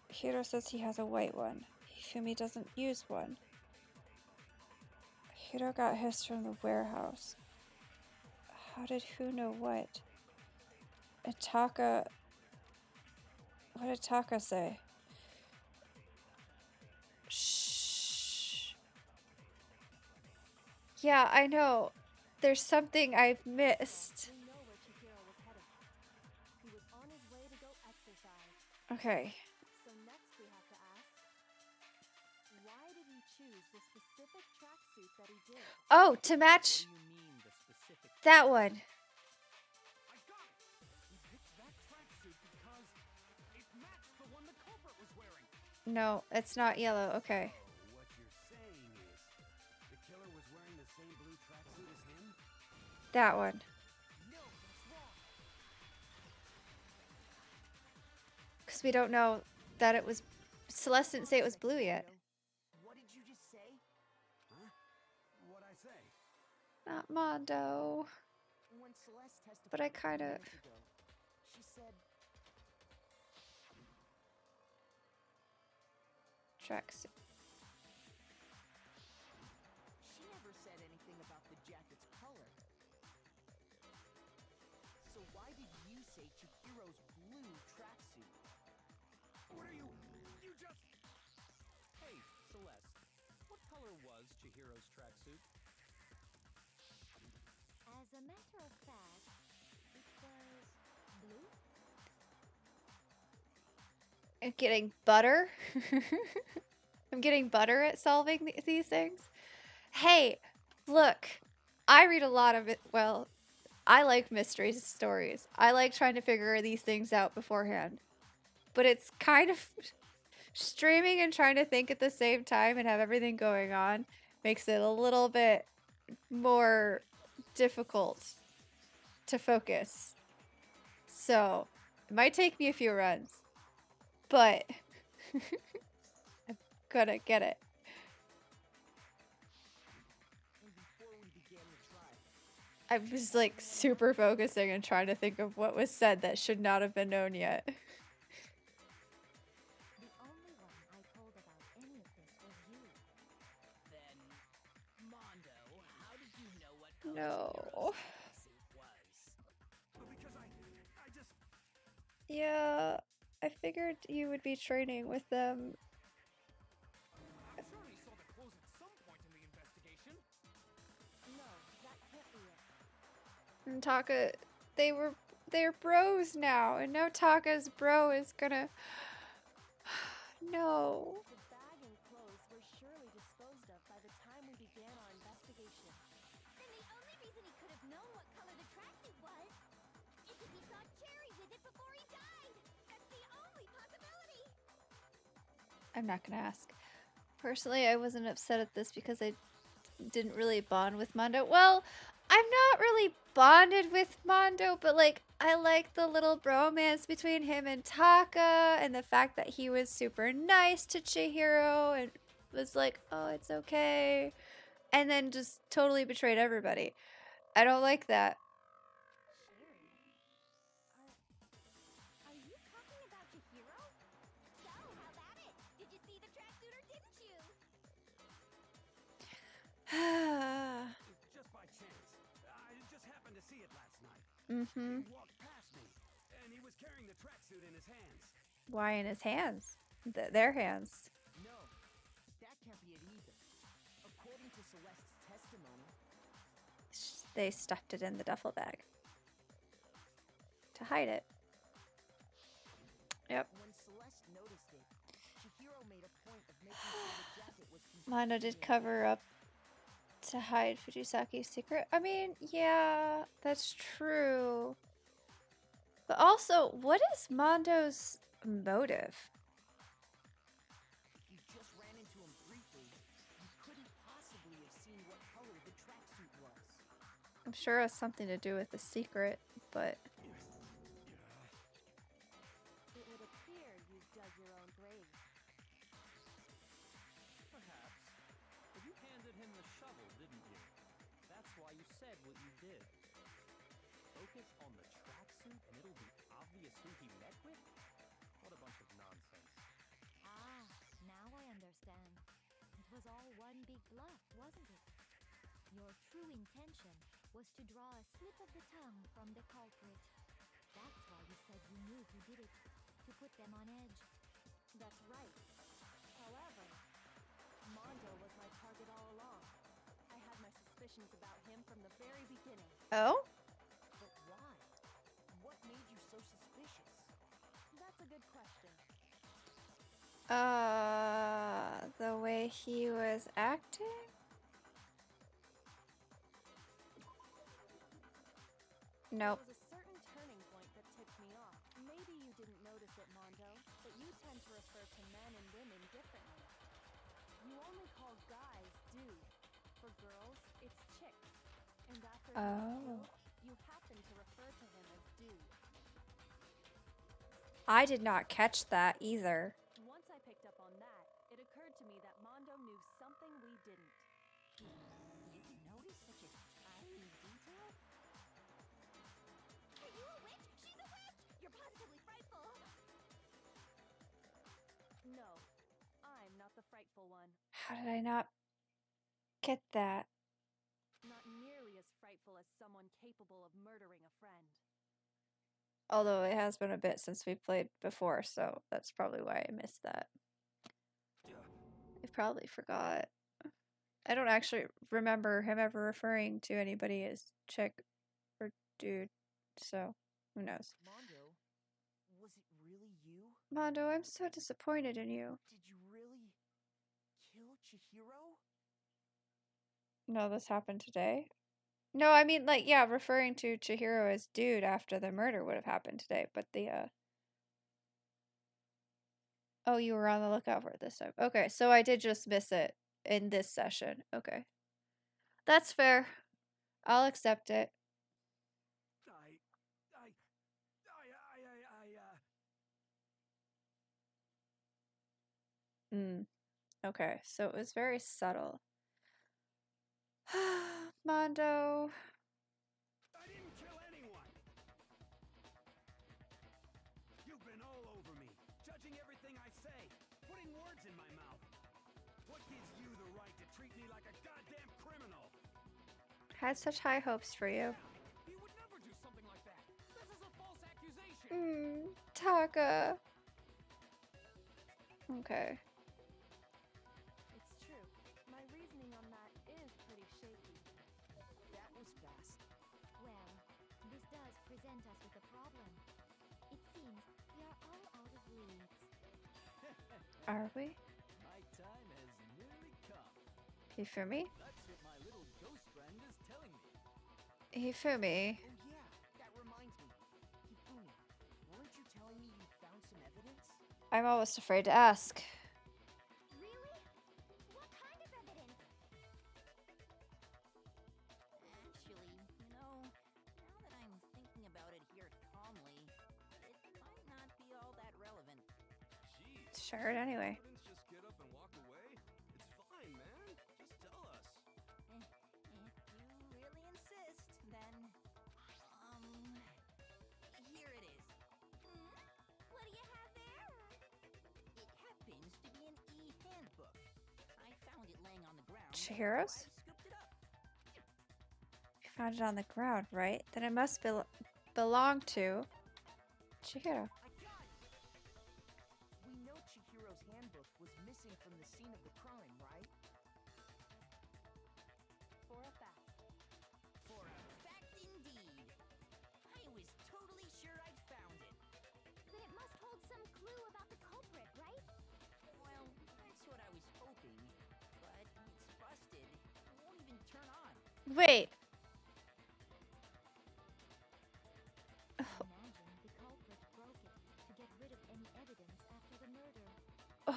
Hiro says he has a white one. Hifumi doesn't use one. Hiro got his from the warehouse. How did who know what? Itaka. What did Taka say? Shh. Yeah, I know. There's something I've missed. We know where Chihiro was headed. He was on his way to go exercise. Okay. So next we have to ask, why did he choose the specific tracksuit that he did? Oh, to What match do you mean, the specific that one. I got it! He picked that tracksuit because it matched the one the culprit was wearing. No, it's not yellow. Okay. So, what you're saying is the killer was wearing the same blue tracksuit as him? That one. No, that's wrong. Because we don't know that it was... Celeste didn't say it was blue yet. What did you just say? Huh? What'd I say? Not Mondo. When Celeste testified But I a few kinda... minutes ago, she said Tracksuit. she never said anything about the jacket's color. So why did you say Chihiro's blue tracksuit? What are you? You just. Hey, Celeste, what color was Chihiro's tracksuit? As a matter of fact, it was blue. I'm getting butter. I'm getting butter at solving these things. Hey, look. I read a lot of it. Well, I like mystery stories. I like trying to figure these things out beforehand. But it's kind of streaming and trying to think at the same time and have everything going on makes it a little bit more difficult to focus. So, it might take me a few runs, but I'm gonna get it. And before we began the trial, I was like super focusing and trying to think of what was said that should not have been known yet. The only one I told about any of this was you. Then, Mondo, how did you know what color No. Chihiro's tracksuit was? Because I just. Yeah, I figured you would be training with them. I'm sure he saw the clothes at some point in the investigation. No, that can't be it. And Taka, they're bros now, and now Taka's bro is gonna... No. The bag and clothes were surely disposed of by the time we began our investigation. Then the only reason he could have known what color the tracksuit was is if he saw Cherry with it before he died. That's the only possibility. I'm not gonna ask. Personally, I wasn't upset at this because I didn't really bond with Mondo. Well, I'm not really bonded with Mondo, but like I like the little bromance between him and Taka and the fact that he was super nice to Chihiro and was like, "Oh, it's okay." And then just totally betrayed everybody. I don't like that. Cherry? Are you talking about Chihiro? So, how about it? Did you see the tracksuit or didn't you? Just by chance. I just happened to see it last night. Mm-hmm. He walked past me, and he was carrying the tracksuit in his hands. Why in his hands? Their hands. no, that can't be it either. According to Celeste's testimony, They stuffed it in the duffel bag to hide it. Yep. when Celeste noticed it, Chihiro made a point of making sure the jacket was Mondo did cover up to hide Fujisaki's secret. I mean, yeah, that's true. But also, what is Mondo's motive? If you just ran into him briefly, you couldn't possibly have seen what color the tracksuit was. I'm sure it has something to do with the secret, but It would appear you've dug your own grave. Perhaps. But you handed him the shovel, didn't you? That's why you said what you did. Focus on the tracksuit and it'll be obvious who he met with? What a bunch of nonsense. Ah, now I understand. It was all one big bluff, wasn't it? Your true intention was to draw a slip of the tongue from the culprit. That's why you said you knew who did it, to put them on edge. That's right. However, Mondo was my target all along. I had my suspicions about him from the very beginning. oh, But why? What made you so suspicious? That's a good question. The way he was acting? Nope. There was a certain turning point that tipped me off. Maybe you didn't notice it, Mondo, but you tend to refer to men and women differently. You only call guys dude. For girls, it's chick. And after he was killed, you happen to refer to him as dude. I did not catch that either. Once I picked up on that, it occurred to me that Mondo knew something we didn't. You noticed such a tiny detail? Are you a witch? She's a witch! You're positively frightful! No, I'm not the frightful one. How did I not get that? Not nearly as frightful as someone capable of murdering a friend. Although it has been a bit since we played before, so that's probably why I missed that. I probably forgot. I don't actually remember him ever referring to anybody as chick or dude, so who knows. Mondo, was it really you? Mondo, I'm so disappointed in you. Did you really kill Chihiro? No, this happened today. No, I mean, like, yeah, referring to Chihiro as dude after the murder would have happened today, but the, Oh, you were on the lookout for it this time. Okay, so I did just miss it in this session. Okay. That's fair. I'll accept it. Okay, so it was very subtle. Mondo. I didn't kill anyone! You've been all over me, judging everything I say, putting words in my mouth. What gives you the right to treat me like a goddamn criminal? Had such high hopes for you. He would never do something like that. This is a false accusation. Taka. Okay. It's true. My reasoning on that is pretty shaky. That was fast. Well, this does present us with a problem. It seems we are all out of leads. Are we? My time has nearly come. Hifumi? That's what my little ghost friend is telling me. Hifumi. Oh yeah, that reminds me. Hifumi, weren't you telling me you found some evidence? I'm almost afraid to ask. Really? What kind of evidence? Actually, now that I'm thinking about it here calmly, it might not be all that relevant. Jeez. Share it anyway. Evidence, just get up and walk away? It's fine, man. Just tell us. If you really insist, then, here it is. What do you have there? It happens to be an e-handbook. I found it laying on the ground. Chihiro's? So I scooped it up. You found it on the ground, right? Then it must belong to Chihiro. I got it! We know Chihiro's handbook was missing from the scene of the crime, right? For a fact. For a fact indeed. I was totally sure I'd found it. Then it must hold some clue about the culprit, right? Well, that's what I was hoping. But it's busted. It won't even turn on. Wait. Imagine the culprit broke it to get rid of any evidence after the murder.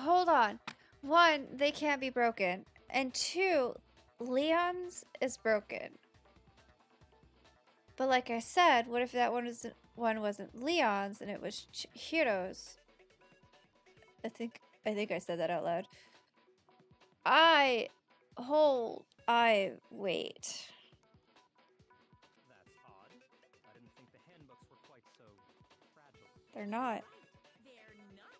Hold on. One, they can't be broken. And two, Leon's is broken. But like I said, what if that one wasn't Leon's and it was Chihiro's? I think I said that out loud. Wait. That's odd. I didn't think the handbooks were quite so fragile. They're not. They're not.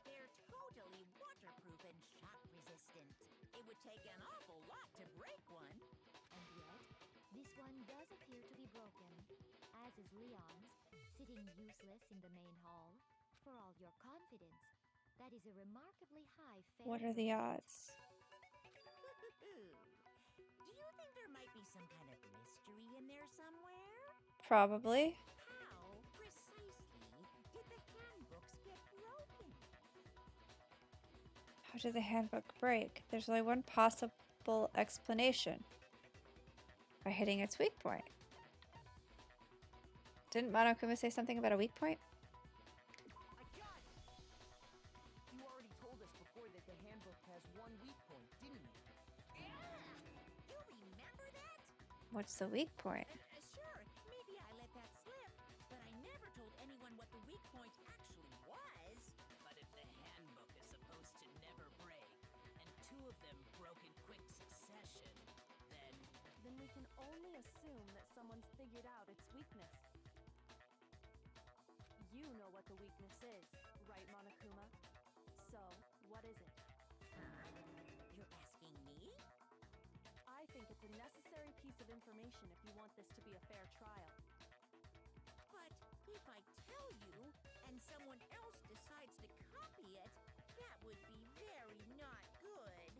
They're totally waterproof and shock resistant. It would take an awful lot to break one. And yet, this one does appear to be broken, as is Leon's, sitting useless in the main hall. For all your confidence, that is a remarkably high failure. What are the odds? Do you think there might be some kind of mystery in there somewhere? Probably. How precisely did the handbooks get broken? How did the handbook break? There's only one possible explanation. By hitting its weak point. Didn't Monokuma say something about a weak point? I got it! You already told us before that the handbook has one weak point, didn't you? You remember that? What's the weak point? Sure, maybe I let that slip, but I never told anyone what the weak point actually was. But if the handbook is supposed to never break, and two of them broke in quick succession, Then we can only assume that someone's figured out its weakness. You know what the weakness is, right, Monokuma? So, what is it? You're asking me? I think it's a necessary piece of information if you want this to be a fair trial. But if I tell you, and someone else decides to copy it, that would be very not good.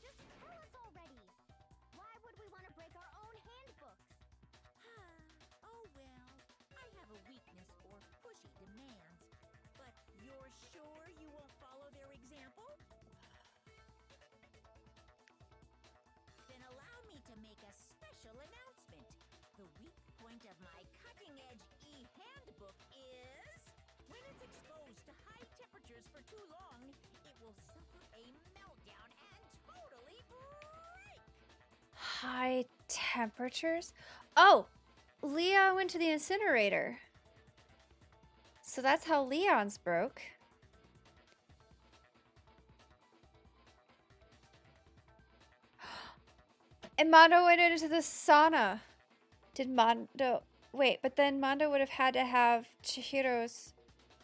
Just tell us already. Why would we want to break our own handbooks? Oh well, I have a weakness for pushy demands. But you're sure you won't follow their example? Then allow me to make a special announcement. The weak point of my cutting-edge e-handbook is... when it's exposed to high temperatures for too long, it will suffer a meltdown and totally break! High temperatures? Oh! Leon went to the incinerator. So that's how Leon's broke. And Mondo went into the sauna. Did Mondo... Wait, but then Mondo would have had to have Chihiro's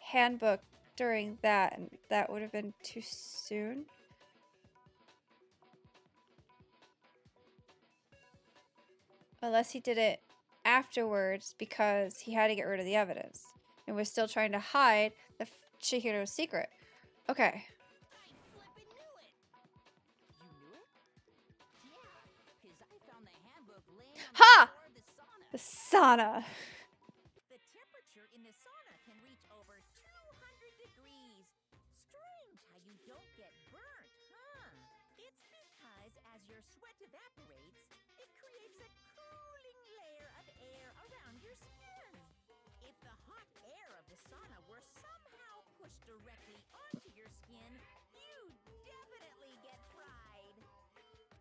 handbook during that, and that would have been too soon. Unless he did it afterwards because he had to get rid of the evidence and was still trying to hide the Chihiro's secret. Okay. I flippin' knew it! You knew it? Yeah, 'cause I found the handbook laying on Ha! the floor of the sauna. The sauna. The temperature in the sauna can reach over 200 degrees. Strange how you don't get burnt, huh? It's because as your sweat evaporates, it creates a cooling layer of air around your skin. If the hot air of the sauna were somehow pushed directly onto your skin, you'd definitely get fried.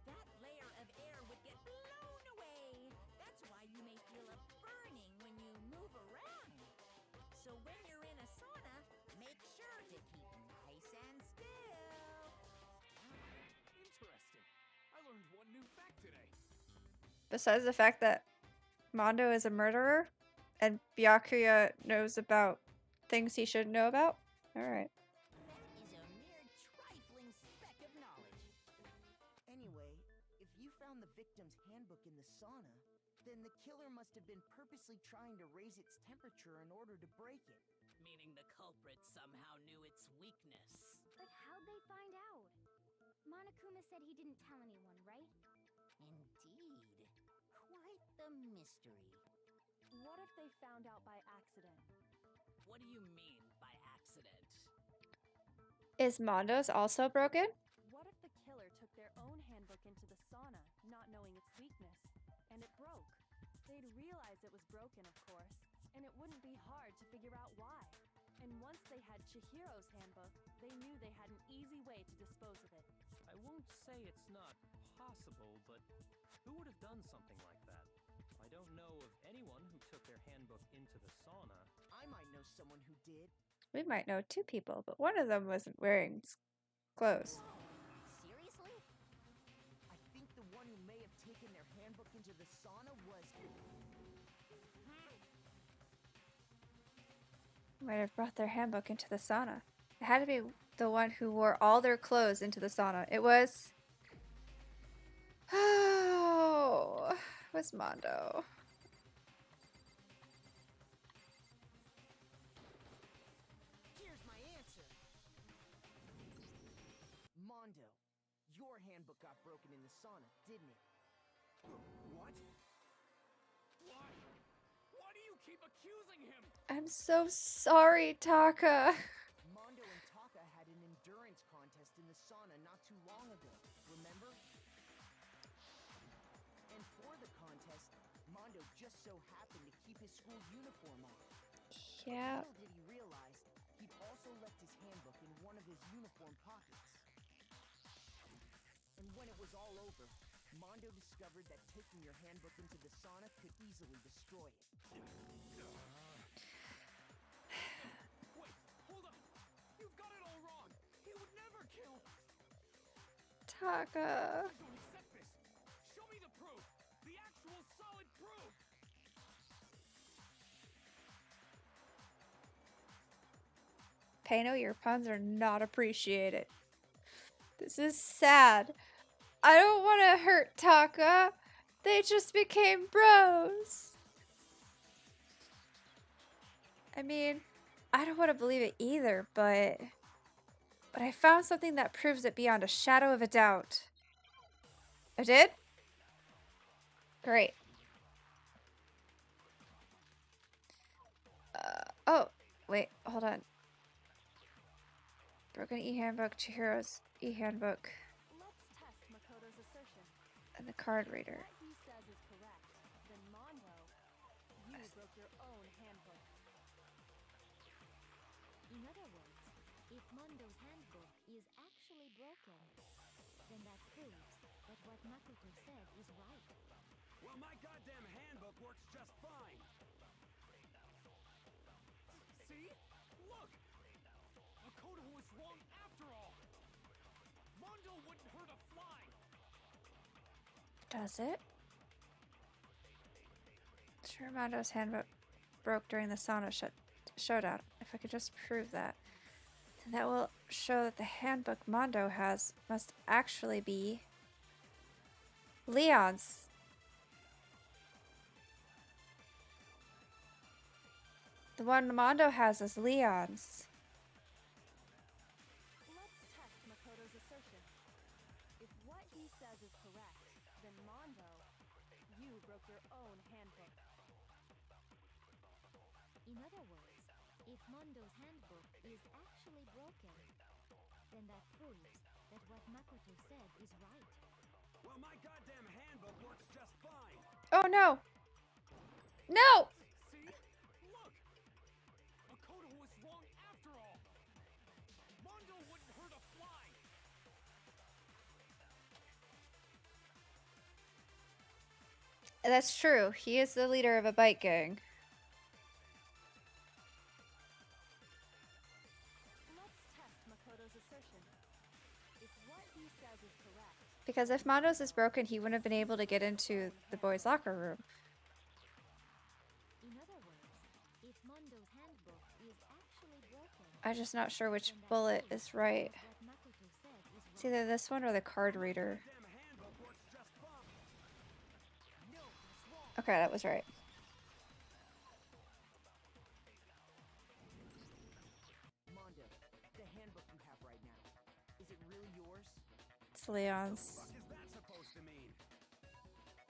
That layer of air would get blown away. That's why you may feel a burning when you move around. So when you're in a sauna, make sure to keep nice and still. Interesting. I learned one new fact today. Besides the fact that Mondo is a murderer and Byakuya knows about things he shouldn't know about. Alright. That is a mere trifling speck of knowledge. Anyway, if you found the victim's handbook in the sauna, then the killer must have been purposely trying to raise its temperature in order to break it. meaning the culprit somehow knew its weakness. But how'd they find out? Monokuma said he didn't tell anyone, right? Indeed. Quite the mystery. What if they found out by accident? What do you mean by accident? Is Mondo's also broken? What if the killer took their own handbook into the sauna, not knowing its weakness, and it broke? They'd realize it was broken, of course, and it wouldn't be hard to figure out why. And once they had Chihiro's handbook, they knew they had an easy way to dispose of it. I won't say it's not possible, but who would have done something like that? I don't know of anyone who took their handbook into the sauna. I might know someone who did. We might know two people, but one of them wasn't wearing clothes. Seriously? I think the one who may have taken their handbook into the sauna was... Might have brought their handbook into the sauna. It had to be the one who wore all their clothes into the sauna. It was... Oh, it was Mondo. Here's my answer. Mondo, your handbook got broken in the sauna, didn't it? What? Why? Why do you keep accusing him? I'm so sorry, Taka. Mondo and Taka had an endurance just so happened to keep his school uniform on. Yeah. Little did he realize, he'd also left his handbook in one of his uniform pockets. And when it was all over, Mondo discovered that taking your handbook into the sauna could easily destroy it. Wait, hold up! You've got it all wrong! He would never kill! Taka. I don't accept this! Show me the proof! The actual solid proof! Pano, your puns are not appreciated. This is sad. I don't want to hurt Taka. They just became bros. I mean, I don't want to believe it either, but I found something that proves it beyond a shadow of a doubt. I did? Great. Oh, wait, hold on. Broken e-handbook, Chihiro's e-handbook, Let's test Makoto's assertion. and the card reader. What he says is correct. Then Mondo, you broke your own handbook. In other words, if Mondo's handbook is actually broken, then that proves that what Makoto said is right. Well, my goddamn handbook works just fine. See? Look! Makoto was wrong after all! Mondo wouldn't hurt a fly! Does it? Sure, Mondo's handbook broke during the sauna showdown. If I could just prove that, then that will show that the handbook Mondo has must actually be Leon's. The one Mondo has is Leon's. Let's test Makoto's assertion. If what he says is correct, then Mondo, you broke your own handbook. In other words, if Mondo's handbook is actually broken, then that proves that what Makoto said is right. Well, my goddamn handbook works just fine. Oh no! No! See? Look! Makoto was wrong after all! Mondo wouldn't hurt a fly! That's true. He is the leader of a bike gang. Let's test Makoto's assertion. If what he says is correct, Because if Mondo's is broken, he wouldn't have been able to get into the boys' locker room. In other words, if Mondo's handbook is actually broken, I'm just not sure which then that bullet proves is right. that what Makoto said is It's either this one or the card reader. Damn handbook works just fine. No, that's wrong. Okay, that was right. Mondo, the handbook you have right now, is it really yours? It's Leon's. What is that supposed to mean?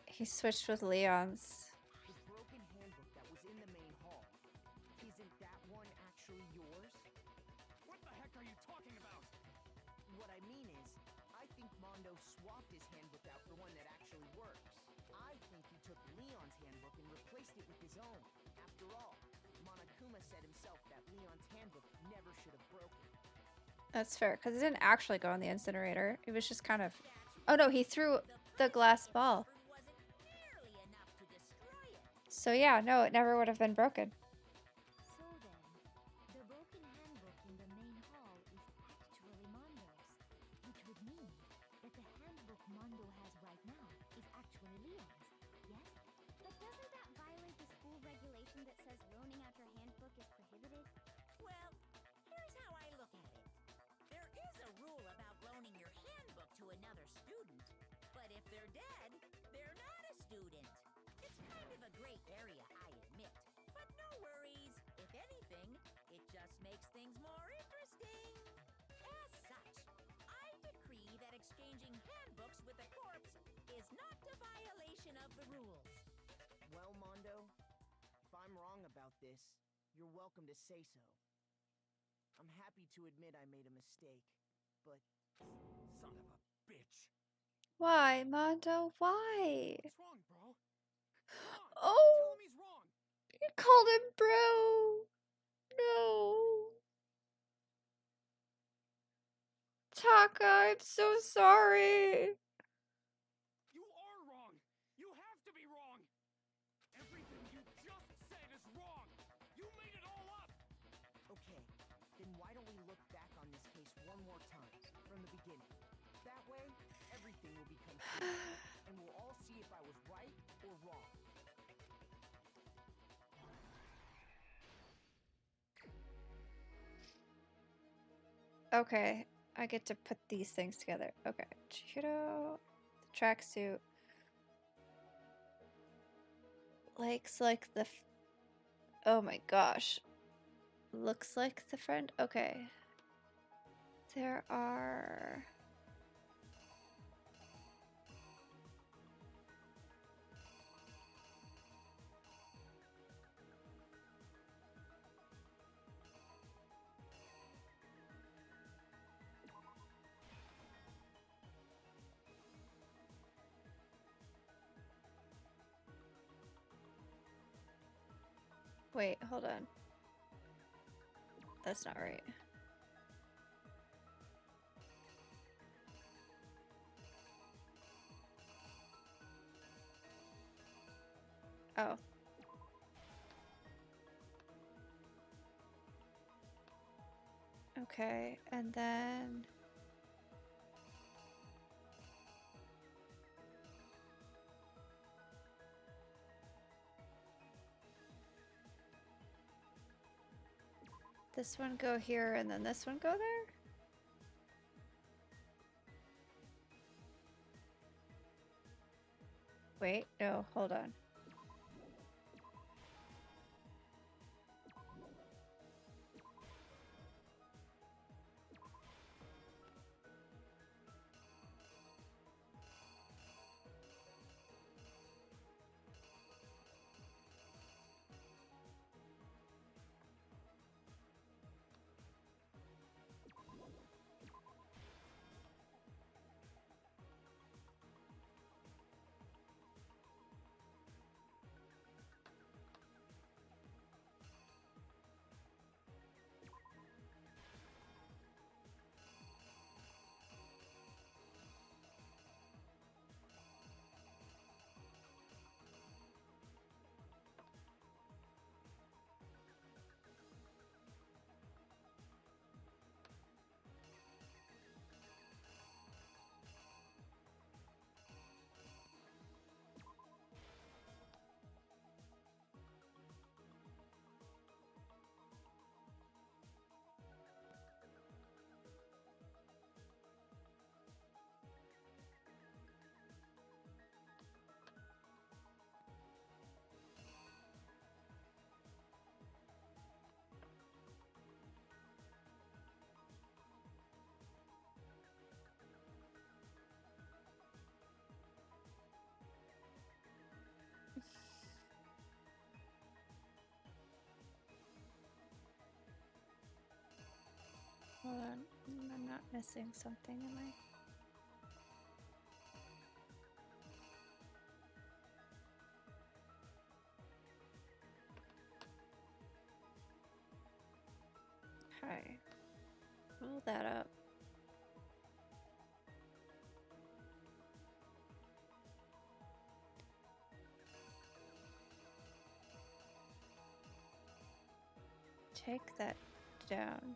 He switched with Leon's. The broken handbook that was in the main hall, isn't that one actually yours? What the heck are you talking about? What I mean is, I think Mondo swapped his handbook out for one that actually works. I think he took Leon's handbook and replaced it with his own. After all, Monokuma said himself that Leon's handbook never should have broken. That's fair, because it didn't actually go in the incinerator. It was just kind of... Oh no, he threw the glass ball. Wasn't nearly enough to destroy it. So yeah, no, it never would have been broken. So then, the broken handbook in the main hall is actually Mondo's, which would mean that the handbook Mondo has right now is actually Leon's, yes? But doesn't that violate the school regulation that says loaning out your handbook is prohibited? Well, here's how I look at it. There is a rule about loaning your handbook to another student, but if they're dead, they're not a student. It's kind of a gray area, I admit. But no worries. If anything, it just makes things more interesting. As such, I decree that exchanging handbooks with a corpse is not a violation of the rules. Well, Mondo, if I'm wrong about this, you're welcome to say so. I'm happy to admit I made a mistake, but Son of a bitch! Why, Mondo? Why? What's wrong, bro? Come on! Oh, Tell him he's wrong. you called him bro. No. Taka, I'm so sorry. You are wrong. You have to be wrong. Everything you just said is wrong. You made it all up. Okay, then why don't we look back on this case one more time, from the beginning? That way, everything will become clear, and we'll all see if I was right or wrong. Okay, I get to put these things together. Okay, Chihiro, the tracksuit. Likes like the. Oh my gosh. Looks like the friend. Okay. There are. Wait, hold on. That's not right. Oh. Okay, and then. This one go here, and then this one go there? Wait, no, hold on. Hold on. I'm not missing something, am I? Okay. Roll that up. Take that down.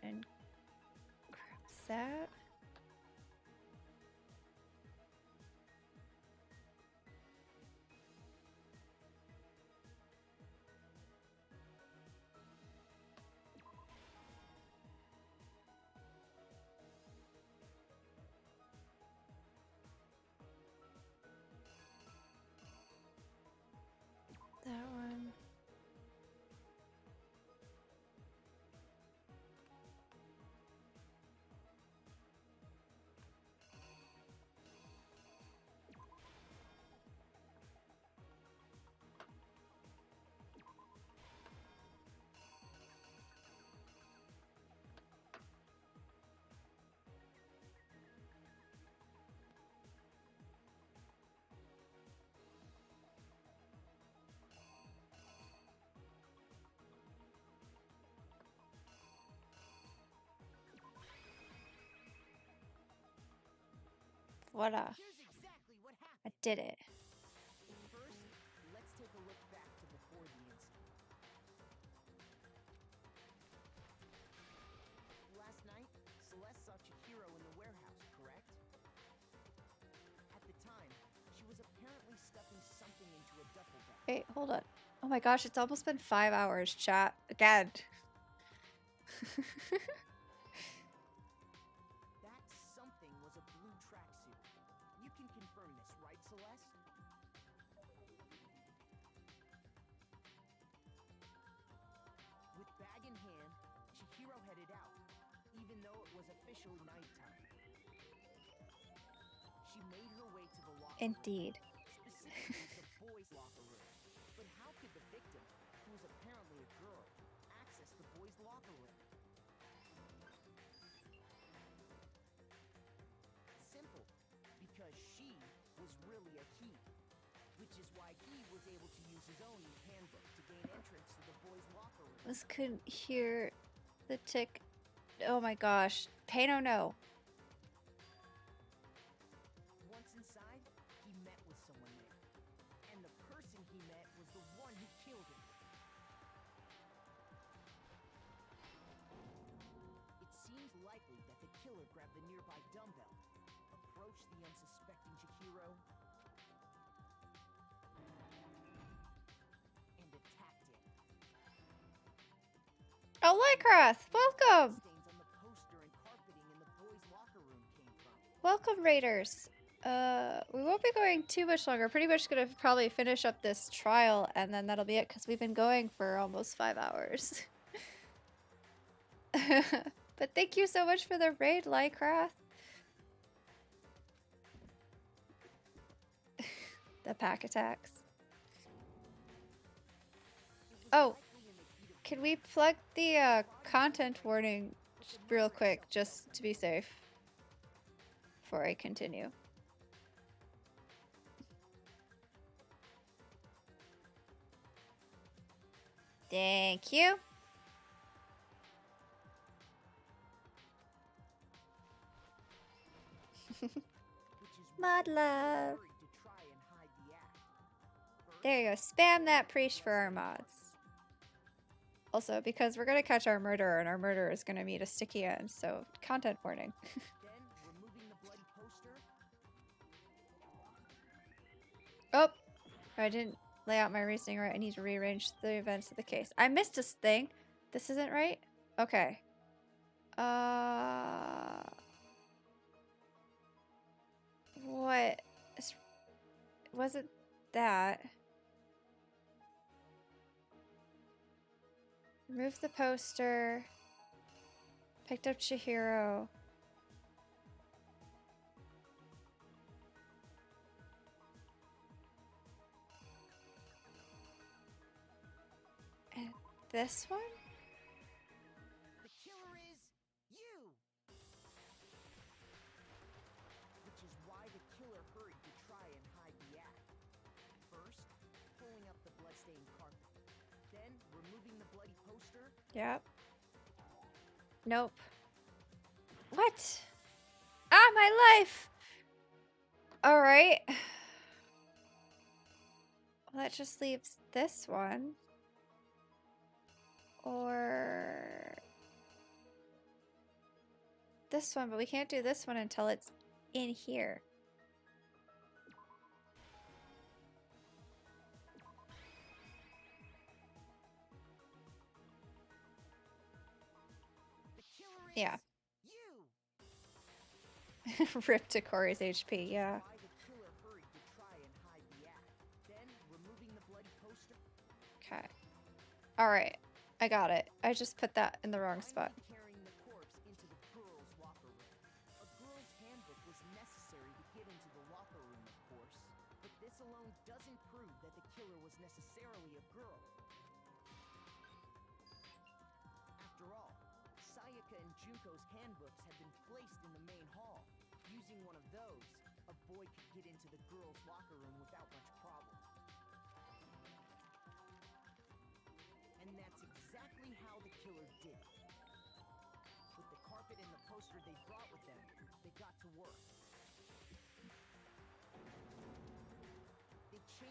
And grab that. That one. Voila. Here's exactly what happened. I did it. First, let's take a look back to before the incident. Last night, Celeste saw Chihiro in the warehouse, correct? At the time, she was apparently stuffing something into a duffel bag. Wait, hold on. Oh my gosh, it's almost been 5 hours, chat. Again. That something was a blue tracksuit. You can confirm this, right, Celeste? With bag in hand, Chihiro headed out, even though it was officially nighttime. She made her way to the locker Indeed. room, specifically the boys' locker room. But how could the victim, who was apparently a girl, access the boys' locker room? Simple, because she was really a he, which is why he was able to use his own handbook to gain entrance to the boys' locker room. Just couldn't hear the tick. Oh my gosh. Pano no. Once inside, he met with someone there. And the person he met was the one who killed him. It seems likely that the killer grabbed the nearby dumbbell, approached the unsuspecting Chihiro, and attacked him. Oh, Lycroth! Welcome! Stains on the poster and carpeting in the boys' locker room came from. Welcome, Raiders. We won't be going too much longer. Pretty much gonna probably finish up this trial, and then that'll be it, because we've been going for almost 5 hours. But thank you so much for the raid, Lycroth. The pack attacks. Oh, can we plug the content warning real quick, just to be safe, before I continue? Thank you. Mod love. There you go. Spam that priest for our mods. Also, because we're gonna catch our murderer, and our murderer is gonna meet a sticky end, so content warning. Then, removing the bloody poster, Oh, I didn't lay out my reasoning right. I need to rearrange the events of the case. I missed this thing. This isn't right? Okay. What? Wasn't that? Remove the poster. Picked up Chihiro. And this one? the killer is you! Which is why the killer hurried to try and hide the act. First, pulling up the bloodstained carpet. Then, removing the bloody poster. Yep. Nope. What? Ah, my life! Alright. Well, that just leaves this one. Or this one, but we can't do this one until it's in here. The killer is Yeah. you! Rip to Corey's HP, yeah. Why the killer hurried to try and hide the act. Then, removing the bloody poster. Okay. Alright. I got it. I just put that in the wrong spot. Finally carrying the corpse into the girls' locker room. A girl's handbook was necessary to get into the locker room, of course. But this alone doesn't prove that the killer was necessarily a girl. After all, Sayaka and Junko's handbooks had been placed in the main hall. Using one of those, a boy could get into the girls' locker room without much problem. And that's exactly how the killer did it. With the carpet and the poster they brought with them, they got to work.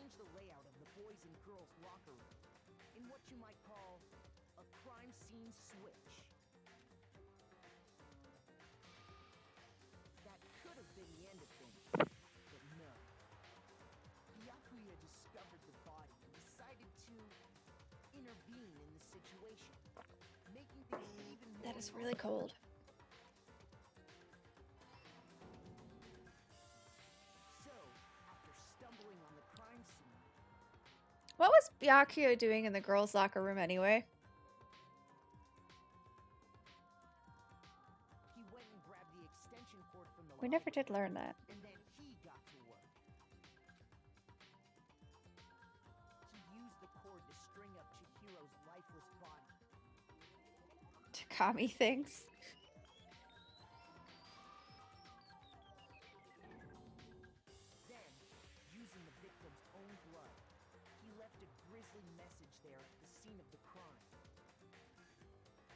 change the layout of the boys' and girls' locker room in what you might call a crime scene switch. That could have been the end of things, but no. Byakuya discovered the body and decided to intervene in the situation, making things even more. That is really cold. So, after stumbling on the crime scene, What was Byakuya doing in the girls' locker room anyway? he went and grabbed the extension cord from the We never library, did learn that. and then he got to work. He used the cord to string up Chihiro's lifeless body. Takami things. Then, using the victim's own blood, he left a grisly message there at the scene of the crime.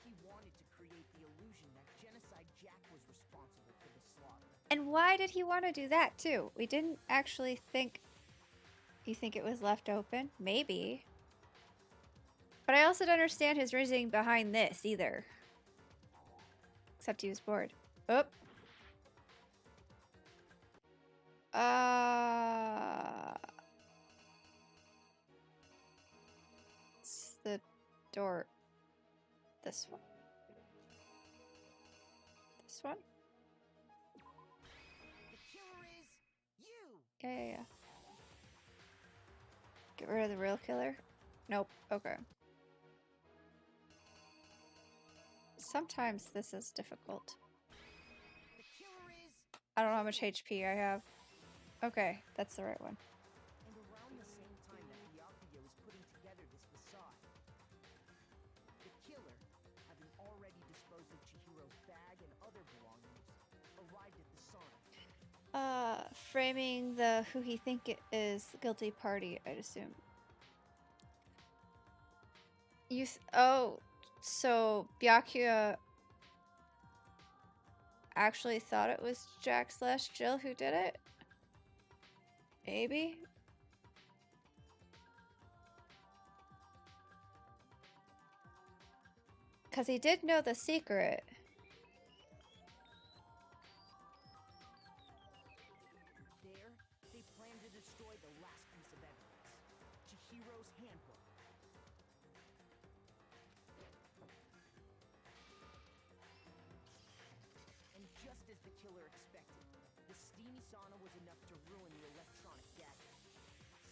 He wanted to create the illusion that Genocide Jack was responsible for the slaughter. And why did he want to do that too? We didn't actually think. You think it was left open? Maybe. But I also don't understand his reasoning behind this either. Except he was bored. Oh. It's the door. This one. This one? The killer is you! Yeah. Get rid of the real killer? Nope. Okay. Sometimes this is difficult. The killer is... I don't know how much HP I have. Okay, that's the right one. And around the same time that Byakuya was putting together this facade, the killer, having already disposed of Chihiro's bag and other belongings, arrived at the sauna. Framing the who he think it is guilty party, I'd assume. Oh, so Byakuya actually thought it was Jack/Jill who did it? Maybe? Because he did know the secret. There, they planned to destroy the last piece of evidence, Chihiro's handbook. And just as the killer expected, the steamy sauna was enough to ruin the electronic gadget.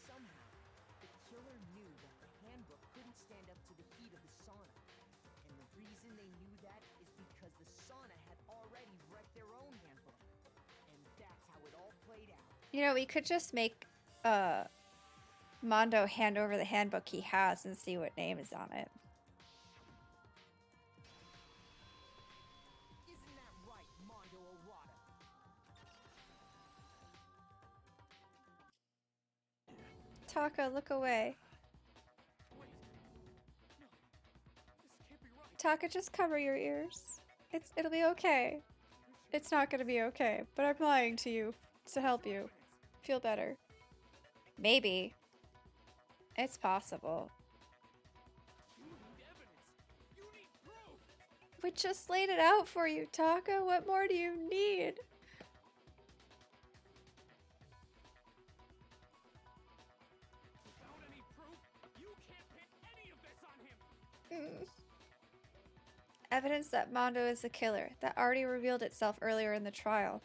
Somehow, the killer knew that the handbook couldn't stand up to the heat of the sauna. And the reason they knew that is because the sauna had already wrecked their own handbook. And that's how it all played out. You know, we could just make Mondo hand over the handbook he has and see what name is on it. Isn't that right, Mondo Owada? Taka, look away. Wait. No. This can't be right. Taka, just cover your ears. It'll be okay. It's not gonna be okay, but I'm lying to you to help you feel better. Maybe. It's possible. You need evidence. You need proof. We just laid it out for you, Taka. What more do you need? Without any proof, you can't pin any of this on him. Evidence that Mondo is the killer. That already revealed itself earlier in the trial.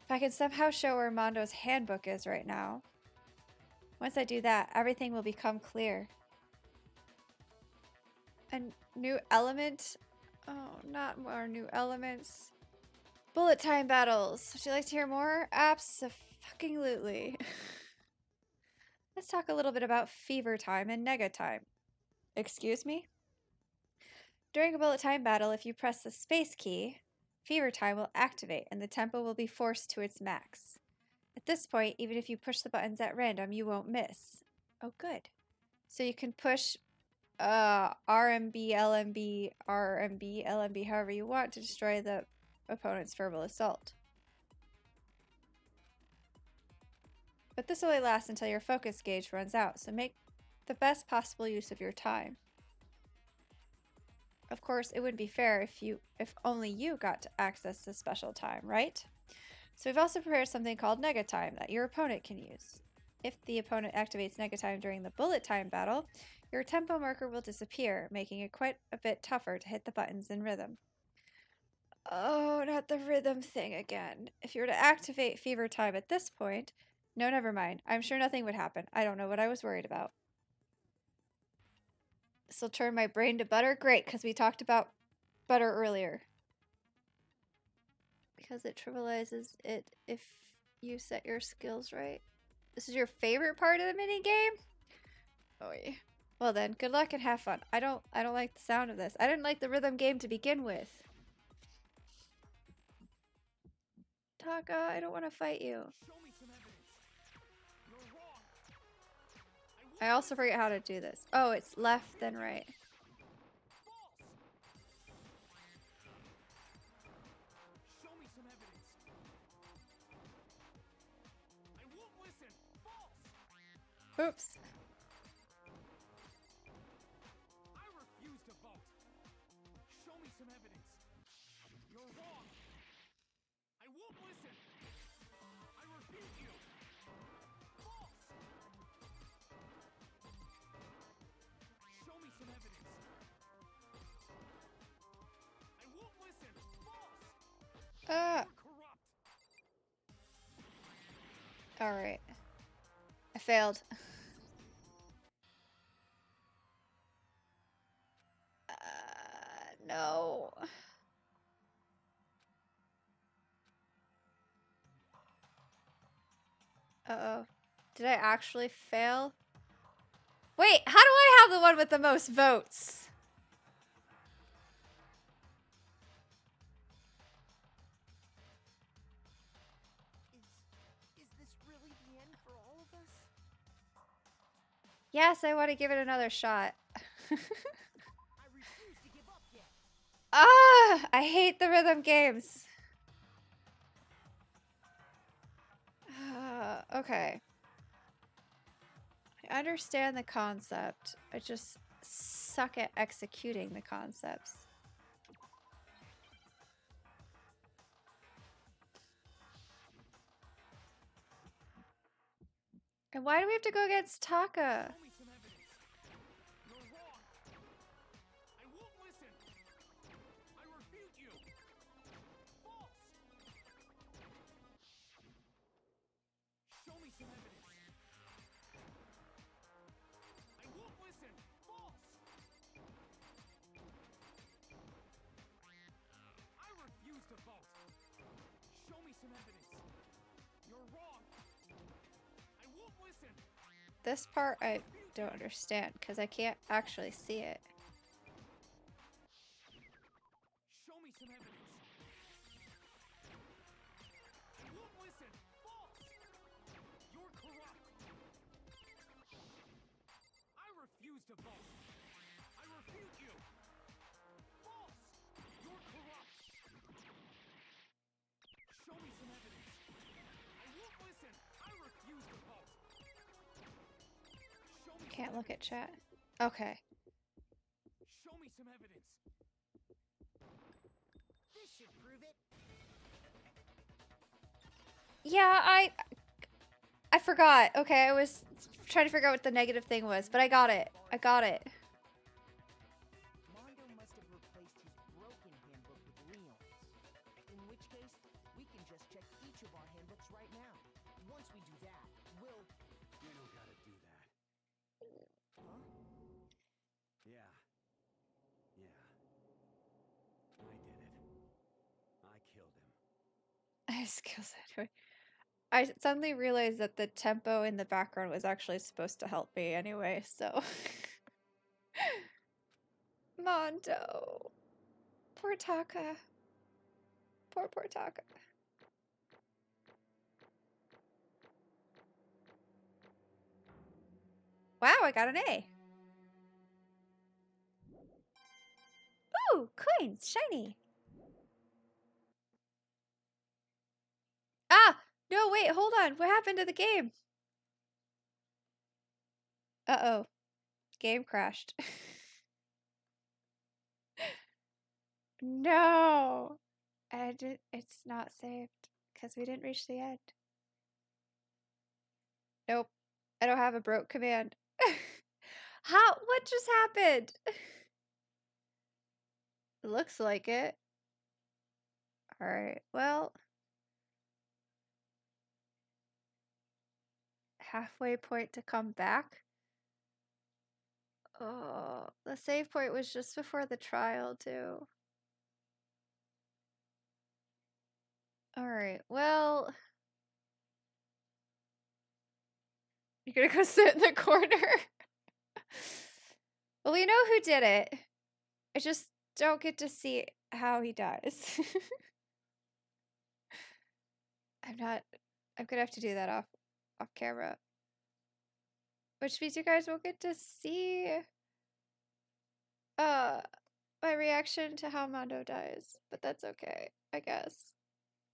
If I can somehow show where Mondo's handbook is right now. Once I do that, everything will become clear. A new element? Oh, not more new elements. Bullet time battles. Would you like to hear more? Abso-fucking-lutely. Let's talk a little bit about fever time and nega time. Excuse me? During a bullet time battle, if you press the space key, fever time will activate and the tempo will be forced to its max. At this point, even if you push the buttons at random, you won't miss. Oh, good. So you can push RMB, LMB, RMB, LMB, however you want to destroy the opponent's verbal assault. But this only lasts until your focus gauge runs out, so make the best possible use of your time. Of course, it wouldn't be fair if only you got to access this special time, right? So we've also prepared something called Nega Time that your opponent can use. If the opponent activates Nega Time during the bullet time battle, your tempo marker will disappear, making it quite a bit tougher to hit the buttons in rhythm. Oh, not the rhythm thing again. If you were to activate Fever Time at this point... No, never mind. I'm sure nothing would happen. I don't know what I was worried about. This will turn my brain to butter? Great, because we talked about butter earlier. Because it trivializes it if you set your skills right. This is your favorite part of the minigame? Oh yeah. Well then, good luck and have fun. I don't like the sound of this. I didn't like the rhythm game to begin with. Taka, I don't want to fight you. Show me some evidence. You're wrong. I also forget how to do this. Oh, it's left then right. False. Show me some evidence. I won't listen. False. Oops. I refuse to vote. Show me some evidence. You're wrong. I won't listen. I refute you. False. Show me some evidence. I won't listen. False. You're corrupt. Alright. I failed. No. Uh-oh. Did I actually fail? Wait, how do I have the one with the most votes? Is this really the end for all of us? Yes, I want to give it another shot. I refuse to give up yet. Ah, I hate the rhythm games. Okay. I understand the concept. I just suck at executing the concepts. And why do we have to go against Taka? Show me some evidence. You're wrong. I won't listen. I refute you. False. Show me some evidence. I won't listen. False. I refuse to vote. Show me some evidence. You're wrong. I won't listen. This part I don't understand because I can't actually see it. Show me some evidence. I won't listen. False. You're corrupt. I refuse to vote. I refute you. False. You're corrupt. Show me some evidence. I won't listen. I refuse to vote. Show me Can't some look at evidence. chat. Okay. Show me some evidence. This should prove it. Yeah, I forgot. Okay, I was trying to figure out what the negative thing was, but I got it. I got it. Mondo must have replaced his broken handbook with Leon's. In which case, we can just check each of our handbooks right now. Once we do that, we'll... You don't gotta do that. Huh? Yeah. Yeah. I did it. I killed him. I skills anyway. I suddenly realized that the tempo in the background was actually supposed to help me anyway, so. Mondo. Poor Taka. Poor Taka. Wow, I got an A. Ooh, coins, shiny. Ah, no, wait, hold on. What happened to the game? Uh-oh. Game crashed. No! It's not saved because we didn't reach the end. Nope. I don't have a broke command. What just happened? Looks like it. Alright, well. Halfway point to come back. Oh, the save point was just before the trial, too. Alright, well. You're gonna go sit in the corner? Well, we know who did it. I just don't get to see how he dies. I'm gonna have to do that off camera. Which means you guys won't get to see my reaction to how Mondo dies. But that's okay, I guess.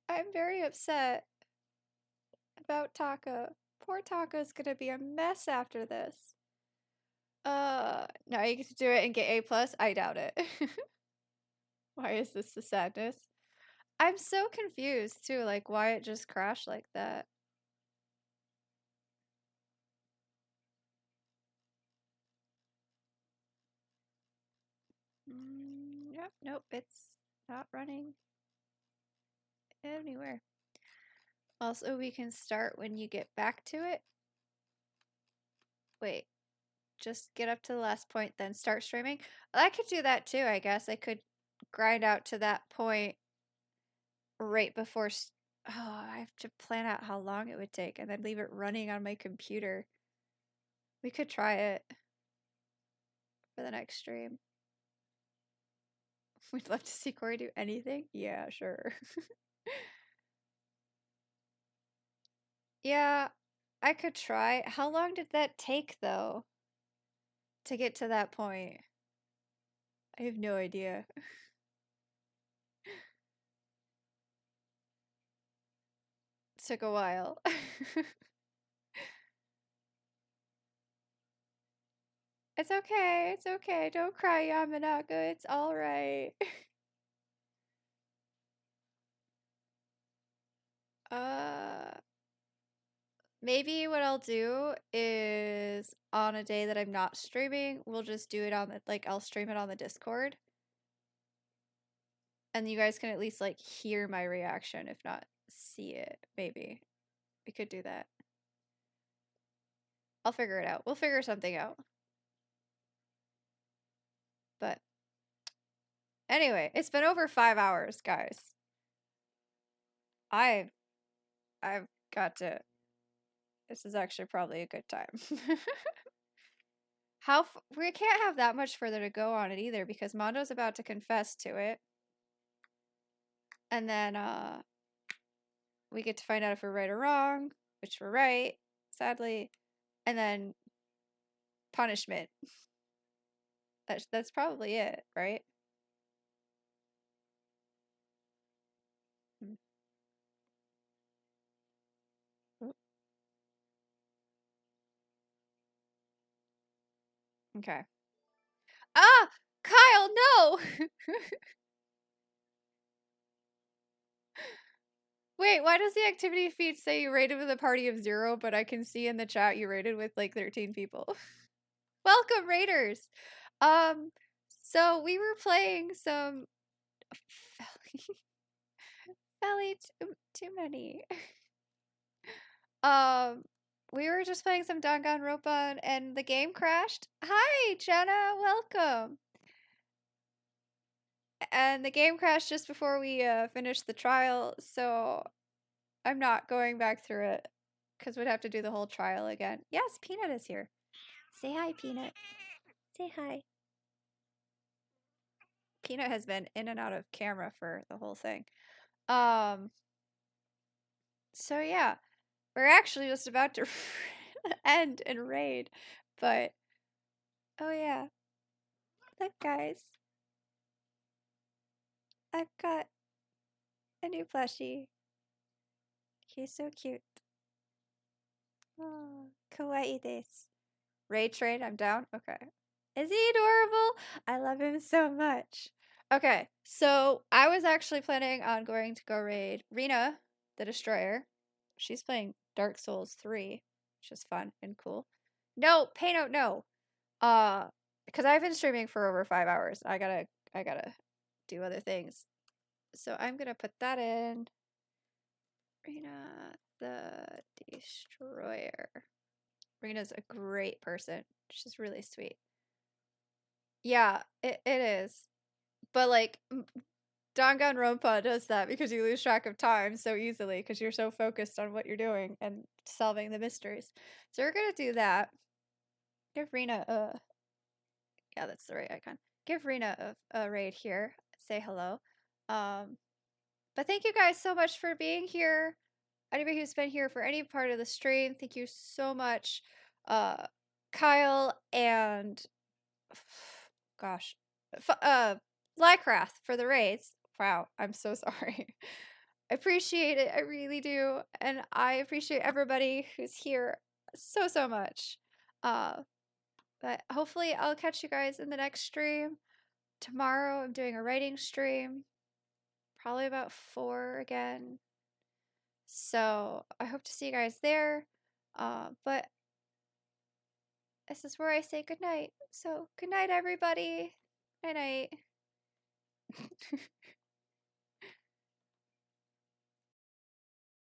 I'm very upset about Taka. Poor Taka's gonna be a mess after this. Now you get to do it and get A+? I doubt it. Why is this the sadness? I'm so confused too, like why it just crashed like that. Yep, nope, it's not running anywhere. Also, we can start when you get back to it. Wait, just get up to the last point, then start streaming? I could do that too, I guess. I could grind out to that point right before. Oh, I have to plan out how long it would take and then leave it running on my computer. We could try it for the next stream. We'd love to see Corey do anything. Yeah, sure. Yeah, I could try. How long did that take, though, to get to that point? I have no idea. Took a while. It's okay. It's okay. Don't cry, Yamanaka. It's all right. Maybe what I'll do is on a day that I'm not streaming, we'll just do it on the, like, I'll stream it on the Discord. And you guys can at least, like, hear my reaction, if not see it. Maybe. We could do that. I'll figure it out. We'll figure something out. But anyway, it's been over 5 hours, guys. I've got to. This is actually probably a good time. We can't have that much further to go on it either because Mondo's about to confess to it. And then we get to find out if we're right or wrong, which we're right, sadly. And then punishment. That's probably it, right? Okay. Ah! Kyle, no! Wait, why does the activity feed say you rated with a party of 0, but I can see in the chat you rated with like 13 people? Welcome, raiders! So we were playing some Felly too many. We were just playing some Danganronpa and the game crashed. Hi, Jenna, welcome. And the game crashed just before we finished the trial, so I'm not going back through it because we'd have to do the whole trial again. Yes, Peanut is here. Say hi, Peanut. Say hi. Peanut has been in and out of camera for the whole thing. So yeah, we're actually just about to end and raid, but oh yeah, look guys, I've got a new plushie. He's so cute. Oh, kawaii desu. Raid train, I'm down. Okay. Is he adorable? I love him so much. Okay, so I was actually planning on going to go raid Rena, the Destroyer. She's playing Dark Souls 3, which is fun and cool. No, pay note, no. Because I've been streaming for over 5 hours. I gotta do other things. So I'm gonna put that in. Rena the Destroyer. Rena's a great person. She's really sweet. Yeah, it is. But like Danganronpa does that because you lose track of time so easily because you're so focused on what you're doing and solving the mysteries. So we're gonna do that. Give Rena a yeah, that's the right icon. Give Rena a raid here. Say hello. But thank you guys so much for being here. Anybody who's been here for any part of the stream, thank you so much. Kyle and gosh, Lycraft for the raids. Wow, I'm so sorry. I appreciate it. I really do. And I appreciate everybody who's here so much. But hopefully I'll catch you guys in the next stream. Tomorrow I'm doing a writing stream. Probably about 4 again. So I hope to see you guys there. But this is where I say goodnight. So good night, everybody. Night night.